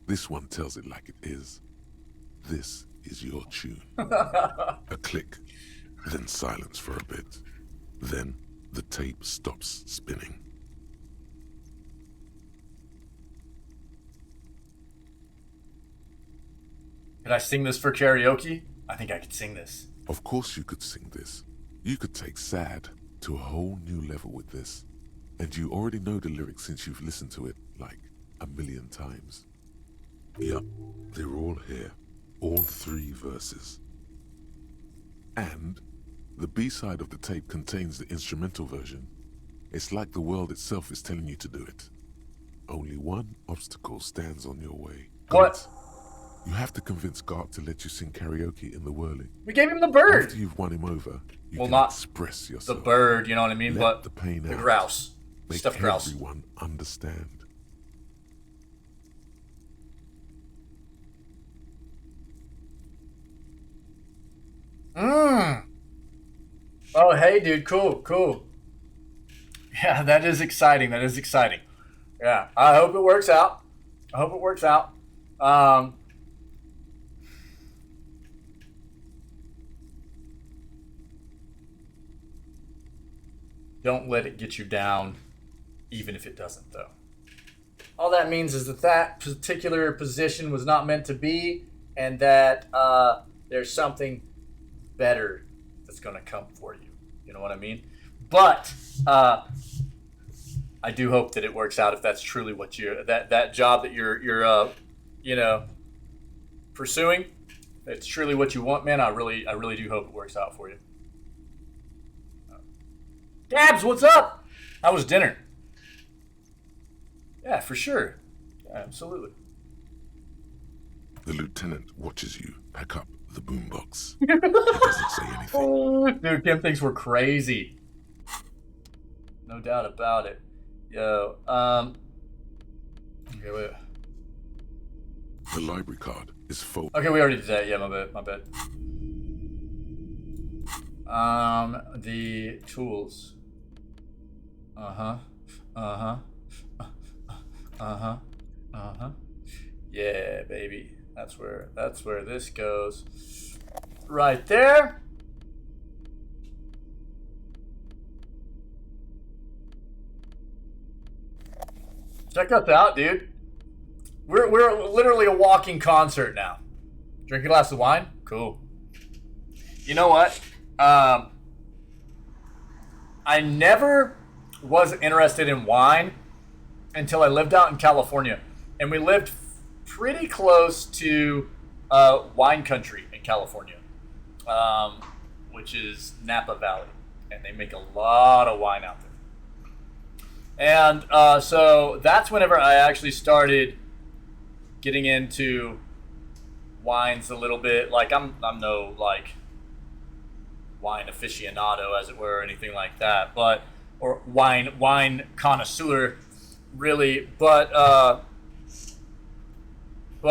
[SPEAKER 2] This one tells it like it is. This is your tune. A click, then silence for a bit. Then the tape stops spinning.
[SPEAKER 1] Can I sing this for karaoke? I think I could sing this.
[SPEAKER 2] Of course you could sing this. You could take sad to a whole new level with this. And you already know the lyrics since you've listened to it like 1,000,000 times. Yup, they're all here. All 3 verses. And the B-side of the tape contains the instrumental version. It's like the world itself is telling you to do it. Only one obstacle stands on your way.
[SPEAKER 1] What?
[SPEAKER 2] You have to convince Garp to let you sing karaoke in the whirling.
[SPEAKER 1] We gave him the bird.
[SPEAKER 2] After you've won him over, you
[SPEAKER 1] Well,
[SPEAKER 2] can
[SPEAKER 1] not
[SPEAKER 2] express
[SPEAKER 1] the
[SPEAKER 2] yourself.
[SPEAKER 1] bird, you know what I mean?
[SPEAKER 2] Let
[SPEAKER 1] But
[SPEAKER 2] the pain
[SPEAKER 1] the
[SPEAKER 2] out.
[SPEAKER 1] grouse.
[SPEAKER 2] Make
[SPEAKER 1] Stuffed grouse.
[SPEAKER 2] everyone understand.
[SPEAKER 1] Oh, hey, dude. Cool. Yeah, that is exciting. Yeah, I hope it works out. Don't let it get you down, even if it doesn't, though. All that means is that particular position was not meant to be, and that there's something better that's going to come for you. You know what I mean? But I do hope that it works out if that's truly what that job that you're pursuing. If it's truly what you want, man. I really do hope it works out for you. Gabs, what's up? How was dinner? Yeah, for sure. Yeah, absolutely.
[SPEAKER 2] The lieutenant watches you pack up the boombox. He doesn't say anything.
[SPEAKER 1] Dude, Kim thinks we're crazy. No doubt about it. Yo, okay, wait.
[SPEAKER 2] The library card is full.
[SPEAKER 1] Okay, we already did that. Yeah, my bad. The tools. Yeah, baby. That's where this goes. Right there. Check us out, dude. We're literally a walking concert now. Drink a glass of wine? Cool. You know what? I never was interested in wine until I lived out in California. And we lived pretty close to wine country in California, which is Napa Valley. And they make a lot of wine out there. And so that's whenever I actually started getting into wines a little bit. Like I'm no like wine aficionado, as it were, or anything like that, but or wine connoisseur, really. But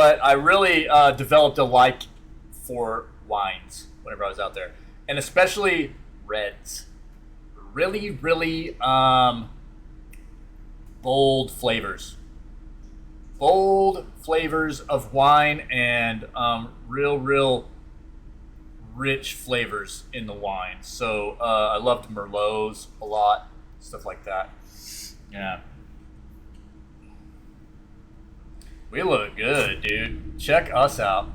[SPEAKER 1] I really developed a like for wines whenever I was out there, and especially reds. Really bold flavors of wine, and real rich flavors in the wine. So I loved Merlots a lot, stuff like that. Yeah. We look good, dude. Check us out.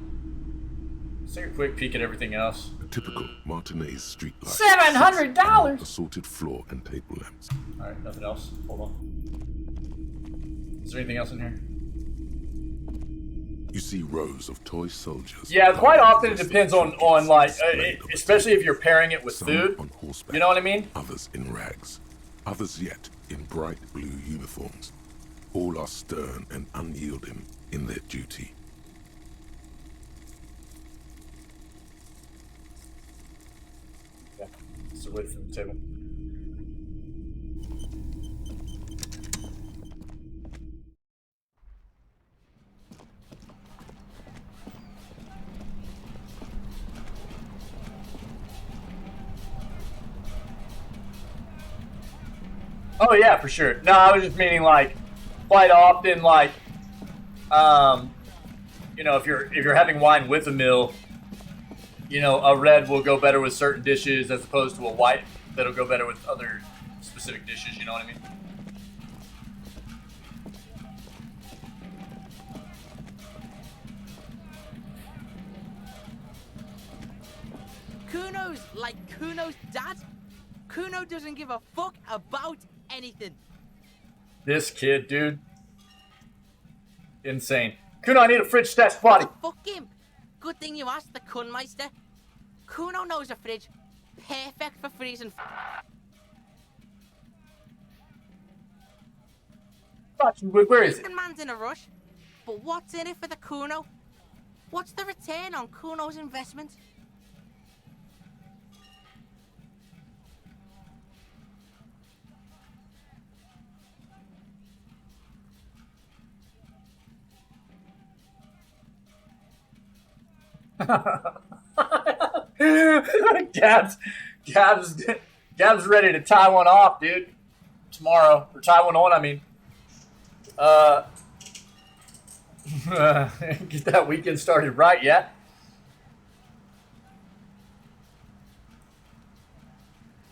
[SPEAKER 1] Let's take a quick peek at everything else.
[SPEAKER 2] A typical Martinez street light.
[SPEAKER 1] $700!
[SPEAKER 2] Assorted floor and table lamps.
[SPEAKER 1] Alright, nothing else. Hold on. Is there anything else in here?
[SPEAKER 2] You see rows of toy soldiers.
[SPEAKER 1] Yeah, quite often it depends on like, especially if you're pairing it with food.
[SPEAKER 2] On horseback,
[SPEAKER 1] you know what I mean?
[SPEAKER 2] Others in rags. Others yet in bright blue uniforms. All are stern and unyielding in their duty.
[SPEAKER 1] Okay, let's wait for the table. Oh yeah, for sure. No, I was just meaning like quite often, like you know, if you're having wine with a meal, you know, a red will go better with certain dishes as opposed to a white that'll go better with other specific dishes. You know what I mean?
[SPEAKER 10] Kuno's like Kuno's dad. Kuno doesn't give a fuck about anything.
[SPEAKER 1] This kid, dude. Insane. Kuno, I need a fridge stash body.
[SPEAKER 10] Fuck him. Good thing you asked the Kunmeister. Kuno knows a fridge. Perfect for freezing.
[SPEAKER 1] Where is it?
[SPEAKER 10] The man's in a rush. But what's in it for the Kuno? What's the return on Kuno's investment?
[SPEAKER 1] Gab's ready to tie one off, dude. Tomorrow. Or tie one on, I mean. Get that weekend started right, yeah?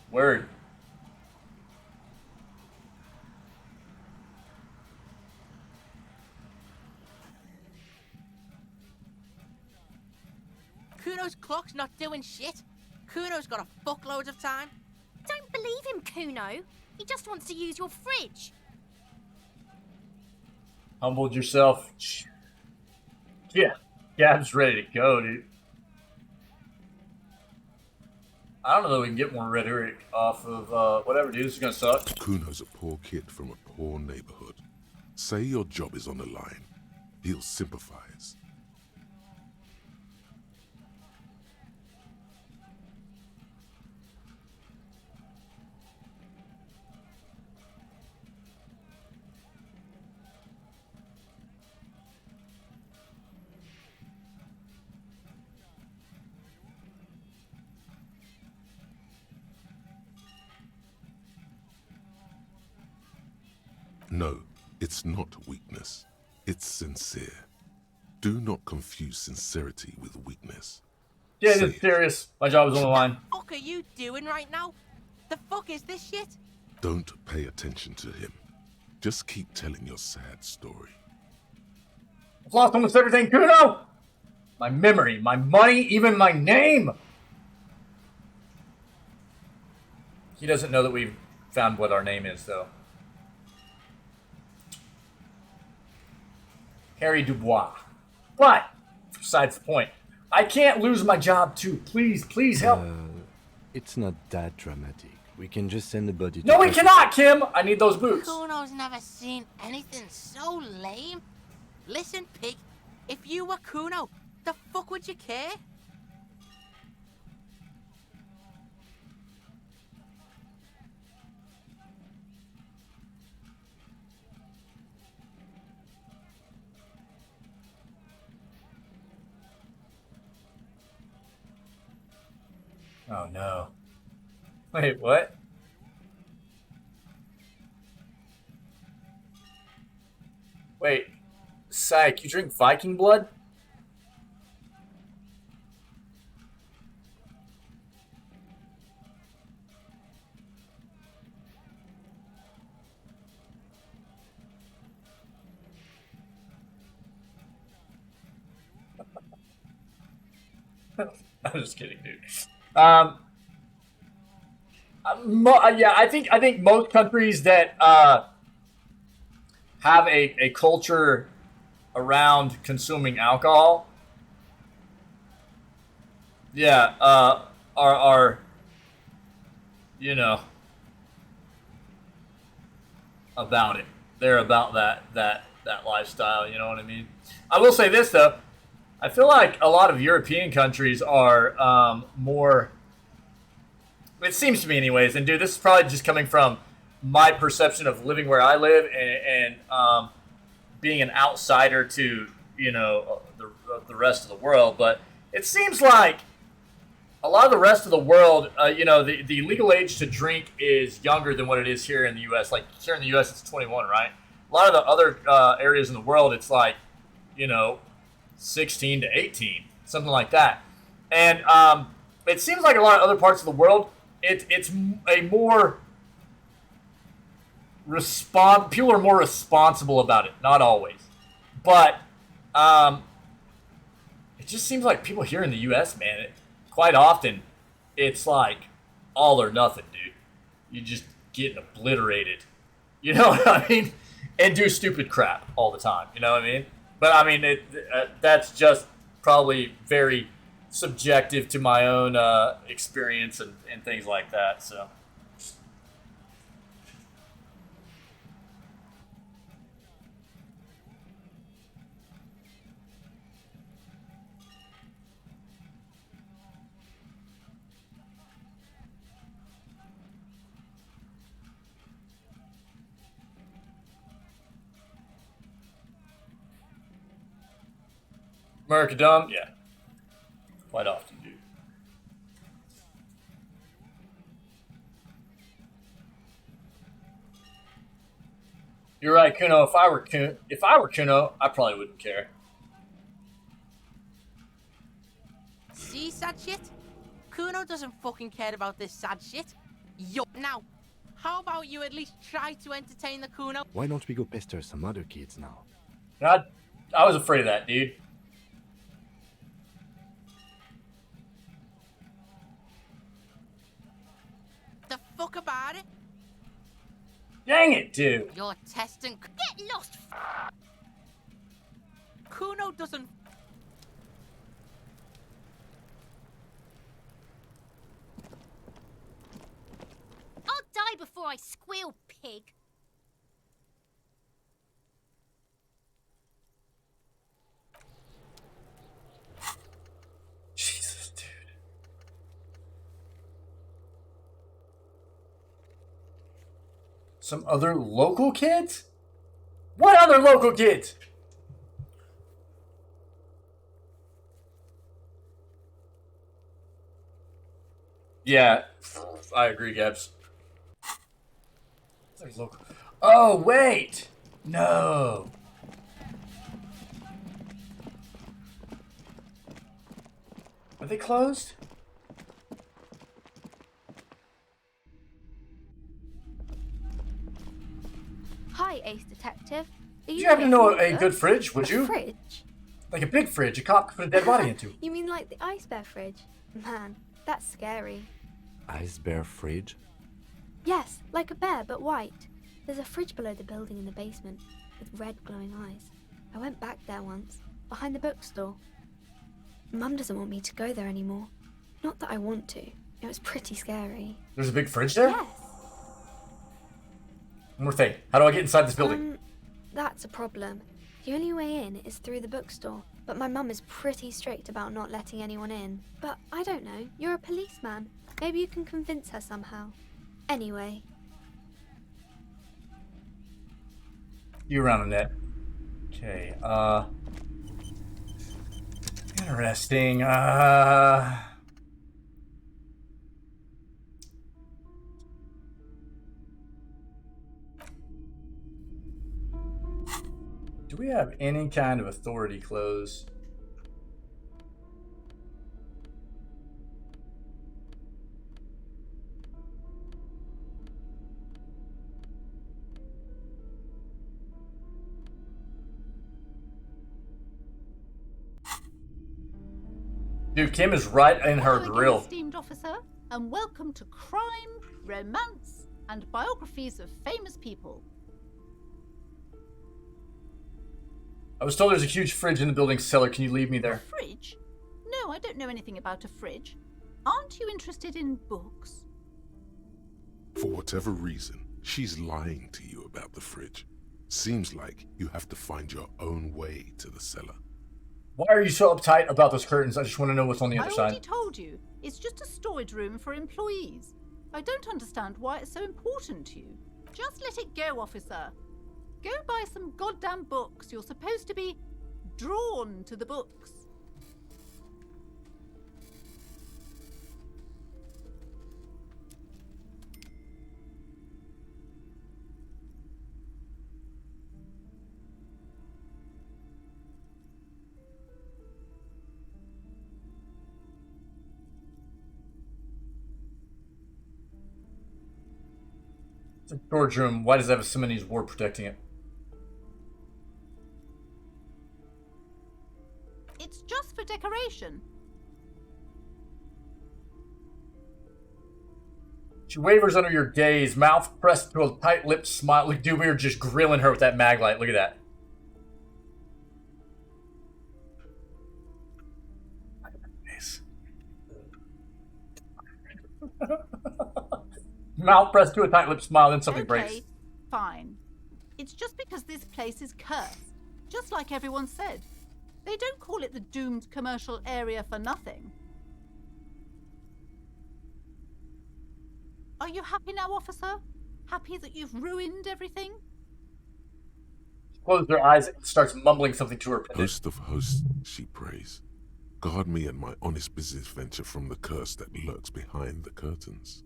[SPEAKER 1] Word.
[SPEAKER 19] Kuno's clock's not doing shit. Kuno's got a fuckload of time.
[SPEAKER 20] Don't believe him, Kuno. He just wants to use your fridge.
[SPEAKER 1] Humbled yourself. Yeah, Gab's ready to go, dude. I don't know that we can get more rhetoric off of whatever, dude. This is gonna suck.
[SPEAKER 2] Kuno's a poor kid from a poor neighborhood. Say your job is on the line. He'll sympathize. No, it's not weakness. It's sincere. Do not confuse sincerity with weakness.
[SPEAKER 1] Yeah, it's serious. My job is on the line.
[SPEAKER 19] What the fuck are you doing right now? The fuck is this shit?
[SPEAKER 2] Don't pay attention to him. Just keep telling your sad story.
[SPEAKER 1] I've lost almost everything, Kuno! My memory, my money, even my name! He doesn't know that we've found what our name is, though. Harry Dubois. But, besides the point, I can't lose my job too. Please, please help.
[SPEAKER 3] It's not that dramatic. We can just send the body to...
[SPEAKER 1] No, we cannot, Kim! I need those boots.
[SPEAKER 19] Kuno's never seen anything so lame. Listen, pig, if you were Kuno, the fuck would you care?
[SPEAKER 1] Oh no. Wait, what? Wait, Psych, you drink Viking blood? I'm just kidding, dude. Yeah, I think most countries that have a culture around consuming alcohol, yeah, are you know about it. They're about that lifestyle. You know what I mean? I will say this though. I feel like a lot of European countries are more, it seems to me anyways, and dude, this is probably just coming from my perception of living where I live and being an outsider to, you know, the rest of the world, but it seems like a lot of the rest of the world, you know, the legal age to drink is younger than what it is here in the U.S. Like here in the U.S. it's 21, right? A lot of the other areas in the world, it's like, you know, 16 to 18, something like that. And it seems like a lot of other parts of the world, it's a more people are more responsible about it. Not always, but it just seems like people here in the U.S., man, quite often it's like all or nothing, dude. You just getting obliterated, you know what I mean, and do stupid crap all the time. You know what I mean? But I mean, that's just probably very subjective to my own experience and things like that. So. America dumb? Yeah. Quite often, dude. You're right, Kuno. If I were Kuno, I probably wouldn't care.
[SPEAKER 19] See, sad shit? Kuno doesn't fucking care about this sad shit. Yo, now, how about you at least try to entertain the Kuno?
[SPEAKER 3] Why don't we go pester some other kids now?
[SPEAKER 1] I was afraid of that, dude.
[SPEAKER 19] The fuck about it?
[SPEAKER 1] Dang it, dude.
[SPEAKER 19] You're testing.
[SPEAKER 20] Get lost!
[SPEAKER 19] Kuno doesn't.
[SPEAKER 20] I'll die before I squeal, pig.
[SPEAKER 1] Jesus, dude. Some other local kids? What other local kids? Yeah, I agree, Gabs. There's local. Oh, wait! No. Are they closed?
[SPEAKER 21] Hi, Ace Detective.
[SPEAKER 1] Do you happen to know a good fridge, would you?
[SPEAKER 21] Fridge?
[SPEAKER 1] Like a big fridge a cop could put a dead body into.
[SPEAKER 21] You mean like the ice bear fridge? Man, that's scary.
[SPEAKER 3] Ice bear fridge?
[SPEAKER 21] Yes, like a bear, but white. There's a fridge below the building in the basement, with red glowing eyes. I went back there once, behind the bookstore. Mum doesn't want me to go there anymore. Not that I want to. It was pretty scary.
[SPEAKER 1] There's a big fridge there?
[SPEAKER 21] Yes.
[SPEAKER 1] One more thing. How do I get inside this building?
[SPEAKER 21] That's a problem. The only way in is through the bookstore, but my mum is pretty strict about not letting anyone in. But I don't know, you're a policeman. Maybe you can convince her somehow. Anyway.
[SPEAKER 1] You around on that. Okay, interesting. Do we have any kind of authority close? Dude, Kim is right in her
[SPEAKER 22] Hello again,
[SPEAKER 1] grill.
[SPEAKER 22] esteemed officer, and welcome to Crime, Romance, and Biographies of Famous People.
[SPEAKER 1] I was told there's a huge fridge in the building cellar. Can you leave me there?
[SPEAKER 22] Fridge? No, I don't know anything about a fridge. Aren't you interested in books?
[SPEAKER 2] For whatever reason, she's lying to you about the fridge. Seems like you have to find your own way to the cellar.
[SPEAKER 1] Why are you so uptight about those curtains? I just want to know what's on the other
[SPEAKER 22] I
[SPEAKER 1] side.
[SPEAKER 22] already told you. It's just a storage room for employees. I don't understand why it's so important to you. Just let it go, officer. Go buy some goddamn books. You're supposed to be drawn to the books.
[SPEAKER 1] It's a storage room. Why does it have a Simonese ward protecting it?
[SPEAKER 22] It's just for decoration.
[SPEAKER 1] She wavers under your gaze, mouth pressed to a tight-lipped smile. Look, dude, we were just grilling her with that mag light. Look at that. Mouth pressed to a tight-lipped smile, then something breaks.
[SPEAKER 22] Okay, fine. It's just because this place is cursed, just like everyone said. They don't call it the doomed commercial area for nothing. Are you happy now, officer? Happy that you've ruined everything?
[SPEAKER 1] She closes her eyes and starts mumbling something to her.
[SPEAKER 2] Host of hosts, she prays. Guard me and my honest business venture from the curse that lurks behind the curtains.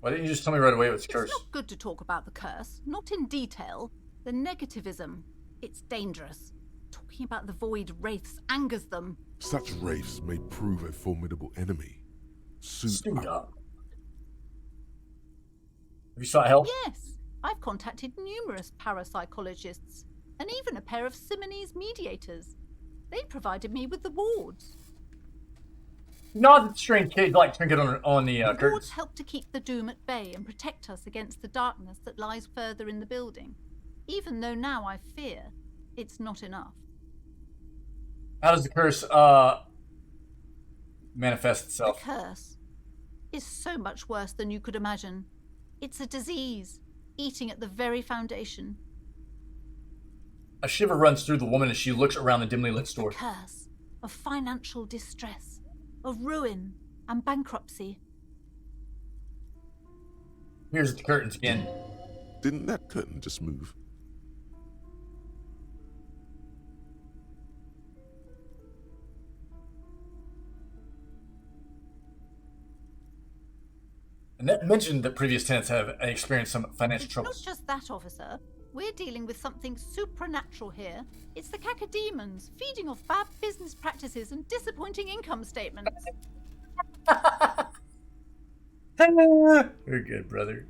[SPEAKER 1] Why didn't you just tell me right away it was cursed?
[SPEAKER 22] It's not good to talk about the curse, not in detail. The negativism, it's dangerous. Talking about the void wraiths angers them.
[SPEAKER 2] Such wraiths may prove a formidable enemy. Suit up.
[SPEAKER 1] Have you sought help?
[SPEAKER 22] Yes, I've contacted numerous parapsychologists, and even a pair of Simonese mediators. They provided me with the wards.
[SPEAKER 1] Not that strange kid like trinket on the
[SPEAKER 22] The
[SPEAKER 1] curtains.
[SPEAKER 22] wards help to keep the doom at bay and protect us against the darkness that lies further in the building. Even though now I fear, it's not enough.
[SPEAKER 1] How does the curse manifest itself?
[SPEAKER 22] The curse is so much worse than you could imagine. It's a disease, eating at the very foundation.
[SPEAKER 1] A shiver runs through the woman as she looks around the dimly lit store.
[SPEAKER 22] A curse of financial distress, of ruin and bankruptcy.
[SPEAKER 1] Here's the curtains again.
[SPEAKER 2] Didn't that curtain just move?
[SPEAKER 1] Annette mentioned that previous tenants have experienced some financial troubles.
[SPEAKER 22] Not just that, officer. We're dealing with something supernatural here. It's the cacodemons feeding off bad business practices and disappointing income statements.
[SPEAKER 1] You're good, brother.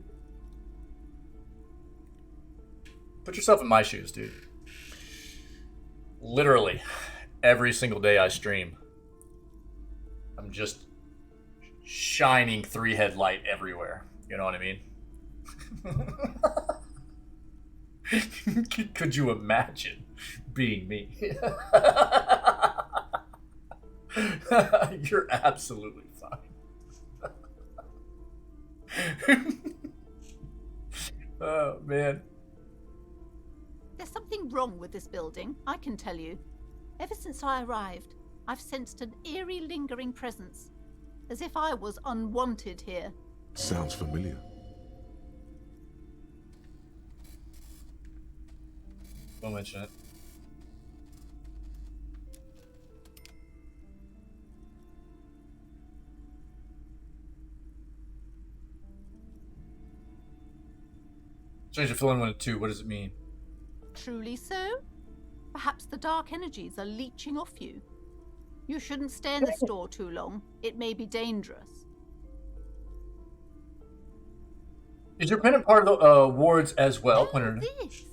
[SPEAKER 1] Put yourself in my shoes, dude. Literally, every single day I stream, I'm just shining 3-headlight everywhere. You know what I mean? Could you imagine being me? You're absolutely fine. Oh, man.
[SPEAKER 22] There's something wrong with this building, I can tell you. Ever since I arrived, I've sensed an eerie, lingering presence, as if I was unwanted here.
[SPEAKER 2] Sounds familiar.
[SPEAKER 1] Don't mention it. Change the fill in 1 to 2. What does it mean?
[SPEAKER 22] Truly so? Perhaps the dark energies are leeching off you. You shouldn't stay in the store too long. It may be dangerous.
[SPEAKER 1] Is your pendant part of the wards as well?
[SPEAKER 22] This?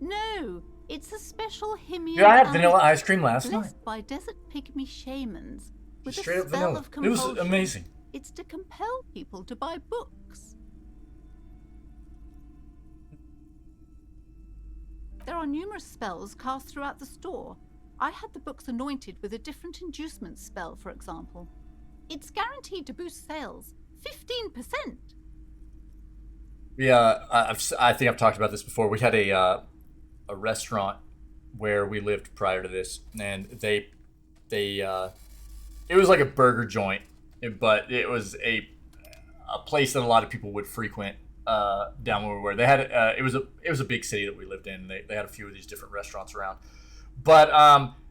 [SPEAKER 22] No, it's a special Himian.
[SPEAKER 1] Yeah, I had vanilla ice cream last night.
[SPEAKER 22] Blessed by desert pygmy shamans with
[SPEAKER 1] Just straight
[SPEAKER 22] a
[SPEAKER 1] up
[SPEAKER 22] spell
[SPEAKER 1] vanilla.
[SPEAKER 22] of
[SPEAKER 1] It was
[SPEAKER 22] compulsion.
[SPEAKER 1] amazing.
[SPEAKER 22] It's to compel people to buy books. There are numerous spells cast throughout the store. I had the books anointed with a different inducement spell, for example. It's guaranteed to boost sales 15%.
[SPEAKER 1] Yeah, I think I've talked about this before. We had a restaurant where we lived prior to this, and they it was like a burger joint, but it was a place that a lot of people would frequent down where we were. They had it was a big city that we lived in. They had a few of these different restaurants around, but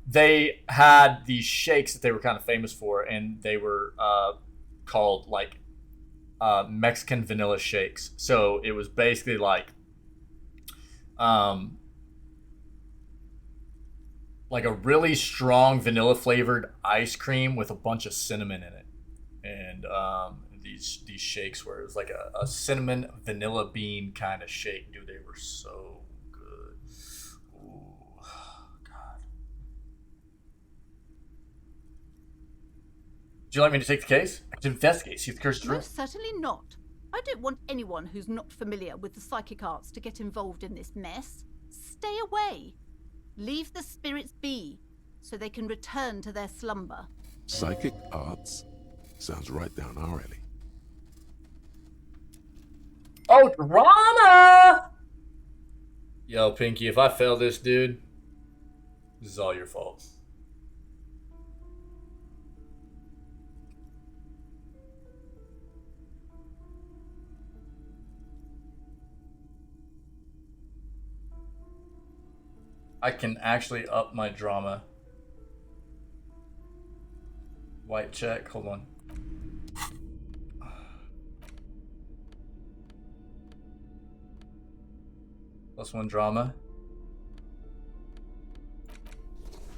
[SPEAKER 1] they had these shakes that they were kind of famous for, and they were called like Mexican vanilla shakes. So it was basically like a really strong vanilla flavored ice cream with a bunch of cinnamon in it, and these shakes where it was like a cinnamon vanilla bean kind of shake. Dude, they were so good. Ooh, God. Would you like me to take the case? I can investigate, see if the curse is true.
[SPEAKER 22] Most certainly not. I don't want anyone who's not familiar with the psychic arts to get involved in this mess. Stay away. Leave the spirits be, so they can return to their slumber.
[SPEAKER 2] Psychic arts? Sounds right down our alley.
[SPEAKER 1] Oh, drama! Yo, Pinky, if I fail this, dude, this is all your fault. I can actually up my drama. White check, hold on. +1 drama.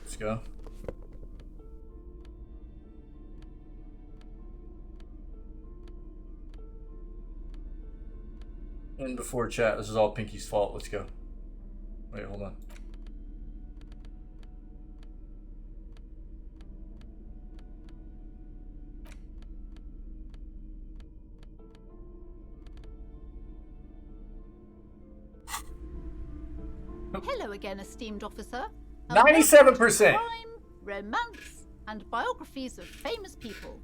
[SPEAKER 1] Let's go. And before chat, this is all Pinky's fault. Let's go. Wait, hold on.
[SPEAKER 22] Hello again, esteemed officer.
[SPEAKER 1] 97%.
[SPEAKER 22] Crime, romance, and biographies of famous people.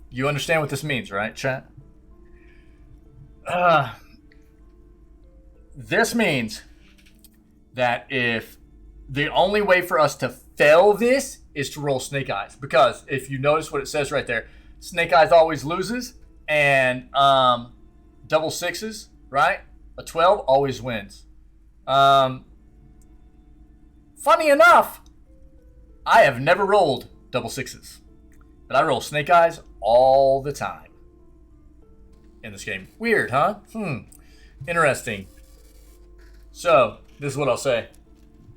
[SPEAKER 1] You understand what this means, right, chat? This means that if the only way for us to fail this is to roll snake eyes, because if you notice what it says right there, snake eyes always loses, and double sixes, right? A 12 always wins. Funny enough, I have never rolled double sixes, but I roll snake eyes all the time in this game. Weird, huh? Interesting. So, this is what I'll say.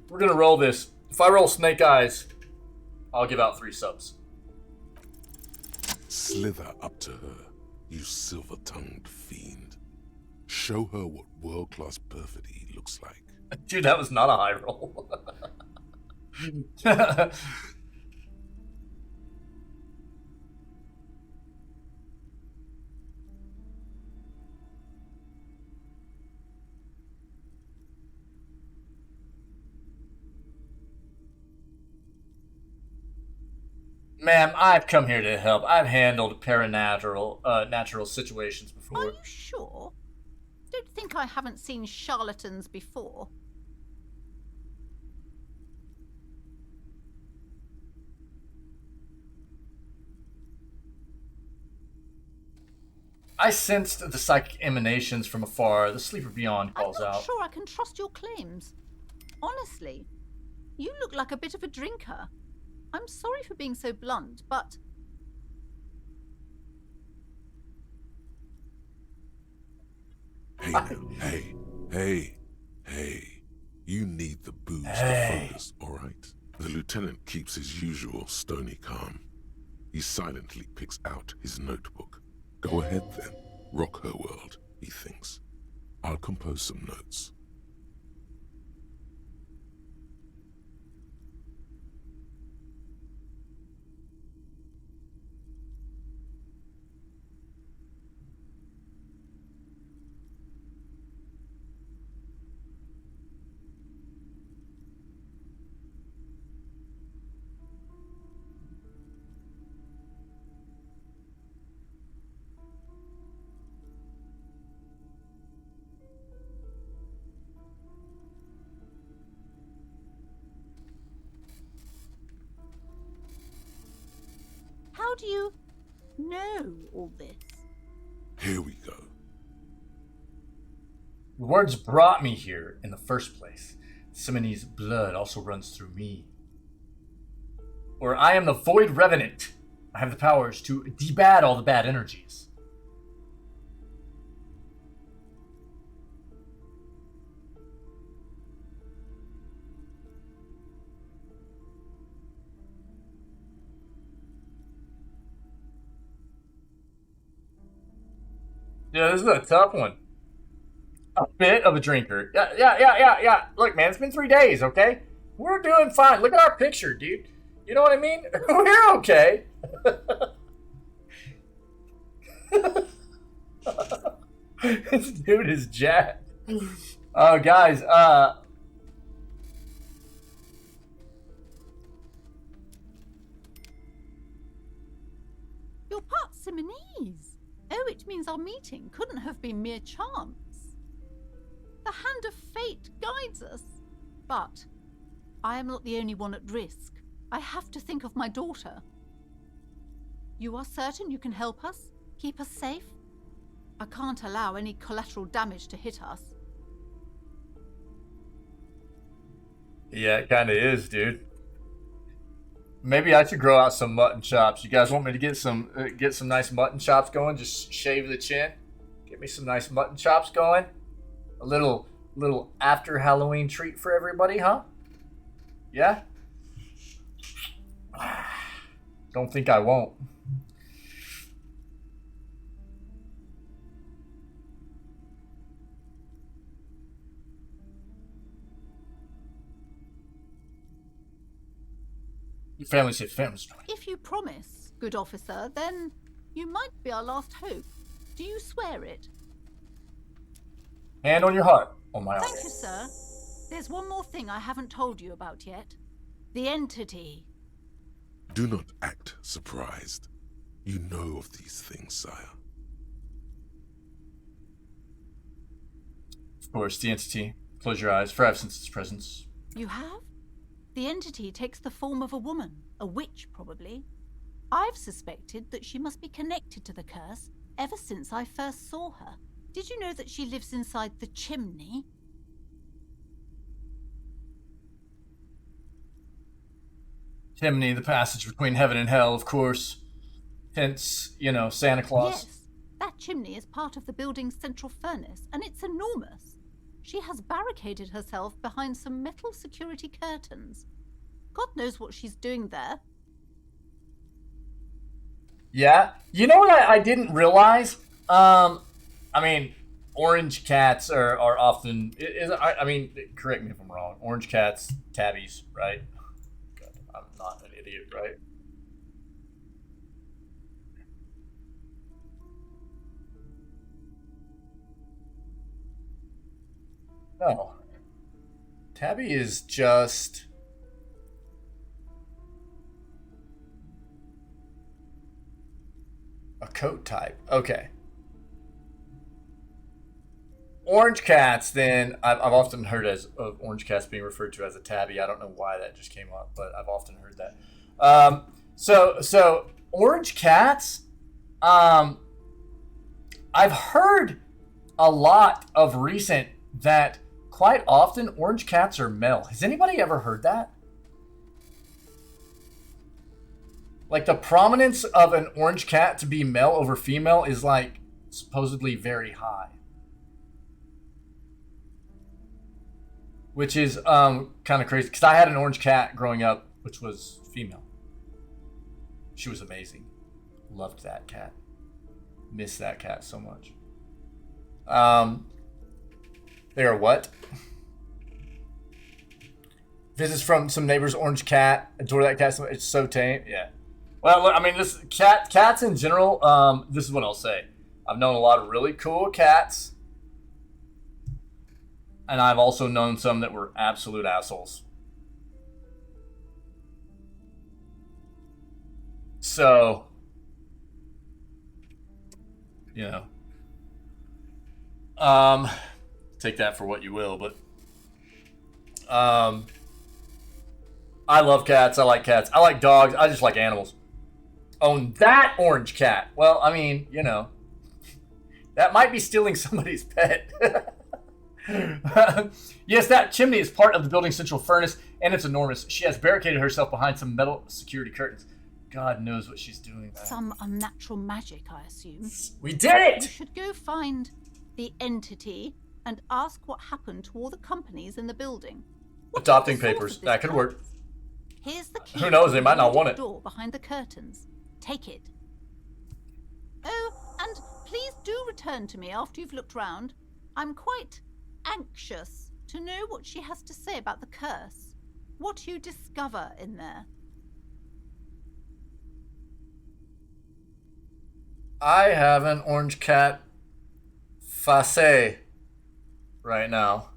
[SPEAKER 1] We're going to roll this. If I roll snake eyes, I'll give out 3 subs.
[SPEAKER 2] Slither up to her, you silver-tongued fiend. Show her what world-class perfidy looks like.
[SPEAKER 1] Dude, that was not a high roll. Ma'am, I've come here to help. I've handled natural situations before.
[SPEAKER 22] Are you sure? Don't think I haven't seen charlatans before.
[SPEAKER 1] I sensed the psychic emanations from afar. The sleeper beyond calls
[SPEAKER 22] I'm not
[SPEAKER 1] out.
[SPEAKER 22] sure I can trust your claims. Honestly, you look like a bit of a drinker. I'm sorry for being so blunt, but...
[SPEAKER 2] Hey. You need the booze to focus, alright? The lieutenant keeps his usual stony calm. He silently picks out his notebook. Go ahead then. Rock her world, he thinks. I'll compose some notes.
[SPEAKER 22] How do you know all this?
[SPEAKER 2] Here we go.
[SPEAKER 1] The words brought me here in the first place. Simone's blood also runs through me. Or I am the Void Revenant. I have the powers to debad all the bad energies. Yeah, this is a tough one. A bit of a drinker. Yeah. Look, man, it's been 3 days, okay? We're doing fine. Look at our picture, dude. You know what I mean? We're okay. This dude is jacked. Oh, guys,
[SPEAKER 22] You're part Simonese. Oh, it means our meeting couldn't have been mere chance. The hand of fate guides us. But I am not the only one at risk. I have to think of my daughter. You are certain you can help us? Keep us safe? I can't allow any collateral damage to hit us.
[SPEAKER 1] yeah, it kind of is, dude. Maybe I should grow out some mutton chops. You guys want me to get some nice mutton chops going? Just shave the chin. Get me some nice mutton chops going. A little little after Halloween treat for everybody, huh? Yeah? Don't think I won't. Your family's safe, family's right.
[SPEAKER 22] If you promise, good officer, then you might be our last hope. Do you swear it?
[SPEAKER 1] Hand on your heart. On my
[SPEAKER 22] Thank you, sir. There's one more thing I haven't told you about yet. The entity.
[SPEAKER 2] Do not act surprised. You know of these things, sire.
[SPEAKER 1] Of course, the entity. Close your eyes. Forever since its presence.
[SPEAKER 22] You have? The entity takes the form of a woman, a witch probably. I've suspected that she must be connected to the curse ever since I first saw her. Did you know that she lives inside the chimney?
[SPEAKER 1] Chimney, the passage between heaven and hell, of course. Hence, you know, Santa Claus.
[SPEAKER 22] Yes, that chimney is part of the building's central furnace, and it's enormous. She has barricaded herself behind some metal security curtains. God knows what she's doing there.
[SPEAKER 1] Yeah. You know what I didn't realize? I mean, orange cats are often... I mean, correct me if I'm wrong. Orange cats, tabbies, right? God, I'm not an idiot, right? No. Tabby is just... a coat type. Okay. Orange cats, then, I've often heard of orange cats being referred to as a tabby. I don't know why that just came up, but I've often heard that. So orange cats, I've heard a lot of recent that quite often orange cats are male. Has anybody ever heard that? Like, the prominence of an orange cat to be male over female is, like, supposedly very high. Which is kind of crazy. Because I had an orange cat growing up, which was female. She was amazing. Loved that cat. Miss that cat so much. They are what? This is from some neighbor's orange cat. Adore that cat. It's so tame. Yeah. Well, I mean, this cats in general. This is what I'll say. I've known a lot of really cool cats, and I've also known some that were absolute assholes. So, you know, take that for what you will. But, I love cats. I like cats. I like dogs. I just like animals. Own that orange cat. Well, I mean, you know, that might be stealing somebody's pet. Yes, that chimney is part of the building's central furnace, and it's enormous. She has barricaded herself behind some metal security curtains. God knows what she's doing there.
[SPEAKER 22] Some unnatural magic, I assume.
[SPEAKER 1] We did it!
[SPEAKER 22] You should go find the entity and ask what happened to all the companies in the building.
[SPEAKER 1] Adopting papers. That could work.
[SPEAKER 22] Here's the key.
[SPEAKER 1] Who knows? They might not want it.
[SPEAKER 22] Door behind the curtains. Take it. Oh, and please do return to me after you've looked round. I'm quite anxious to know what she has to say about the curse. What you discover in there.
[SPEAKER 1] I have an orange cat face right now.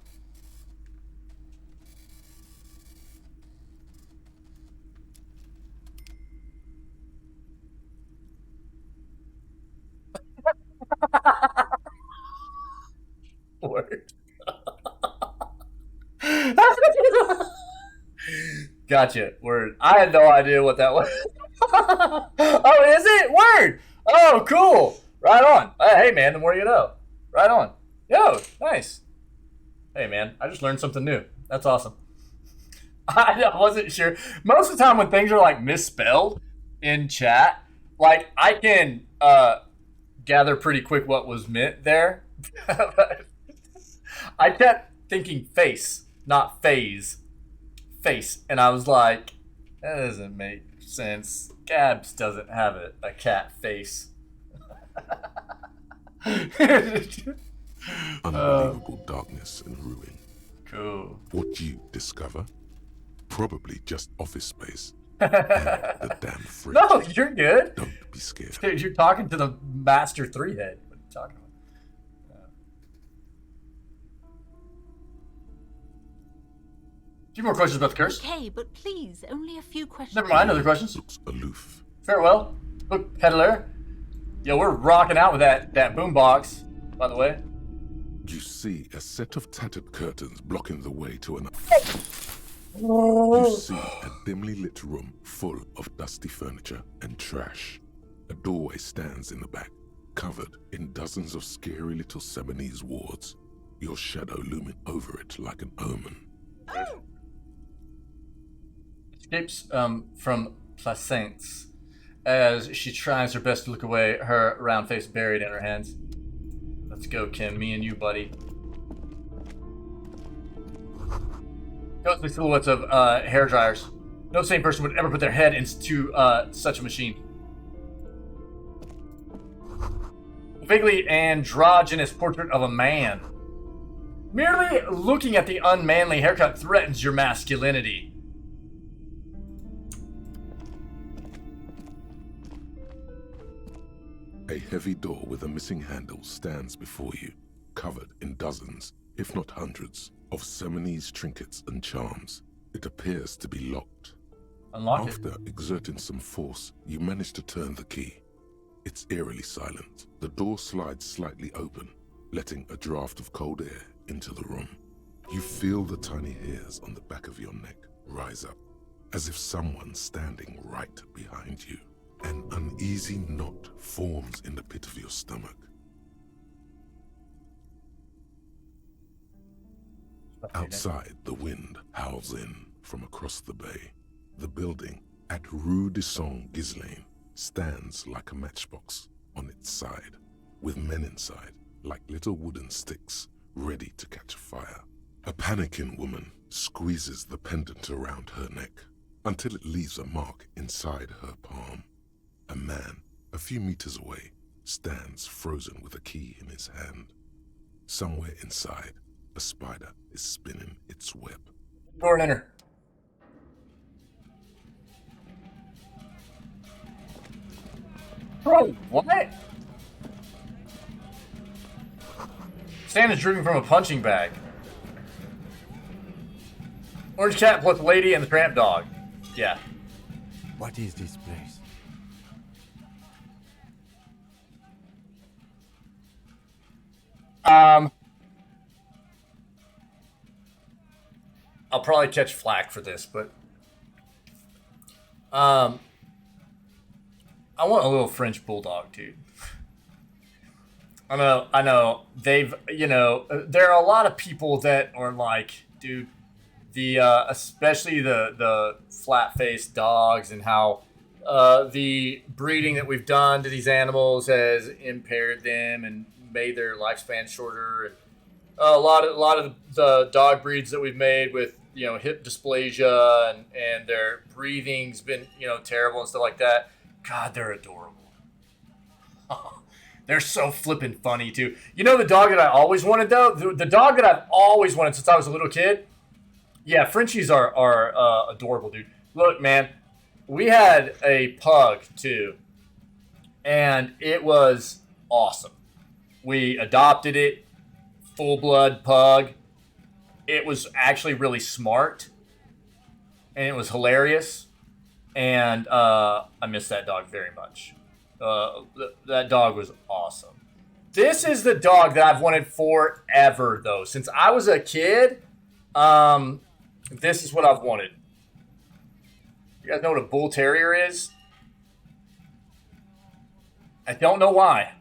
[SPEAKER 1] Word. Gotcha. Word. I had no idea what that was. Oh, is it? Word. Oh, cool. Right on. Hey, man, the more you know. Right on. Yo, nice. Hey, man, I just learned something new. That's awesome. I wasn't sure. Most of the time when things are, like, misspelled in chat, like, I can gather pretty quick what was meant there. I thinking face, not phase. Face. And I was like, that doesn't make sense. Gabs doesn't have a cat face.
[SPEAKER 2] Unbelievable darkness and ruin.
[SPEAKER 1] Cool.
[SPEAKER 2] What you discover? Probably just office space. And the damn fridge.
[SPEAKER 1] No, you're good.
[SPEAKER 2] Don't be scared.
[SPEAKER 1] Dude, you're talking to the Master 3 head. What are you talking about? A few more questions about the curse.
[SPEAKER 22] Okay, but please, only a few questions.
[SPEAKER 1] Never mind, other questions.
[SPEAKER 2] Looks aloof.
[SPEAKER 1] Farewell, book peddler. Yo, we're rocking out with that boombox, by the way.
[SPEAKER 2] You see a set of tattered curtains blocking the way to another. You see a dimly lit room full of dusty furniture and trash. A doorway stands in the back, covered in dozens of scary little Seminese wards, your shadow looming over it like an omen.
[SPEAKER 1] Escapes from Plaisance as she tries her best to look away, her round face buried in her hands. Let's go, Kim. Me and you, buddy. Ghostly silhouettes of hair dryers. No sane person would ever put their head into such a machine. A vaguely androgynous portrait of a man. Merely looking at the unmanly haircut threatens your masculinity.
[SPEAKER 2] A heavy door with a missing handle stands before you, covered in dozens, if not hundreds, of Seminese trinkets and charms. It appears to be locked.
[SPEAKER 1] Unlock it.
[SPEAKER 2] After exerting some force, you manage to turn the key. It's eerily silent. The door slides slightly open, letting a draft of cold air into the room. You feel the tiny hairs on the back of your neck rise up, as if someone's standing right behind you. An uneasy knot forms in the pit of your stomach. Outside, the wind howls in from across the bay. The building at Rue de Saint-Ghislain stands like a matchbox on its side, with men inside like little wooden sticks ready to catch fire. A panicking woman squeezes the pendant around her neck until it leaves a mark inside her palm. A man, a few meters away, stands frozen with a key in his hand. Somewhere inside, a spider is spinning its web.
[SPEAKER 1] Door and enter. Bro, what? Sand is drinking from a punching bag. Orange cat plus lady and the tramp dog. Yeah.
[SPEAKER 3] What is this place?
[SPEAKER 1] I'll probably catch flack for this, but I want a little French bulldog, dude. I know. They've, there are a lot of people that are like, dude, the especially the flat-faced dogs and how the breeding that we've done to these animals has impaired them and made their lifespan shorter. And a lot of the dog breeds that we've made with hip dysplasia and their breathing's been terrible and stuff like that. God, they're adorable. They're so flippin' funny too. You know the dog that I always wanted though? The dog that I've always wanted since I was a little kid? Yeah, Frenchies are adorable, dude. Look, man, we had a pug too. And it was awesome. We adopted it, full-blood pug. It was actually really smart. And it was hilarious. And I miss that dog very much. That dog was awesome. This is the dog that I've wanted forever, though. Since I was a kid, this is what I've wanted. You guys know what a bull terrier is? I don't know why.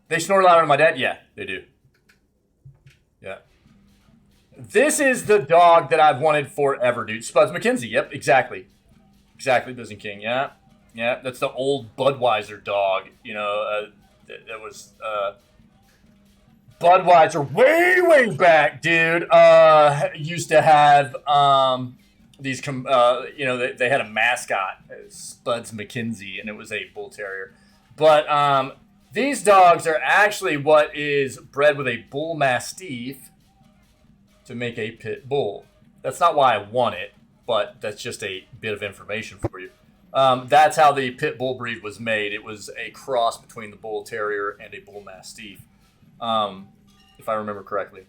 [SPEAKER 1] They snore louder than my dad? Yeah, they do. Yeah. This is the dog that I've wanted forever, dude. Spuds McKenzie. Yep, exactly. Exactly, Bizen King. Yeah. Yeah, that's the old Budweiser dog. there was Budweiser way back, dude. Used to have these they had a mascot, Spuds McKenzie, and it was a bull terrier. But these dogs are actually what is bred with a bull mastiff to make a pit bull. That's not why I want it, but that's just a bit of information for you. That's how the pit bull breed was made. It was a cross between the bull terrier and a bull mastiff, if I remember correctly.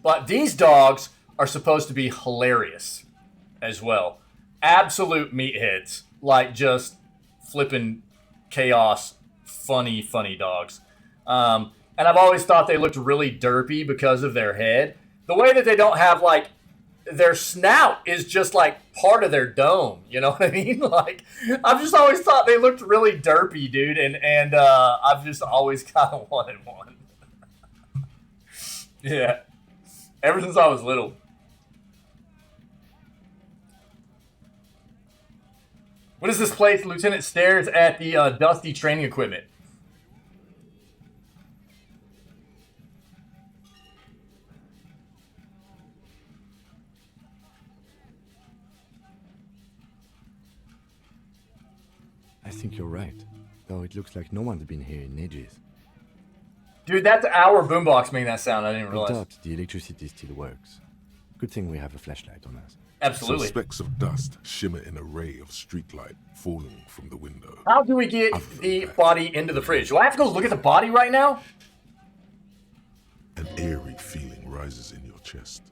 [SPEAKER 1] But these dogs are supposed to be hilarious as well. Absolute meatheads, like just flipping chaos, funny dogs. And I've always thought they looked really derpy because of their head. The way that they don't have, like, their snout is just like part of their dome. You know what I mean? Like, I've just always thought they looked really derpy, dude. And I've just always kind of wanted one. Yeah. Ever since I was little. What is this place? Lieutenant stares at the dusty training equipment.
[SPEAKER 3] I think you're right, though it looks like no one's been here in ages.
[SPEAKER 1] Dude, that's our boombox making that sound. I didn't realize.
[SPEAKER 3] Good thought, the electricity still works. Good thing we have a flashlight on us.
[SPEAKER 1] Absolutely.
[SPEAKER 2] Some specks of dust shimmer in a ray of streetlight falling from the window.
[SPEAKER 1] How do we get the body into the fridge? Do I have to go look at the body right now?
[SPEAKER 2] An eerie feeling rises in your chest.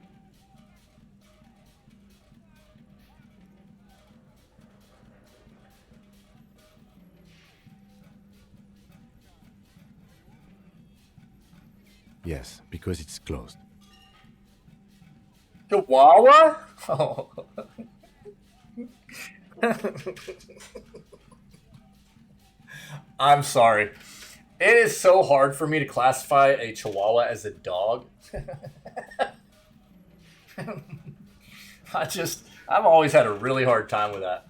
[SPEAKER 3] Yes, because it's closed.
[SPEAKER 1] Chihuahua? Oh. I'm sorry. It is so hard for me to classify a Chihuahua as a dog. I've always had a really hard time with that.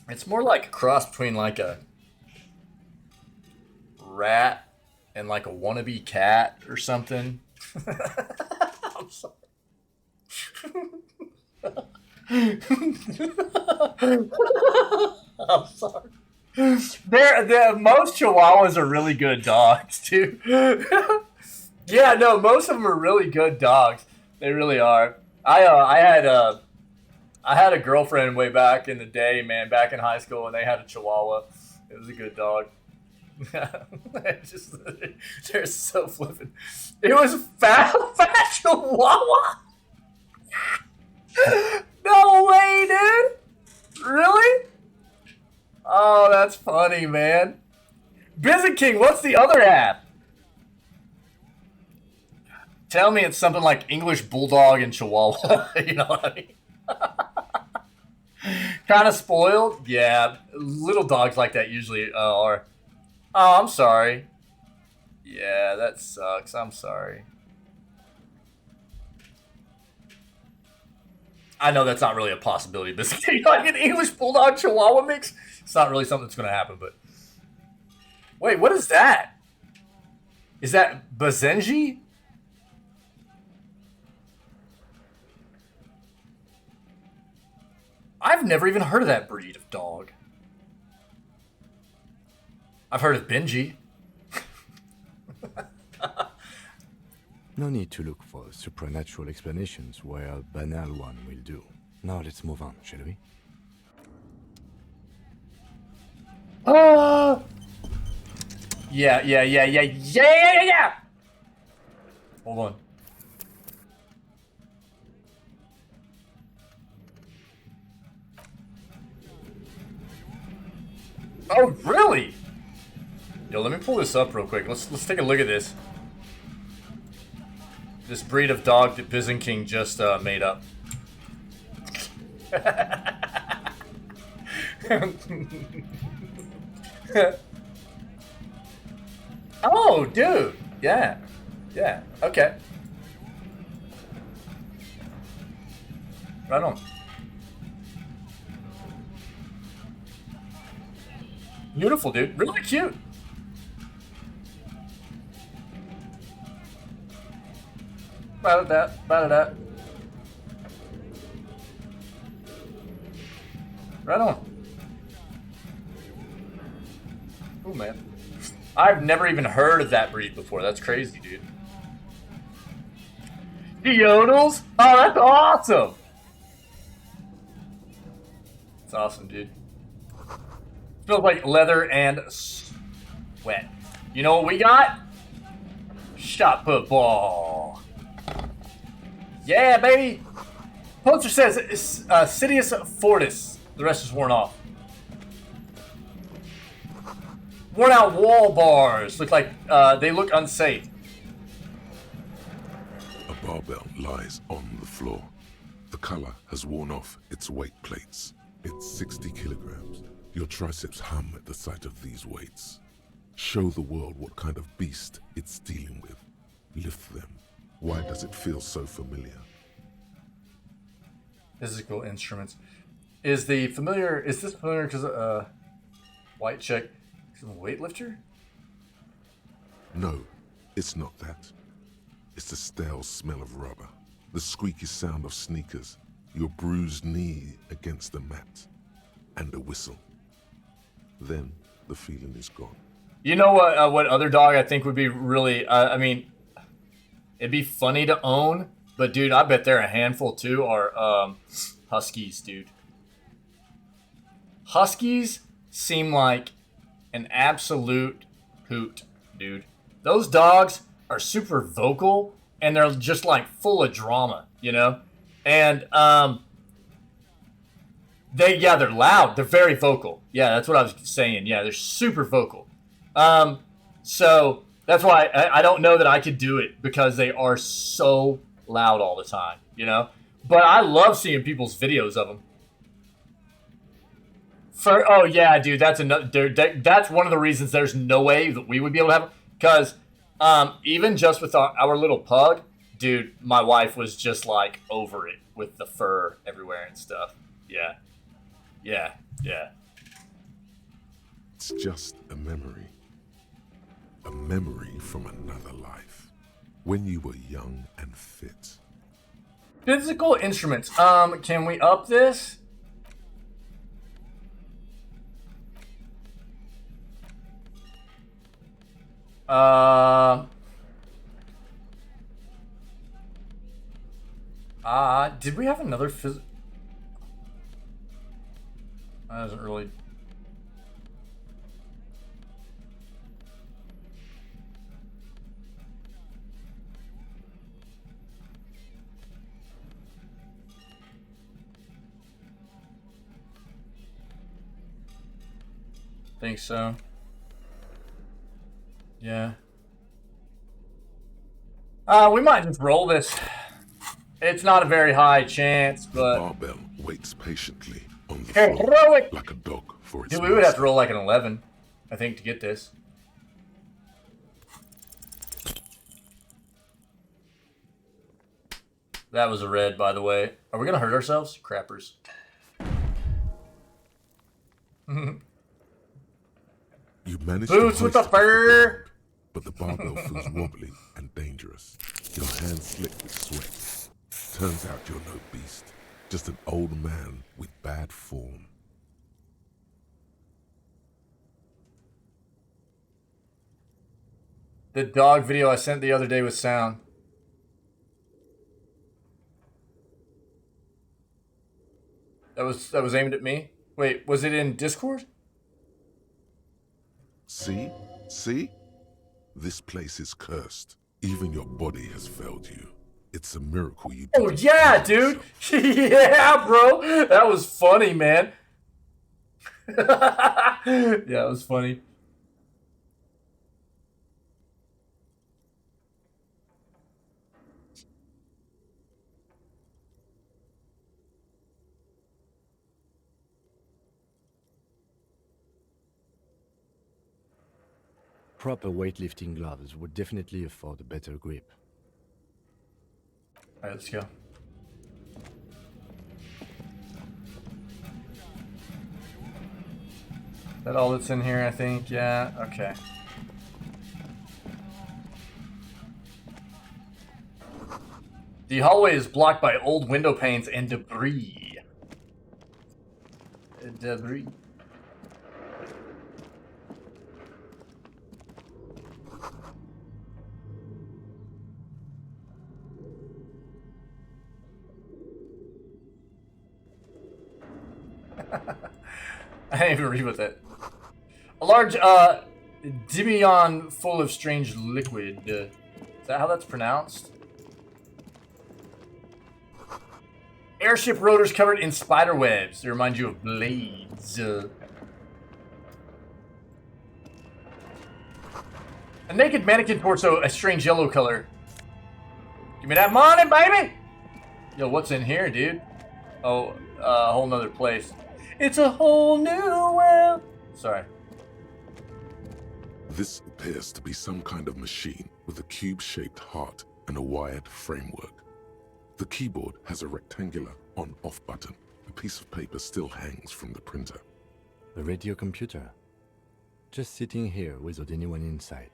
[SPEAKER 1] It's more like a cross between like a rat and like a wannabe cat or something. I'm sorry. I'm sorry. Most Chihuahuas are really good dogs, too. Yeah, no, most of them are really good dogs. They really are. I had a girlfriend way back in the day, man, back in high school, and they had a Chihuahua. It was a good dog. They're so flippant. It was fat Chihuahua. No way, dude. Really? Oh, that's funny, man. Bizzy King, what's the other half? Tell me it's something like English Bulldog and Chihuahua. You know what I mean? Kind of spoiled? Yeah, little dogs like that usually are. Oh, I'm sorry. Yeah, that sucks. I'm sorry. I know that's not really a possibility, but like an English Bulldog Chihuahua mix, it's not really something that's going to happen, but... Wait, what is that? Is that Bazenji? I've never even heard of that breed of dog. I've heard of Benji.
[SPEAKER 3] No need to look for supernatural explanations where a banal one will do. Now let's move on, shall we?
[SPEAKER 1] Yeah. Hold on. Oh, really? Yo, let me pull this up real quick. Let's take a look at this. This breed of dog that Bizzy King just made up. Oh, dude. Yeah. Okay. Right on. Beautiful, dude. Really cute. Ba-da-da. Right on. Oh, man. I've never even heard of that breed before. That's crazy, dude. Yodels? Oh, that's awesome. It's awesome, dude. Smells like leather and sweat. You know what we got? Shot football. Yeah, baby. Poster says Sidious Fortis. The rest is worn off. Worn out wall bars. Look like they look unsafe.
[SPEAKER 2] A barbell lies on the floor. The color has worn off its weight plates. It's 60 kilograms. Your triceps hum at the sight of these weights. Show the world what kind of beast it's dealing with. Lift them. Why does it feel so familiar?
[SPEAKER 1] Physical instruments. Is this familiar because white chick is a weightlifter?
[SPEAKER 2] No, it's not that. It's the stale smell of rubber, the squeaky sound of sneakers, your bruised knee against the mat, and a whistle. Then the feeling is gone.
[SPEAKER 1] You know what other dog I think would be really, I mean, it'd be funny to own, but dude, I bet they're a handful too, are Huskies, dude. Huskies seem like an absolute hoot, dude. Those dogs are super vocal, and they're just like full of drama, you know? And they're loud. They're very vocal. Yeah, that's what I was saying. Yeah, they're super vocal. So that's why I don't know that I could do it because they are so loud all the time, you know? But I love seeing people's videos of them. Oh yeah, dude, that's one of the reasons there's no way that we would be able to have, because even just with our little pug, dude, my wife was just like over it with the fur everywhere and stuff. Yeah.
[SPEAKER 2] It's just a memory. A memory from another life. When you were young and fit.
[SPEAKER 1] Physical instruments. Can we up this? Did we have another That doesn't really... Think so. Yeah. We might just roll this. It's not a very high chance, but...
[SPEAKER 2] The barbell waits patiently on the
[SPEAKER 1] Here,
[SPEAKER 2] floor
[SPEAKER 1] throw it!
[SPEAKER 2] like a dog for its
[SPEAKER 1] Dude, we would have to roll like an 11, I think, to get this. That was a red, by the way. Are we gonna hurt ourselves? Crappers.
[SPEAKER 2] You managed
[SPEAKER 1] Boots
[SPEAKER 2] to
[SPEAKER 1] with the
[SPEAKER 2] hoist it
[SPEAKER 1] fur!
[SPEAKER 2] but the barbell feels wobbly and dangerous. Your hands slick with sweat. Turns out you're no beast, just an old man with bad form.
[SPEAKER 1] The dog video I sent the other day with sound. That was aimed at me? Wait, was it in Discord?
[SPEAKER 2] See? See? This place is cursed. Even your body has failed you. It's a miracle you
[SPEAKER 1] Oh yeah, dude! Yeah, bro! That was funny, man. Yeah, it was funny.
[SPEAKER 3] Proper weightlifting gloves would definitely afford a better grip.
[SPEAKER 1] Alright, let's go. that all that's in here, I think? Yeah, okay. The hallway is blocked by old window panes and debris. Debris. I didn't even read with it. A large dimion full of strange liquid. Is that how that's pronounced? Airship rotors covered in spider webs. They remind you of blades. A naked mannequin torso, a strange yellow color. Give me that money, baby! Yo, what's in here, dude? Oh, a whole nother place. It's a whole new world. Sorry.
[SPEAKER 2] This appears to be some kind of machine with a cube-shaped heart and a wired framework. The keyboard has a rectangular on-off button. A piece of paper still hangs from the printer.
[SPEAKER 3] The radio computer. Just sitting here without anyone inside.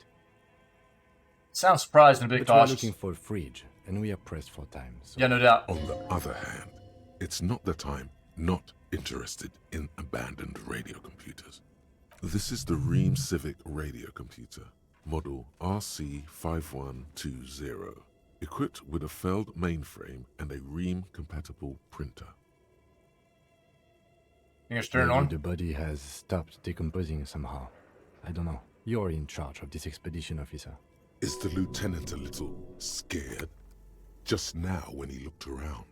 [SPEAKER 1] Sounds surprised and a bit
[SPEAKER 3] But we're
[SPEAKER 1] cautious.
[SPEAKER 3] looking for a fridge, and we are pressed for time. So.
[SPEAKER 1] Yeah, no doubt.
[SPEAKER 2] On the other hand, it's not that I'm not interested in abandoned radio computers. This is the Ream Civic radio computer, model RC5120, equipped with a Feld mainframe and a Ream-compatible printer.
[SPEAKER 1] You gonna turn it
[SPEAKER 3] Maybe
[SPEAKER 1] on?
[SPEAKER 3] the body has stopped decomposing somehow. I don't know. You're in charge of this expedition, officer.
[SPEAKER 2] Is the lieutenant a little scared? Just now when he looked around.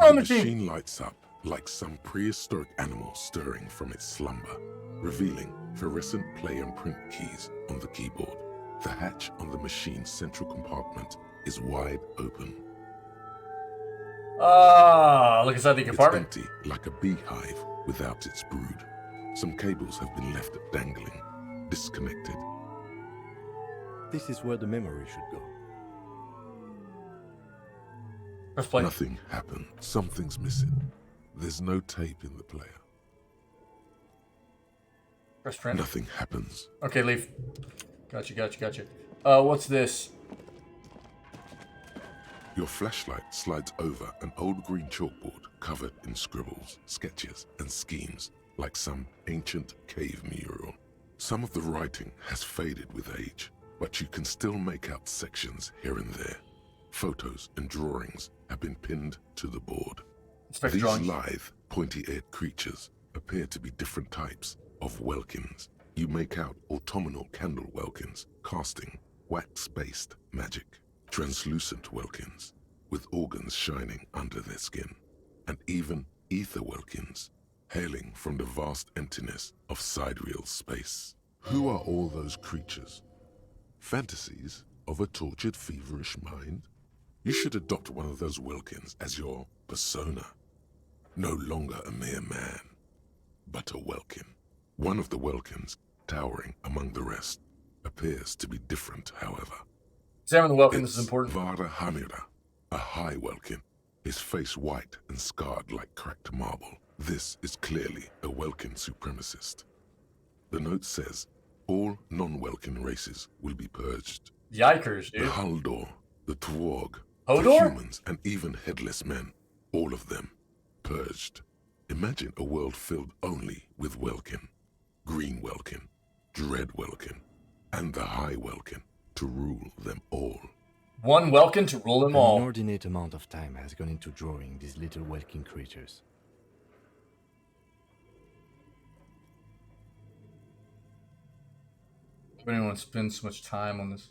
[SPEAKER 2] The machine lights up like some prehistoric animal stirring from its slumber, revealing fluorescent play and print keys on the keyboard. The hatch on the machine's central compartment is wide open.
[SPEAKER 1] Look inside the compartment.
[SPEAKER 2] It's empty, like a beehive without its brood. Some cables have been left dangling, disconnected.
[SPEAKER 3] This is where the memory should go.
[SPEAKER 1] Press play.
[SPEAKER 2] Nothing happened. Something's missing. There's no tape in the player.
[SPEAKER 1] Press print.
[SPEAKER 2] Nothing happens.
[SPEAKER 1] Okay, leave. Gotcha. What's this?
[SPEAKER 2] Your flashlight slides over an old green chalkboard covered in scribbles, sketches, and schemes, like some ancient cave mural. Some of the writing has faded with age, but you can still make out sections here and there. Photos and drawings have been pinned to the board. These lithe, pointy-eared creatures appear to be different types of welkins. You make out autumnal candle welkins, casting wax-based magic. Translucent welkins, with organs shining under their skin. And even ether welkins, hailing from the vast emptiness of sidereal space. Who are all those creatures? Fantasies of a tortured, feverish mind? You should adopt one of those welkins as your persona. No longer a mere man, but a welkin. One of the welkins, towering among the rest, appears to be different, however.
[SPEAKER 1] Examine the welkin, this is important.
[SPEAKER 2] Vara Hamira, a high welkin, his face white and scarred like cracked marble. This is clearly a welkin supremacist. The note says, all non-welkin races will be purged.
[SPEAKER 1] Yikers, dude.
[SPEAKER 2] The Haldor, the Twarg,
[SPEAKER 1] Hodor?
[SPEAKER 2] the humans, and even headless men, all of them, purged. Imagine a world filled only with welkin. Green welkin, dread welkin, and the high welkin to rule them all.
[SPEAKER 1] One welkin to rule them
[SPEAKER 3] An
[SPEAKER 1] all.
[SPEAKER 3] inordinate amount of time has gone into drawing these little welkin creatures.
[SPEAKER 1] If anyone spends so much time on this.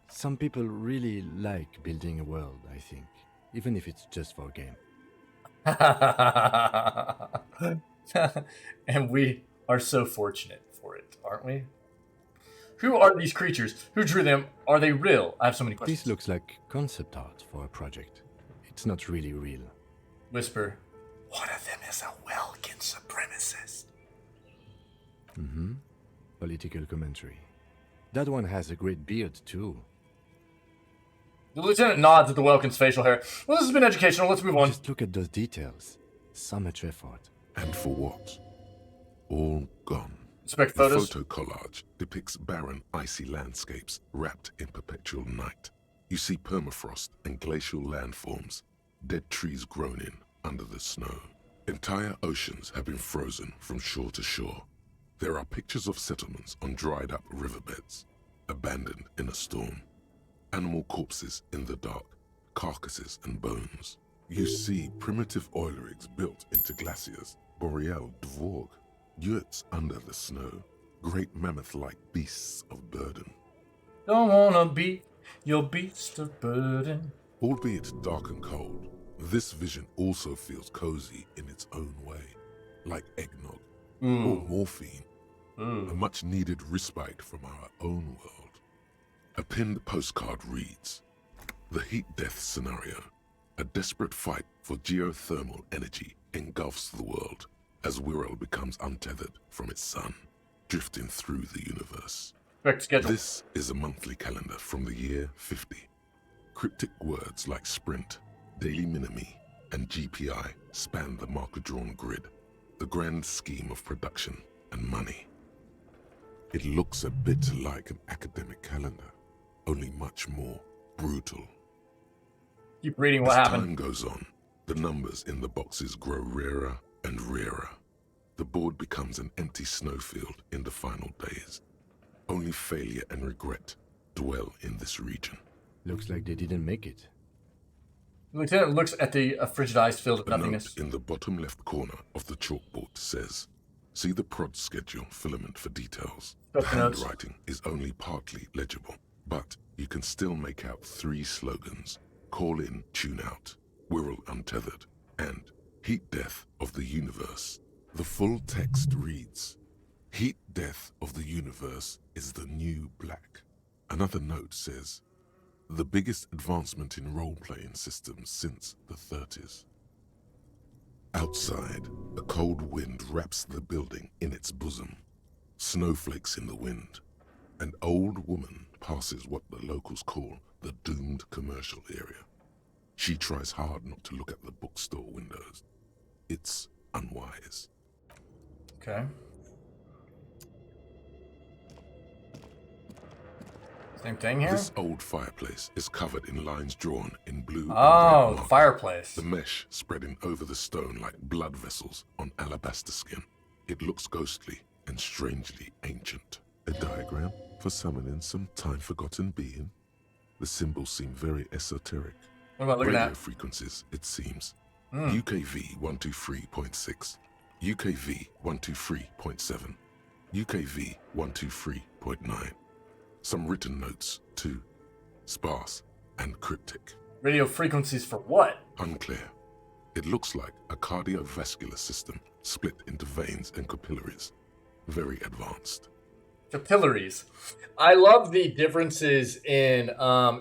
[SPEAKER 3] Some people really like building a world, I think, even if it's just for a game.
[SPEAKER 1] And we are so fortunate for it, aren't we? Who are these creatures? Who drew them? Are they real? I have so many questions.
[SPEAKER 3] This looks like concept art for a project. It's not really real.
[SPEAKER 1] Whisper. One of them is a Welkin supremacist.
[SPEAKER 3] Mm-hmm. Political commentary. That one has a great beard, too.
[SPEAKER 1] The lieutenant nods at the Welkin's facial hair. Well, this has been educational. Let's move on.
[SPEAKER 3] Just look at those details. So much effort.
[SPEAKER 2] And for what? All gone.
[SPEAKER 1] Inspect
[SPEAKER 2] The
[SPEAKER 1] photos.
[SPEAKER 2] photo collage depicts barren, icy landscapes wrapped in perpetual night. You see permafrost and glacial landforms, dead trees grown in under the snow. Entire oceans have been frozen from shore to shore. There are pictures of settlements on dried-up riverbeds, abandoned in a storm. Animal corpses in the dark, carcasses and bones. You see primitive oil rigs built into glaciers, boreal dvorg, yurts under the snow, great mammoth-like beasts of burden.
[SPEAKER 1] Don't wanna be your beast of burden.
[SPEAKER 2] Albeit dark and cold, this vision also feels cozy in its own way, like eggnog or morphine, a much-needed respite from our own world. A pinned postcard reads, "The heat death scenario. A desperate fight for geothermal energy engulfs the world as Wirral becomes untethered from its sun, drifting through the universe."
[SPEAKER 1] Correct schedule.
[SPEAKER 2] This is a monthly calendar from the year 50. Cryptic words like sprint, daily minimi, and GPI span the marker-drawn grid, the grand scheme of production and money. It looks a bit like an academic calendar, only much more brutal.
[SPEAKER 1] Keep reading what
[SPEAKER 2] As
[SPEAKER 1] happened.
[SPEAKER 2] time goes on, the numbers in the boxes grow rarer and rarer. The board becomes an empty snowfield in the final days. Only failure and regret dwell in this region.
[SPEAKER 3] Looks like they didn't make it.
[SPEAKER 1] The lieutenant looks at the frigidized field of
[SPEAKER 2] A
[SPEAKER 1] nothingness.
[SPEAKER 2] note in the bottom left corner of the chalkboard says, "See the prod schedule filament for details." The
[SPEAKER 1] Got the notes.
[SPEAKER 2] handwriting is only partly legible, but you can still make out 3 slogans: "Call in, tune out," "Wirral untethered," and "Heat death of the universe." The full text reads, "Heat death of the universe is the new black." Another note says, "The biggest advancement in role-playing systems since the 30s. Outside, a cold wind wraps the building in its bosom. Snowflakes in the wind. An old woman passes what the locals call the doomed commercial area. She tries hard not to look at the bookstore windows. It's unwise."
[SPEAKER 1] Okay. Same thing here?
[SPEAKER 2] This old fireplace is covered in lines drawn in blue and red
[SPEAKER 1] Oh, the
[SPEAKER 2] marker,
[SPEAKER 1] fireplace.
[SPEAKER 2] the mesh spreading over the stone like blood vessels on alabaster skin. It looks ghostly and strangely ancient. A diagram for summoning some time-forgotten being. The symbols seem very esoteric.
[SPEAKER 1] What about looking
[SPEAKER 2] Radio
[SPEAKER 1] at?
[SPEAKER 2] frequencies, it seems.
[SPEAKER 1] Hmm.
[SPEAKER 2] UKV 123.6, UKV 123.7, UKV 123.9. Some written notes, too. Sparse and cryptic.
[SPEAKER 1] Radio frequencies for what?
[SPEAKER 2] Unclear. It looks like a cardiovascular system split into veins and capillaries. Very advanced.
[SPEAKER 1] Capillaries. I love the differences in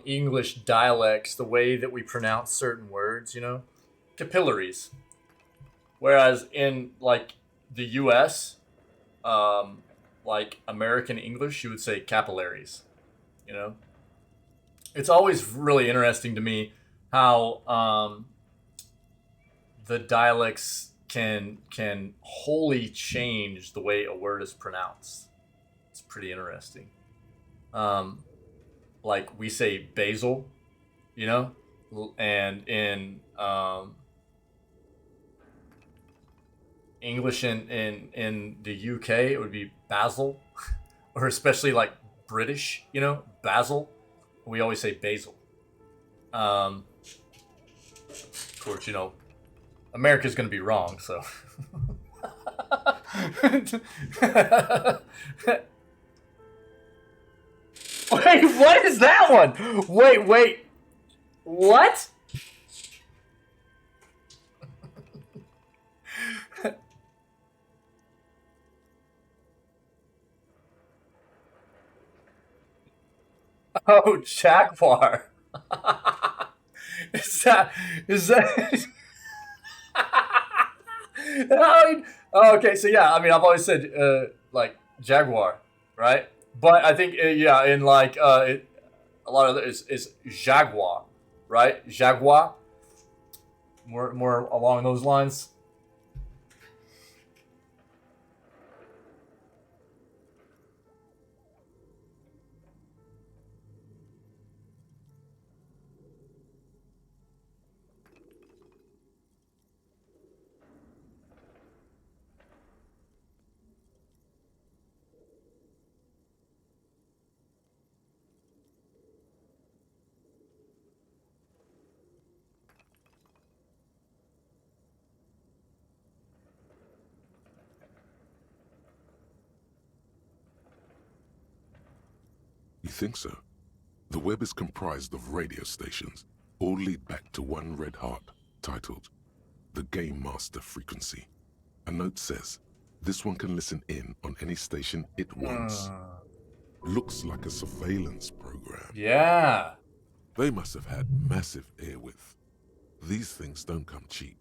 [SPEAKER 1] English dialects, the way that we pronounce certain words, you know? Capillaries. Whereas in, like, the US, like American English, you would say capillaries, you know? It's always really interesting to me how the dialects can wholly change the way a word is pronounced. It's pretty interesting. Like we say basil, you know, and in English in the UK it would be basil, or especially like British, you know, basil. We always say basil. Of course, you know, America's going to be wrong, so. Wait, what is that one? Wait. What? Oh, Jaguar. Is that oh, okay, so yeah, I mean, I've always said like Jaguar, right? But I think yeah, in like a lot of it is Jaguar, right? Jaguar. More along those lines.
[SPEAKER 2] You think so? The web is comprised of radio stations, all lead back to one red heart, titled the Game Master Frequency. A note says, this one can listen in on any station it wants. Looks like a surveillance program.
[SPEAKER 1] Yeah.
[SPEAKER 2] They must have had massive airwidth. These things don't come cheap.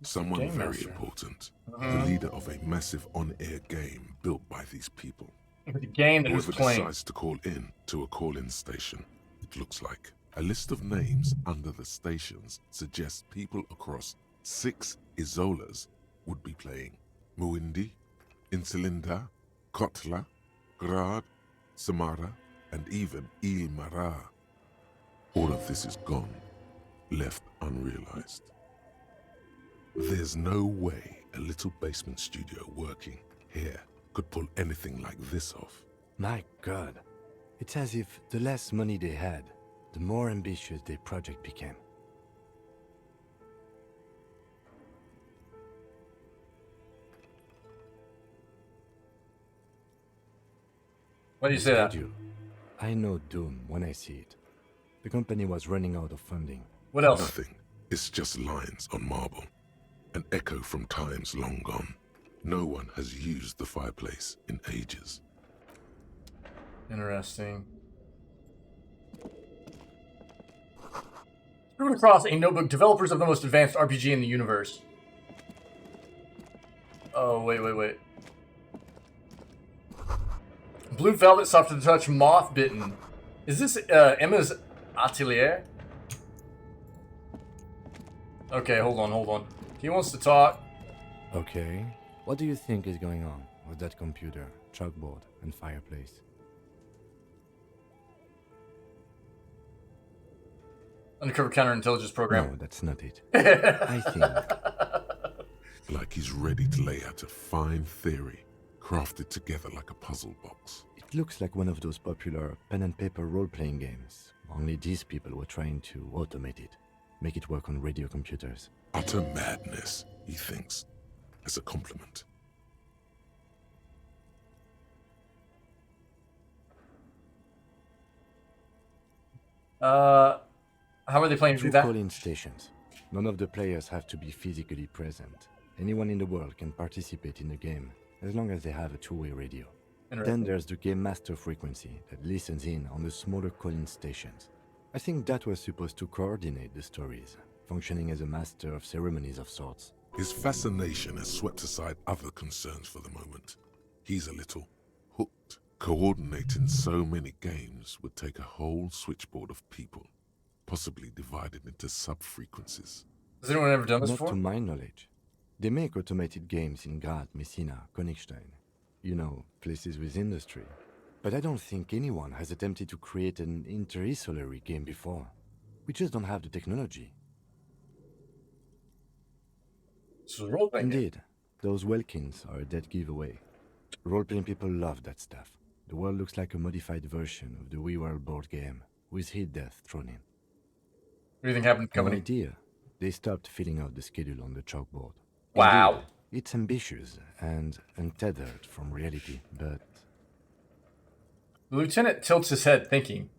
[SPEAKER 2] Someone
[SPEAKER 1] Game
[SPEAKER 2] very
[SPEAKER 1] Master.
[SPEAKER 2] important. The leader of a massive on-air game built by these people.
[SPEAKER 1] The game that was
[SPEAKER 2] Whoever
[SPEAKER 1] playing.
[SPEAKER 2] decides to call in to a call-in station, it looks like. A list of names under the stations suggests people across 6 Isolas would be playing. Muindi, Insulinda, Kotla, Grad, Samara, and even Il Mara. All of this is gone, left unrealized. There's no way a little basement studio working here could pull anything like this off.
[SPEAKER 3] My God. It's as if the less money they had, the more ambitious their project became.
[SPEAKER 1] Why do you say that?
[SPEAKER 3] Schedule. I know doom when I see it. The company was running out of funding.
[SPEAKER 1] What else?
[SPEAKER 2] Nothing. It's just lines on marble. An echo from times long gone. No one has used the fireplace in ages.
[SPEAKER 1] Interesting. Scribbled across a notebook, developers of the most advanced RPG in the universe. Oh, wait. Blue velvet, soft to the touch, moth bitten. Is this Emma's atelier? Okay, hold on. He wants to talk.
[SPEAKER 3] Okay. What do you think is going on with that computer, chalkboard, and fireplace?
[SPEAKER 1] Undercover counterintelligence program.
[SPEAKER 3] No, that's not it. I think...
[SPEAKER 2] Like he's ready to lay out a fine theory, crafted together like a puzzle box.
[SPEAKER 3] It looks like one of those popular pen and paper role-playing games. Only these people were trying to automate it, make it work on radio computers.
[SPEAKER 2] Utter madness, he thinks, as a compliment.
[SPEAKER 1] How are they playing through that?
[SPEAKER 3] Call-in stations. None of the players have to be physically present. Anyone in the world can participate in the game, as long as they have a two-way radio. Then there's the Game Master Frequency that listens in on the smaller call-in stations. I think that was supposed to coordinate the stories, functioning as a master of ceremonies of sorts.
[SPEAKER 2] His fascination has swept aside other concerns for the moment. He's a little hooked. Coordinating so many games would take a whole switchboard of people, possibly divided into sub-frequencies.
[SPEAKER 1] Has anyone ever done this
[SPEAKER 3] Not
[SPEAKER 1] before?
[SPEAKER 3] to my knowledge. They make automated games in Grad, Messina, Königstein. You know, places with industry. But I don't think anyone has attempted to create an inter-isolary game before. We just don't have the technology.
[SPEAKER 1] So role-playing.
[SPEAKER 3] Indeed, those Welkins are a dead giveaway. Role-playing people love that stuff. The world looks like a modified version of the WeWorld board game, with hit death thrown in.
[SPEAKER 1] What do you think happened to the
[SPEAKER 3] No
[SPEAKER 1] company?
[SPEAKER 3] idea. They stopped filling out the schedule on the chalkboard.
[SPEAKER 1] Wow.
[SPEAKER 3] Indeed, it's ambitious and untethered from reality, but...
[SPEAKER 1] The lieutenant tilts his head, thinking.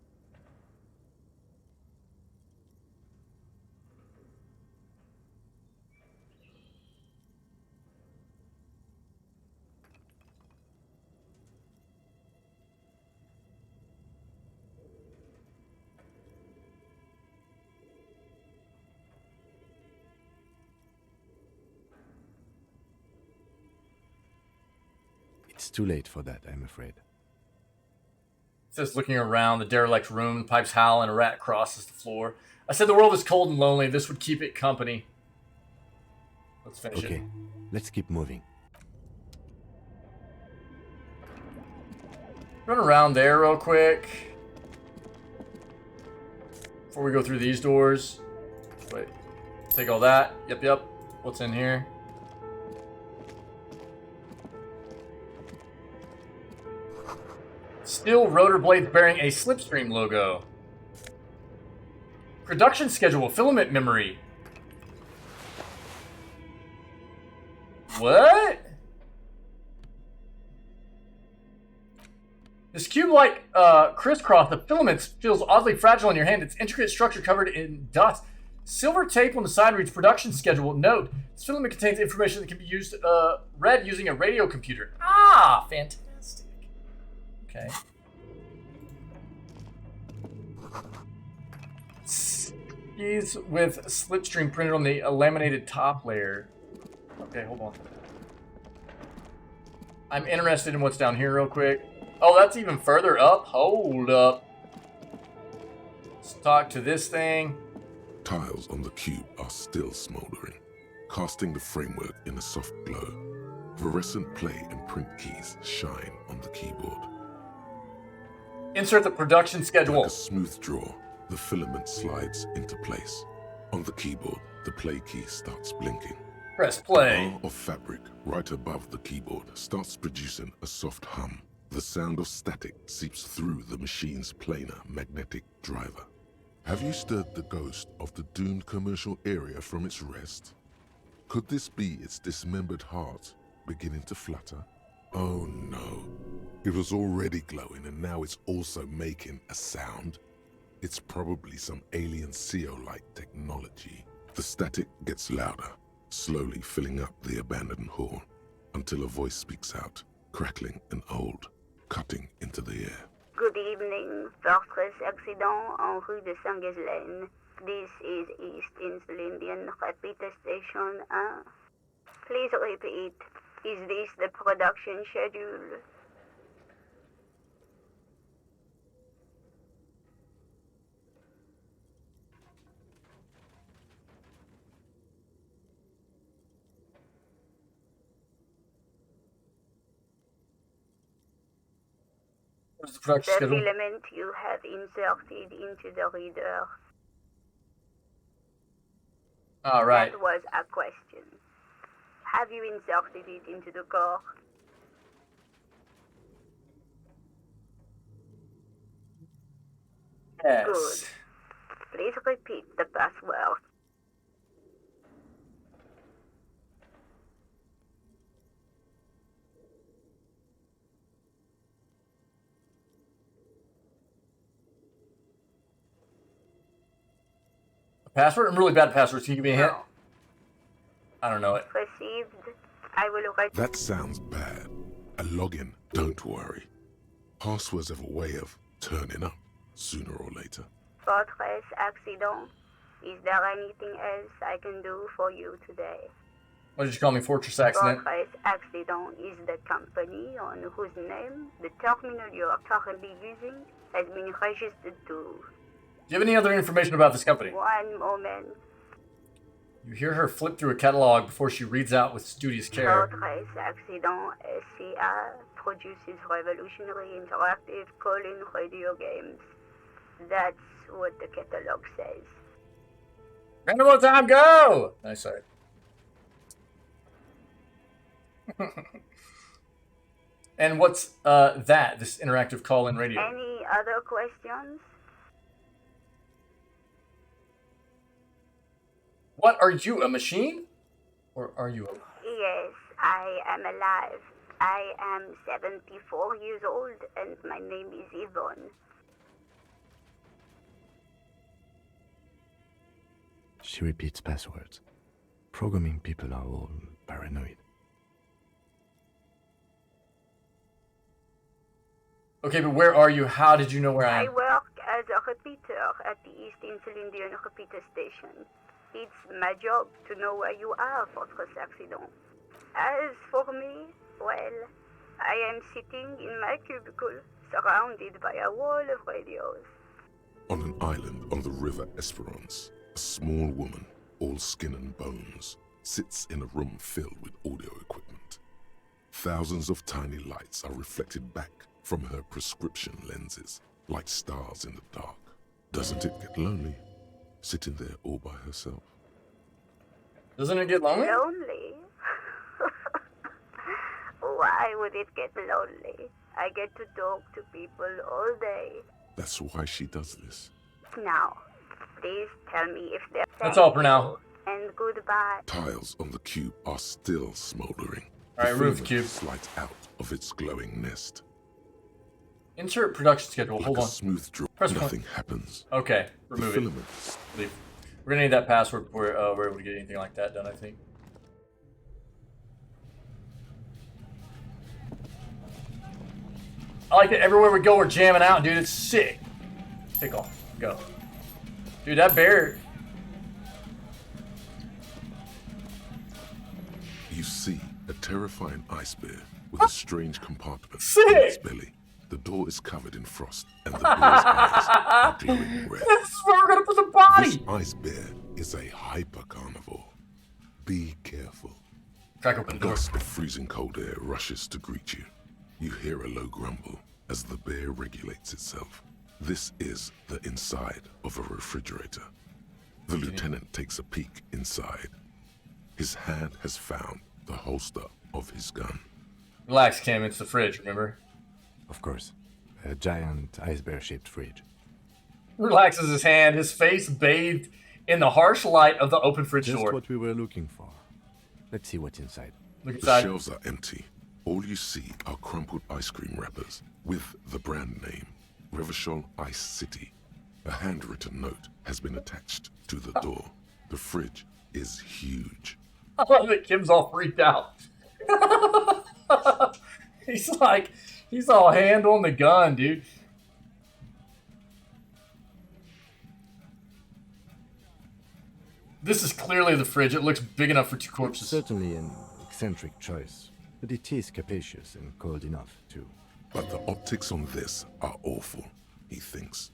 [SPEAKER 3] It's too late for that, I'm afraid.
[SPEAKER 1] It says looking around the derelict room, pipes howl, and a rat crosses the floor. I said the world is cold and lonely. This would keep it company. Let's finish it.
[SPEAKER 3] Okay, let's keep moving.
[SPEAKER 1] Run around there real quick. Before we go through these doors. Wait. Take all that. Yep. What's in here? Steel rotor blades bearing a slipstream logo. Production schedule, filament memory. What? This cube-like crisscross of filaments feels oddly fragile in your hand. Its intricate structure covered in dust. Silver tape on the side reads production schedule. Note, this filament contains information that can be used read using a radio computer. Ah, fantastic. Okay. Skis with slipstream printed on the laminated top layer. Okay, hold on. I'm interested in what's down here real quick. Oh, that's even further up? Hold up. Let's talk to this thing.
[SPEAKER 2] Tiles on the cube are still smoldering, casting the framework in a soft glow. Fluorescent play and print keys shine on the keyboard.
[SPEAKER 1] Insert the production schedule.
[SPEAKER 2] Like a smooth draw, the filament slides into place. On the keyboard, the play key starts blinking.
[SPEAKER 1] Press play.
[SPEAKER 2] A bar of fabric right above the keyboard starts producing a soft hum. The sound of static seeps through the machine's planar magnetic driver. Have you stirred the ghost of the doomed commercial area from its rest? Could this be its dismembered heart beginning to flutter? Oh no. It was already glowing and now it's also making a sound. It's probably some alien CO-like technology. The static gets louder, slowly filling up the abandoned hall, until a voice speaks out, crackling and old, cutting into the air.
[SPEAKER 6] Good evening, Fortress Accident en rue de Saint-Ghislaine. This is East Insulindian Repeater Station 1. Please repeat. Is this the production schedule?
[SPEAKER 1] What's the production schedule?
[SPEAKER 6] The filament you have inserted into the reader.
[SPEAKER 1] All right.
[SPEAKER 6] That was a question. Have you inserted it into the core?
[SPEAKER 1] Yes.
[SPEAKER 6] Good. Please repeat the password.
[SPEAKER 1] Password? I'm really bad at passwords. Can you give me a hint? I don't know it.
[SPEAKER 6] Received. I will write.
[SPEAKER 2] That sounds bad. A login, don't worry. Passwords have a way of turning up sooner or later.
[SPEAKER 6] Fortress Accident. Is there anything else I can do for you today?
[SPEAKER 1] What did you call me? Fortress Accident?
[SPEAKER 6] Fortress Accident is the company on whose name the terminal you are currently using has been registered to.
[SPEAKER 1] Do you have any other information about this company?
[SPEAKER 6] One moment.
[SPEAKER 1] You hear her flip through a catalog before she reads out with studious care.
[SPEAKER 6] Fortress Accident SCA produces revolutionary interactive call-in radio games. That's what the catalog says.
[SPEAKER 1] Random time, go! Nice, sorry. And what's this interactive call-in radio?
[SPEAKER 6] Any other questions?
[SPEAKER 1] What, are you, a machine? Or are you a...
[SPEAKER 6] Yes, I am alive. I am 74 years old and my name is Yvonne.
[SPEAKER 3] She repeats passwords. Programming people are all paranoid.
[SPEAKER 1] Okay, but where are you? How did you know where I am?
[SPEAKER 6] I work as a repeater at the East Insulindian Repeater Station. It's my job to know where you are, Fortress Accident. As for me, well, I am sitting in my cubicle, surrounded by a wall of radios.
[SPEAKER 2] On an island on the river Esperance, a small woman, all skin and bones, sits in a room filled with audio equipment. Thousands of tiny lights are reflected back from her prescription lenses, like stars in the dark. Doesn't it get lonely, sitting there all by herself?
[SPEAKER 1] Doesn't it get lonely?
[SPEAKER 6] Lonely? Why would it get lonely? I get to talk to people all day.
[SPEAKER 2] That's why she does this.
[SPEAKER 6] Now, please tell me if they're
[SPEAKER 1] That's all for now.
[SPEAKER 6] And goodbye.
[SPEAKER 2] Tiles on the cube are still smoldering.
[SPEAKER 1] All right, remove the cube.
[SPEAKER 2] Slides out of its glowing nest.
[SPEAKER 1] Insert production schedule.
[SPEAKER 2] Like
[SPEAKER 1] Hold
[SPEAKER 2] a
[SPEAKER 1] on.
[SPEAKER 2] smooth drop,
[SPEAKER 1] Press
[SPEAKER 2] nothing happens.
[SPEAKER 1] Okay,
[SPEAKER 2] The
[SPEAKER 1] remove it.
[SPEAKER 2] filaments.
[SPEAKER 1] Leave. We're gonna need that password before we're able to get anything like that done, I think. I like it. Everywhere we go, we're jamming out, dude. It's sick. Take off. Go. Dude, that bear.
[SPEAKER 2] You see a terrifying ice bear with a strange compartment
[SPEAKER 1] Sick!
[SPEAKER 2] in its belly. The door is covered in frost, and the bear's eyes are glowing red.
[SPEAKER 1] This is where we're gonna put the body!
[SPEAKER 2] This ice bear is a hyper carnivore. Be careful.
[SPEAKER 1] Crack open
[SPEAKER 2] A
[SPEAKER 1] the door.
[SPEAKER 2] gust of freezing cold air rushes to greet you. You hear a low grumble as the bear regulates itself. This is the inside of a refrigerator. The lieutenant takes a peek inside. His hand has found the holster of his gun.
[SPEAKER 1] Relax, Kim. It's the fridge, remember?
[SPEAKER 3] Of course. A giant ice bear-shaped fridge.
[SPEAKER 1] Relaxes his hand, his face bathed in the harsh light of the open fridge
[SPEAKER 3] Just
[SPEAKER 1] door.
[SPEAKER 3] what we were looking for. Let's see what's inside.
[SPEAKER 1] Look
[SPEAKER 2] The
[SPEAKER 1] inside.
[SPEAKER 2] shelves are empty. All you see are crumpled ice cream wrappers with the brand name, Revachol Ice City. A handwritten note has been attached to the door. The fridge is huge.
[SPEAKER 1] I love that Kim's all freaked out. he's all hand on the gun, dude. This is clearly the fridge. It looks big enough for 2 corpses.
[SPEAKER 3] Certainly an eccentric choice, but it is capacious and cold enough, too.
[SPEAKER 2] But the optics on this are awful, he thinks.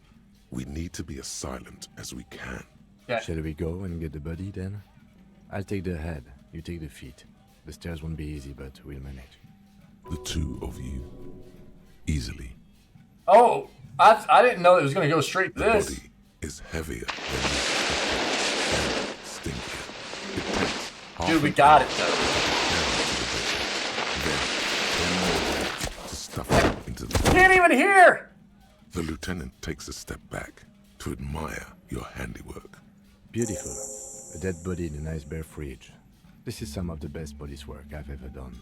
[SPEAKER 2] We need to be as silent as we can.
[SPEAKER 1] Yeah.
[SPEAKER 3] Shall we go and get the body, then? I'll take the head, you take the feet. The stairs won't be easy, but we'll manage.
[SPEAKER 2] The two of you. Easily.
[SPEAKER 1] Oh, I didn't know it was going to go straight to
[SPEAKER 2] The
[SPEAKER 1] this.
[SPEAKER 2] body is heavier than you expected and stinkier. It takes half
[SPEAKER 1] Dude, we
[SPEAKER 2] an
[SPEAKER 1] got
[SPEAKER 2] hour
[SPEAKER 1] it,
[SPEAKER 2] to
[SPEAKER 1] though.
[SPEAKER 2] get down to the bed. Then 10 more ways to stuff it into the
[SPEAKER 1] Can't even hear!
[SPEAKER 2] The lieutenant takes a step back to admire your handiwork.
[SPEAKER 3] Beautiful. A dead body in an ice bear fridge. This is some of the best police work I've ever done.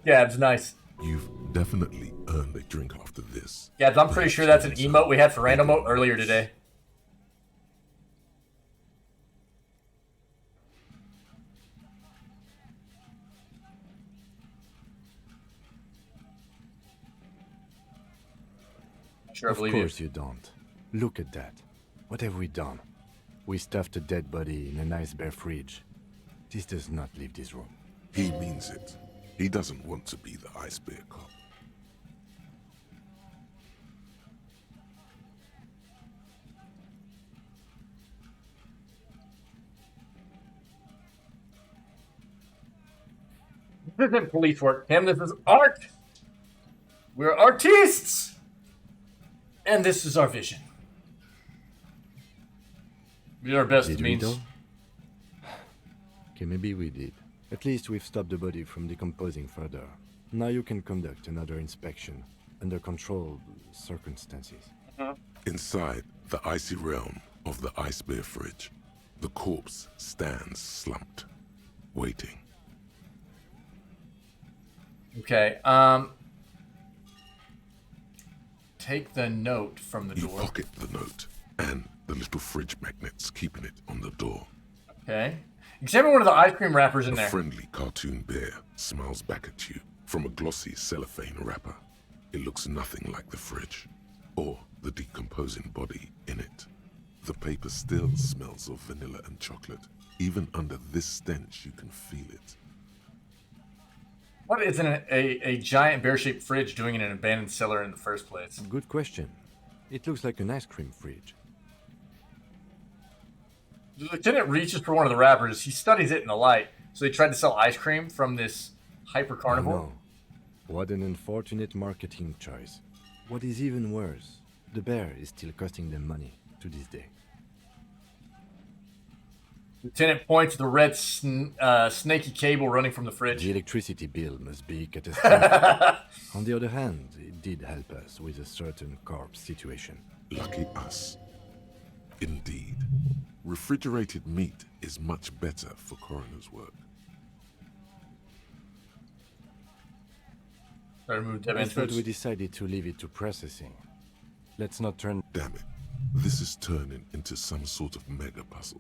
[SPEAKER 1] Gabs, nice.
[SPEAKER 2] You've definitely earned a drink after this.
[SPEAKER 1] Gabs, I'm pretty sure that's an emote we had for random emote earlier today. Sure, I
[SPEAKER 3] Of
[SPEAKER 1] believe you.
[SPEAKER 3] course you don't. Look at that. What have we done? We stuffed a dead body in an ice bear fridge. This does not leave this room.
[SPEAKER 2] He means it. He doesn't want to be the ice bear cop.
[SPEAKER 1] This isn't police work, Tim. This is art. We're artists. And this is our vision. We did our best,
[SPEAKER 3] Did
[SPEAKER 1] it
[SPEAKER 3] we
[SPEAKER 1] means.
[SPEAKER 3] though? Okay, maybe we did. At least we've stopped the body from decomposing further. Now you can conduct another inspection under controlled circumstances.
[SPEAKER 2] Inside the icy realm of the ice bear fridge, the corpse stands slumped, waiting.
[SPEAKER 1] Okay, take the note from the
[SPEAKER 2] You
[SPEAKER 1] door.
[SPEAKER 2] pocket the note and the little fridge magnets keeping it on the door.
[SPEAKER 1] Okay. Examine one of the ice cream wrappers in
[SPEAKER 2] A
[SPEAKER 1] there.
[SPEAKER 2] friendly cartoon bear smiles back at you from a glossy cellophane wrapper. It looks nothing like the fridge or the decomposing body in it. The paper still smells of vanilla and chocolate. Even under this stench, you can feel it.
[SPEAKER 1] What is a giant bear-shaped fridge doing in an abandoned cellar in the first place?
[SPEAKER 3] Good question. It looks like an ice cream fridge.
[SPEAKER 1] The lieutenant reaches for one of the wrappers. He studies it in the light. So they tried to sell ice cream from this hyper carnivore?
[SPEAKER 3] No. What an unfortunate marketing choice. What is even worse, the bear is still costing them money to this day.
[SPEAKER 1] Lieutenant points to the red snaky cable running from the fridge.
[SPEAKER 3] The electricity bill must be catastrophic. On the other hand, it did help us with a certain corpse situation.
[SPEAKER 2] Lucky us. Indeed. Refrigerated meat is much better for coroner's work.
[SPEAKER 3] I thought we decided to leave it to processing. Let's not turn...
[SPEAKER 2] Damn it. This is turning into some sort of mega puzzle.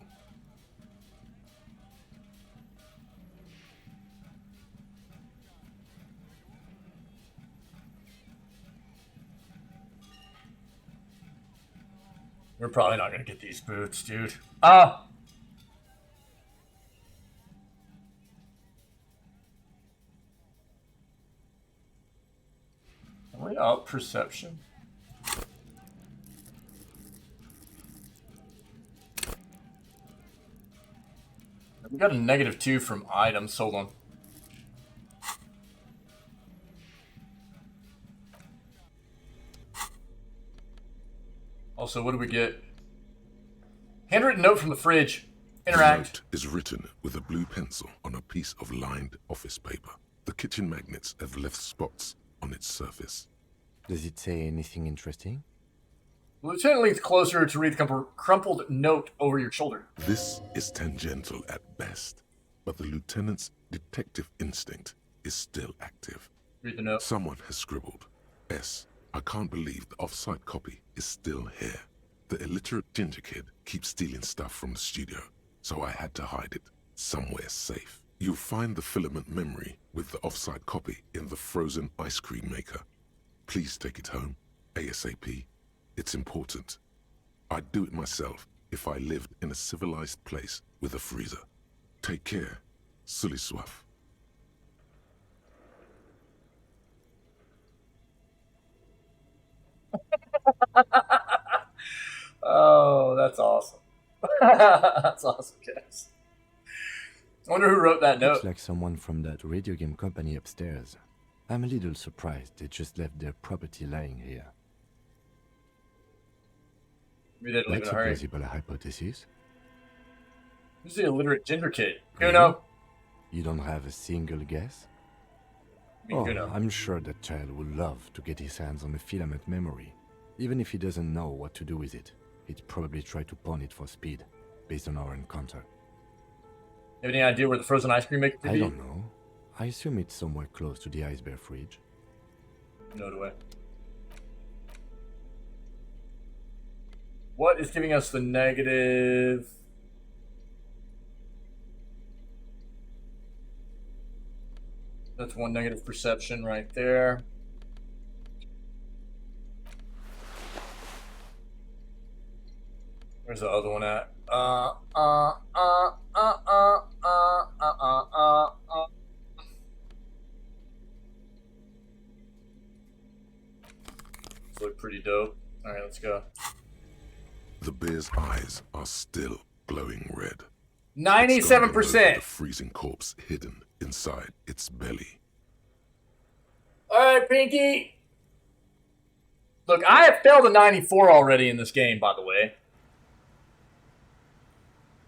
[SPEAKER 1] We're probably not gonna get these boots, dude. Are we out perception? We got a -2 from items. Hold on. Also, what do we get? Handwritten note from the fridge. Interact.
[SPEAKER 2] The note is written with a blue pencil on a piece of lined office paper. The kitchen magnets have left spots on its surface.
[SPEAKER 3] Does it say anything interesting?
[SPEAKER 1] The lieutenant leans closer to read the crumpled note over your shoulder.
[SPEAKER 2] This is tangential at best, but the lieutenant's detective instinct is still active.
[SPEAKER 1] Read the note.
[SPEAKER 2] Someone has scribbled, S. I can't believe the off-site copy is still here. The illiterate ginger kid keeps stealing stuff from the studio, so I had to hide it somewhere safe. You'll find the filament memory with the off-site copy in the frozen ice cream maker. Please take it home, ASAP. It's important. I'd do it myself if I lived in a civilized place with a freezer. Take care, Sully Swaff.
[SPEAKER 1] Oh, that's awesome. That's awesome, guys. I wonder who wrote that note.
[SPEAKER 3] Looks like someone from that radio game company upstairs. I'm a little surprised they just left their property lying here.
[SPEAKER 1] Maybe they didn't leave
[SPEAKER 3] That's
[SPEAKER 1] in
[SPEAKER 3] a
[SPEAKER 1] a hurry.
[SPEAKER 3] plausible hypothesis.
[SPEAKER 1] Who's the illiterate ginger kid? Kuno.
[SPEAKER 3] You don't have a single guess?
[SPEAKER 1] Me, Kuno.
[SPEAKER 3] I'm sure that child would love to get his hands on a filament memory. Even if he doesn't know what to do with it, he'd probably try to pawn it for speed, based on our encounter.
[SPEAKER 1] You have any idea where the frozen ice cream maker could
[SPEAKER 3] I
[SPEAKER 1] be?
[SPEAKER 3] don't know. I assume it's somewhere close to the ice bear fridge.
[SPEAKER 1] No way. What is giving us the negative? That's one negative perception right there. Where's the other one at? This look pretty dope. All right, let's go.
[SPEAKER 2] The bear's eyes are still glowing red.
[SPEAKER 1] 97%.
[SPEAKER 2] The freezing corpse hidden inside its belly.
[SPEAKER 1] All right, Pinky. Look, I have failed a 94 already in this game, by the way.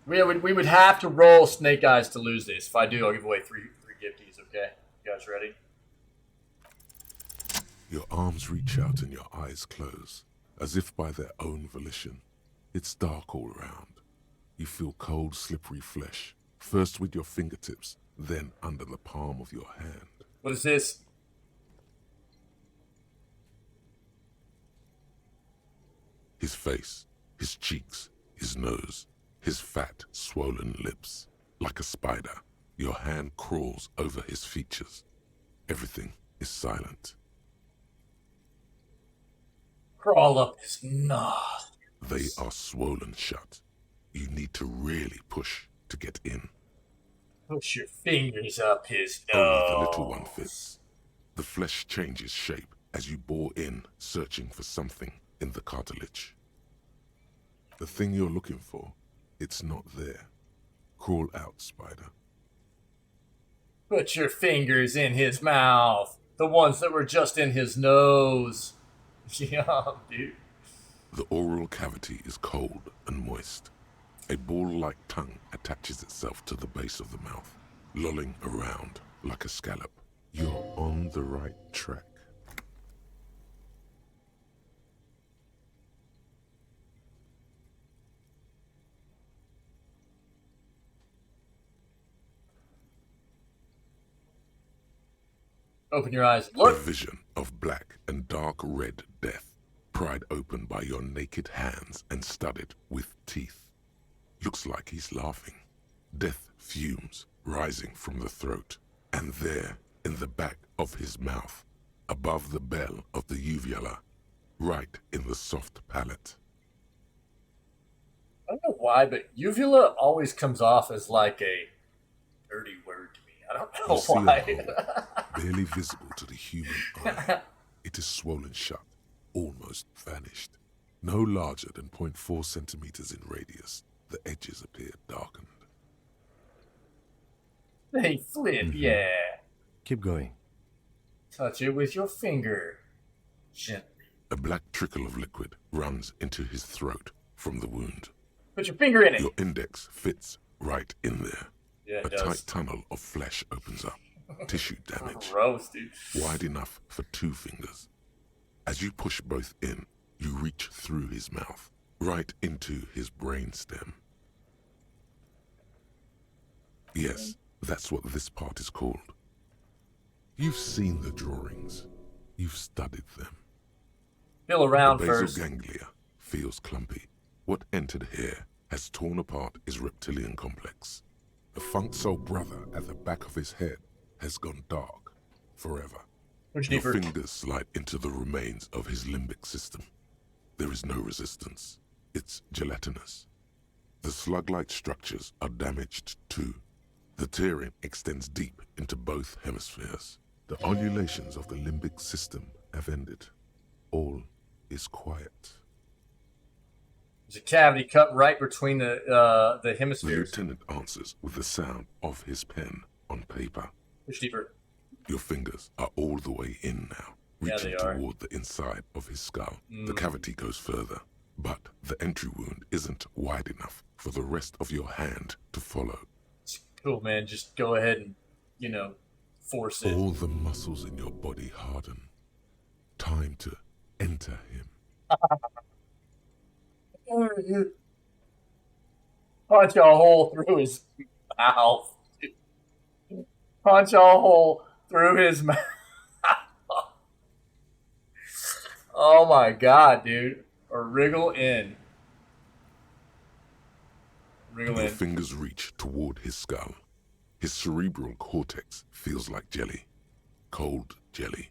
[SPEAKER 1] We would have to roll Snake Eyes to lose this. If I do, I'll give away three gifties, okay? You guys ready?
[SPEAKER 2] Your arms reach out and your eyes close, as if by their own volition. It's dark all around. You feel cold, slippery flesh, first with your fingertips, then under the palm of your hand.
[SPEAKER 1] What is this?
[SPEAKER 2] His face, his cheeks, his nose, his fat, swollen lips. Like a spider, your hand crawls over his features. Everything is silent.
[SPEAKER 1] Crawl up his nose.
[SPEAKER 2] They are swollen shut. You need to really push to get in.
[SPEAKER 1] Push your fingers up his nose.
[SPEAKER 2] Only the little one fits. The flesh changes shape as you bore in, searching for something in the cartilage. The thing you're looking for, it's not there. Crawl out, spider.
[SPEAKER 1] Put your fingers in his mouth. The ones that were just in his nose. Yeah, dude.
[SPEAKER 2] The oral cavity is cold and moist. A ball-like tongue attaches itself to the base of the mouth, lolling around like a scallop. You're on the right track.
[SPEAKER 1] Open your eyes.
[SPEAKER 2] A
[SPEAKER 1] Look.
[SPEAKER 2] vision of black and dark red death, pried open by your naked hands and studded with teeth. Looks like he's laughing. Death fumes rising from the throat, and there, in the back of his mouth, above the bell of the uvula, right in the soft palate.
[SPEAKER 1] I don't know why, but uvula always comes off as like a dirty word to me. I don't know
[SPEAKER 2] You see
[SPEAKER 1] why.
[SPEAKER 2] a hole, barely visible to the human eye. It is swollen shut, almost vanished. No larger than 0.4 centimeters in radius, the edges appear darkened.
[SPEAKER 1] They flip, yeah.
[SPEAKER 3] Keep going.
[SPEAKER 1] Touch it with your finger. Gently.
[SPEAKER 2] A black trickle of liquid runs into his throat from the wound.
[SPEAKER 1] Put your finger in it.
[SPEAKER 2] Your index fits right in there.
[SPEAKER 1] Yeah, it
[SPEAKER 2] A
[SPEAKER 1] does.
[SPEAKER 2] tight tunnel of flesh opens up. Tissue damage.
[SPEAKER 1] Gross, dude.
[SPEAKER 2] Wide enough for 2 fingers. As you push both in, you reach through his mouth, right into his brainstem. Yes, that's what this part is called. You've seen the drawings. You've studied them.
[SPEAKER 1] Feel around
[SPEAKER 2] the basal
[SPEAKER 1] first.
[SPEAKER 2] ganglia feels clumpy. What entered here has torn apart his reptilian complex. The funk soul brother at the back of his head has gone dark forever.
[SPEAKER 1] Which
[SPEAKER 2] Your
[SPEAKER 1] deeper?
[SPEAKER 2] fingers slide into the remains of his limbic system. There is no resistance. It's gelatinous. The slug-like structures are damaged too. The tearing extends deep into both hemispheres. The undulations of the limbic system have ended. All is quiet.
[SPEAKER 1] There's a cavity cut right between the
[SPEAKER 2] The
[SPEAKER 1] hemispheres.
[SPEAKER 2] lieutenant answers with the sound of his pen on paper.
[SPEAKER 1] Which deeper?
[SPEAKER 2] Your fingers are all the way in now,
[SPEAKER 1] Yeah,
[SPEAKER 2] reaching
[SPEAKER 1] they are.
[SPEAKER 2] toward the inside of his skull. The
[SPEAKER 1] Mm.
[SPEAKER 2] cavity goes further, but the entry wound isn't wide enough for the rest of your hand to follow.
[SPEAKER 1] Cool, man. Just go ahead and, force it.
[SPEAKER 2] All the muscles in your body harden. Time to enter him.
[SPEAKER 1] Punch a hole through his mouth. Punch a hole through his mouth. Oh my god, dude. Or wriggle in. Wriggle
[SPEAKER 2] Your
[SPEAKER 1] in.
[SPEAKER 2] fingers reach toward his skull. His cerebral cortex feels like jelly. Cold jelly.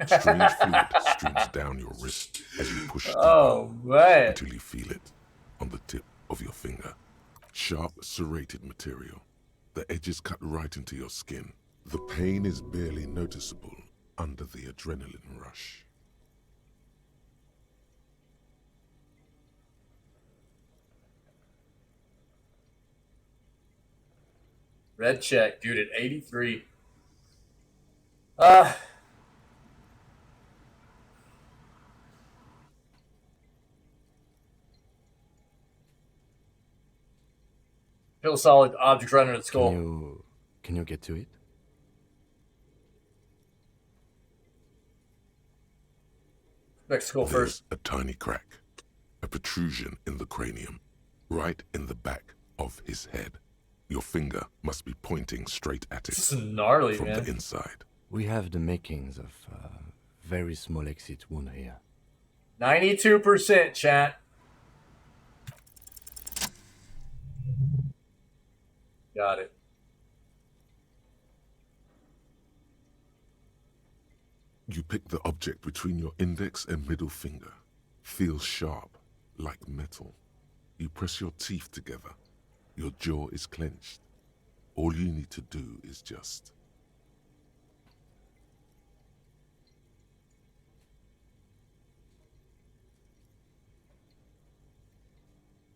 [SPEAKER 2] Strange fluid streams down your wrist as you push deeper
[SPEAKER 1] man.
[SPEAKER 2] until you feel it on the tip of your finger. Sharp, serrated material. The edges cut right into your skin. The pain is barely noticeable under the adrenaline rush.
[SPEAKER 1] Red check, dude, at 83. Feel a solid object right under the skull.
[SPEAKER 3] Can you get to it?
[SPEAKER 1] Next skull
[SPEAKER 2] There's
[SPEAKER 1] first.
[SPEAKER 2] a tiny crack, a protrusion in the cranium, right in the back of his head. Your finger must be pointing straight at it.
[SPEAKER 1] This is gnarly,
[SPEAKER 2] from
[SPEAKER 1] man.
[SPEAKER 2] the inside.
[SPEAKER 3] We have the makings of a very small exit wound here.
[SPEAKER 1] 92%, chat. Got it.
[SPEAKER 2] You pick the object between your index and middle finger. Feels sharp, like metal. You press your teeth together. Your jaw is clenched. All you need to do is just...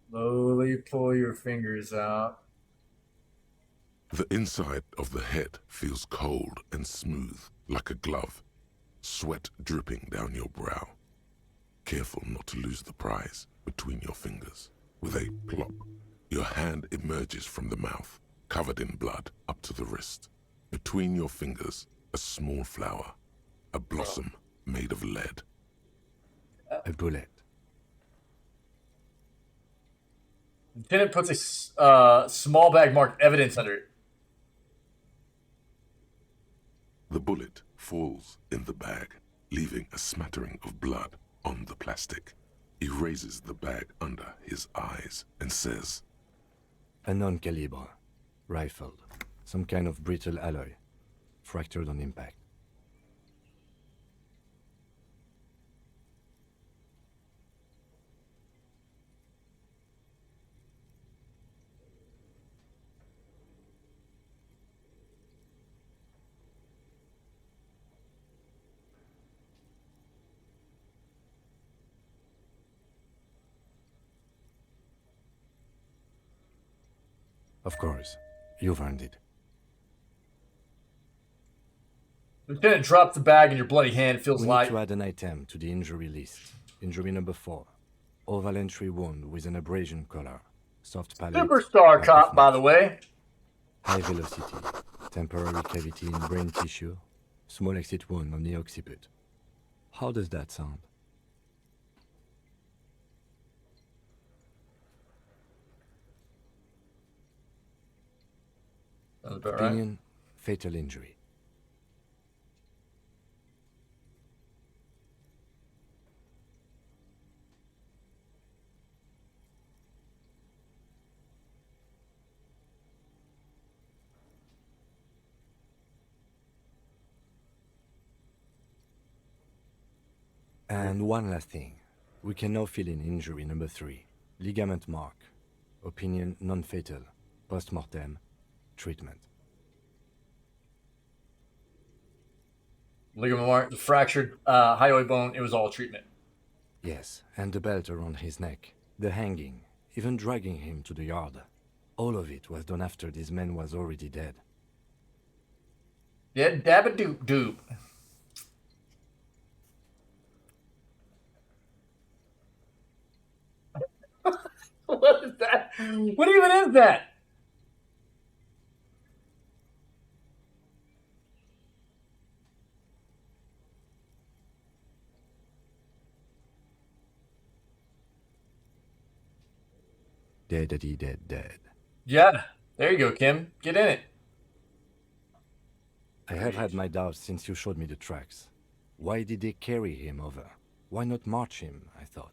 [SPEAKER 1] Slowly pull your fingers out.
[SPEAKER 2] The inside of the head feels cold and smooth, like a glove. Sweat dripping down your brow. Careful not to lose the prize between your fingers. With a plop, your hand emerges from the mouth, covered in blood up to the wrist. Between your fingers, a small flower, a blossom made of lead.
[SPEAKER 3] A bullet.
[SPEAKER 1] Lieutenant puts a small bag marked evidence under it.
[SPEAKER 2] The bullet falls in the bag, leaving a smattering of blood on the plastic. He raises the bag under his eyes and says,
[SPEAKER 3] A non-caliber. Rifled. Some kind of brittle alloy. Fractured on impact. Of course. You've earned it.
[SPEAKER 1] Lieutenant drops the bag in your bloody hand. It feels
[SPEAKER 3] We
[SPEAKER 1] light.
[SPEAKER 3] need to add an item to the injury list. Injury number 4. Oval entry wound with an abrasion color. Soft palate.
[SPEAKER 1] Superstar
[SPEAKER 3] lack
[SPEAKER 1] cop,
[SPEAKER 3] of
[SPEAKER 1] by
[SPEAKER 3] nerve.
[SPEAKER 1] the way.
[SPEAKER 3] High velocity. Temporary cavity in brain tissue. Small exit wound on the occiput. How does that sound?
[SPEAKER 1] Sounds about right.
[SPEAKER 3] Opinion, fatal injury. And one last thing. We can now fill in injury number 3. Ligament mark. Opinion non-fatal. Post-mortem. Treatment.
[SPEAKER 1] Ligament mark, the fractured hyoid bone. It was all treatment.
[SPEAKER 3] Yes, and the belt around his neck. The hanging. Even dragging him to the yard. All of it was done after this man was already dead.
[SPEAKER 1] Yeah, dab-a-doop-doop. What is that? What even is that?
[SPEAKER 3] Dead.
[SPEAKER 1] Yeah, there you go, Kim. Get in it.
[SPEAKER 3] I have had my doubts since you showed me the tracks. Why did they carry him over? Why not march him, I thought.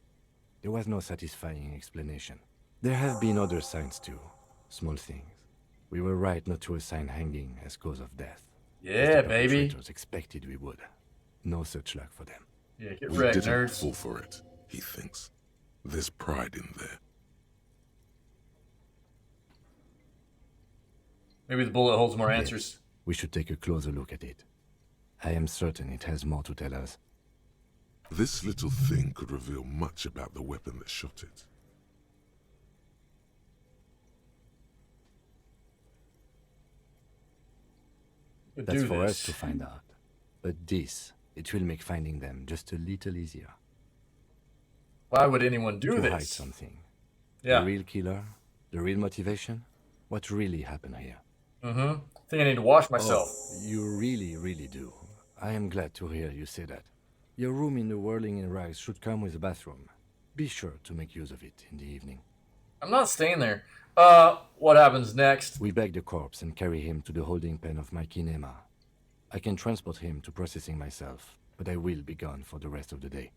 [SPEAKER 3] There was no satisfying explanation. There have been other signs too. Small things. We were right not to assign hanging as cause of death.
[SPEAKER 1] Yeah,
[SPEAKER 3] as the
[SPEAKER 1] baby.
[SPEAKER 3] perpetrators expected we would. No such luck for them.
[SPEAKER 1] Yeah, get
[SPEAKER 2] We
[SPEAKER 1] wrecked,
[SPEAKER 2] didn't
[SPEAKER 1] nerds.
[SPEAKER 2] fall for it, he thinks. There's pride in there.
[SPEAKER 1] Maybe the bullet holds more
[SPEAKER 3] Yes,
[SPEAKER 1] answers.
[SPEAKER 3] we should take a closer look at it. I am certain it has more to tell us.
[SPEAKER 2] This little thing could reveal much about the weapon that shot it.
[SPEAKER 1] Could
[SPEAKER 3] That's
[SPEAKER 1] do
[SPEAKER 3] for us
[SPEAKER 1] this.
[SPEAKER 3] to find out. But this, it will make finding them just a little easier.
[SPEAKER 1] Why would anyone do
[SPEAKER 3] to
[SPEAKER 1] this?
[SPEAKER 3] hide something.
[SPEAKER 1] Yeah.
[SPEAKER 3] The real killer, the real motivation, what really happened here.
[SPEAKER 1] Mm-hmm. I think I need to wash myself.
[SPEAKER 3] Oh, you really do. I am glad to hear you say that. Your room in the Whirling in Rags should come with a bathroom. Be sure to make use of it in the evening.
[SPEAKER 1] I'm not staying there. What happens next?
[SPEAKER 3] We bag the corpse and carry him to the holding pen of my kinema. I can transport him to processing myself, but I will be gone for the rest of the day.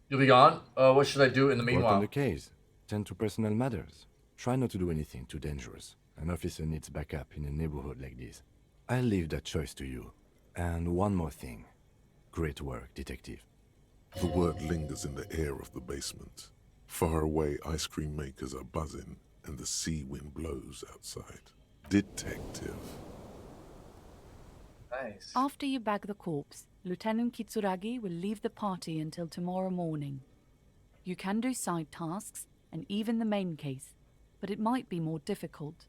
[SPEAKER 1] You'll be gone? What should I do in the
[SPEAKER 3] Work on
[SPEAKER 1] meanwhile?
[SPEAKER 3] the case. Tend to personal matters. Try not to do anything too dangerous. An officer needs backup in a neighborhood like this. I'll leave that choice to you. And one more thing. Great work, detective.
[SPEAKER 2] The word lingers in the air of the basement. Far away ice cream makers are buzzing. and the sea wind blows outside. Detective.
[SPEAKER 1] Nice.
[SPEAKER 7] After you bag the corpse, Lieutenant Kitsuragi will leave the party until tomorrow morning. You can do side tasks, and even the main case, but it might be more difficult.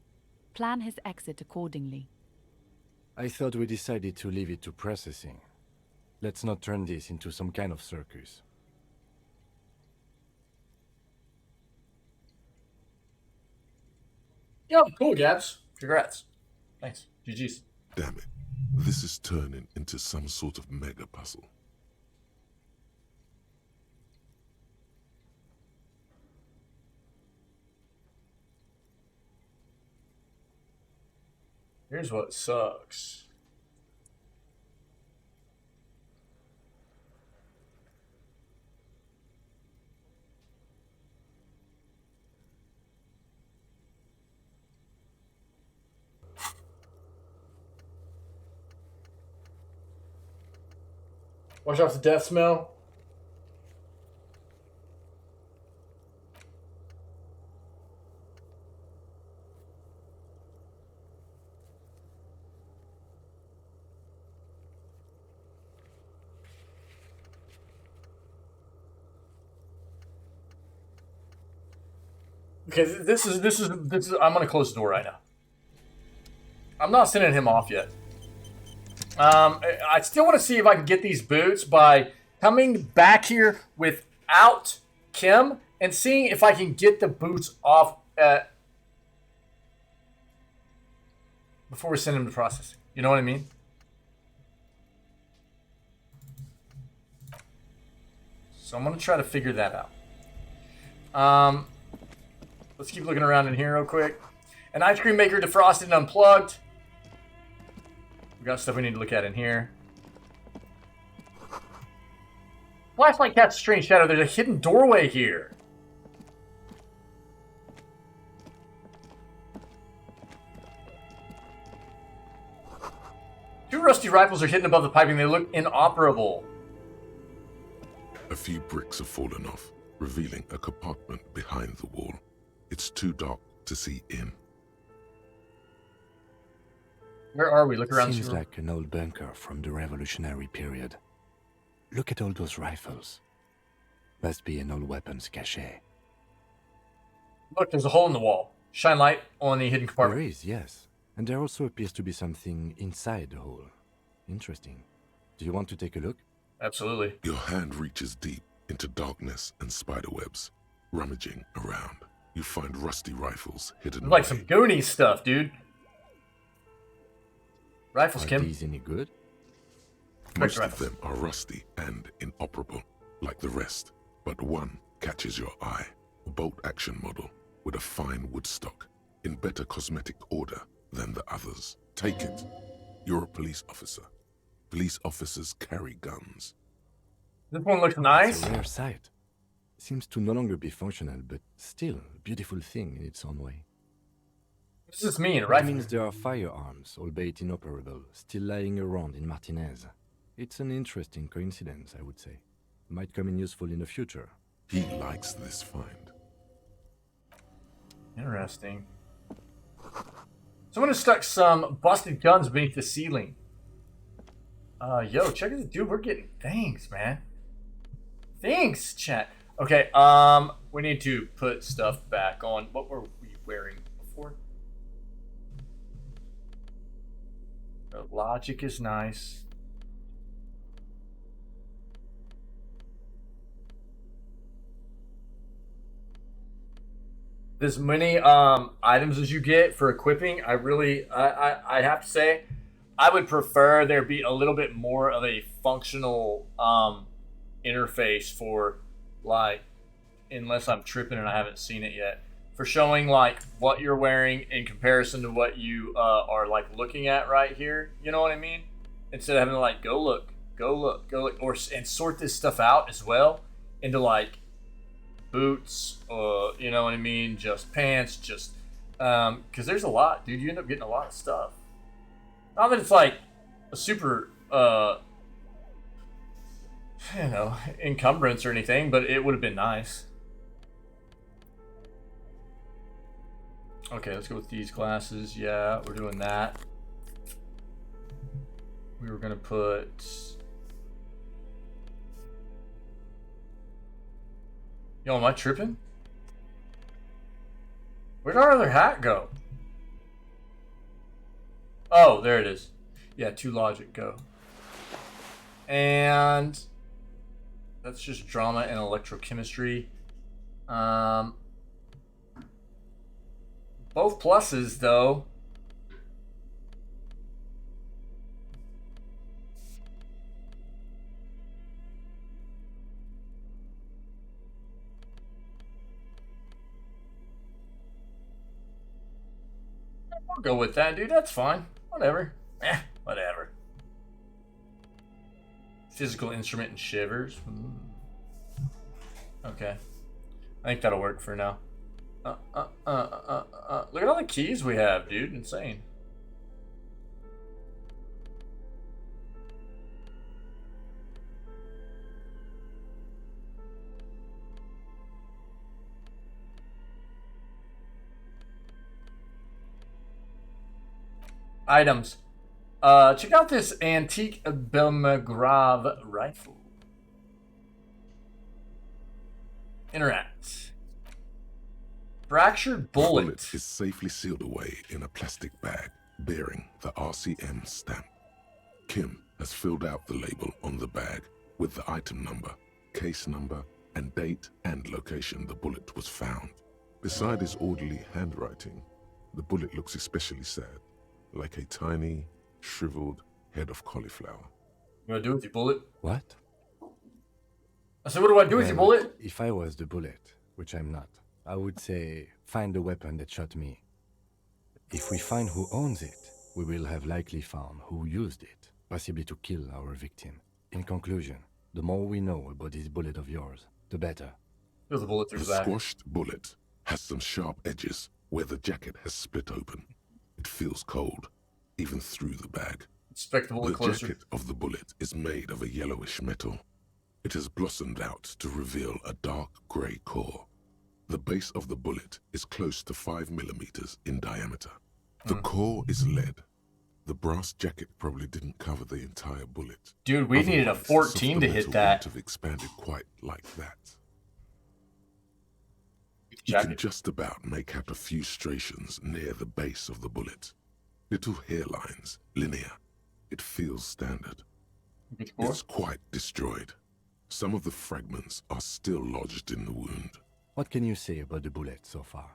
[SPEAKER 7] Plan his exit accordingly.
[SPEAKER 3] I thought we decided to leave it to processing. Let's not turn this into some kind of circus.
[SPEAKER 1] Yo, cool, Gabs. Congrats. Thanks. GG's.
[SPEAKER 2] Damn it. This is turning into some sort of mega puzzle.
[SPEAKER 1] Here's what sucks. Watch out for the death smell. Okay, this is. I'm gonna close the door right now. I'm not sending him off yet. I still want to see if I can get these boots by coming back here without Kim and seeing if I can get the boots off before we send him to processing. You know what I mean? So I'm gonna try to figure that out. Let's keep looking around in here real quick. An ice cream maker defrosted and unplugged. We got stuff we need to look at in here. Flashlight casts a strange shadow. There's a hidden doorway here. Two rusty rifles are hidden above the piping. They look inoperable.
[SPEAKER 2] A few bricks have fallen off, revealing a compartment behind the wall. It's too dark to see in.
[SPEAKER 1] Where are we? Look around.
[SPEAKER 3] Seems like an old bunker from the revolutionary period. Look at all those rifles. Must be an old weapons cache.
[SPEAKER 1] Look, there's a hole in the wall. Shine light on the hidden compartment.
[SPEAKER 3] There is, yes. And there also appears to be something inside the hole. Interesting. Do you want to take a look?
[SPEAKER 1] Absolutely.
[SPEAKER 2] Your hand reaches deep into darkness and spiderwebs. Rummaging around, you find rusty rifles hidden
[SPEAKER 1] like some Goonies stuff, dude. Rifles, Kim.
[SPEAKER 3] Are these any good?
[SPEAKER 2] Most of them are rusty and inoperable, like the rest. But one catches your eye. A bolt-action model with a fine wood stock, in better cosmetic order than the others. Take it. You're a police officer. Police officers carry guns.
[SPEAKER 1] This one looks nice.
[SPEAKER 3] It's a rare sight. Seems to no longer be functional, but still a beautiful thing in its own way.
[SPEAKER 1] What does this mean,
[SPEAKER 3] It
[SPEAKER 1] right?
[SPEAKER 3] means there are firearms, albeit inoperable, still lying around in Martinez. It's an interesting coincidence, I would say. Might come in useful in the future.
[SPEAKER 2] He likes this find.
[SPEAKER 1] Interesting. Someone has stuck some busted guns beneath the ceiling. Yo, check this, dude. We're getting thanks, man. Thanks, chat. Okay, we need to put stuff back on. What were we wearing before? Logic is nice. As many items as you get for equipping, I have to say, I would prefer there be a little bit more of a functional interface for, like, unless I'm tripping and I haven't seen it yet, for showing like what you're wearing in comparison to what you are like looking at right here. You know what I mean? Instead of having to like go look, and sort this stuff out as well into like boots, you know what I mean? Just pants, just because there's a lot, dude. You end up getting a lot of stuff. Not that it's like a super you know, encumbrance or anything, but it would have been nice. Okay, let's go with these glasses. Yeah, we're doing that. We were gonna put... Yo, am I tripping? Where'd our other hat go? Oh, there it is. Yeah, 2 logic, go. And that's just drama and electrochemistry. Both pluses, though. I'll go with that, dude. That's fine. Whatever. Whatever. Physical instrument and shivers. Okay. I think that'll work for now. Look at all the keys we have, dude. Insane. Items. Check out this antique Belmagrave rifle. Interact. Fractured bullet.
[SPEAKER 2] The bullet is safely sealed away in a plastic bag bearing the RCM stamp. Kim has filled out the label on the bag with the item number, case number, and date and location the bullet was found. Beside his orderly handwriting, the bullet looks especially sad, like a tiny, shriveled head of cauliflower.
[SPEAKER 1] What do I do with your bullet?
[SPEAKER 3] What?
[SPEAKER 1] I said, what do I do with your bullet?
[SPEAKER 3] If I was the bullet, which I'm not, I would say, find the weapon that shot me. If we find who owns it, we will have likely found who used it, possibly to kill our victim. In conclusion, the more we know about this bullet of yours, the better.
[SPEAKER 1] There's a bullet through
[SPEAKER 2] the squashed bullet has some sharp edges where the jacket has split open. It feels cold, even through the bag.
[SPEAKER 1] Inspect the bullet closer.
[SPEAKER 2] The jacket of the bullet is made of a yellowish metal. It has blossomed out to reveal a dark grey core. The base of the bullet is close to 5 millimeters in diameter. The core is lead. The brass jacket probably didn't cover the entire bullet.
[SPEAKER 1] Dude, we needed a 14 to hit that.
[SPEAKER 2] Wouldn't have expanded quite like that. You can just about make out a few striations near the base of the bullet. Little hairlines, linear. It feels standard. It's quite destroyed. Some of the fragments are still lodged in the wound.
[SPEAKER 3] What can you say about the bullet so far?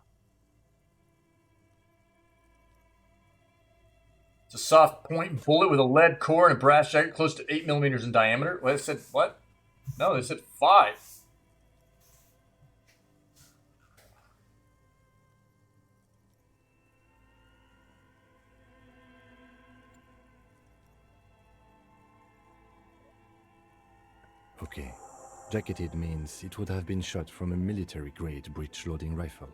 [SPEAKER 1] It's a soft point bullet with a lead core and a brass jacket close to 8 millimeters in diameter. Well, they said what? No, they said 5.
[SPEAKER 3] Okay. Jacketed means it would have been shot from a military-grade breech-loading rifle,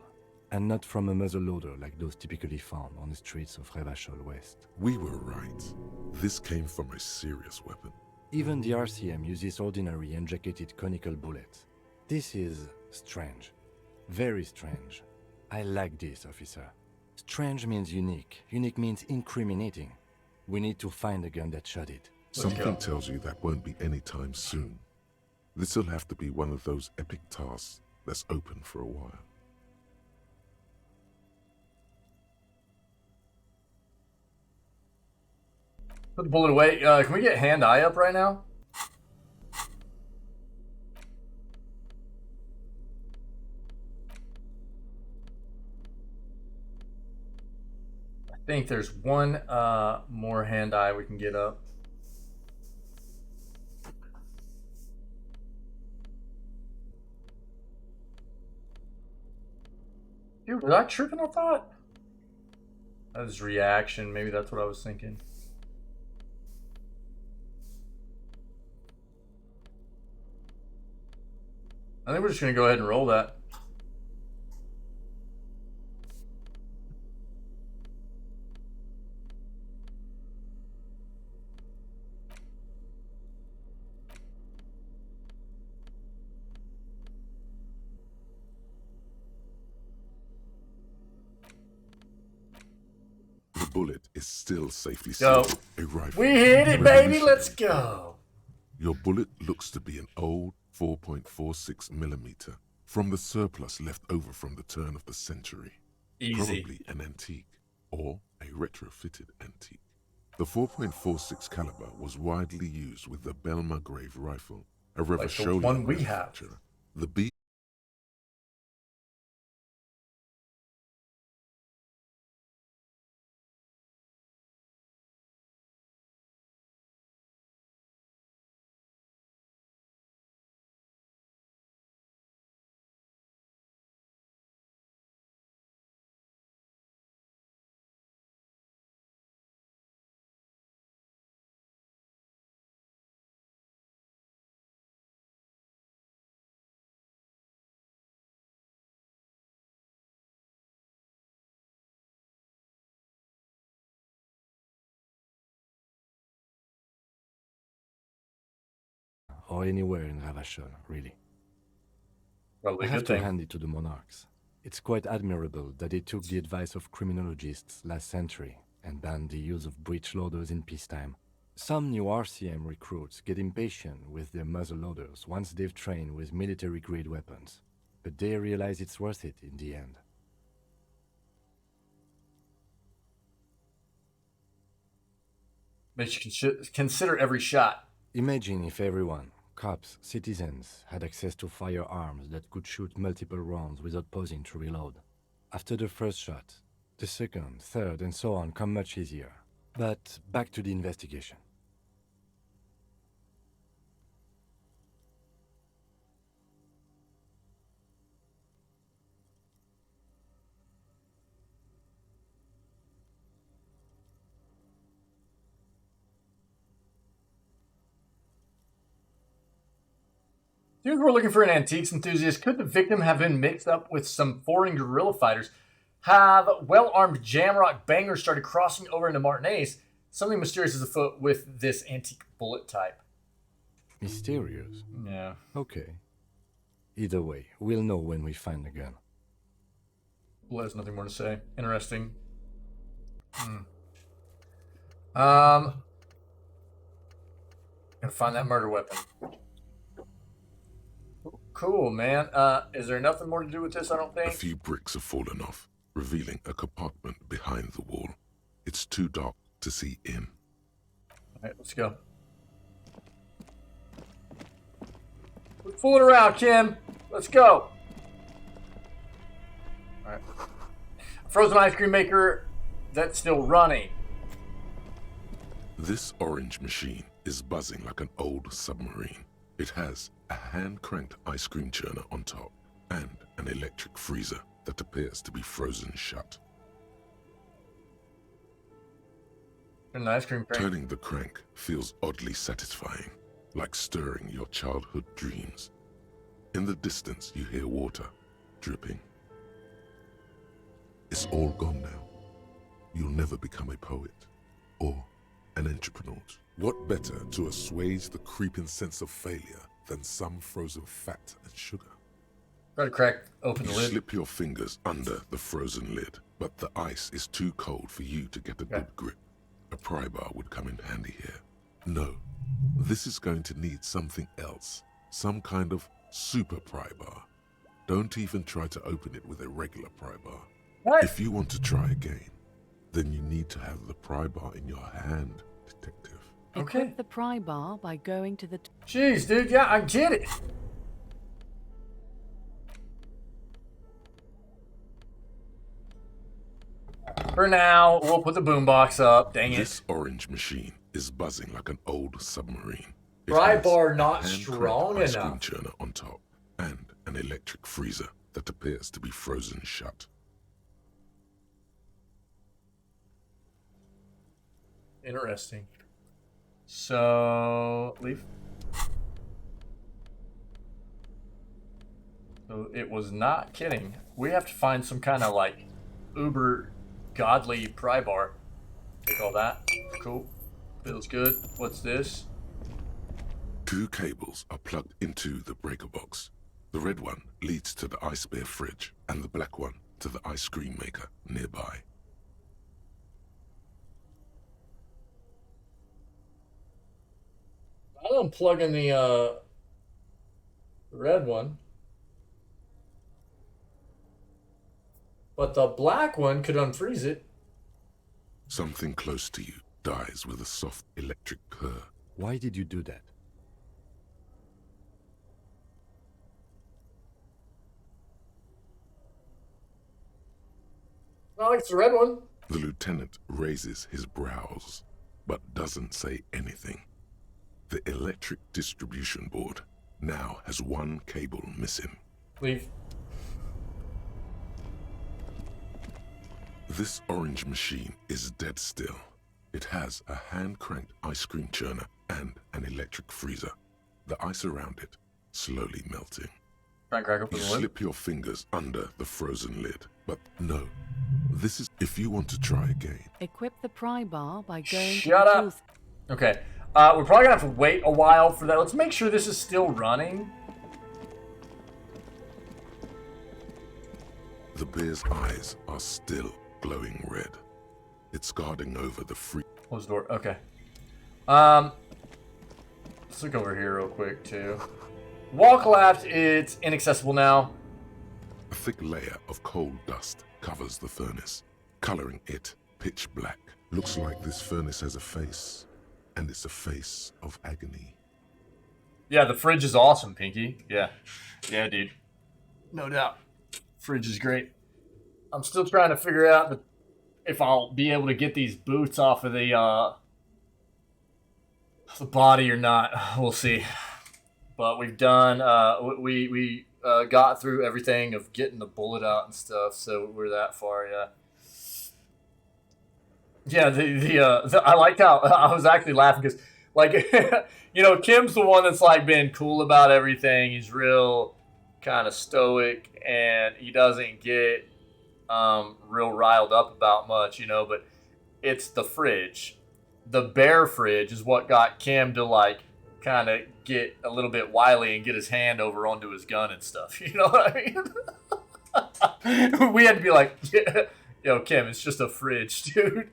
[SPEAKER 3] and not from a muzzleloader like those typically found on the streets of Revachol West.
[SPEAKER 2] We were right. This came from a serious weapon.
[SPEAKER 3] Even the RCM uses ordinary and jacketed conical bullets. This is strange. Very strange. I like this, officer. Strange means unique. Unique means incriminating. We need to find the gun that shot it.
[SPEAKER 2] Something tells you that won't be anytime soon. This'll have to be one of those epic tasks that's open for a while.
[SPEAKER 1] Put the bullet away. Can we get hand-eye up right now? I think there's one more hand-eye we can get up. Dude, was I tripping, I thought? That was reaction. Maybe that's what I was thinking. I think we're just going to go ahead and roll that.
[SPEAKER 2] bullet is still safely
[SPEAKER 1] Go.
[SPEAKER 2] sealed. A rifle.
[SPEAKER 1] We hit it, baby. Let's go.
[SPEAKER 2] Your bullet looks to be an old 4.46 millimeter from the surplus left over from the turn of the century.
[SPEAKER 1] Easy.
[SPEAKER 2] Probably an antique or a retrofitted antique. The 4.46 caliber was widely used with the Belma Grave rifle, a Revacholian
[SPEAKER 1] one we have.
[SPEAKER 2] manufacturer. The B.
[SPEAKER 3] Or anywhere in Ravachol, really.
[SPEAKER 1] Probably
[SPEAKER 3] I
[SPEAKER 1] a
[SPEAKER 3] have
[SPEAKER 1] good
[SPEAKER 3] to
[SPEAKER 1] thing.
[SPEAKER 3] hand it to the monarchs. It's quite admirable that they took the advice of criminologists last century and banned the use of breech loaders in peacetime. Some new RCM recruits get impatient with their muzzle loaders once they've trained with military-grade weapons, but they realize it's worth it in the end.
[SPEAKER 1] Makes you consider every shot.
[SPEAKER 3] Imagine if everyone, cops, citizens, had access to firearms that could shoot multiple rounds without pausing to reload. After the first shot, the second, third, and so on come much easier. But back to the investigation.
[SPEAKER 1] Dude, we're looking for an antiques enthusiast. Could the victim have been mixed up with some foreign guerrilla fighters? Have well-armed jamrock bangers started crossing over into Martinez? Something mysterious is afoot with this antique bullet type.
[SPEAKER 3] Mysterious?
[SPEAKER 1] Yeah.
[SPEAKER 3] Okay. Either way, we'll know when we find the gun.
[SPEAKER 1] Well, there's nothing more to say. Interesting. Gonna find that murder weapon. Cool, man. Is there nothing more to do with this? I don't think.
[SPEAKER 2] A few bricks have fallen off, revealing a compartment behind the wall. It's too dark to see in.
[SPEAKER 1] All right, let's go. Quit fooling around, Kim. Let's go. All right. A frozen ice cream maker that's still running.
[SPEAKER 2] This orange machine is buzzing like an old submarine. It has a hand-cranked ice cream churner on top and an electric freezer that appears to be frozen shut.
[SPEAKER 1] An ice cream crank.
[SPEAKER 2] Turning the crank feels oddly satisfying, like stirring your childhood dreams. In the distance, you hear water dripping. It's all gone now. You'll never become a poet or an entrepreneur. What better to assuage the creeping sense of failure than some frozen fat and sugar?
[SPEAKER 1] Try to crack open the
[SPEAKER 2] You
[SPEAKER 1] lid.
[SPEAKER 2] slip your fingers under the frozen lid, but the ice is too cold for you to get a good grip. A pry bar would come in handy here. No, this is going to need something else. Some kind of super pry bar. Don't even try to open it with a regular pry bar.
[SPEAKER 1] What?
[SPEAKER 2] If you want to try again, then you need to have the pry bar in your hand, detective.
[SPEAKER 1] Okay.
[SPEAKER 7] Equip the pry bar by going to the...
[SPEAKER 1] Jeez, dude. Yeah, I get it. For now, we'll put the boombox up. Dang it.
[SPEAKER 2] This orange machine is buzzing like an old submarine. It
[SPEAKER 1] Pry
[SPEAKER 2] has
[SPEAKER 1] bar
[SPEAKER 2] a
[SPEAKER 1] not
[SPEAKER 2] hand-cranked
[SPEAKER 1] strong
[SPEAKER 2] ice cream
[SPEAKER 1] enough.
[SPEAKER 2] churner on top and an electric freezer that appears to be frozen shut.
[SPEAKER 1] Interesting. So, leave. So it was not kidding. We have to find some kind of like uber godly pry bar. Take all that. Cool. Feels good. What's this?
[SPEAKER 2] 2 cables are plugged into the breaker box. The red one leads to the ice bear fridge and the black one to the ice cream maker nearby.
[SPEAKER 1] unplugging the red one. But the black one could unfreeze it.
[SPEAKER 2] Something close to you dies with a soft electric purr.
[SPEAKER 3] Why did you do that?
[SPEAKER 1] I like the red one.
[SPEAKER 2] The lieutenant raises his brows, but doesn't say anything. The electric distribution board now has one cable missing.
[SPEAKER 1] Leave.
[SPEAKER 2] This orange machine is dead still. It has a hand-cranked ice cream churner and an electric freezer. The ice around it slowly melting.
[SPEAKER 1] Try and crack open
[SPEAKER 2] You
[SPEAKER 1] the lid.
[SPEAKER 2] slip your fingers under the frozen lid, but no. This is if you want to try again.
[SPEAKER 7] Equip the pry bar by going to
[SPEAKER 1] Shut
[SPEAKER 7] the
[SPEAKER 1] up.
[SPEAKER 7] tooth.
[SPEAKER 1] Okay. We're probably gonna have to wait a while for that. Let's make sure this is still running.
[SPEAKER 2] The bear's eyes are still glowing red. It's guarding over the free.
[SPEAKER 1] Close the door. Okay. Let's look over here real quick too. Wall collapsed. It's inaccessible now.
[SPEAKER 2] A thick layer of coal dust covers the furnace, coloring it pitch black. Looks like this furnace has a face, and it's a face of agony.
[SPEAKER 1] Yeah, the fridge is awesome, Pinky. Yeah. Yeah, dude. No doubt. Fridge is great. I'm still trying to figure out if I'll be able to get these boots off of the body or not. We'll see. But we've done, we got through everything of getting the bullet out and stuff, so we're that far, yeah. Yeah, I liked how I was actually laughing because, like, you know, Kim's the one that's like been cool about everything. He's real kind of stoic, and he doesn't get real riled up about much, you know. But it's the fridge, the bear fridge, is what got Kim to like kind of get a little bit wily and get his hand over onto his gun and stuff. You know what I mean? We had to be like, yeah. Yo, Kim, it's just a fridge, dude.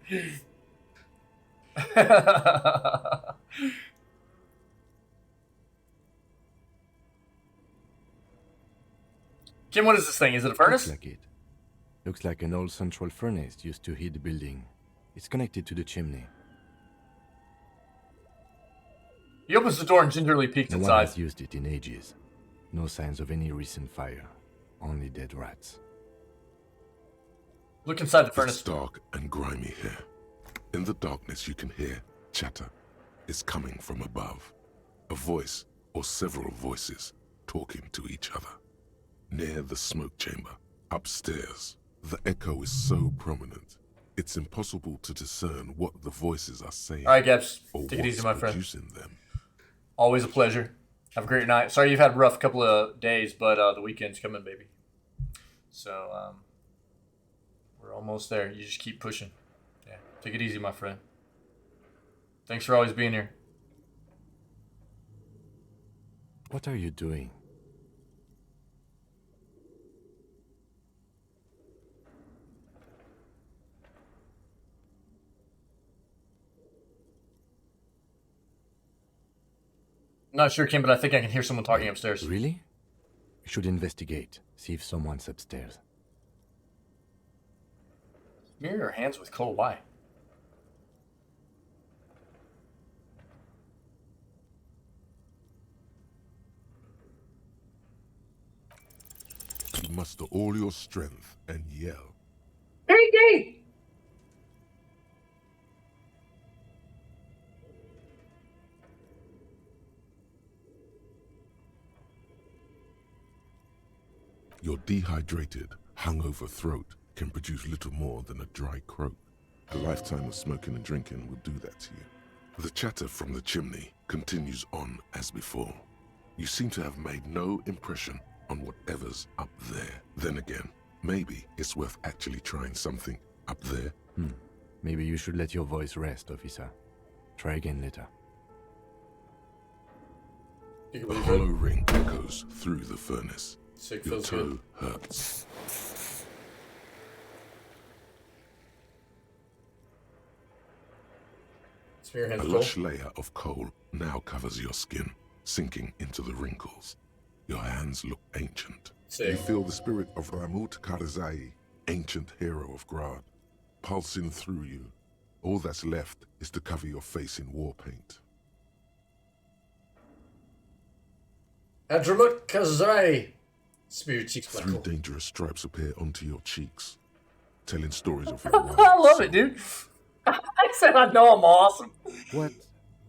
[SPEAKER 1] Kim, what is this thing? Is it a furnace?
[SPEAKER 3] Looks like it. Looks like an old central furnace used to heat the building. It's connected to the chimney.
[SPEAKER 1] He opens the door and gingerly peeks
[SPEAKER 3] No one
[SPEAKER 1] inside.
[SPEAKER 3] has used it in ages. No signs of any recent fire. Only dead rats.
[SPEAKER 1] Look inside the furnace.
[SPEAKER 2] It's dark and grimy here. In the darkness, you can hear chatter. It's coming from above. A voice or several voices talking to each other. Near the smoke chamber, upstairs, the echo is so prominent, it's impossible to discern what the voices are saying.
[SPEAKER 1] All right, Gaps,
[SPEAKER 2] or
[SPEAKER 1] take it easy, my friend.
[SPEAKER 2] producing them.
[SPEAKER 1] Always a pleasure. Have a great night. Sorry you've had a rough couple of days, but the weekend's coming, baby. So, we're almost there. You just keep pushing. Yeah, take it easy, my friend. Thanks for always being here.
[SPEAKER 3] What are you doing?
[SPEAKER 1] Not sure, Kim, but I think I can hear someone talking upstairs.
[SPEAKER 3] Really? We should investigate. See if someone's upstairs.
[SPEAKER 1] Smear your hands with coal. Why?
[SPEAKER 2] You muster all your strength and yell.
[SPEAKER 1] Pinky!
[SPEAKER 2] Your dehydrated, hungover throat can produce little more than a dry croak. A lifetime of smoking and drinking will do that to you. The chatter from the chimney continues on as before. You seem to have made no impression on whatever's up there. Then again, maybe it's worth actually trying something up there.
[SPEAKER 3] Maybe you should let your voice rest, officer. Try again later.
[SPEAKER 2] A hollow ring echoes through the furnace.
[SPEAKER 1] Sick,
[SPEAKER 2] Your
[SPEAKER 1] feels
[SPEAKER 2] toe
[SPEAKER 1] good.
[SPEAKER 2] hurts.
[SPEAKER 1] Spearhead's
[SPEAKER 2] A
[SPEAKER 1] cool.
[SPEAKER 2] lush layer of coal now covers your skin, sinking into the wrinkles. Your hands look ancient.
[SPEAKER 1] Sick.
[SPEAKER 2] You feel the spirit of Ramut Karzai, ancient hero of Grad, pulsing through you. All that's left is to cover your face in war paint.
[SPEAKER 1] Adramut Kazai. Spear your cheeks
[SPEAKER 2] Three
[SPEAKER 1] buckle.
[SPEAKER 2] dangerous stripes appear onto your cheeks, telling stories of your wild
[SPEAKER 1] I love
[SPEAKER 2] soul.
[SPEAKER 1] it, dude. I said I know I'm awesome.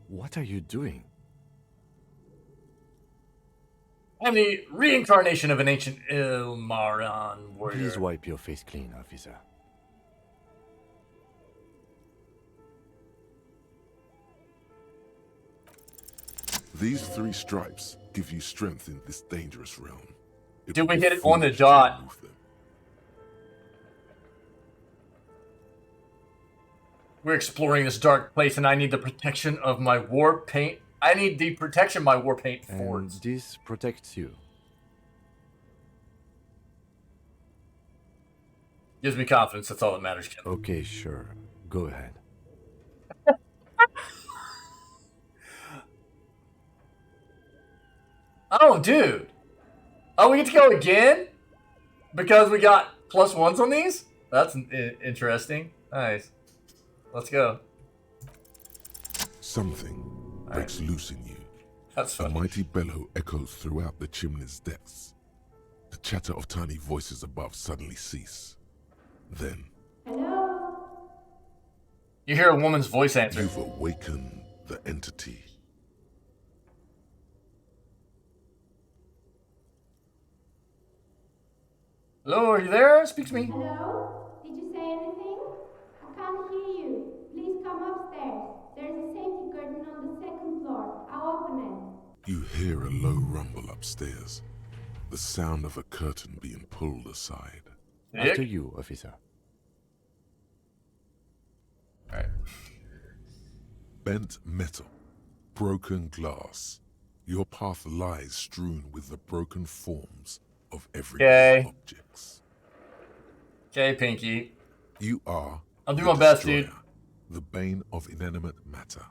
[SPEAKER 3] What are you doing?
[SPEAKER 1] I'm the reincarnation of an ancient Ilmaran warrior.
[SPEAKER 3] Please wipe your face clean, officer.
[SPEAKER 2] These three stripes give you strength in this dangerous realm.
[SPEAKER 1] Did we hit it on the dot? We're exploring this dark place, and I need the protection of my war paint. I need the protection my war paint
[SPEAKER 3] And
[SPEAKER 1] affords.
[SPEAKER 3] this protects you.
[SPEAKER 1] Gives me confidence. That's all that matters, Ken.
[SPEAKER 3] Okay, sure. Go ahead.
[SPEAKER 1] Oh, dude. Oh, we get to go again? Because we got +1s on these? That's interesting. Nice. Let's go.
[SPEAKER 2] Something breaks loose in you.
[SPEAKER 1] That's funny.
[SPEAKER 2] A mighty bellow echoes throughout the chimney's depths. The chatter of tiny voices above suddenly cease. Then,
[SPEAKER 1] You hear a woman's voice answer.
[SPEAKER 2] you've awakened the entity.
[SPEAKER 1] Hello, are you there? Speak to me.
[SPEAKER 5] Hello? Did you say anything? I can't hear you. Please come upstairs. There's a safety curtain on the second floor. I'll open it.
[SPEAKER 2] You hear a low rumble upstairs. The sound of a curtain being pulled aside.
[SPEAKER 3] After you, officer.
[SPEAKER 1] Alright.
[SPEAKER 2] Bent metal, broken glass. Your path lies strewn with the broken forms of everyday
[SPEAKER 1] Okay.
[SPEAKER 2] objects.
[SPEAKER 1] Okay, Pinky.
[SPEAKER 2] You are
[SPEAKER 1] I'll do
[SPEAKER 2] the
[SPEAKER 1] my best, dude.
[SPEAKER 2] destroyer, the bane of inanimate matter.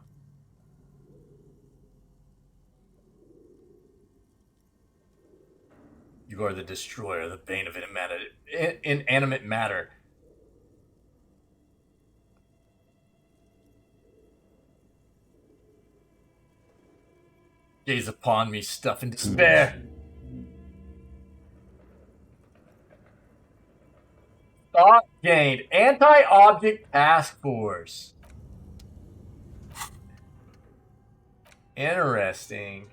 [SPEAKER 1] You are the destroyer, the bane of inanimate matter. Gaze upon me, stuff in despair. Thought gained. Anti-object task force. Interesting.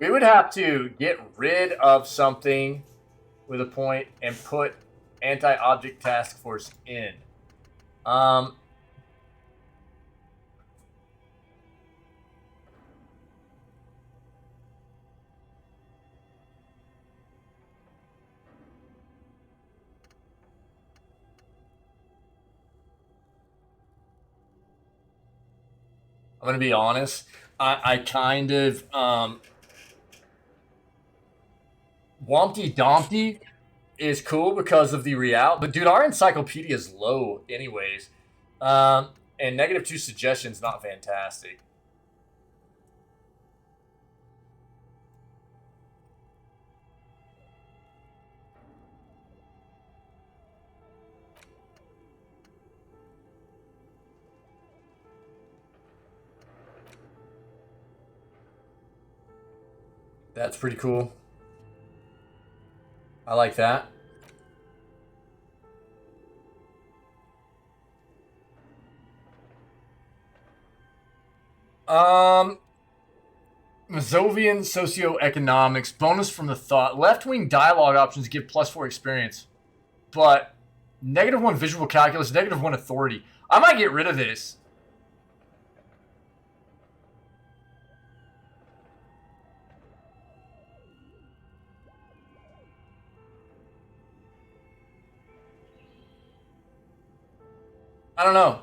[SPEAKER 1] We would have to get rid of something with a point and put anti-object task force in. I'm gonna be honest. I kind of Wompty Dompty is cool because of the reality, but dude, our encyclopedia is low anyways. And -2 suggestions not fantastic. That's pretty cool. I like that. Mazovian socioeconomics, bonus from the thought. Left-wing dialogue options give +4 experience. But -1 visual calculus, -1 authority. I might get rid of this. I don't know.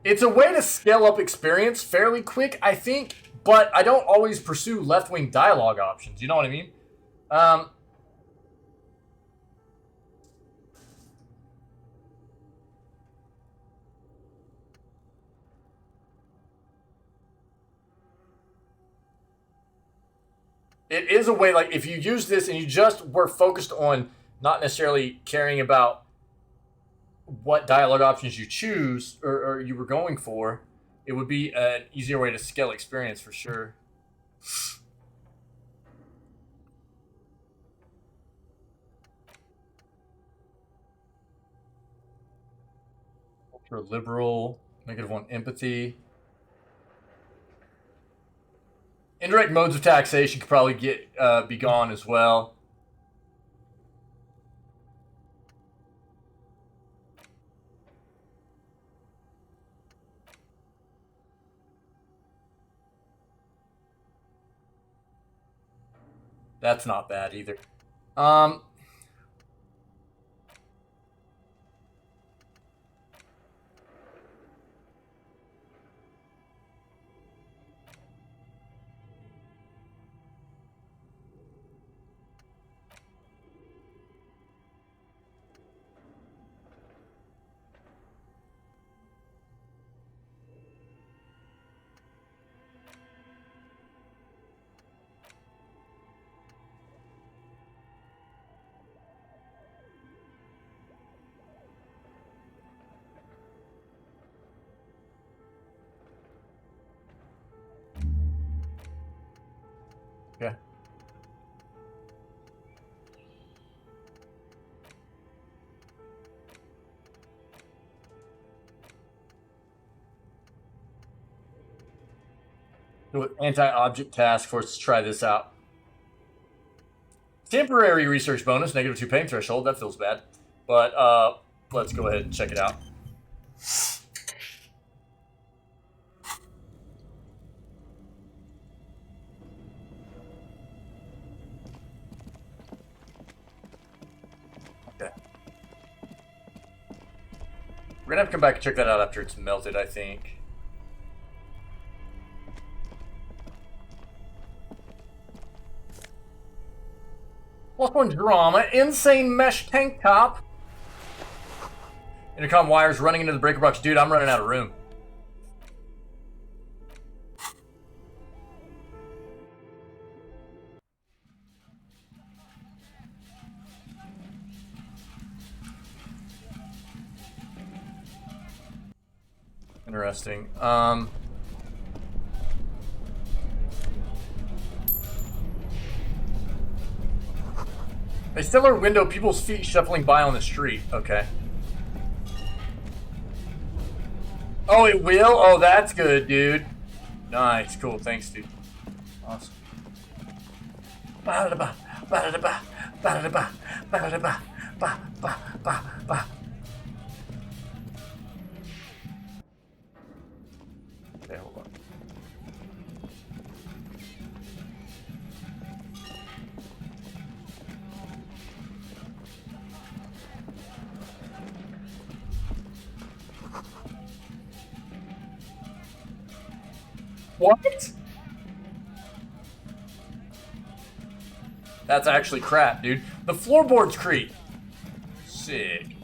[SPEAKER 1] It's a way to scale up experience fairly quick, I think, but I don't always pursue left-wing dialogue options. You know what I mean? It is a way, like, if you use this and you just were focused on not necessarily caring about what dialogue options you choose or you were going for, it would be an easier way to scale experience for sure. Ultra liberal, -1 empathy. Indirect modes of taxation could probably get be gone as well. That's not bad either. Okay. Anti-object task force. Let's try this out. Temporary research bonus, -2 pain threshold. That feels bad, but let's go ahead and check it out. Okay. We're gonna have to come back and check that out after it's melted, I think. +1 drama, insane mesh tank top. Intercom wires running into the breaker box. Dude, I'm running out of room. Interesting. A stellar window, people's feet shuffling by on the street. Okay. Oh, it will? Oh, that's good, dude. Nice. Cool. Thanks, dude. Awesome. Ba-da-ba, ba-da-da-ba, ba-da-da-ba, ba-da-da-ba, ba, ba, ba, ba. Okay, hold on. What? That's actually crap, dude. The floorboards creep. Sick.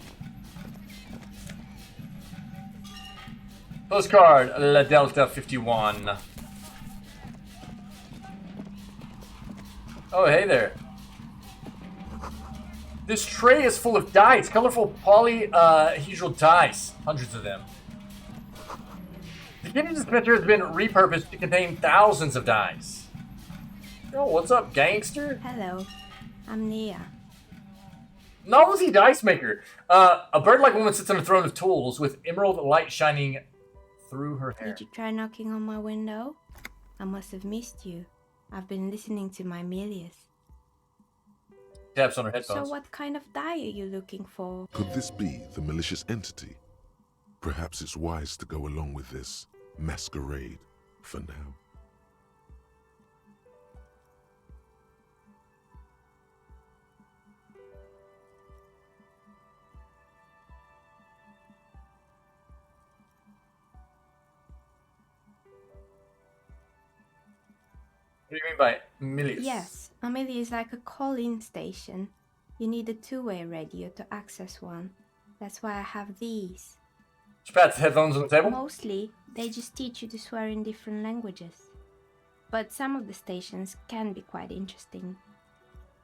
[SPEAKER 1] Postcard, La Delta 51. Oh, hey there. This tray is full of dice, colorful polyhedral dice. Hundreds of them. The kitchen dispenser has been repurposed to contain thousands of dice. Yo, what's up, gangster?
[SPEAKER 13] Hello, I'm Nia.
[SPEAKER 1] Novelty dice maker. A bird-like woman sits on a throne of tools with emerald light shining through her hair.
[SPEAKER 13] Did you try knocking on my window? I must have missed you. I've been listening to my Melius.
[SPEAKER 1] Taps on her headphones.
[SPEAKER 13] So what kind of die are you looking for?
[SPEAKER 2] Could this be the malicious entity? Perhaps it's wise to go along with this masquerade for now.
[SPEAKER 1] do you mean by Milius?
[SPEAKER 13] Yes, Amelia is like a call-in station. You need a two-way radio to access one. That's why I have these.
[SPEAKER 1] Spats, headphones on the table?
[SPEAKER 13] Mostly, they just teach you to swear in different languages. But some of the stations can be quite interesting.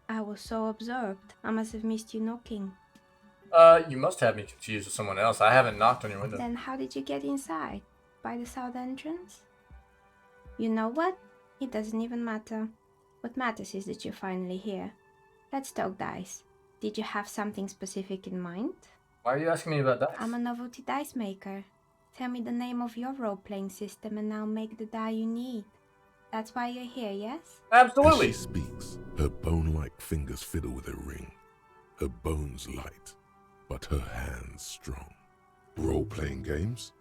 [SPEAKER 13] I was so absorbed, I must have missed you knocking.
[SPEAKER 1] You must have me confused with someone else. I haven't knocked on your window.
[SPEAKER 13] Then how did you get inside? By the south entrance? You know what? It doesn't even matter. What matters is that you're finally here. Let's talk dice. Did you have something specific in mind?
[SPEAKER 1] Why are you asking me about dice?
[SPEAKER 13] I'm a novelty dice maker. Tell me the name of your role-playing system and I'll make the die you need. That's why you're here, yes?
[SPEAKER 1] Absolutely.
[SPEAKER 2] As she speaks, her bone-like fingers fiddle with her ring. Her bones light, but her hands strong. Role-playing games?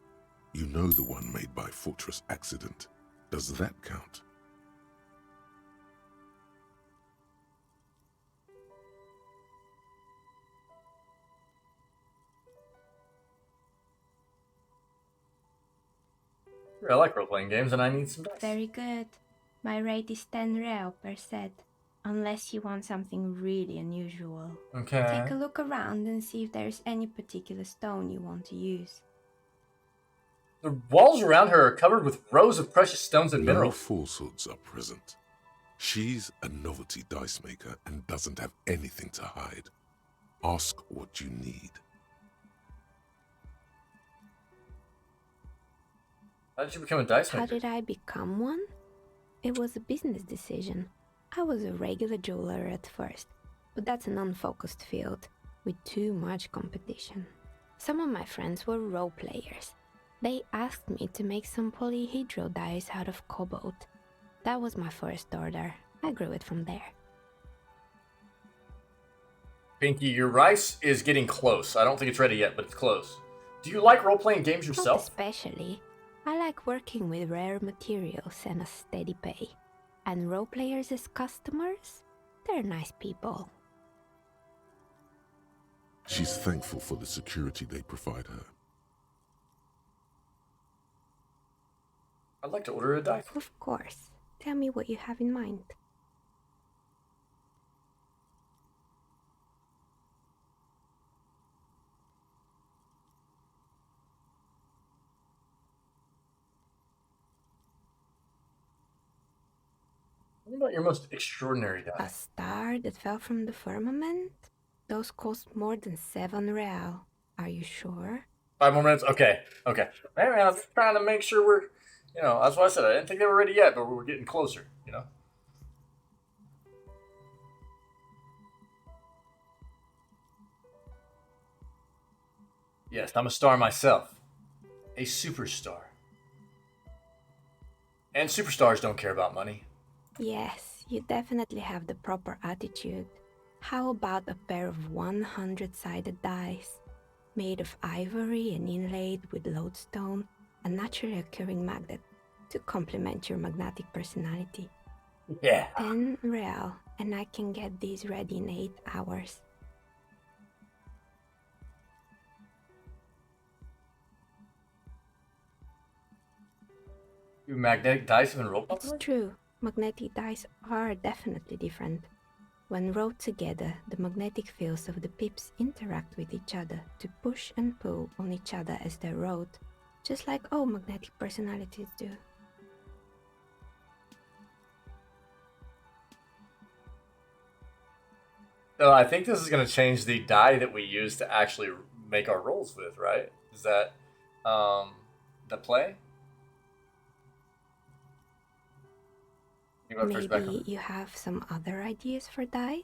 [SPEAKER 2] You know the one made by Fortress Accident. Does that count?
[SPEAKER 1] I like role-playing games and I need some dice.
[SPEAKER 13] Very good. My rate is 10 real per set, unless you want something really unusual.
[SPEAKER 1] Okay.
[SPEAKER 13] Take a look around and see if there's any particular stone you want to use.
[SPEAKER 1] The walls around her are covered with rows of precious stones and
[SPEAKER 2] No
[SPEAKER 1] minerals.
[SPEAKER 2] falsehoods are present. She's a novelty dice maker and doesn't have anything to hide. Ask what you need.
[SPEAKER 1] How did you become a dice maker?
[SPEAKER 13] How did I become one? It was a business decision. I was a regular jeweler at first, but that's an unfocused field with too much competition. Some of my friends were role players. They asked me to make some polyhedral dice out of cobalt. That was my first order. I grew it from there.
[SPEAKER 1] Pinky, your rice is getting close. I don't think it's ready yet, but it's close. Do you like role-playing games
[SPEAKER 13] Not
[SPEAKER 1] yourself?
[SPEAKER 13] especially. I like working with rare materials and a steady pay. And role players as customers? They're nice people.
[SPEAKER 2] She's thankful for the security they provide her.
[SPEAKER 1] I'd like to order a dice.
[SPEAKER 13] Of course. Tell me what you have in mind.
[SPEAKER 1] What about your most extraordinary
[SPEAKER 13] A
[SPEAKER 1] dice?
[SPEAKER 13] star that fell from the firmament? Those cost more than 7 real. Are you sure?
[SPEAKER 1] 5 more minutes? Okay. Okay. Man, I was trying to make sure we're, that's what I said. I didn't think they were ready yet, but we're getting closer, Yes, I'm a star myself. A superstar. And superstars don't care about money.
[SPEAKER 13] Yes, you definitely have the proper attitude. How about a pair of 100-sided dice, made of ivory and inlaid with lodestone, a naturally occurring magnet, to complement your magnetic personality?
[SPEAKER 1] Yeah.
[SPEAKER 13] 10 real, and I can get these ready in 8 hours.
[SPEAKER 1] You magnetic dice have been rolled
[SPEAKER 13] It's true. Magnetic dice are definitely different. When rolled together, the magnetic fields of the pips interact with each other to push and pull on each other as they're rolled, just like all magnetic personalities do.
[SPEAKER 1] So I think this is going to change the die that we use to actually make our rolls with, right? Is that the play? You go first, Becca.
[SPEAKER 13] Maybe you have some other ideas for dice?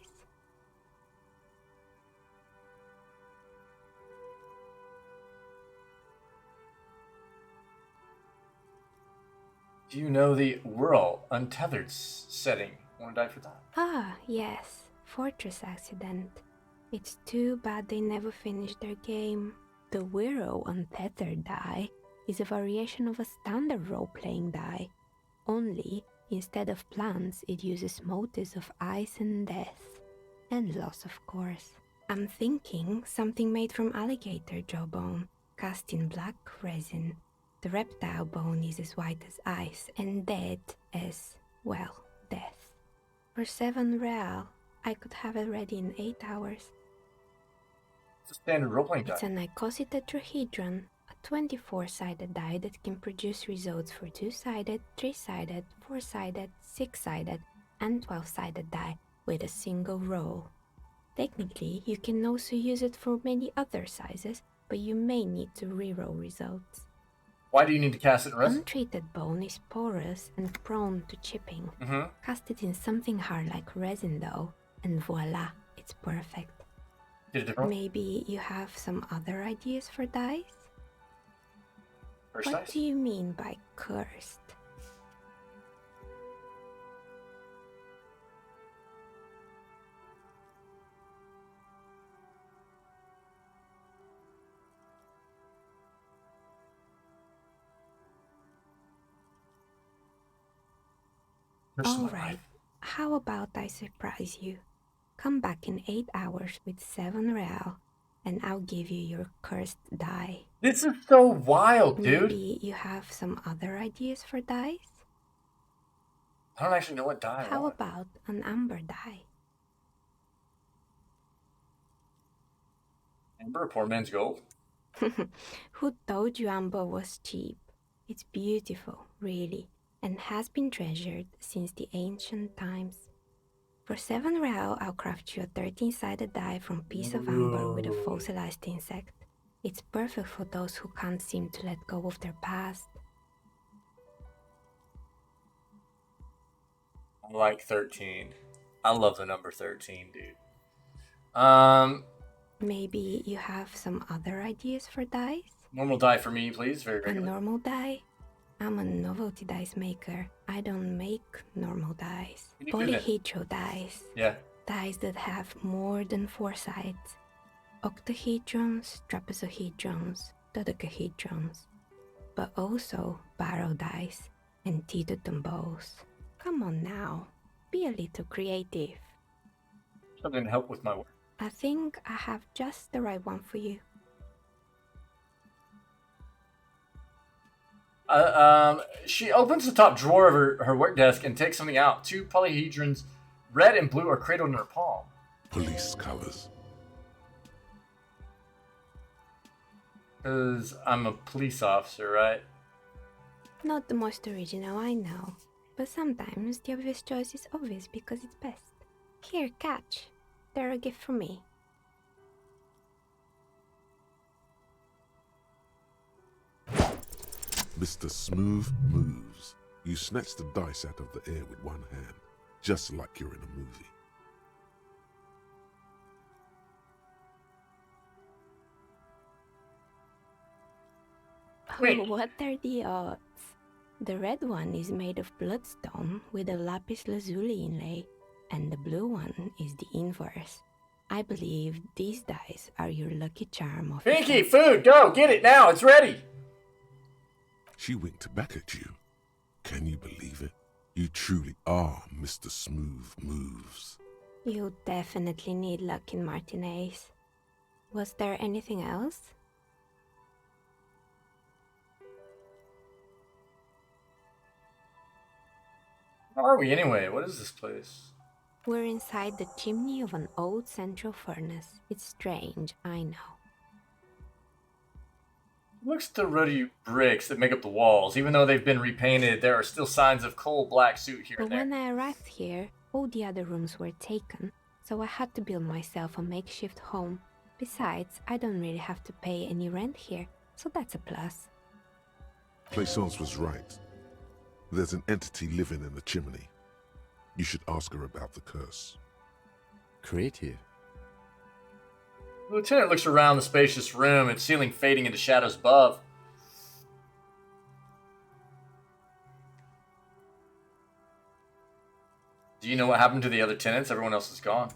[SPEAKER 1] Do you know the Whirl Untethered setting? Want to die for that?
[SPEAKER 13] Ah, yes. Fortress Accident. It's too bad they never finished their game. The Whirl Untethered die is a variation of a standard role-playing die. Only, instead of plants, it uses motifs of ice and death. And loss, of course. I'm thinking something made from alligator jawbone, cast in black resin. The reptile bone is as white as ice and dead as, well, death. For 7 real, I could have it ready in 8 hours.
[SPEAKER 1] It's a standard role-playing die.
[SPEAKER 13] It's an icositetrahedron, a 24-sided die that can produce results for 2-sided, 3-sided, 4-sided, 6-sided, and 12-sided die with a single roll. Technically, you can also use it for many other sizes, but you may need to reroll results.
[SPEAKER 1] Why do you need to cast it in resin?
[SPEAKER 13] Untreated bone is porous and prone to chipping. Cast it in something hard like resin though, and voila, it's perfect. Maybe you have some other ideas for dice? What do you mean by cursed? Alright, how about I surprise you? Come back in 8 hours with 7 real, and I'll give you your cursed die.
[SPEAKER 1] This is so wild, dude.
[SPEAKER 13] Maybe you have some other ideas for dice?
[SPEAKER 1] I don't actually know what die.
[SPEAKER 13] How about an amber die?
[SPEAKER 1] Amber, poor man's gold.
[SPEAKER 13] Who told you amber was cheap? It's beautiful, really, and has been treasured since the ancient times. For 7 real, I'll craft you a 13-sided die from piece of amber with a fossilized insect. It's perfect for those who can't seem to let go of their past.
[SPEAKER 1] I like 13. I love the number 13, dude.
[SPEAKER 13] Maybe you have some other ideas for dice?
[SPEAKER 1] Normal die for me, please. Very
[SPEAKER 13] A
[SPEAKER 1] regular.
[SPEAKER 13] normal die? I'm a novelty dice maker. I don't make normal dice.
[SPEAKER 1] Can you do that?
[SPEAKER 13] Polyhedral dice.
[SPEAKER 1] Yeah.
[SPEAKER 13] Dice that have more than 4 sides. Octahedrons, trapezohedrons, dodecahedrons. But also barrel dice and teetotum bowls. Come on now, be a little creative.
[SPEAKER 1] Something to help with my work.
[SPEAKER 13] I think I have just the right one for you.
[SPEAKER 1] She opens the top drawer of her work desk and takes something out. 2 polyhedrons, red and blue, are cradled in her palm.
[SPEAKER 2] Police colors.
[SPEAKER 1] Because I'm a police officer, right?
[SPEAKER 13] Not the most original, I know. But sometimes the obvious choice is obvious because it's best. Here, catch. They're a gift from me.
[SPEAKER 2] Mr. Smooth moves. You snatch the dice out of the air with one hand, just like you're in a movie.
[SPEAKER 13] Oh, what are the odds? The red one is made of bloodstone with a lapis lazuli inlay, and the blue one is the inverse. I believe these dice are your lucky charm of
[SPEAKER 1] Pinky, food, go, get it now, it's ready.
[SPEAKER 2] She winked back at you. Can you believe it? You truly are Mr. Smooth Moves.
[SPEAKER 13] You definitely need luck in Martinez. Was there anything else?
[SPEAKER 1] Where are we anyway? What is this place?
[SPEAKER 13] We're inside the chimney of an old central furnace. It's strange, I know.
[SPEAKER 1] Looks at the ruddy bricks that make up the walls. Even though they've been repainted, there are still signs of coal black soot here
[SPEAKER 13] But
[SPEAKER 1] and there.
[SPEAKER 13] when I arrived here, all the other rooms were taken, so I had to build myself a makeshift home. Besides, I don't really have to pay any rent here, so that's a plus.
[SPEAKER 2] Plaisance was right. There's an entity living in the chimney. You should ask her about the curse.
[SPEAKER 3] Creative.
[SPEAKER 1] The lieutenant looks around the spacious room, its ceiling fading into shadows above. Do you know what happened to the other tenants? Everyone else is gone.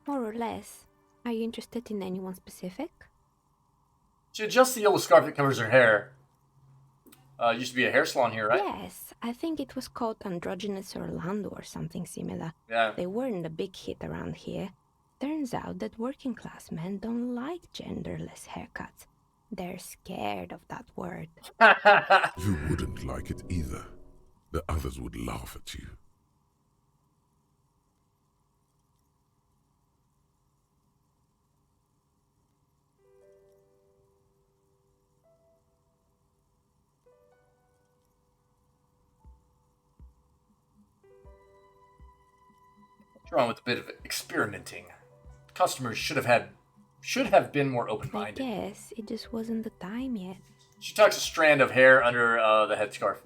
[SPEAKER 13] More or less. Are you interested in anyone specific?
[SPEAKER 1] She adjusts the yellow scarf that covers her hair. Used to be a hair salon here, right?
[SPEAKER 13] Yes, I think it was called Androgynous Orlando or something similar.
[SPEAKER 1] Yeah.
[SPEAKER 13] They weren't a big hit around here. Turns out that working class men don't like genderless haircuts. They're scared of that word.
[SPEAKER 2] You wouldn't like it either. The others would laugh at you.
[SPEAKER 1] What's wrong with a bit of experimenting? Customers should have been more
[SPEAKER 13] I
[SPEAKER 1] open-minded.
[SPEAKER 13] guess it just wasn't the time yet.
[SPEAKER 1] She tucks a strand of hair under the headscarf.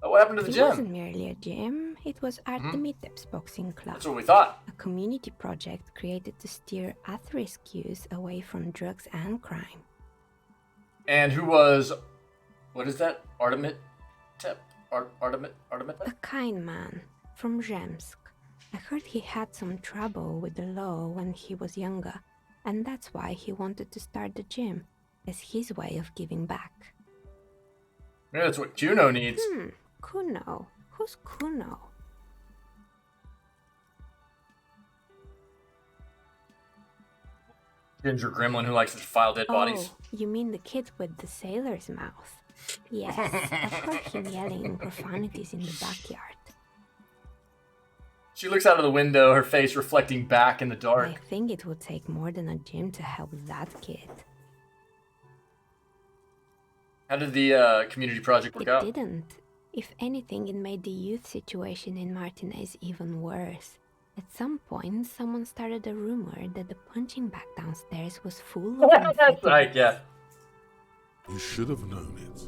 [SPEAKER 1] What happened to the
[SPEAKER 13] It
[SPEAKER 1] gym?
[SPEAKER 13] wasn't merely a gym, it was Artemitep's boxing club.
[SPEAKER 1] That's what we thought.
[SPEAKER 13] A community project created to steer at-risk youth away from drugs and crime.
[SPEAKER 1] And who was... What is that? Artemitep?
[SPEAKER 13] A kind man from Zemsk. I heard he had some trouble with the law when he was younger, and that's why he wanted to start the gym, as his way of giving back.
[SPEAKER 1] Maybe that's what Kuno needs.
[SPEAKER 13] Kuno? Who's Kuno?
[SPEAKER 1] Ginger gremlin who likes to defile dead bodies.
[SPEAKER 13] Oh, you mean the kid with the sailor's mouth? Yes, I've heard him yelling profanities in the backyard.
[SPEAKER 1] She looks out of the window, her face reflecting back in the dark.
[SPEAKER 13] I think it would take more than a gym to help that kid.
[SPEAKER 1] How did the community project work out?
[SPEAKER 13] It didn't. If anything, it made the youth situation in Martinez even worse. At some point, someone started a rumor that the punching bag downstairs was full of
[SPEAKER 1] That's right, yeah.
[SPEAKER 2] You should have known it.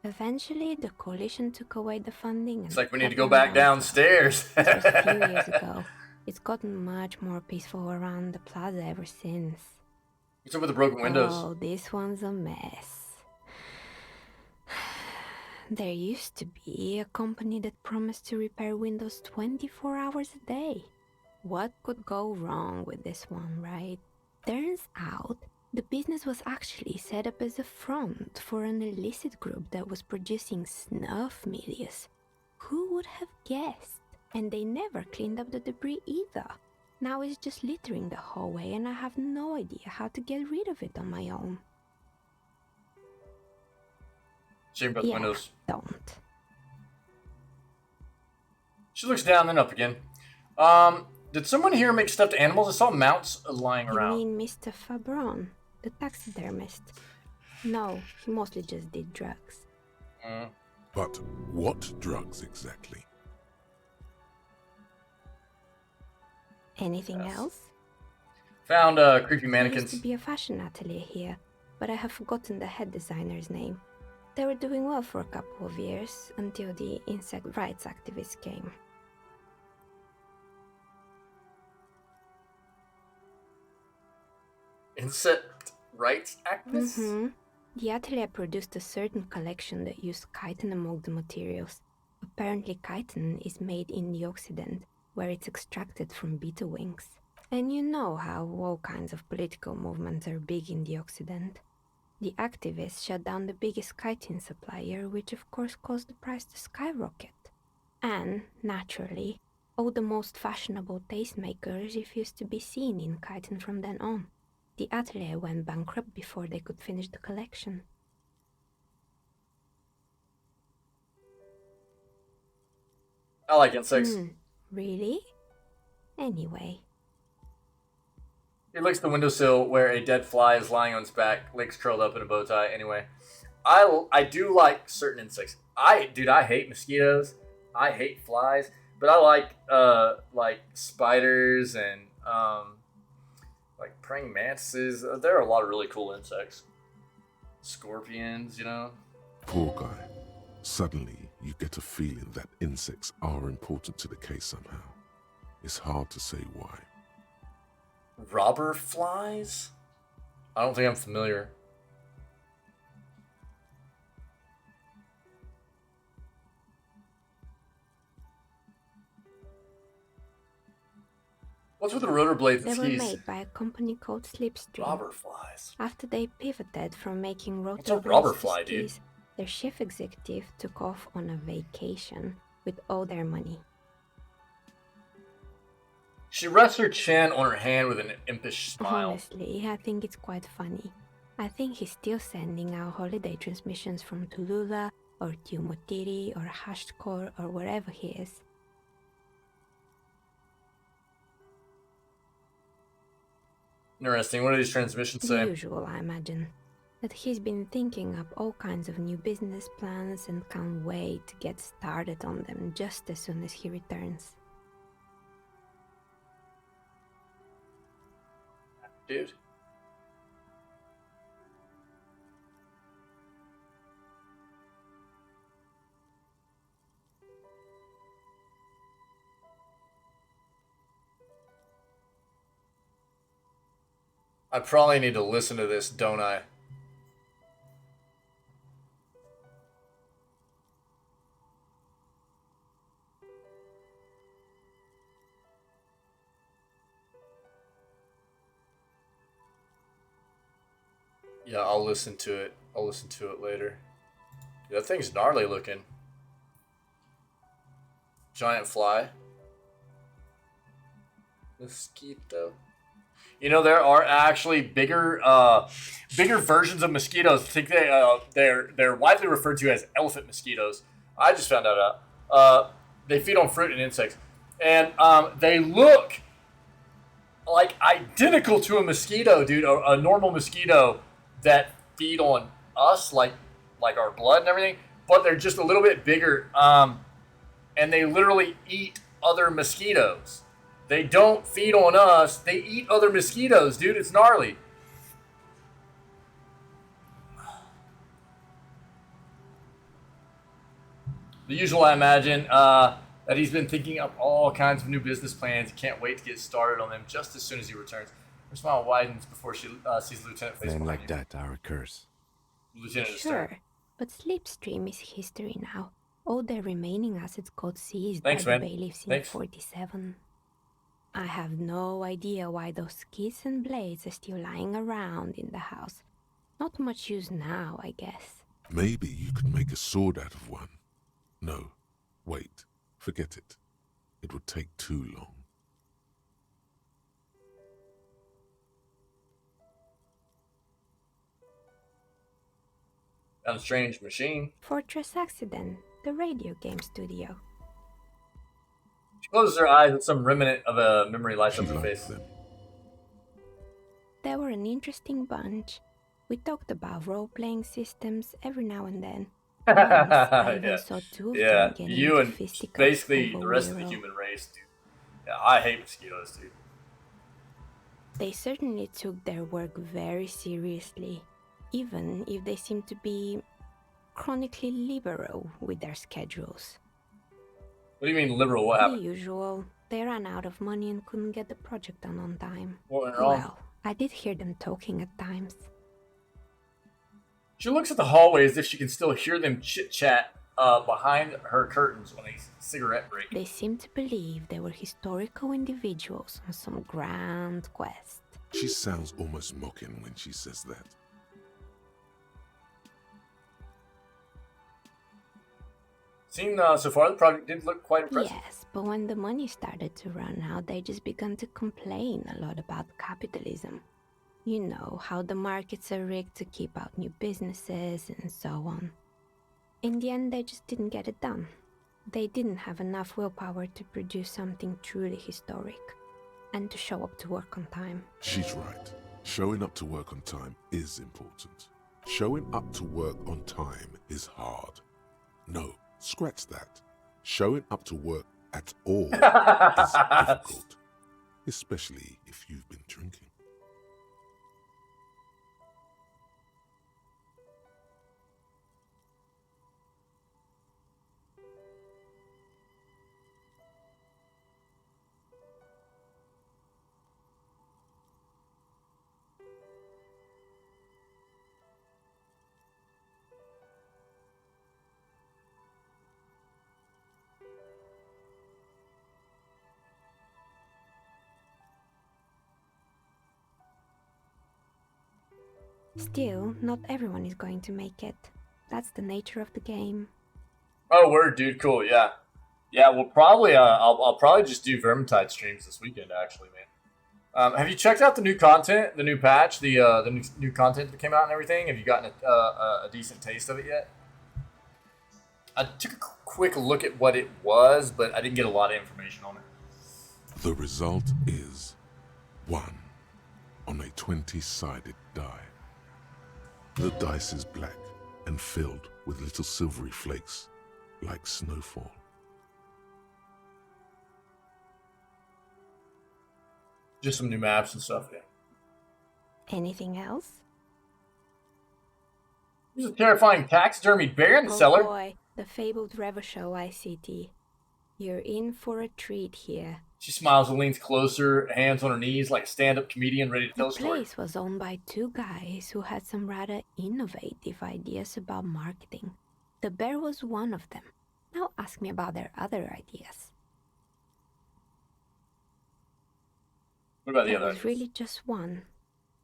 [SPEAKER 13] Eventually, the coalition took away the funding.
[SPEAKER 1] It's like we need to go back downstairs.
[SPEAKER 13] This was a few years ago. It's gotten much more peaceful around the plaza ever since.
[SPEAKER 1] What's up with the broken windows?
[SPEAKER 13] Oh, this one's a mess. There used to be a company that promised to repair windows 24 hours a day. What could go wrong with this one, right? Turns out, the business was actually set up as a front for an illicit group that was producing snuff milias. Who would have guessed? And they never cleaned up the debris either. Now it's just littering the hallway and I have no idea how to get rid of it on my own.
[SPEAKER 1] Shame about the windows.
[SPEAKER 13] Don't.
[SPEAKER 1] She looks down, then up again. Did someone here make stuffed animals? I saw mounts lying around.
[SPEAKER 13] You mean Mr. Fabron, the taxidermist? No, he mostly just did drugs.
[SPEAKER 2] But what drugs exactly?
[SPEAKER 13] Anything else?
[SPEAKER 1] Found creepy
[SPEAKER 13] There
[SPEAKER 1] mannequins.
[SPEAKER 13] used to be a fashion atelier here, but I have forgotten the head designer's name. They were doing well for a couple of years, until the insect rights activists came.
[SPEAKER 1] Insect rights activists?
[SPEAKER 13] The atelier produced a certain collection that used chitin among the materials. Apparently chitin is made in the Occident, where it's extracted from beetle wings. And you know how all kinds of political movements are big in the Occident. The activists shut down the biggest chitin supplier, which of course caused the price to skyrocket. And, naturally, all the most fashionable tastemakers refused to be seen in chitin from then on. The atelier went bankrupt before they could finish the collection.
[SPEAKER 1] I like insects.
[SPEAKER 13] Really? Anyway.
[SPEAKER 1] He looks at the windowsill where a dead fly is lying on its back, legs curled up in a bow tie. Anyway, I do like certain insects. I hate mosquitoes. I hate flies, but I like spiders and like praying mantises. There are a lot of really cool insects. Scorpions, you know.
[SPEAKER 2] Poor guy. Suddenly, you get a feeling that insects are important to the case somehow. It's hard to say why.
[SPEAKER 1] Robber flies? I don't think I'm familiar. What's with the rotor blades and
[SPEAKER 13] They were
[SPEAKER 1] skis?
[SPEAKER 13] made by a company called Slipstream.
[SPEAKER 1] Robber flies.
[SPEAKER 13] After they pivoted from making rotor
[SPEAKER 1] What's a
[SPEAKER 13] blades
[SPEAKER 1] robber
[SPEAKER 13] to
[SPEAKER 1] fly, dude?
[SPEAKER 13] skis, their chief executive took off on a vacation with all their money.
[SPEAKER 1] She rests her chin on her hand with an impish smile.
[SPEAKER 13] Honestly, I think it's quite funny. I think he's still sending out holiday transmissions from Tulula or Tumutiri or Hashtkor or wherever he is.
[SPEAKER 1] Interesting. What do these transmissions
[SPEAKER 13] The
[SPEAKER 1] say?
[SPEAKER 13] usual, I imagine. That he's been thinking up all kinds of new business plans and can't wait to get started on them just as soon as he returns.
[SPEAKER 1] dude. I probably need to listen to this, don't I? Yeah, I'll listen to it. I'll listen to it later. Yeah, that thing's gnarly looking. Giant fly. Mosquito. You know, there are actually bigger versions of mosquitoes. I think they're widely referred to as elephant mosquitoes. I just found that out. They feed on fruit and insects, and they look like identical to a mosquito, dude. A normal mosquito that feed on us, like our blood and everything, but they're just a little bit bigger. And they literally eat other mosquitoes. They don't feed on us. They eat other mosquitoes, dude. It's gnarly. The usual, I imagine, that he's been thinking up all kinds of new business plans. He can't wait to get started on them just as soon as he returns. Her smile widens before she sees Lieutenant face
[SPEAKER 3] Men
[SPEAKER 1] behind
[SPEAKER 3] like
[SPEAKER 1] you.
[SPEAKER 3] that are a curse.
[SPEAKER 1] Lieutenant is
[SPEAKER 13] Sure, but Slipstream is history now. All the remaining assets got seized
[SPEAKER 1] Thanks,
[SPEAKER 13] by the
[SPEAKER 1] man.
[SPEAKER 13] bailiffs in
[SPEAKER 1] Thanks.
[SPEAKER 13] 47. I have no idea why those keys and blades are still lying around in the house. Not much use now, I guess.
[SPEAKER 2] Maybe you could make a sword out of one. No, wait, forget it. It would take too long.
[SPEAKER 1] Kind of strange machine.
[SPEAKER 13] Fortress Accident, the radio game studio.
[SPEAKER 1] She closes her eyes with some remnant of a memory lights up her face.
[SPEAKER 13] They were an interesting bunch. We talked about role-playing systems every now and then. Once, I even saw two of them getting
[SPEAKER 1] you
[SPEAKER 13] into
[SPEAKER 1] and
[SPEAKER 13] fisticuffs
[SPEAKER 1] basically
[SPEAKER 13] over
[SPEAKER 1] the rest of the
[SPEAKER 13] Wiro.
[SPEAKER 1] human race, dude. Yeah, I hate mosquitoes, dude.
[SPEAKER 13] They certainly took their work very seriously, even if they seem to be chronically liberal with their schedules.
[SPEAKER 1] What do you mean liberal? What
[SPEAKER 13] The
[SPEAKER 1] happened?
[SPEAKER 13] usual. They ran out of money and couldn't get the project done on time.
[SPEAKER 1] What went wrong?
[SPEAKER 13] Well, I did hear them talking at times.
[SPEAKER 1] She looks at the hallway as if she can still hear them chit-chat behind her curtains on a cigarette break.
[SPEAKER 13] They seemed to believe they were historical individuals on some grand quest.
[SPEAKER 2] She sounds almost mocking when she says that.
[SPEAKER 1] Seen so far, the project did look quite impressive.
[SPEAKER 13] Yes, but when the money started to run out, they just began to complain a lot about capitalism. You know, how the markets are rigged to keep out new businesses and so on. In the end, they just didn't get it done. They didn't have enough willpower to produce something truly historic, and to show up to work on time.
[SPEAKER 2] She's right. Showing up to work on time is important. Showing up to work on time is hard. No, scratch that. Showing up to work at all is difficult, especially if you've been drinking.
[SPEAKER 13] Still, not everyone is going to make it. That's the nature of the game.
[SPEAKER 1] Oh, word, dude. Cool. Yeah. Yeah, we'll probably, I'll probably just do Vermintide streams this weekend, actually, man. Have you checked out the new content, the new patch, the new content that came out and everything? Have you gotten a decent taste of it yet? I took a quick look at what it was, but I didn't get a lot of information on it.
[SPEAKER 2] The result is 1 on a 20-sided die. The dice is black and filled with little silvery flakes, like snowfall.
[SPEAKER 1] Just some new maps and stuff, yeah.
[SPEAKER 13] Anything else?
[SPEAKER 1] There's a terrifying taxidermied bear in the cellar.
[SPEAKER 13] Oh boy, the fabled Revachol ICT. You're in for a treat here.
[SPEAKER 1] She smiles and leans closer, hands on her knees like a stand-up comedian ready to tell a
[SPEAKER 13] The
[SPEAKER 1] story.
[SPEAKER 13] place was owned by two guys who had some rather innovative ideas about marketing. The bear was one of them. Now ask me about their other ideas.
[SPEAKER 1] What about the
[SPEAKER 13] There
[SPEAKER 1] other?
[SPEAKER 13] was really just one.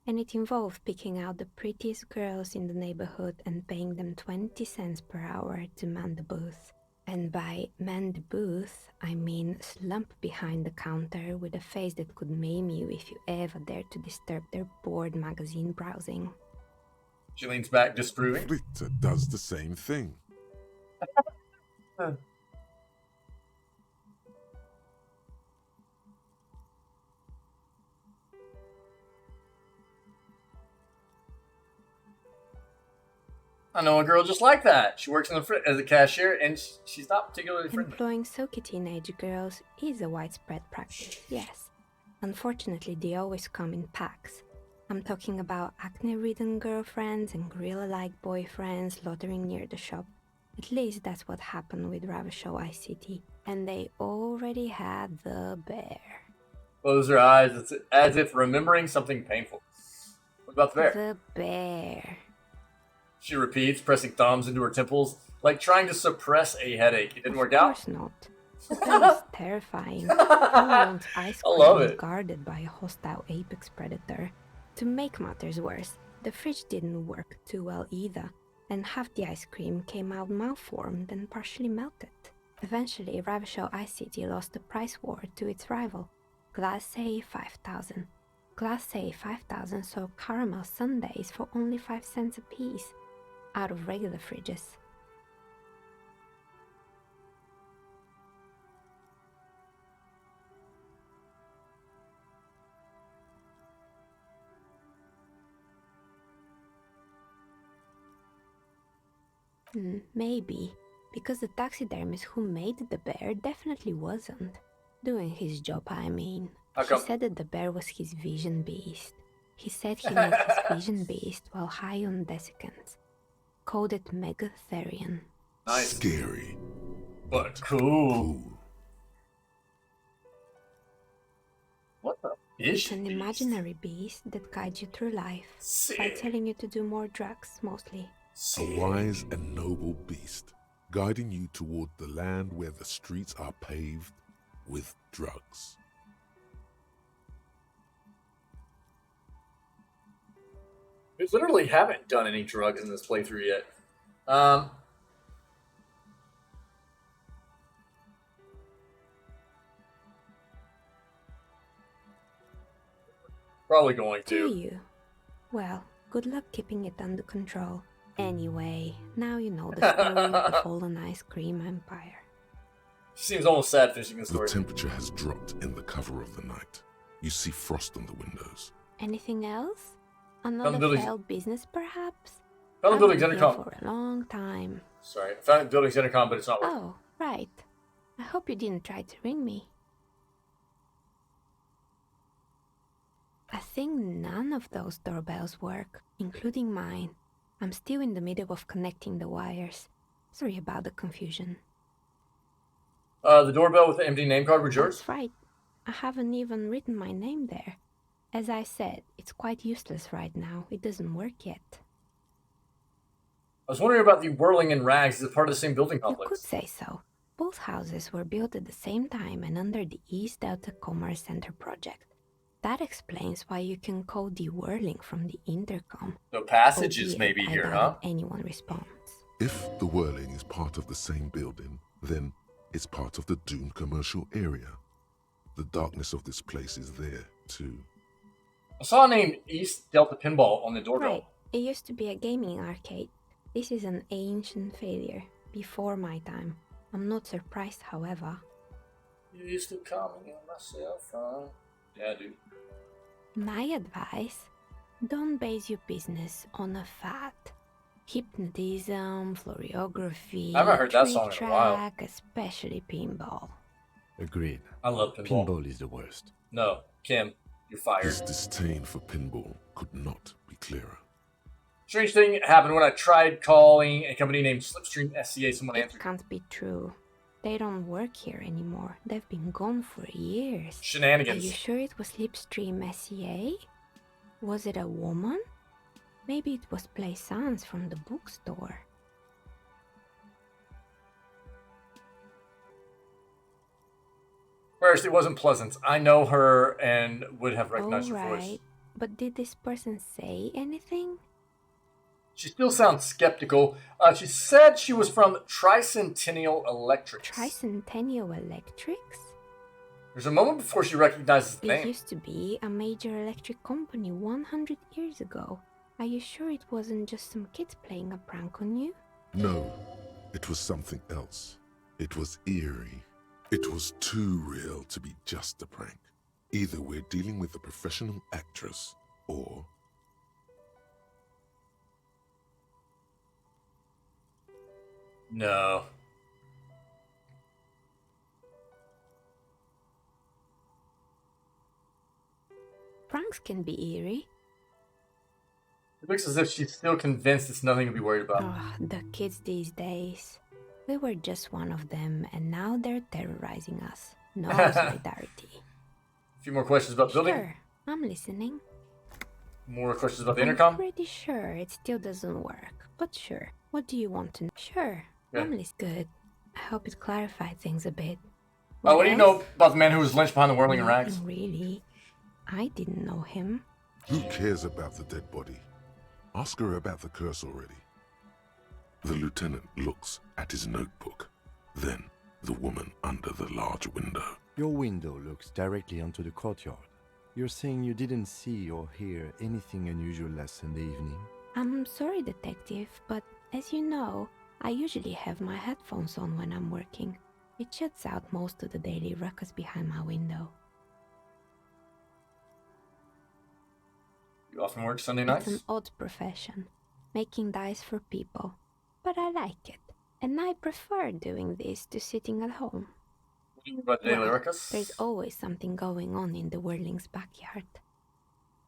[SPEAKER 13] And it involved picking out the prettiest girls in the neighborhood and paying them 20 cents per hour to man the booth. And by man the booth, I mean slump behind the counter with a face that could maim you if you ever dared to disturb their bored magazine browsing.
[SPEAKER 1] She leans back, disapproving.
[SPEAKER 2] Rita does the same thing.
[SPEAKER 1] I know a girl just like that. She works in the as a cashier, and she's not particularly friendly.
[SPEAKER 13] Employing silky teenage girls is a widespread practice, yes. Unfortunately, they always come in packs. I'm talking about acne-ridden girlfriends and gorilla-like boyfriends loitering near the shop. At least that's what happened with Revachol ICT. And they already had the bear.
[SPEAKER 1] Close her eyes. It's as if remembering something painful. What about the bear?
[SPEAKER 13] The bear.
[SPEAKER 1] She repeats, pressing thumbs into her temples, like trying to suppress a headache. It didn't work out.
[SPEAKER 13] Of course not. That was terrifying. Everyone's ice
[SPEAKER 1] I love
[SPEAKER 13] cream
[SPEAKER 1] it.
[SPEAKER 13] guarded by a hostile apex predator. To make matters worse, the fridge didn't work too well either, and half the ice cream came out malformed and partially melted. Eventually, Revachol ICT lost the price war to its rival, Class A 5000. Class A 5000 sold caramel sundaes for only 5 cents a piece, out of regular fridges. Maybe, because the taxidermist who made the bear definitely wasn't. Doing his job, I mean. He said that the bear was his vision beast. He said he made his vision beast while high on desiccants. Called it Megatherion.
[SPEAKER 1] Nice.
[SPEAKER 2] Scary.
[SPEAKER 1] But cool. What the
[SPEAKER 13] It's an imaginary beast that guides you through life by telling you to do more drugs, mostly.
[SPEAKER 2] A wise and noble beast, guiding you toward the land where the streets are paved with drugs.
[SPEAKER 1] We literally haven't done any drugs in this playthrough yet. Probably going to.
[SPEAKER 13] Do you? Well, good luck keeping it under control. Anyway, now you know the story of the fallen ice cream empire.
[SPEAKER 1] She seems almost sad finishing the
[SPEAKER 2] The
[SPEAKER 1] story.
[SPEAKER 2] temperature has dropped in the cover of the night. You see frost on the windows.
[SPEAKER 13] Anything else?
[SPEAKER 1] Found the
[SPEAKER 13] Another
[SPEAKER 1] buildings-
[SPEAKER 13] failed business, perhaps?
[SPEAKER 1] Found the
[SPEAKER 13] I've
[SPEAKER 1] building's
[SPEAKER 13] been here
[SPEAKER 1] intercom.
[SPEAKER 13] for a long time.
[SPEAKER 1] Sorry, I found the building's intercom, but it's not working.
[SPEAKER 13] Oh, right. I hope you didn't try to ring me. I think none of those doorbells work, including mine. I'm still in the middle of connecting the wires. Sorry about the confusion.
[SPEAKER 1] The doorbell with the empty name card was yours?
[SPEAKER 13] That's right. I haven't even written my name there. As I said, it's quite useless right now. It doesn't work yet.
[SPEAKER 1] I was wondering about the whirling in rags. Is it part of the same building
[SPEAKER 13] You
[SPEAKER 1] complex?
[SPEAKER 13] could say so. Both houses were built at the same time and under the East Delta Commerce Center project. That explains why you can call the whirling from the intercom.
[SPEAKER 1] The passages
[SPEAKER 13] Albeit
[SPEAKER 1] may be
[SPEAKER 13] I
[SPEAKER 1] here,
[SPEAKER 13] doubt
[SPEAKER 1] huh?
[SPEAKER 13] anyone responds.
[SPEAKER 2] If the whirling is part of the same building, then it's part of the Dune commercial area. The darkness of this place is there, too.
[SPEAKER 1] I saw a name East Delta Pinball on the doorbell.
[SPEAKER 13] Right. It used to be a gaming arcade. This is an ancient failure, before my time. I'm not surprised, however.
[SPEAKER 1] You used to call me myself, huh? Yeah, dude.
[SPEAKER 13] My advice, don't base your business on a fad. Hypnotism, floriography,
[SPEAKER 1] I haven't heard that song in a while.
[SPEAKER 13] trick-track, especially pinball.
[SPEAKER 3] Agreed.
[SPEAKER 1] I love pinball.
[SPEAKER 3] Pinball is the worst.
[SPEAKER 1] No, Kim. You're fired.
[SPEAKER 2] His disdain for pinball could not be clearer.
[SPEAKER 1] Strange thing happened when I tried calling a company named Slipstream SCA. Someone answered.
[SPEAKER 13] It can't be true. They don't work here anymore. They've been gone for years.
[SPEAKER 1] Shenanigans.
[SPEAKER 13] Are you sure it was Slipstream SCA? Was it a woman? Maybe it was Plaisance from the bookstore.
[SPEAKER 1] First, it wasn't Pleasant. I know her and would have recognized her voice.
[SPEAKER 13] Alright, but did this person say anything?
[SPEAKER 1] She still sounds skeptical. She said she was from Tricentennial Electrics.
[SPEAKER 13] Tricentennial Electrics?
[SPEAKER 1] There's a moment before she recognizes the
[SPEAKER 13] It
[SPEAKER 1] name.
[SPEAKER 13] used to be a major electric company 100 years ago. Are you sure it wasn't just some kids playing a prank on you?
[SPEAKER 2] No, it was something else. It was eerie. It was too real to be just a prank. Either we're dealing with a professional actress, or...
[SPEAKER 1] No.
[SPEAKER 13] Pranks can be eerie.
[SPEAKER 1] It looks as if she's still convinced it's nothing to be worried about.
[SPEAKER 13] Oh, the kids these days. We were just one of them, and now they're terrorizing us. No solidarity.
[SPEAKER 1] A few more questions about building.
[SPEAKER 13] Sure, I'm listening.
[SPEAKER 1] More questions about the intercom.
[SPEAKER 13] I'm pretty sure it still doesn't work, but sure. What do you want to know? Sure,
[SPEAKER 1] Yeah.
[SPEAKER 13] I'm listening. Good. I hope it clarified things a bit.
[SPEAKER 1] What do you
[SPEAKER 13] else?
[SPEAKER 1] know about the man who was lynched behind the whirling
[SPEAKER 13] Nothing
[SPEAKER 1] rags?
[SPEAKER 13] really. I didn't know him.
[SPEAKER 2] Who cares about the dead body? Ask her about the curse already. The lieutenant looks at his notebook, then the woman under the large window.
[SPEAKER 3] Your window looks directly onto the courtyard. You're saying you didn't see or hear anything unusual last Sunday evening?
[SPEAKER 13] I'm sorry, detective, but as you know, I usually have my headphones on when I'm working. It shuts out most of the daily ruckus behind my window.
[SPEAKER 1] You often work Sunday nights?
[SPEAKER 13] It's an odd profession, making dice for people. But I like it, and I prefer doing this to sitting at home.
[SPEAKER 1] What do you mean by daily
[SPEAKER 13] Well,
[SPEAKER 1] ruckus?
[SPEAKER 13] there's always something going on in the Whirling's backyard.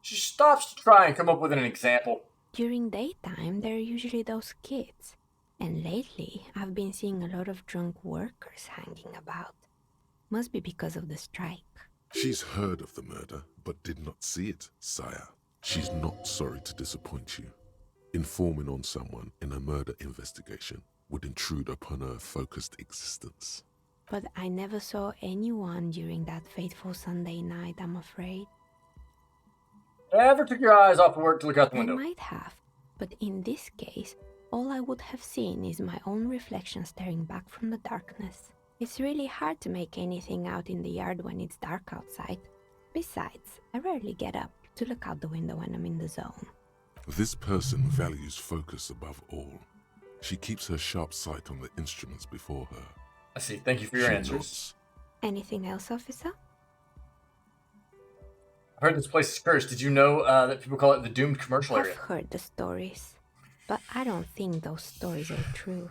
[SPEAKER 1] She stops to try and come up with an example.
[SPEAKER 13] During daytime, there are usually those kids. And lately, I've been seeing a lot of drunk workers hanging about. Must be because of the strike.
[SPEAKER 2] She's heard of the murder, but did not see it, sire. She's not sorry to disappoint you. Informing on someone in a murder investigation would intrude upon her focused existence.
[SPEAKER 13] But I never saw anyone during that fateful Sunday night, I'm afraid.
[SPEAKER 1] Never took your eyes off of work to look out the
[SPEAKER 13] I
[SPEAKER 1] window.
[SPEAKER 13] might have, but in this case, all I would have seen is my own reflection staring back from the darkness. It's really hard to make anything out in the yard when it's dark outside. Besides, I rarely get up to look out the window when I'm in the zone.
[SPEAKER 2] This person values focus above all. She keeps her sharp sight on the instruments before her.
[SPEAKER 1] I see. Thank you for your
[SPEAKER 2] She
[SPEAKER 1] answers.
[SPEAKER 2] nods.
[SPEAKER 13] Anything else, officer?
[SPEAKER 1] I heard this place is cursed. Did you know that people call it the doomed commercial
[SPEAKER 13] I've
[SPEAKER 1] area?
[SPEAKER 13] heard the stories, but I don't think those stories are true.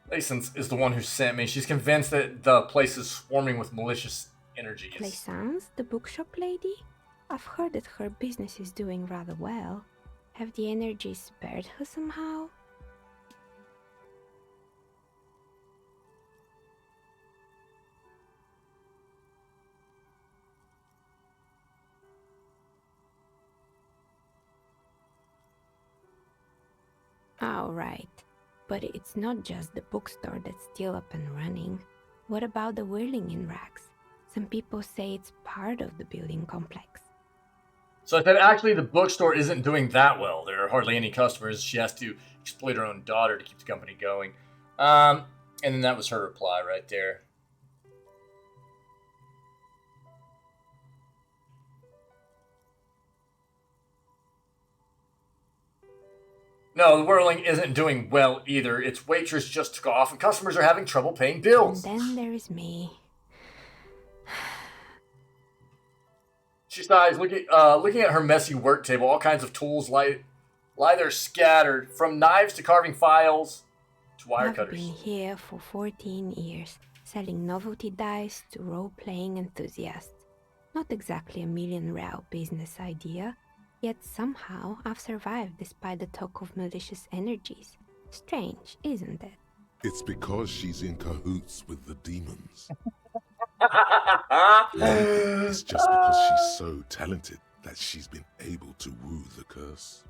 [SPEAKER 1] Plaisance is the one who sent me. She's convinced that the place is swarming with malicious energies.
[SPEAKER 13] Plaisance, the bookshop lady? I've heard that her business is doing rather well. Have the energies spared her somehow? Oh, right. But it's not just the bookstore that's still up and running. What about the whirling in rags? Some people say it's part of the building complex.
[SPEAKER 1] So I said, actually, the bookstore isn't doing that well. There are hardly any customers. She has to exploit her own daughter to keep the company going. And then that was her reply right there. No, the whirling isn't doing well either. Its waitress just took off and customers are having trouble paying bills.
[SPEAKER 13] And then there is me.
[SPEAKER 1] She sighs, looking at her messy work table, all kinds of tools lie there scattered, from knives to carving files to wire
[SPEAKER 13] I've
[SPEAKER 1] cutters.
[SPEAKER 13] been here for 14 years, selling novelty dice to role-playing enthusiasts. Not exactly a million-real business idea, yet somehow I've survived despite the talk of malicious energies. Strange, isn't it?
[SPEAKER 2] It's because she's in cahoots with the demons. Maybe it's just because she's so talented that she's been able to woo the curse.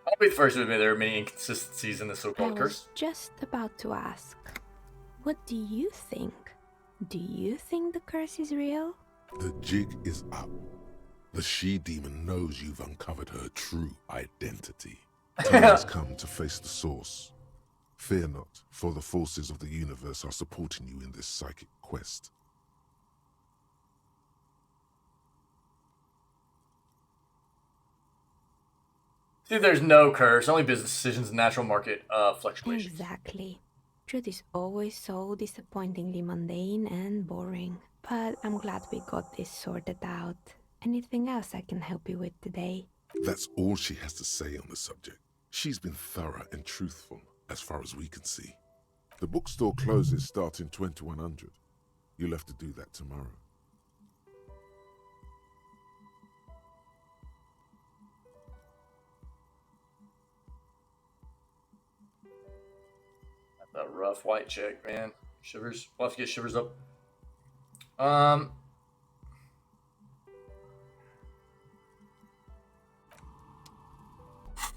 [SPEAKER 1] I'll be the first to admit there are many inconsistencies in the
[SPEAKER 13] I
[SPEAKER 1] so-called
[SPEAKER 13] was
[SPEAKER 1] curse.
[SPEAKER 13] just about to ask, what do you think? Do you think the curse is real?
[SPEAKER 2] The jig is up. The she-demon knows you've uncovered her true identity. Time has come to face the source. Fear not, for the forces of the universe are supporting you in this psychic quest.
[SPEAKER 1] See, there's no curse, only business decisions and natural market fluctuations.
[SPEAKER 13] Exactly. Truth is always so disappointingly mundane and boring. But I'm glad we got this sorted out. Anything else I can help you with today?
[SPEAKER 2] That's all she has to say on the subject. She's been thorough and truthful, as far as we can see. The bookstore closes starting 2100. You'll have to do that tomorrow.
[SPEAKER 1] That's a rough white chick, man. Shivers. We'll have to get shivers up.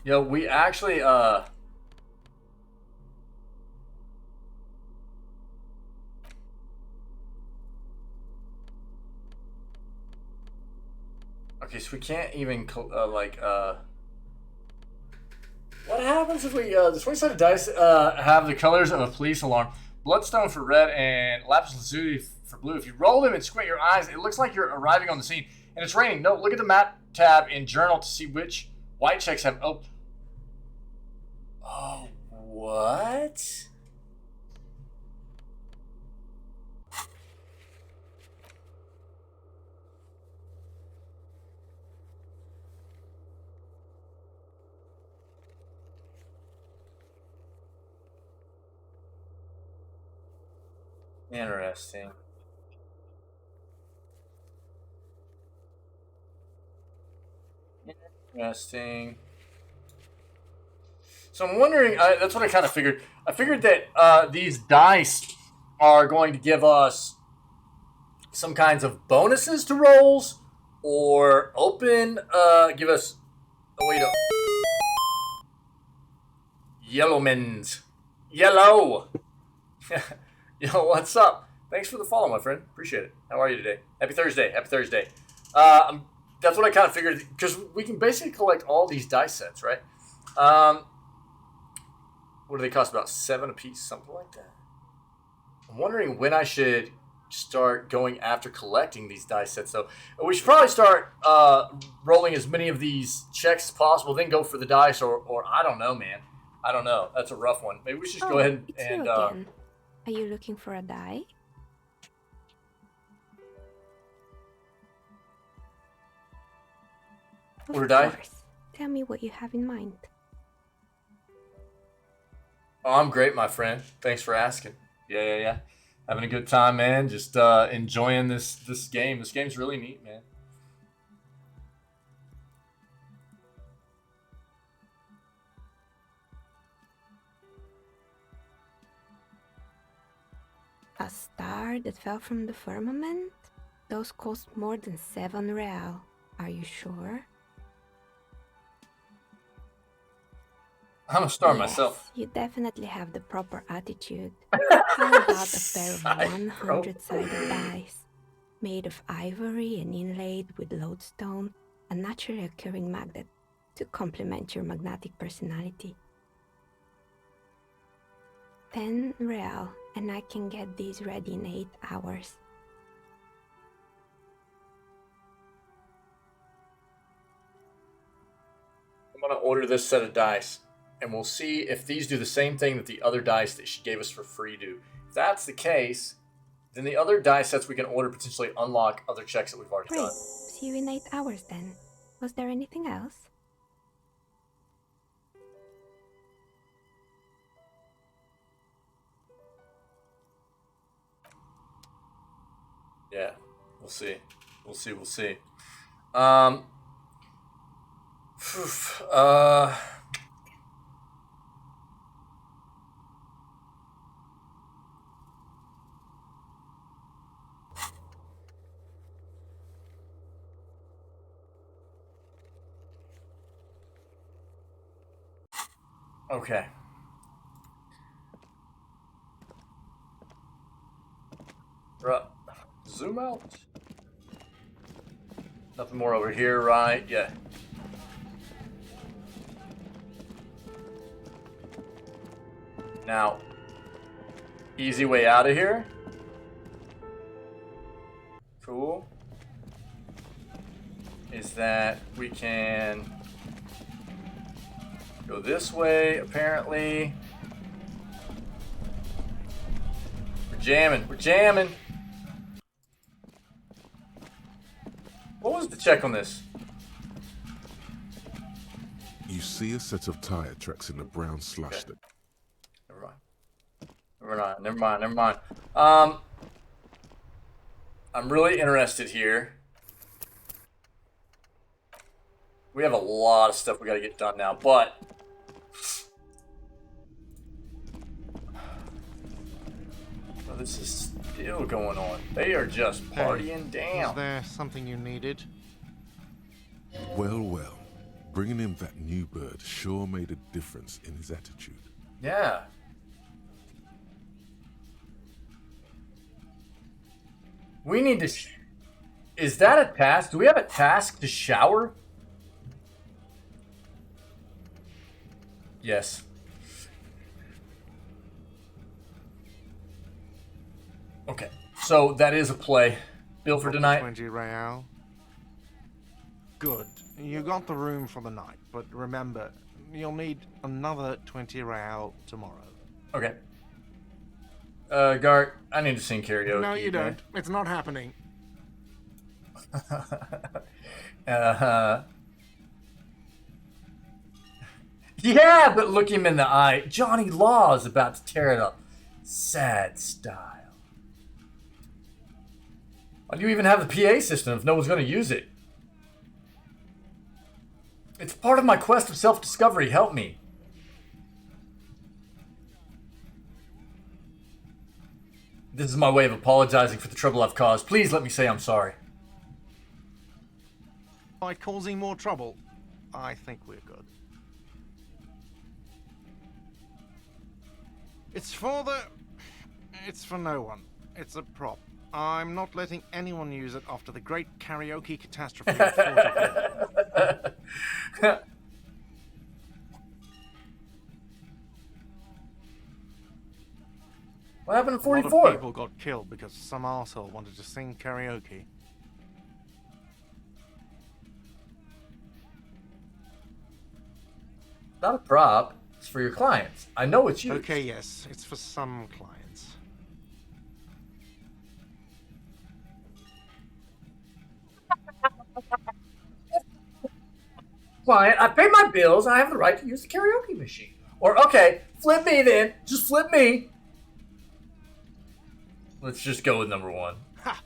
[SPEAKER 1] Yo, we actually, okay, so we can't even, what happens if we, the 20-sided dice have the colors of a police alarm? Bloodstone for red and lapis lazuli for blue. If you roll them and squint your eyes, it looks like you're arriving on the scene. And it's raining. No, look at the map tab in journal to see which white checks have, oh, what? Interesting. Interesting. So I'm wondering, that's what I kind of figured. I figured that these dice are going to give us some kinds of bonuses to rolls, or give us, oh wait, Yellowmans. Yellow! Yo, what's up? Thanks for the follow, my friend. Appreciate it. How are you today? Happy Thursday. Happy Thursday. That's what I kind of figured, because we can basically collect all these dice sets, right? What do they cost? About 7 a piece, something like that. I'm wondering when I should start going after collecting these dice sets, though. We should probably start rolling as many of these checks as possible, then go for the dice, or I don't know, man. I don't know. That's a rough one. Maybe we should just go ahead
[SPEAKER 13] It's
[SPEAKER 1] and...
[SPEAKER 13] you again. Are you looking for a die?
[SPEAKER 1] Order die?
[SPEAKER 13] Of course. Tell me what you have in mind.
[SPEAKER 1] Oh, I'm great, my friend. Thanks for asking. Yeah. Having a good time, man. Just enjoying this game. This game's really neat, man.
[SPEAKER 13] A star that fell from the firmament? Those cost more than 7 real. Are you sure?
[SPEAKER 1] I'm a star
[SPEAKER 13] Yes,
[SPEAKER 1] myself.
[SPEAKER 13] You definitely have the proper attitude. How about a pair of 100-sided dice, made of ivory and inlaid with lodestone, a naturally occurring magnet, to complement your magnetic personality? 10 real, and I can get these ready in 8 hours.
[SPEAKER 1] I'm gonna order this set of dice. and we'll see if these do the same thing that the other dice that she gave us for free do. If that's the case, then the other dice sets we can order potentially unlock other checks that we've already
[SPEAKER 13] Great.
[SPEAKER 1] done.
[SPEAKER 13] See you in 8 hours then. Was there anything else?
[SPEAKER 1] Yeah, we'll see. We'll see. We'll see. Okay. Right. Zoom out. Nothing more over here, right? Yeah. Now, easy way out of here. Cool. Is that we can go this way, apparently. We're jamming. We're jamming. What was the check on this?
[SPEAKER 2] You see a set of tire tracks in the brown slush.
[SPEAKER 1] Okay. Never mind. I'm really interested here. We have a lot of stuff we gotta get done now, but well, this is still going on. They are just partying down.
[SPEAKER 16] Is there something you needed?
[SPEAKER 2] Well, well. Bringing him that new bird sure made a difference in his attitude.
[SPEAKER 1] Yeah. We need to... Is that a task? Do we have a task to shower? Yes. Okay. So that is a play. Bill for tonight?
[SPEAKER 16] 20 real. Good. You got the room for the night, but remember, you'll need another 20 real tomorrow.
[SPEAKER 1] Okay. Gart, I need to sing karaoke.
[SPEAKER 16] No, you don't. It's not happening.
[SPEAKER 1] Yeah, but look him in the eye. Johnny Law is about to tear it up. Sad style. Why do you even have the PA system if no one's going to use it? It's part of my quest of self-discovery. Help me. This is my way of apologizing for the trouble I've caused. Please let me say I'm sorry.
[SPEAKER 16] By causing more trouble, I think we're good. It's for no one. It's a prop. I'm not letting anyone use it after the great karaoke catastrophe of 44.
[SPEAKER 1] What happened in 44?
[SPEAKER 16] A lot of people got killed because some arsehole wanted to sing karaoke.
[SPEAKER 1] Not a prop. It's for your clients. I know it's you.
[SPEAKER 16] Okay, yes. It's for some clients.
[SPEAKER 1] Client, I pay my bills. I have the right to use the karaoke machine. Or, okay, flip me then. Just flip me. Let's just go with number one.
[SPEAKER 16] Ha!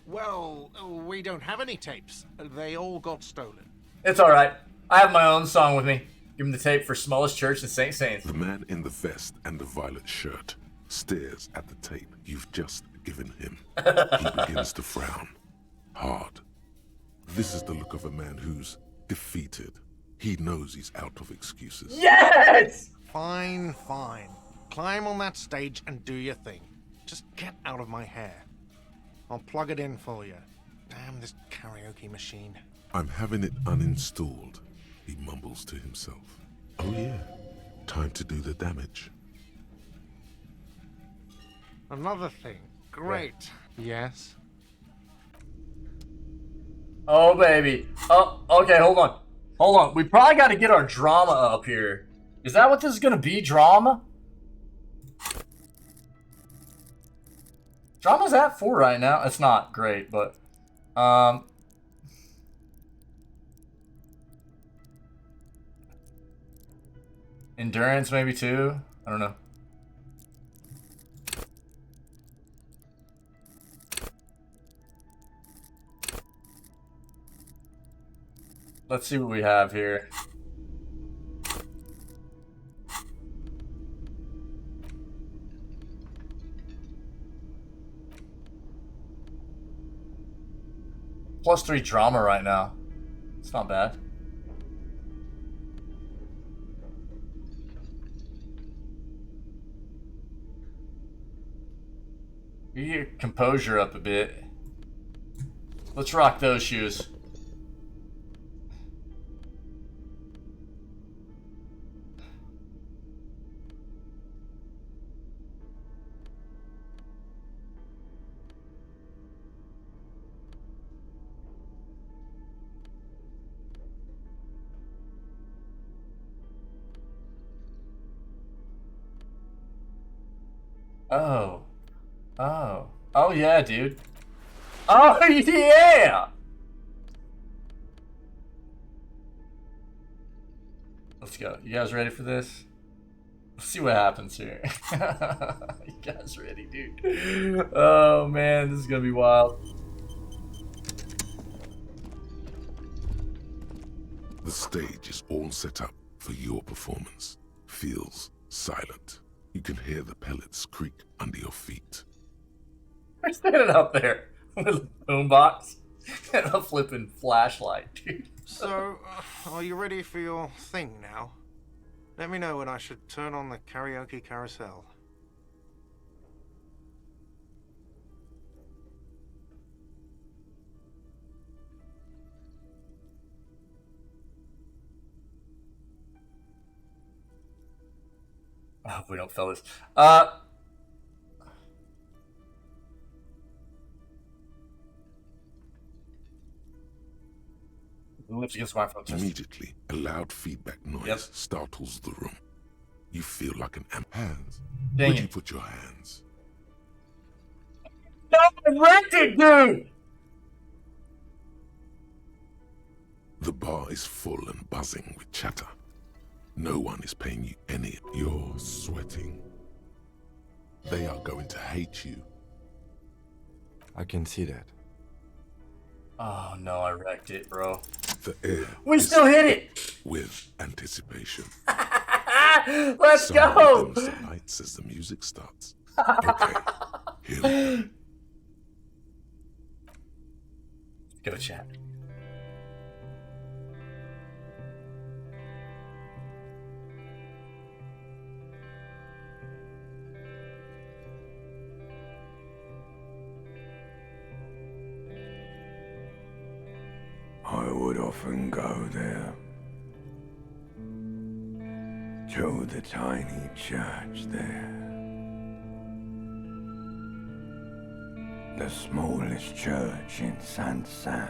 [SPEAKER 16] Well, we don't have any tapes. They all got stolen.
[SPEAKER 1] It's alright. I have my own song with me. Give him the tape for Smallest Church in St. Saints.
[SPEAKER 2] The man in the vest and the violet shirt stares at the tape you've just given him. He begins to frown. Hard. This is the look of a man who's defeated. He knows he's out of excuses.
[SPEAKER 1] Yes!
[SPEAKER 16] Fine, fine. Climb on that stage and do your thing. Just get out of my hair. I'll plug it in for you. Damn this karaoke machine.
[SPEAKER 2] I'm having it uninstalled, he mumbles to himself. Oh yeah, time to do the damage.
[SPEAKER 16] Another thing. Great. Yes?
[SPEAKER 1] Oh, baby. Oh, okay, hold on. Hold on. We probably got to get our drama up here. Is that what this is gonna be? Drama? Drama's at 4 right now. It's not great, but endurance maybe 2. I don't know. Let's see what we have here. +3 drama right now. It's not bad. You get your composure up a bit. Let's rock those shoes. Oh. Oh. Oh yeah, dude. Oh yeah! Let's go. You guys ready for this? Let's see what happens here. You guys ready, dude? Oh man, this is gonna be wild.
[SPEAKER 2] The stage is all set up for your performance. Feels silent. You can hear the pellets creak under your feet.
[SPEAKER 1] We're standing up there with a boombox and a flipping flashlight, dude.
[SPEAKER 16] So, are you ready for your thing now? Let me know when I should turn on the karaoke carousel.
[SPEAKER 1] I hope we don't fail this. Lips against my phone.
[SPEAKER 2] Immediately, a loud feedback noise startles the room. You feel like an hands. Where'd you put your hands?
[SPEAKER 1] No, I wrecked it, dude!
[SPEAKER 2] The bar is full and buzzing with chatter. No one is paying you any. You're sweating. They are going to hate you.
[SPEAKER 3] I can see that.
[SPEAKER 1] Oh no, I wrecked it, bro.
[SPEAKER 2] The air
[SPEAKER 1] We still hit it!
[SPEAKER 2] With anticipation.
[SPEAKER 1] Let's go!
[SPEAKER 2] Dims the lights as the music starts. Okay, here we go.
[SPEAKER 1] Go, chat.
[SPEAKER 8] I would often go there, to the tiny church there, the smallest church in Saint-San,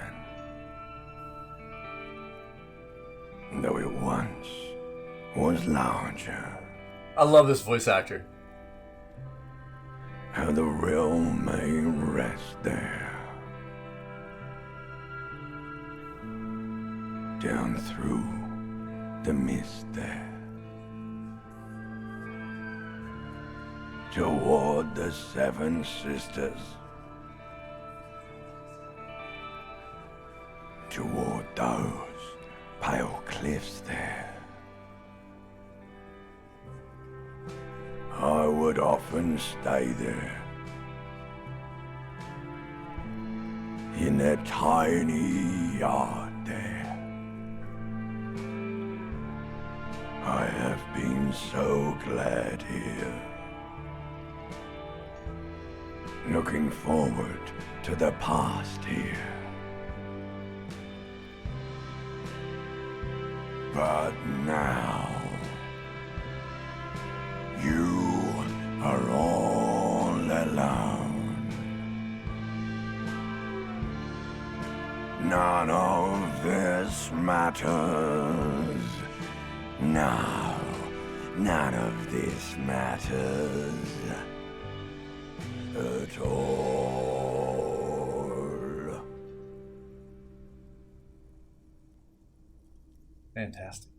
[SPEAKER 8] though it once was larger.
[SPEAKER 1] I love this voice actor.
[SPEAKER 8] How the realm may rest there. Down through the mist there, toward the Seven Sisters, toward those pale cliffs there. I would often stay there, in that tiny yard there. I have been so glad here, looking forward to the past here. But now, you are all alone. None of this matters. Now None of this matters at all.
[SPEAKER 1] Fantastic.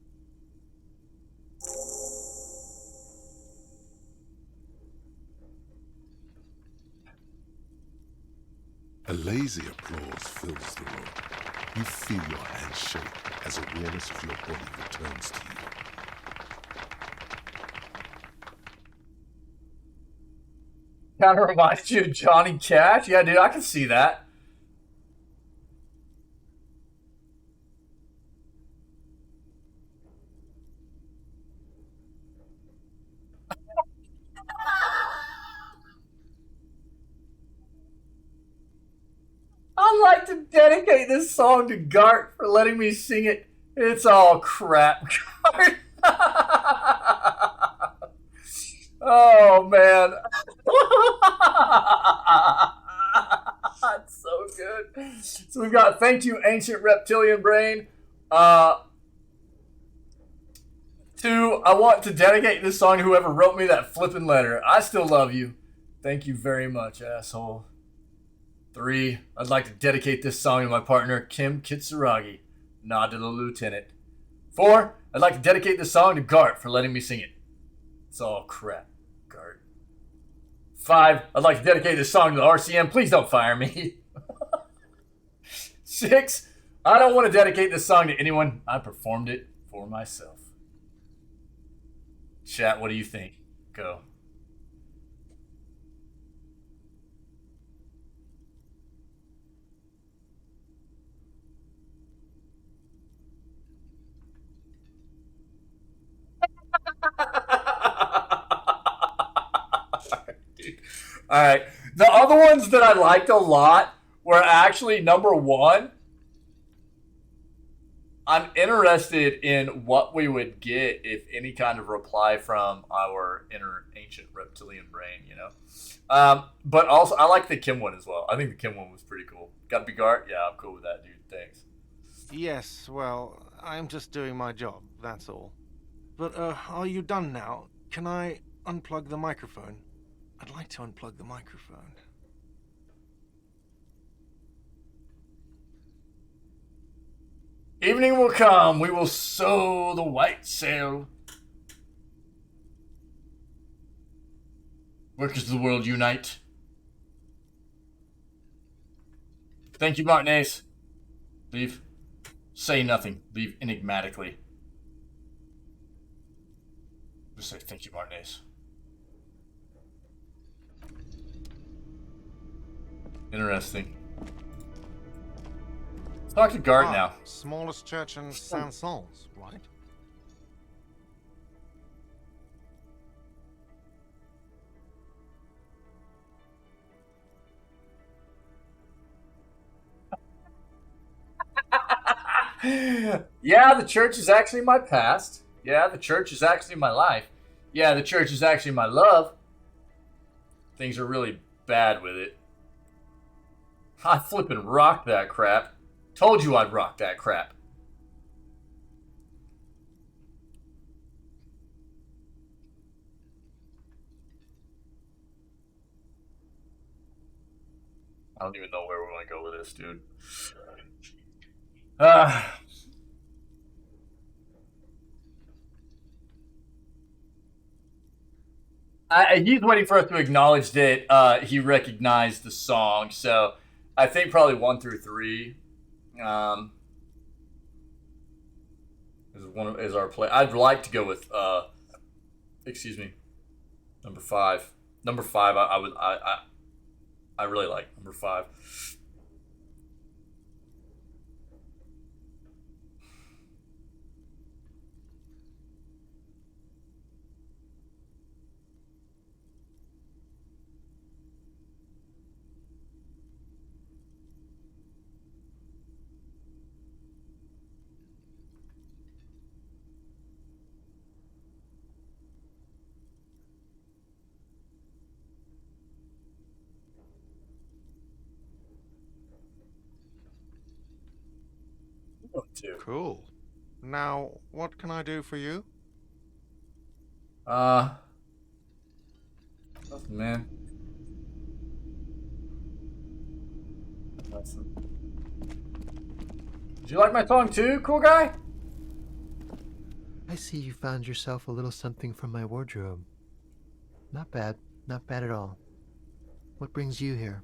[SPEAKER 2] A lazy applause fills the room. You feel your hands shake as awareness of your body returns to you.
[SPEAKER 1] Kind of reminds you of Johnny Cash. Yeah, dude, I can see that. I'd like to dedicate this song to Gart for letting me sing it. It's all crap, Gart. Oh, man. It's so good. So we've got thank you, Ancient Reptilian Brain. Two, I want to dedicate this song to whoever wrote me that flippin' letter. I still love you. Thank you very much, asshole. 3, I'd like to dedicate this song to my partner, Kim Kitsuragi. Nod to the lieutenant. 4, I'd like to dedicate this song to Gart for letting me sing it. It's all crap, Gart. 5, I'd like to dedicate this song to the RCM. Please don't fire me. 6, I don't want to dedicate this song to anyone. I performed it for myself. Chat, what do you think? Go. All right. The other ones that I liked a lot were actually number 1. I'm interested in what we would get if any kind of reply from our inner ancient reptilian brain, you know. But also, I like the Kim one as well. I think the Kim one was pretty cool. Got to be Gart? Yeah, I'm cool with that, dude. Thanks.
[SPEAKER 16] Yes, well, I'm just doing my job, that's all. But, are you done now? Can I unplug the microphone? I'd like to unplug the microphone.
[SPEAKER 1] Evening will come. We will sow the white sail. Workers of the world unite. Thank you, Martinez. Leave. Say nothing. Leave enigmatically. Just say thank you, Martinez. Interesting. Let's talk to Gart now.
[SPEAKER 16] Smallest church in Saint-Saëns, right?
[SPEAKER 1] Yeah, the church is actually my past. Yeah, the church is actually my life. Yeah, the church is actually my love. Things are really bad with it. I flippin' rocked that crap. Told you I'd rock that crap. I don't even know where we want to go with this, dude. He's waiting for us to acknowledge that he recognized the song, so I think probably 1 through 3 is our play. I'd like to go with excuse me, number 5. Number 5, I really like number 5.
[SPEAKER 16] Cool. Now, what can I do for you?
[SPEAKER 1] Nothing, man. Nothing. Did you like my song too, cool guy?
[SPEAKER 4] I see you found yourself a little something from my wardrobe. Not bad. Not bad at all. What brings you here?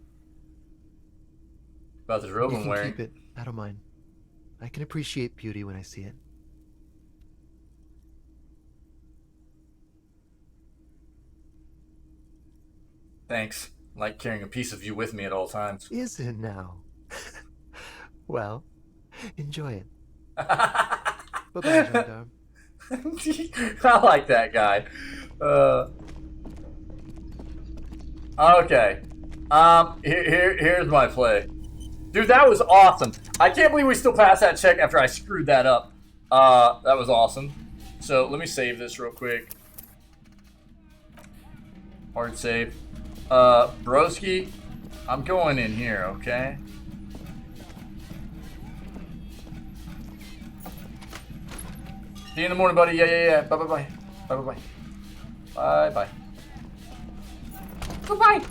[SPEAKER 1] About this robe
[SPEAKER 4] You
[SPEAKER 1] I'm
[SPEAKER 4] can
[SPEAKER 1] wearing.
[SPEAKER 4] keep it. I don't mind. I can appreciate beauty when I see it.
[SPEAKER 1] Thanks. I like carrying a piece of you with me at all times.
[SPEAKER 4] Is it now? Well, enjoy it. Bye-bye, gendarme.
[SPEAKER 1] I like that guy. Okay. Here's my play. Dude, that was awesome. I can't believe we still passed that check after I screwed that up. That was awesome. So let me save this real quick. Hard save. Broski, I'm going in here, okay? See you in the morning, buddy. Yeah. Bye. Bye. Goodbye.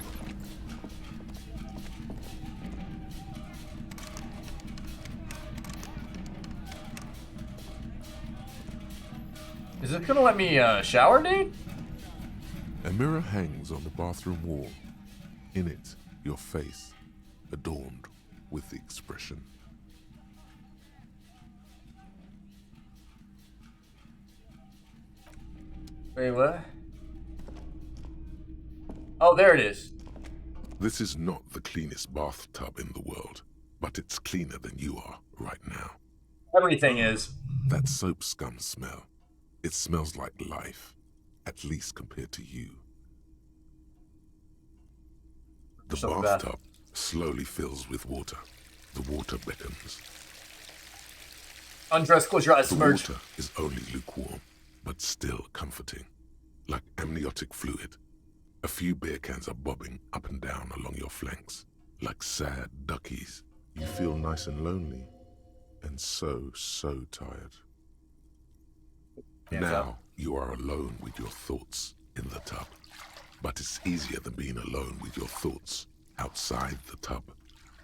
[SPEAKER 1] Is it gonna let me shower, dude?
[SPEAKER 2] A mirror hangs on the bathroom wall. In it, your face, adorned with the expression.
[SPEAKER 1] Wait, what? Oh, there it is.
[SPEAKER 2] This is not the cleanest bathtub in the world, but it's cleaner than you are right now.
[SPEAKER 1] Everything is.
[SPEAKER 2] That soap scum smell. It smells like life, at least compared to you. The bathtub slowly fills with water. The water beckons.
[SPEAKER 1] Undress, close your eyes,
[SPEAKER 2] The
[SPEAKER 1] submerge.
[SPEAKER 2] water is only lukewarm, but still comforting, like amniotic fluid. A few beer cans are bobbing up and down along your flanks, like sad duckies. You feel nice and lonely, and so tired.
[SPEAKER 1] Hands
[SPEAKER 2] Now
[SPEAKER 1] up.
[SPEAKER 2] you are alone with your thoughts in the tub. But it's easier than being alone with your thoughts outside the tub.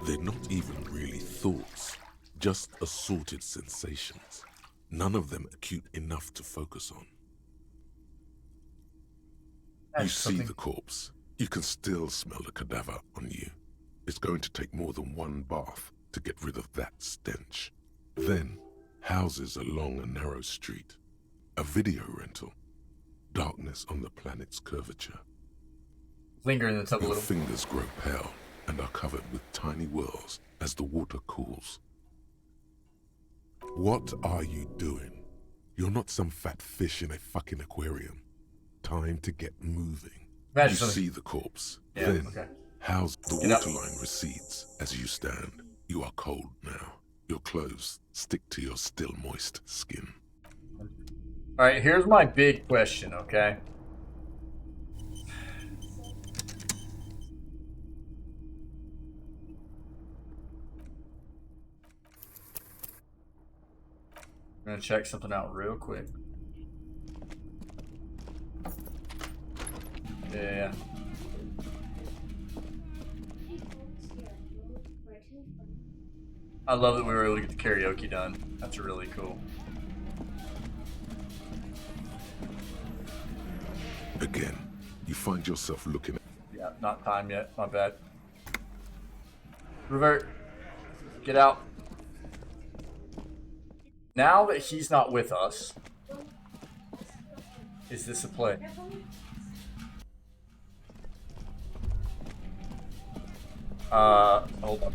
[SPEAKER 2] They're not even really thoughts, just assorted sensations. None of them acute enough to focus on. You see the corpse. You can still smell the cadaver on you. It's going to take more than one bath to get rid of that stench. Then, houses along a narrow street. A video rental. Darkness on the planet's curvature.
[SPEAKER 1] Linger in the tub a
[SPEAKER 2] Your
[SPEAKER 1] little.
[SPEAKER 2] fingers grow pale and are covered with tiny whirls as the water cools. What are you doing? You're not some fat fish in a fucking aquarium. Time to get moving.
[SPEAKER 1] Imagine
[SPEAKER 2] You
[SPEAKER 1] something-
[SPEAKER 2] see the corpse.
[SPEAKER 1] Yeah,
[SPEAKER 2] then,
[SPEAKER 1] okay.
[SPEAKER 2] how's the
[SPEAKER 1] Get up.
[SPEAKER 2] waterline recedes as you stand. You are cold now. Your clothes stick to your still moist skin.
[SPEAKER 1] Alright, here's my big question, okay? I'm gonna check something out real quick. Yeah. I love that we were able to get the karaoke done. That's really cool.
[SPEAKER 2] Again, you find yourself looking at...
[SPEAKER 1] Yeah, not time yet. My bad. Revert. Get out. Now that he's not with us, is this a play? Hold on.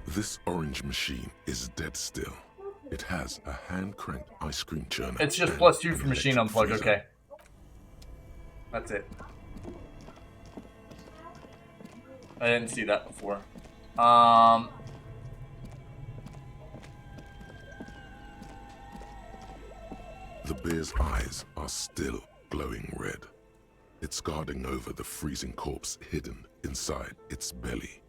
[SPEAKER 2] This orange machine is dead still. It has a hand-cranked ice cream churner.
[SPEAKER 1] It's just
[SPEAKER 2] and
[SPEAKER 1] +2
[SPEAKER 2] an
[SPEAKER 1] for machine
[SPEAKER 2] electric
[SPEAKER 1] unplugged,
[SPEAKER 2] freezer.
[SPEAKER 1] okay. That's it. I didn't see that before.
[SPEAKER 2] The bear's eyes are still glowing red. It's guarding over the freezing corpse hidden inside its belly.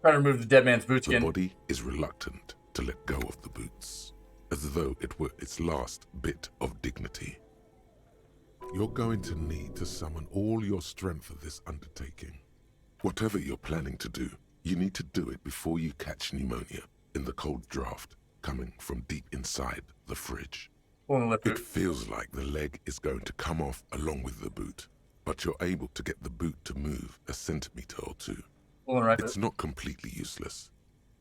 [SPEAKER 1] Try to remove the dead man's boots
[SPEAKER 2] The
[SPEAKER 1] again.
[SPEAKER 2] body is reluctant to let go of the boots, as though it were its last bit of dignity. You're going to need to summon all your strength for this undertaking. Whatever you're planning to do, you need to do it before you catch pneumonia in the cold draft coming from deep inside the fridge. It feels like the leg is going to come off along with the boot, but you're able to get the boot to move a centimeter or two. It's not completely useless.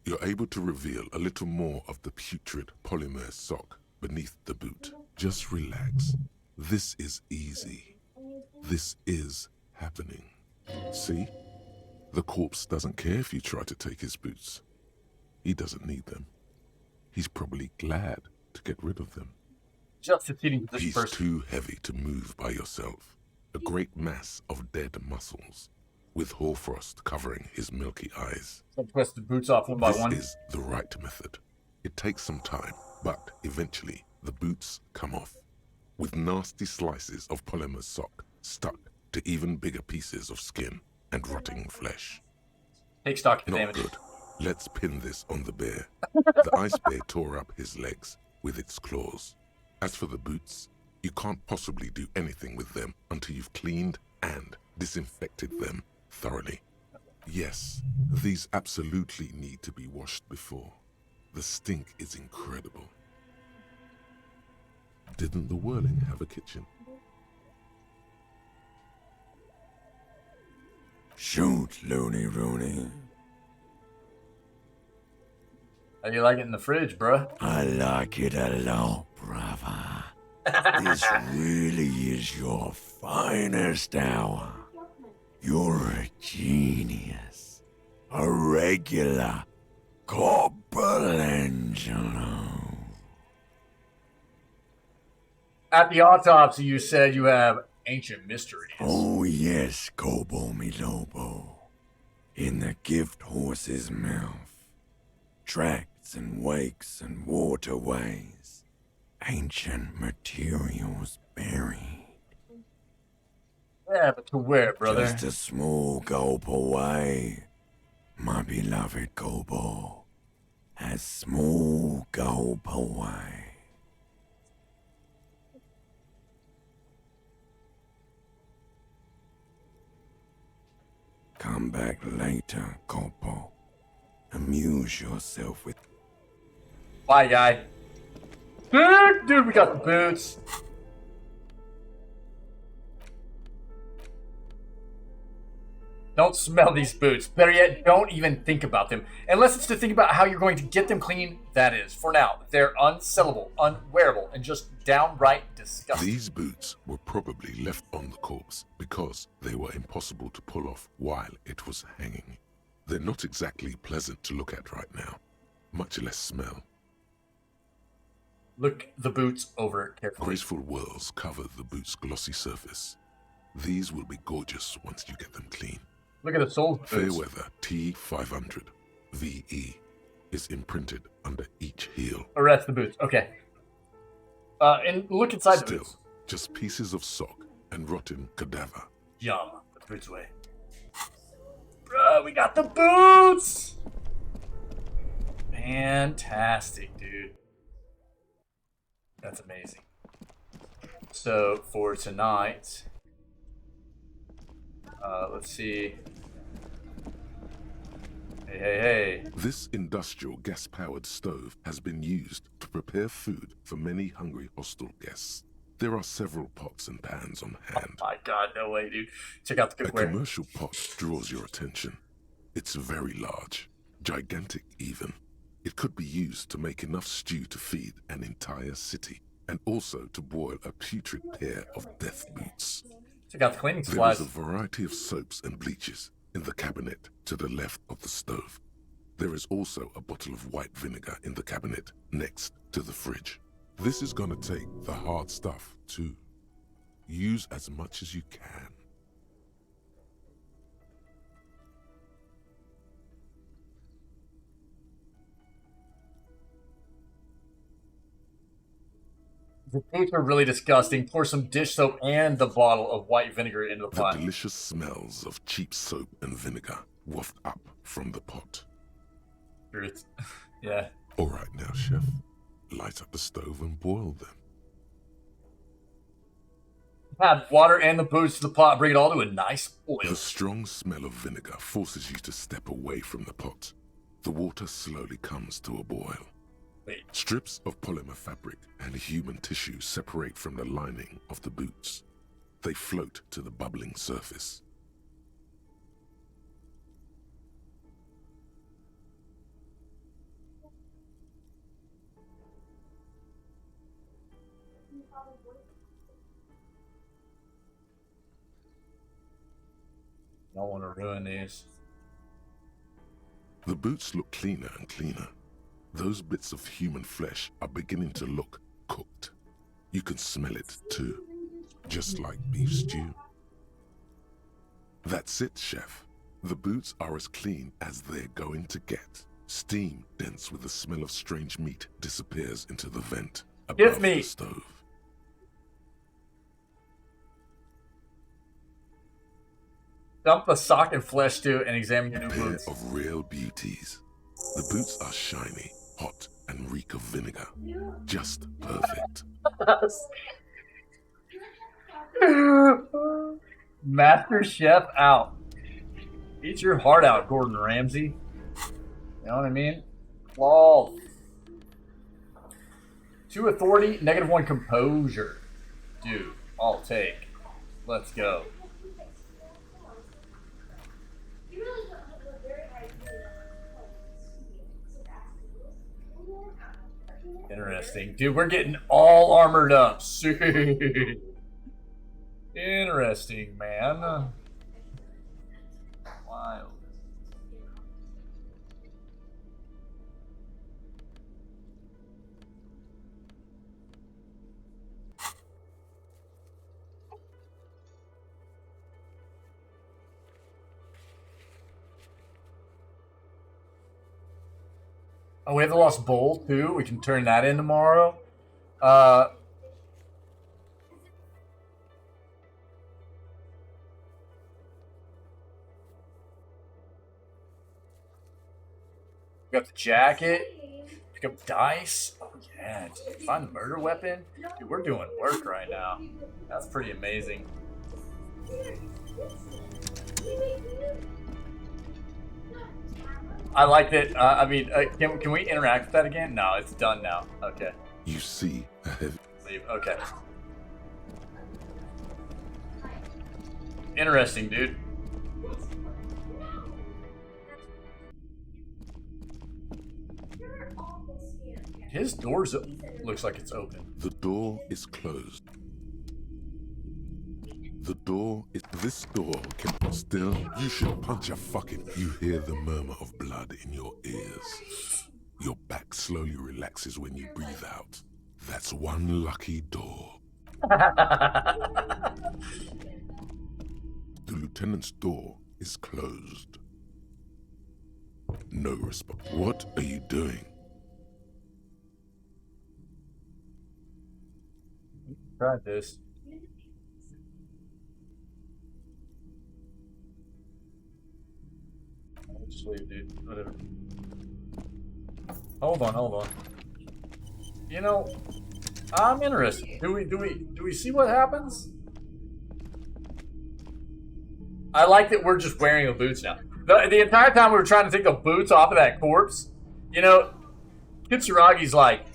[SPEAKER 2] You're able to reveal a little more of the putrid polymer sock beneath the boot. Just relax. This is easy. This is happening. See? The corpse doesn't care if you try to take his boots. He doesn't need them. He's probably glad to get rid of them.
[SPEAKER 1] Just succeeding this
[SPEAKER 2] He's
[SPEAKER 1] person.
[SPEAKER 2] too heavy to move by yourself. A great mass of dead muscles, with hoarfrost covering his milky eyes.
[SPEAKER 1] So twist the boots off one by one.
[SPEAKER 2] This is the right method. It takes some time, but eventually the boots come off, with nasty slices of polymer sock stuck to even bigger pieces of skin and rotting flesh.
[SPEAKER 1] Take stock of
[SPEAKER 2] Not
[SPEAKER 1] damage.
[SPEAKER 2] good. Let's pin this on the bear. The ice bear tore up his legs with its claws. As for the boots, you can't possibly do anything with them until you've cleaned and disinfected them thoroughly. Yes, these absolutely need to be washed before. The stink is incredible. Didn't the Whirling have a kitchen?
[SPEAKER 8] Shoot, Looney Rooney.
[SPEAKER 1] How do you like it in the fridge, bruh?
[SPEAKER 8] I like it a lot, brother. This really is your finest hour. You're a genius. A regular Corporangelo.
[SPEAKER 1] At the autopsy, you said you have ancient mysteries.
[SPEAKER 8] Oh yes, Kobo mi Lobo. In the gift horse's mouth. Tracts and wakes and waterways. Ancient materials buried.
[SPEAKER 1] Yeah, but to where, brother?
[SPEAKER 8] Just a small gulp away. My beloved Kobo. A small gulp away. Come back later, Kobo. Amuse yourself with...
[SPEAKER 1] Bye, guy. Dude, we got the boots. Don't smell these boots. Better yet, don't even think about them. Unless it's to think about how you're going to get them clean, that is. For now, they're unsellable, unwearable, and just downright disgusting.
[SPEAKER 2] These boots were probably left on the corpse because they were impossible to pull off while it was hanging. They're not exactly pleasant to look at right now, much less smell.
[SPEAKER 1] Look the boots over carefully.
[SPEAKER 2] Graceful whirls cover the boot's glossy surface. These will be gorgeous once you get them clean.
[SPEAKER 1] Look at the soles boots.
[SPEAKER 2] Fairweather T500 VE is imprinted under each heel.
[SPEAKER 1] Oh, that's the boots. Okay. And look inside the boots.
[SPEAKER 2] Still, just pieces of sock and rotten cadaver.
[SPEAKER 1] Yum. Put the boots away. Bro, we got the boots! Fantastic, dude. That's amazing. So, for tonight... let's see. Hey.
[SPEAKER 2] This industrial gas-powered stove has been used to prepare food for many hungry hostel guests. There are several pots and pans on hand.
[SPEAKER 1] Oh my god, no way, dude. Check out the
[SPEAKER 2] A
[SPEAKER 1] cookware.
[SPEAKER 2] commercial pot draws your attention. It's very large, gigantic even. It could be used to make enough stew to feed an entire city, and also to boil a putrid pair of death boots.
[SPEAKER 1] Check out the cleaning
[SPEAKER 2] There
[SPEAKER 1] supplies.
[SPEAKER 2] is a variety of soaps and bleaches in the cabinet to the left of the stove. There is also a bottle of white vinegar in the cabinet next to the fridge. This is gonna take the hard stuff too. Use as much as you can.
[SPEAKER 1] The boots are really disgusting. Pour some dish soap and the bottle of white vinegar into the
[SPEAKER 2] The
[SPEAKER 1] pot.
[SPEAKER 2] delicious smells of cheap soap and vinegar waft up from the pot.
[SPEAKER 1] Truth. Yeah.
[SPEAKER 2] All right now, chef. Light up the stove and boil them.
[SPEAKER 1] Add water and the boots to the pot. Bring it all to a nice boil.
[SPEAKER 2] The strong smell of vinegar forces you to step away from the pot. The water slowly comes to a boil.
[SPEAKER 1] Wait.
[SPEAKER 2] Strips of polymer fabric and human tissue separate from the lining of the boots. They float to the bubbling surface.
[SPEAKER 1] Don't want to ruin these.
[SPEAKER 2] The boots look cleaner and cleaner. Those bits of human flesh are beginning to look cooked. You can smell it too, just like beef stew. That's it, chef. The boots are as clean as they're going to get. Steam, dense with the smell of strange meat, disappears into the vent above the stove.
[SPEAKER 1] Dump the sock and flesh stew and examine your new boots.
[SPEAKER 2] Of real beauties. The boots are shiny, hot, and reek of vinegar. Just perfect.
[SPEAKER 1] Master Chef out. Eat your heart out, Gordon Ramsay. You know what I mean? Wall. 2 authority, -1 composure. Dude, I'll take. Let's go. Interesting. Dude, we're getting all armored up. Sweet. Interesting, man. Wild. Oh, we have the Lost Bowl, too. We can turn that in tomorrow. Got the jacket. Pick up dice. Oh, yeah. Find the murder weapon. Dude, we're doing work right now. That's pretty amazing. I like that. I mean, can we interact with that again? No, it's done now. Okay.
[SPEAKER 2] You see a heavy...
[SPEAKER 1] Leave. Okay. Interesting, dude. His door's looks like it's open.
[SPEAKER 2] The door is closed. The door is... This door can... Still, you should punch a fucking... You hear the murmur of blood in your ears. Your back slowly relaxes when you breathe out. That's one lucky door. The lieutenant's door is closed. No response. What are you doing?
[SPEAKER 1] Try this. I'll just leave, dude. Whatever. Hold on. You know, I'm interested. Do we see what happens? I like that we're just wearing the boots now. The entire time we were trying to take the boots off of that corpse, you know, Kitsuragi's like,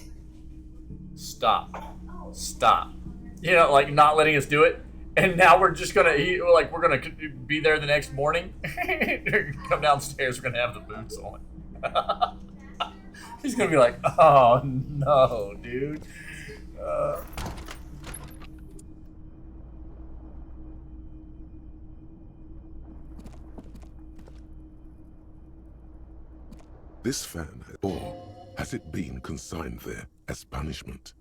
[SPEAKER 1] stop. You know, like not letting us do it. And now we're just gonna we're gonna be there the next morning. Come downstairs, we're gonna have the boots on. He's gonna be like, oh no, dude.
[SPEAKER 2] This fan, or has it been consigned there as punishment?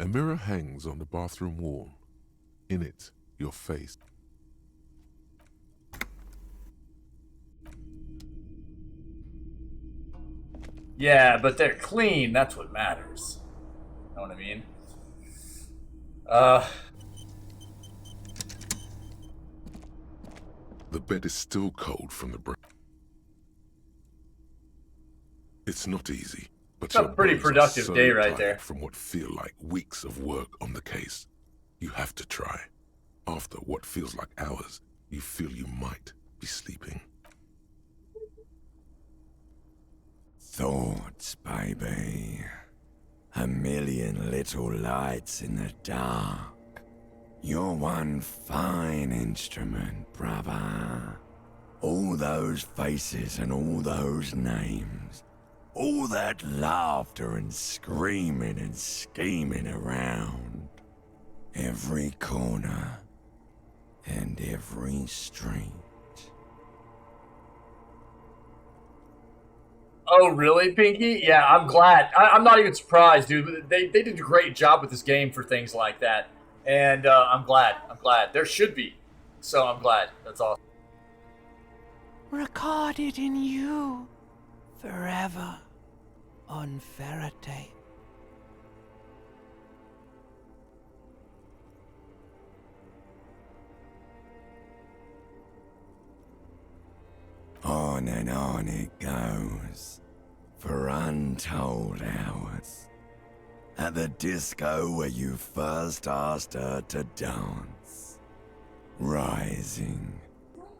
[SPEAKER 2] A mirror hangs on the bathroom wall. In it, your face.
[SPEAKER 1] Yeah, but they're clean. That's what matters. Know what I mean?
[SPEAKER 2] The bed is still cold from the break. It's not easy, but
[SPEAKER 1] It's a
[SPEAKER 2] your
[SPEAKER 1] pretty
[SPEAKER 2] bones are
[SPEAKER 1] productive
[SPEAKER 2] so
[SPEAKER 1] day right
[SPEAKER 2] tired
[SPEAKER 1] there.
[SPEAKER 2] from what feel like weeks of work on the case. You have to try. After what feels like hours, you feel you might be sleeping.
[SPEAKER 8] Thoughts, baby. A million little lights in the dark. You're one fine instrument, brother. All those faces and all those names. All that laughter and screaming and scheming around. Every corner and every street.
[SPEAKER 1] Oh, really, Pinky? Yeah, I'm glad. I'm not even surprised, dude. They did a great job with this game for things like that. And I'm glad. I'm glad. There should be. So I'm glad. That's awesome.
[SPEAKER 18] Recorded in you forever on Faraday.
[SPEAKER 8] On and on it goes, for untold hours. At the disco where you first asked her to dance. Rising,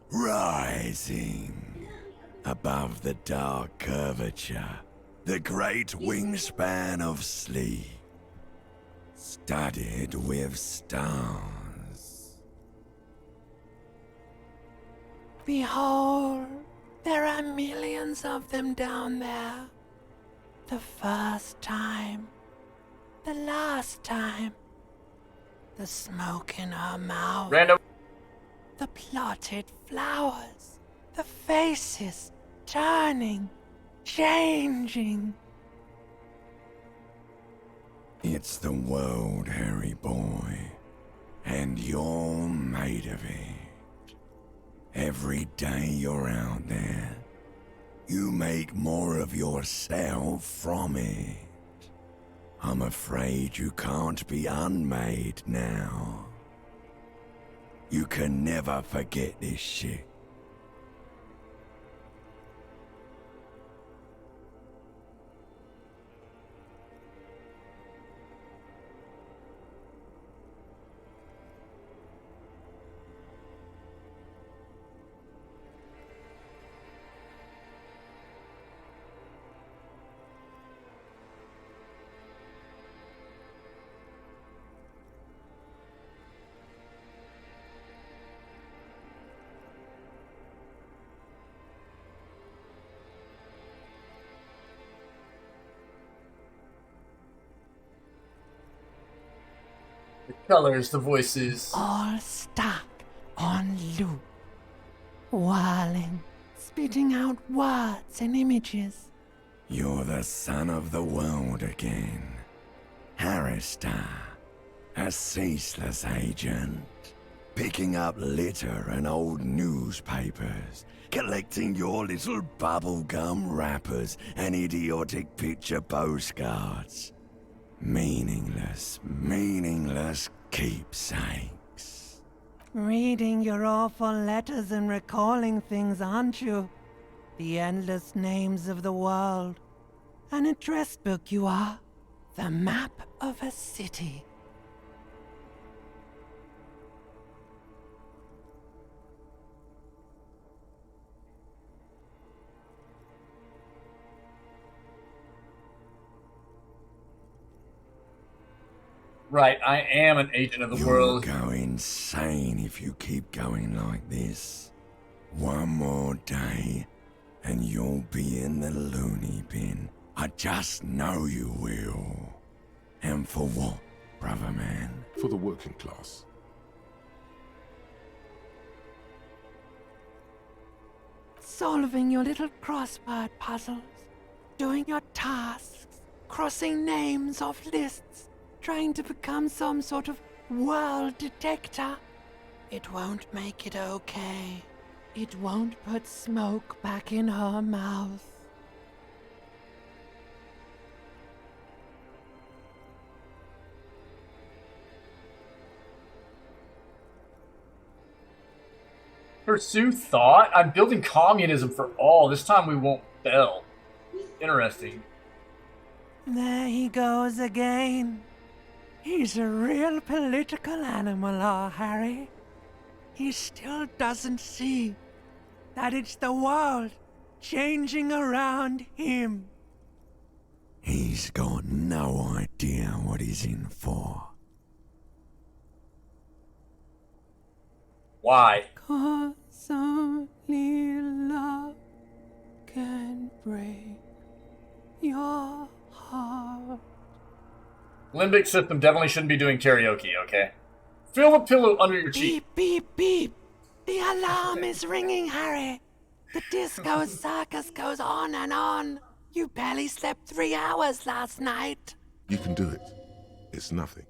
[SPEAKER 8] rising, above the dark curvature, the great wingspan of sleep, studded with stars.
[SPEAKER 18] Behold, there are millions of them down there. The first time, the last time, the smoke in her mouth,
[SPEAKER 1] Random.
[SPEAKER 18] The plotted flowers, the faces turning, changing.
[SPEAKER 8] It's the world, Harry boy, and you're made of it. Every day you're out there, you make more of yourself from it. I'm afraid you can't be unmade now. You can never forget this shit.
[SPEAKER 1] The colors, the voices.
[SPEAKER 18] All stuck on loop. Whirling, spitting out words and images.
[SPEAKER 8] You're the son of the world again. Harrister, a ceaseless agent. Picking up litter and old newspapers. Collecting your little bubblegum wrappers and idiotic picture postcards. Meaningless, meaningless keepsakes.
[SPEAKER 18] Reading your awful letters and recalling things, aren't you? The endless names of the world. An address book you are. The map of a city.
[SPEAKER 1] Right, I am an agent of the world.
[SPEAKER 8] You'll go insane if you keep going like this. One more day, and you'll be in the loony bin. I just know you will. And for what, brother man?
[SPEAKER 2] For the working class.
[SPEAKER 18] Solving your little crossword puzzles. Doing your tasks. Crossing names off lists. Trying to become some sort of world detector. It won't make it okay. It won't put smoke back in her mouth.
[SPEAKER 1] pursue thought? I'm building communism for all. This time we won't fail. Interesting.
[SPEAKER 18] There he goes again. He's a real political animal, our Harry. He still doesn't see that it's the world changing around him.
[SPEAKER 8] He's got no idea what he's in for.
[SPEAKER 1] Why?
[SPEAKER 18] 'Cause only love can break your heart.
[SPEAKER 1] Limbic system definitely shouldn't be doing karaoke, okay? Feel the pillow under your cheek.
[SPEAKER 18] Beep, beep, beep. The alarm is ringing, Harry. The disco circus goes on and on. You barely slept 3 hours last night.
[SPEAKER 2] You can do it. It's nothing.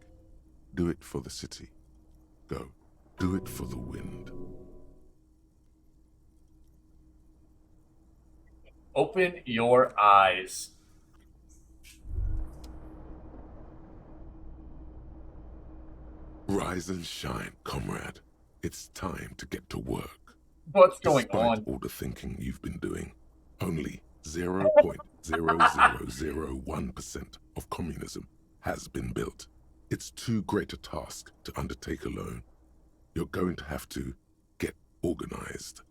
[SPEAKER 2] Do it for the city. Go. Do it for the wind.
[SPEAKER 1] Open your eyes.
[SPEAKER 2] Rise and shine, comrade. It's time to get to work.
[SPEAKER 1] What's going
[SPEAKER 2] Despite
[SPEAKER 1] on?
[SPEAKER 2] all the thinking you've been doing, only 0.0001% of communism has been built. It's too great a task to undertake alone. You're going to have to get organized.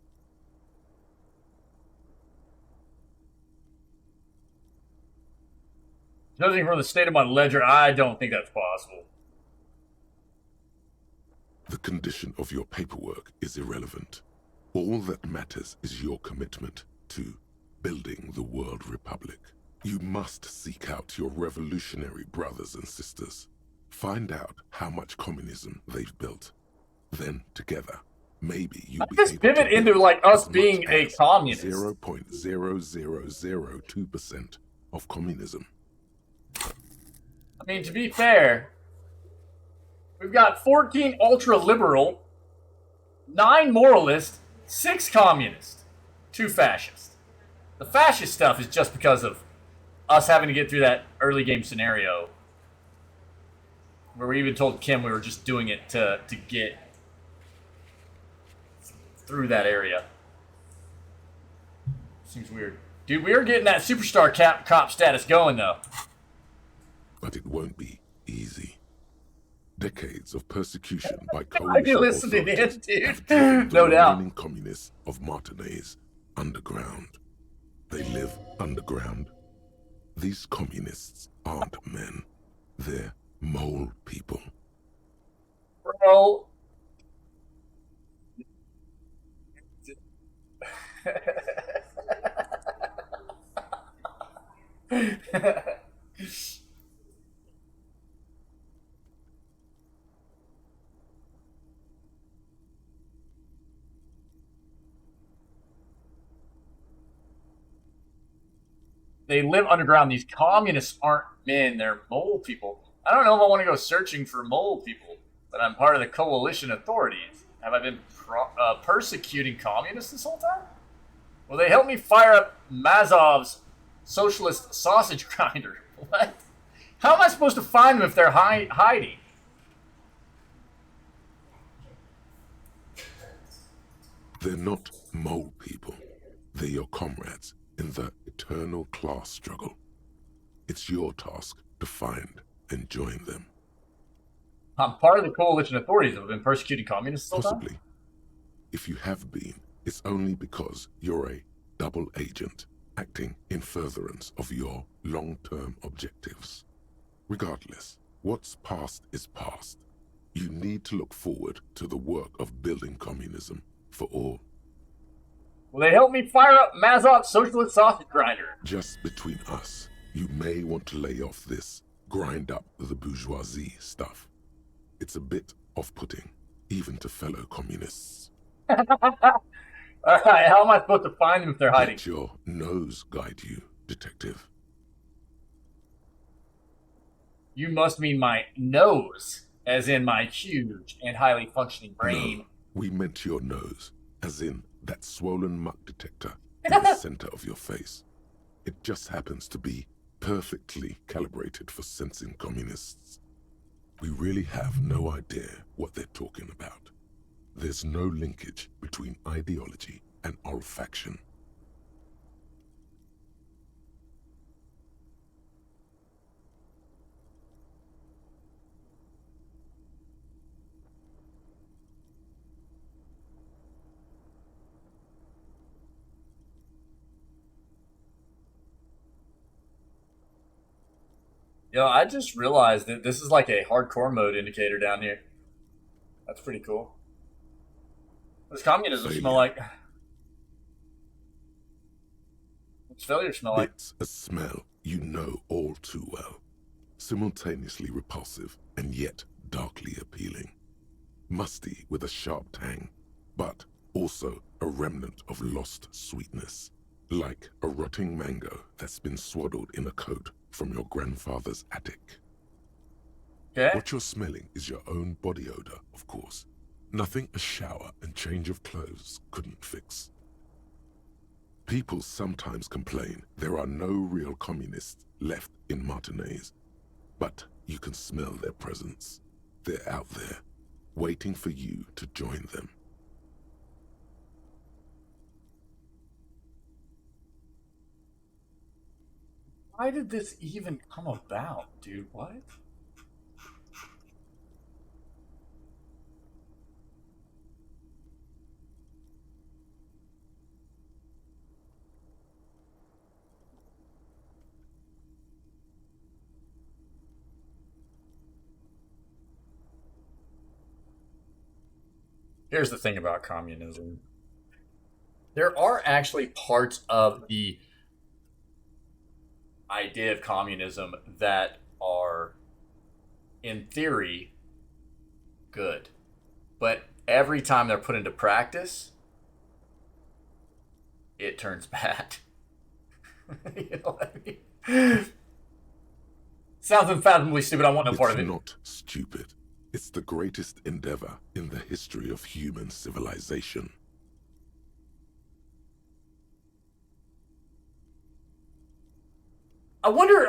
[SPEAKER 1] Judging from the state of my ledger, I don't think that's possible.
[SPEAKER 2] The condition of your paperwork is irrelevant. All that matters is your commitment to building the world republic. You must seek out your revolutionary brothers and sisters. Find out how much communism they've built. Then, together, maybe you'll be
[SPEAKER 1] just
[SPEAKER 2] able
[SPEAKER 1] pivot
[SPEAKER 2] to
[SPEAKER 1] into
[SPEAKER 2] build
[SPEAKER 1] like us
[SPEAKER 2] as
[SPEAKER 1] being
[SPEAKER 2] much
[SPEAKER 1] a
[SPEAKER 2] as
[SPEAKER 1] communist.
[SPEAKER 2] 0.0002% of communism.
[SPEAKER 1] I mean, to be fair, we've got 14 ultra-liberal, 9 moralist, 6 communist, 2 fascist. The fascist stuff is just because of us having to get through that early game scenario where we even told Kim we were just doing it to get through that area. Seems weird. Dude, we are getting that superstar cop status going, though.
[SPEAKER 2] But it won't be easy. Decades of persecution by
[SPEAKER 1] I
[SPEAKER 2] coalition
[SPEAKER 1] be listening in,
[SPEAKER 2] authorities
[SPEAKER 1] dude.
[SPEAKER 2] have driven the
[SPEAKER 1] No doubt.
[SPEAKER 2] remaining communists of Martinez underground. They live underground. These communists aren't men. They're mole people.
[SPEAKER 1] Bro. They live underground. These communists aren't men. They're mole people. I don't know if I want to go searching for mole people, but I'm part of the coalition authorities. Have I been persecuting communists this whole time? Will they help me fire up Mazov's socialist sausage grinder? What? How am I supposed to find them if they're hiding?
[SPEAKER 2] They're not mole people. They're your comrades in the eternal class struggle. It's your task to find and join them.
[SPEAKER 1] I'm part of the coalition authorities that have been persecuting communists this whole time?
[SPEAKER 2] Possibly. If you have been, it's only because you're a double agent acting in furtherance of your long-term objectives. Regardless, what's past is past. You need to look forward to the work of building communism for all.
[SPEAKER 1] Will they help me fire up Mazov's socialist sausage grinder?
[SPEAKER 2] Just between us, you may want to lay off this grind up the bourgeoisie stuff. It's a bit off-putting, even to fellow communists.
[SPEAKER 1] Alright, how am I supposed to find them if they're hiding?
[SPEAKER 2] Let your nose guide you, detective.
[SPEAKER 1] You must mean my nose, as in my huge and highly functioning brain.
[SPEAKER 2] No, we meant your nose, as in that swollen muck detector in the center of your face. It just happens to be perfectly calibrated for sensing communists. We really have no idea what they're talking about. there's no linkage between ideology and olfaction.
[SPEAKER 1] Yo, I just realized that this is like a hardcore mode indicator down here. That's pretty cool. What's communism smell like? What's failure smell like?
[SPEAKER 2] It's a smell you know all too well. Simultaneously repulsive and yet darkly appealing. Musty with a sharp tang, but also a remnant of lost sweetness. Like a rotting mango that's been swaddled in a coat from your grandfather's attic.
[SPEAKER 1] Okay.
[SPEAKER 2] What you're smelling is your own body odor, of course. Nothing a shower and change of clothes couldn't fix. People sometimes complain there are no real communists left in Martinaise, but you can smell their presence. They're out there, waiting for you to join them.
[SPEAKER 1] Why did this even come about, dude? What? Here's the thing about communism. There are actually parts of the idea of communism that are, in theory, good. But every time they're put into practice, it turns bad. You know what I mean? Sounds unfathomably stupid. I want no part of it.
[SPEAKER 2] It's not stupid. It's the greatest endeavor in the history of human civilization.
[SPEAKER 1] I wonder,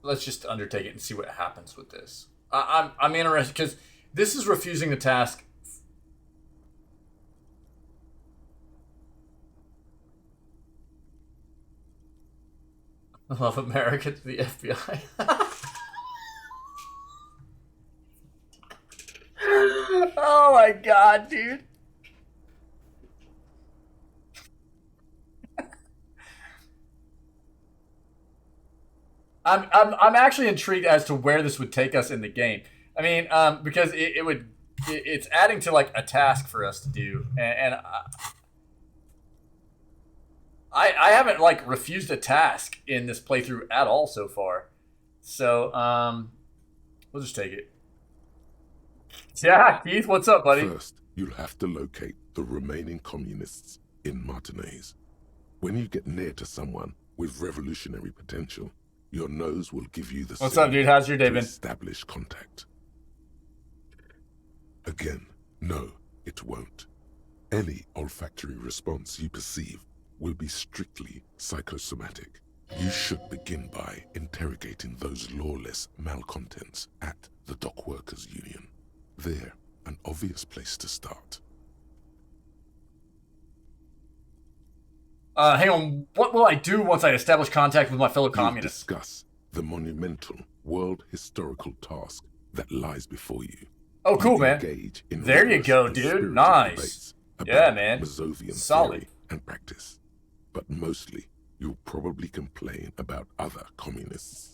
[SPEAKER 1] let's just undertake it and see what happens with this. I'm interested because this is refusing the task. I love America to the FBI. Oh my god, dude. I'm actually intrigued as to where this would take us in the game. I mean, because it's adding to like a task for us to do, and I haven't like refused a task in this playthrough at all so far. So we'll just take it. Yeah, Keith, what's up, buddy?
[SPEAKER 2] First, you'll have to locate the remaining communists in Martinaise. When you get near to someone with revolutionary potential, your nose will give you the
[SPEAKER 1] What's up, dude? How's your day been?
[SPEAKER 2] Establish contact. Again, no, it won't. Any olfactory response you perceive will be strictly psychosomatic. You should begin by interrogating those lawless malcontents at the Dock Workers Union. They're an obvious place to start.
[SPEAKER 1] Hang on. What will I do once I establish contact with my fellow communists?
[SPEAKER 2] Discuss the monumental world historical task that lies before you.
[SPEAKER 1] Oh, cool, man. There you go, dude. Nice. Yeah, man.
[SPEAKER 2] Mazovian
[SPEAKER 1] Solid.
[SPEAKER 2] Theory and practice. But mostly, you'll probably complain about other communists.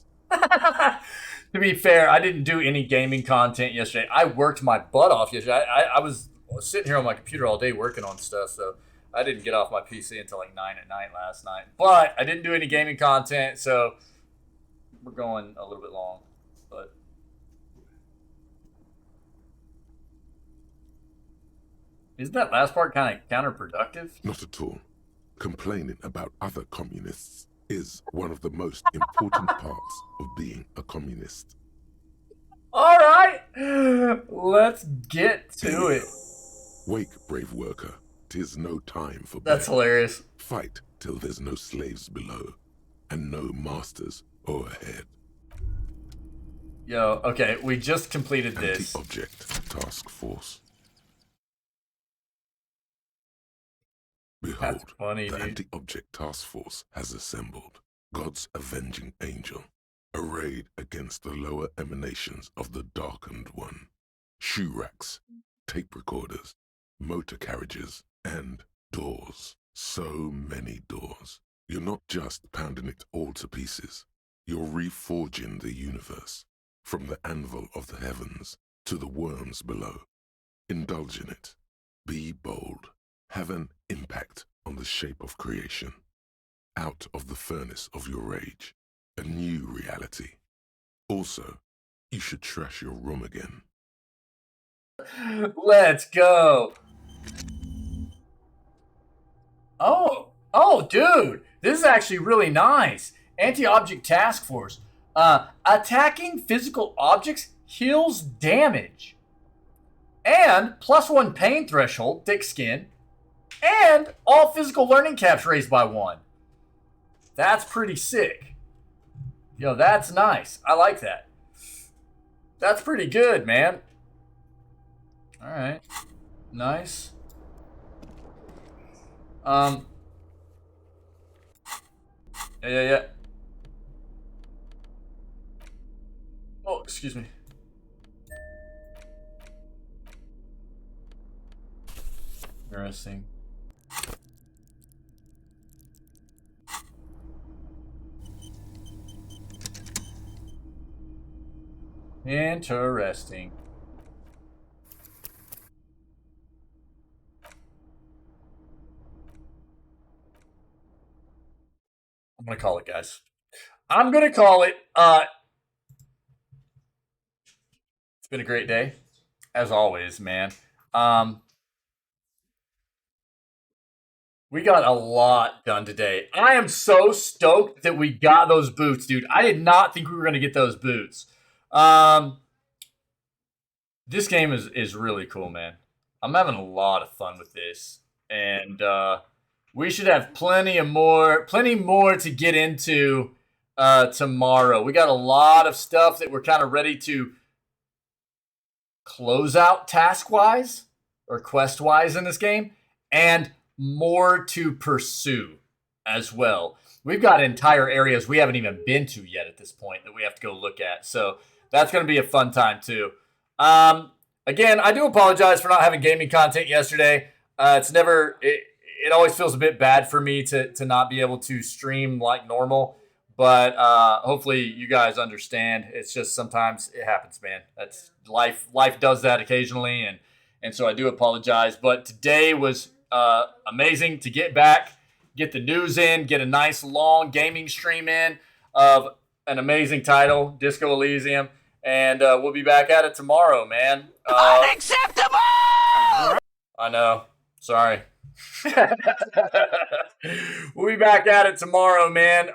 [SPEAKER 1] To be fair, I didn't do any gaming content yesterday. I worked my butt off yesterday. I was sitting here on my computer all day working on stuff, so I didn't get off my PC until like 9 at night last night. But I didn't do any gaming content, so we're going a little bit long. But isn't that last part kind of counterproductive?
[SPEAKER 2] Not at all. Complaining about other communists is one of the most important parts of being a communist.
[SPEAKER 1] All right, let's get to it.
[SPEAKER 2] Wake, brave worker. 'Tis no time for
[SPEAKER 1] That's
[SPEAKER 2] bed.
[SPEAKER 1] hilarious.
[SPEAKER 2] Fight till there's no slaves below. and no masters overhead.
[SPEAKER 1] Yo, okay, we just completed this.
[SPEAKER 2] Anti-object task force. Behold,
[SPEAKER 1] funny,
[SPEAKER 2] the
[SPEAKER 1] dude.
[SPEAKER 2] anti-object task force has assembled. God's avenging angel, arrayed against the lower emanations of the darkened one. Shoe racks, tape recorders, motor carriages, and doors. So many doors. You're not just pounding it all to pieces. You're reforging the universe, from the anvil of the heavens to the worms below. Indulge in it. Be bold. Have an impact on the shape of creation. Out of the furnace of your rage, a new reality. Also, you should trash your room again.
[SPEAKER 1] Let's go. Oh, dude, this is actually really nice. Anti-object task force. Attacking physical objects heals damage. And +1 pain threshold, thick skin. And all physical learning caps raised by 1. That's pretty sick. Yo, that's nice. I like that. That's pretty good, man. All right. Nice. Yeah. Oh, excuse me. Interesting. Interesting. I'm gonna call it, guys. I'm gonna call it. It's been a great day, as always, man. We got a lot done today. I am so stoked that we got those boots, dude. I did not think we were gonna get those boots. This game is really cool, man. I'm having a lot of fun with this, and we should have plenty more to get into tomorrow. We got a lot of stuff that we're kind of ready to close out task-wise or quest-wise in this game, and more to pursue as well. We've got entire areas we haven't even been to yet at this point that we have to go look at. So that's going to be a fun time too. Again, I do apologize for not having gaming content yesterday. It always feels a bit bad for me to not be able to stream like normal, but hopefully you guys understand. It's just sometimes it happens, man. That's life. Life does that occasionally, and so I do apologize. But today was amazing to get back, get the news in, get a nice long gaming stream in of an amazing title, Disco Elysium, and we'll be back at it tomorrow, man.
[SPEAKER 19] Unacceptable!
[SPEAKER 1] I know. Sorry. We'll be back at it tomorrow, man,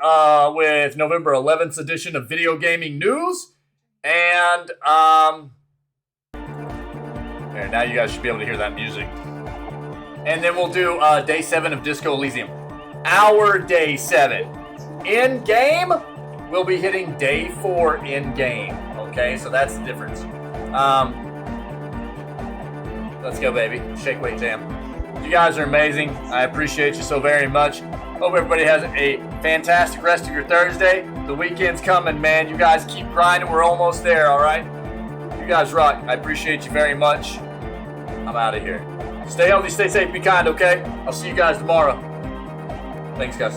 [SPEAKER 1] with November 11th edition of Video Gaming News. And there, now you guys should be able to hear that music. And then we'll do day 7 of Disco Elysium. Our day 7. In game, we'll be hitting day 4 in game. Okay, so that's the difference. Let's go, baby. Shake, weight, jam. You guys are amazing. I appreciate you so very much. Hope everybody has a fantastic rest of your Thursday. The weekend's coming, man. You guys keep grinding. We're almost there, all right? You guys rock. I appreciate you very much. I'm out of here. Stay healthy, stay safe, be kind, okay? I'll see you guys tomorrow. Thanks, guys.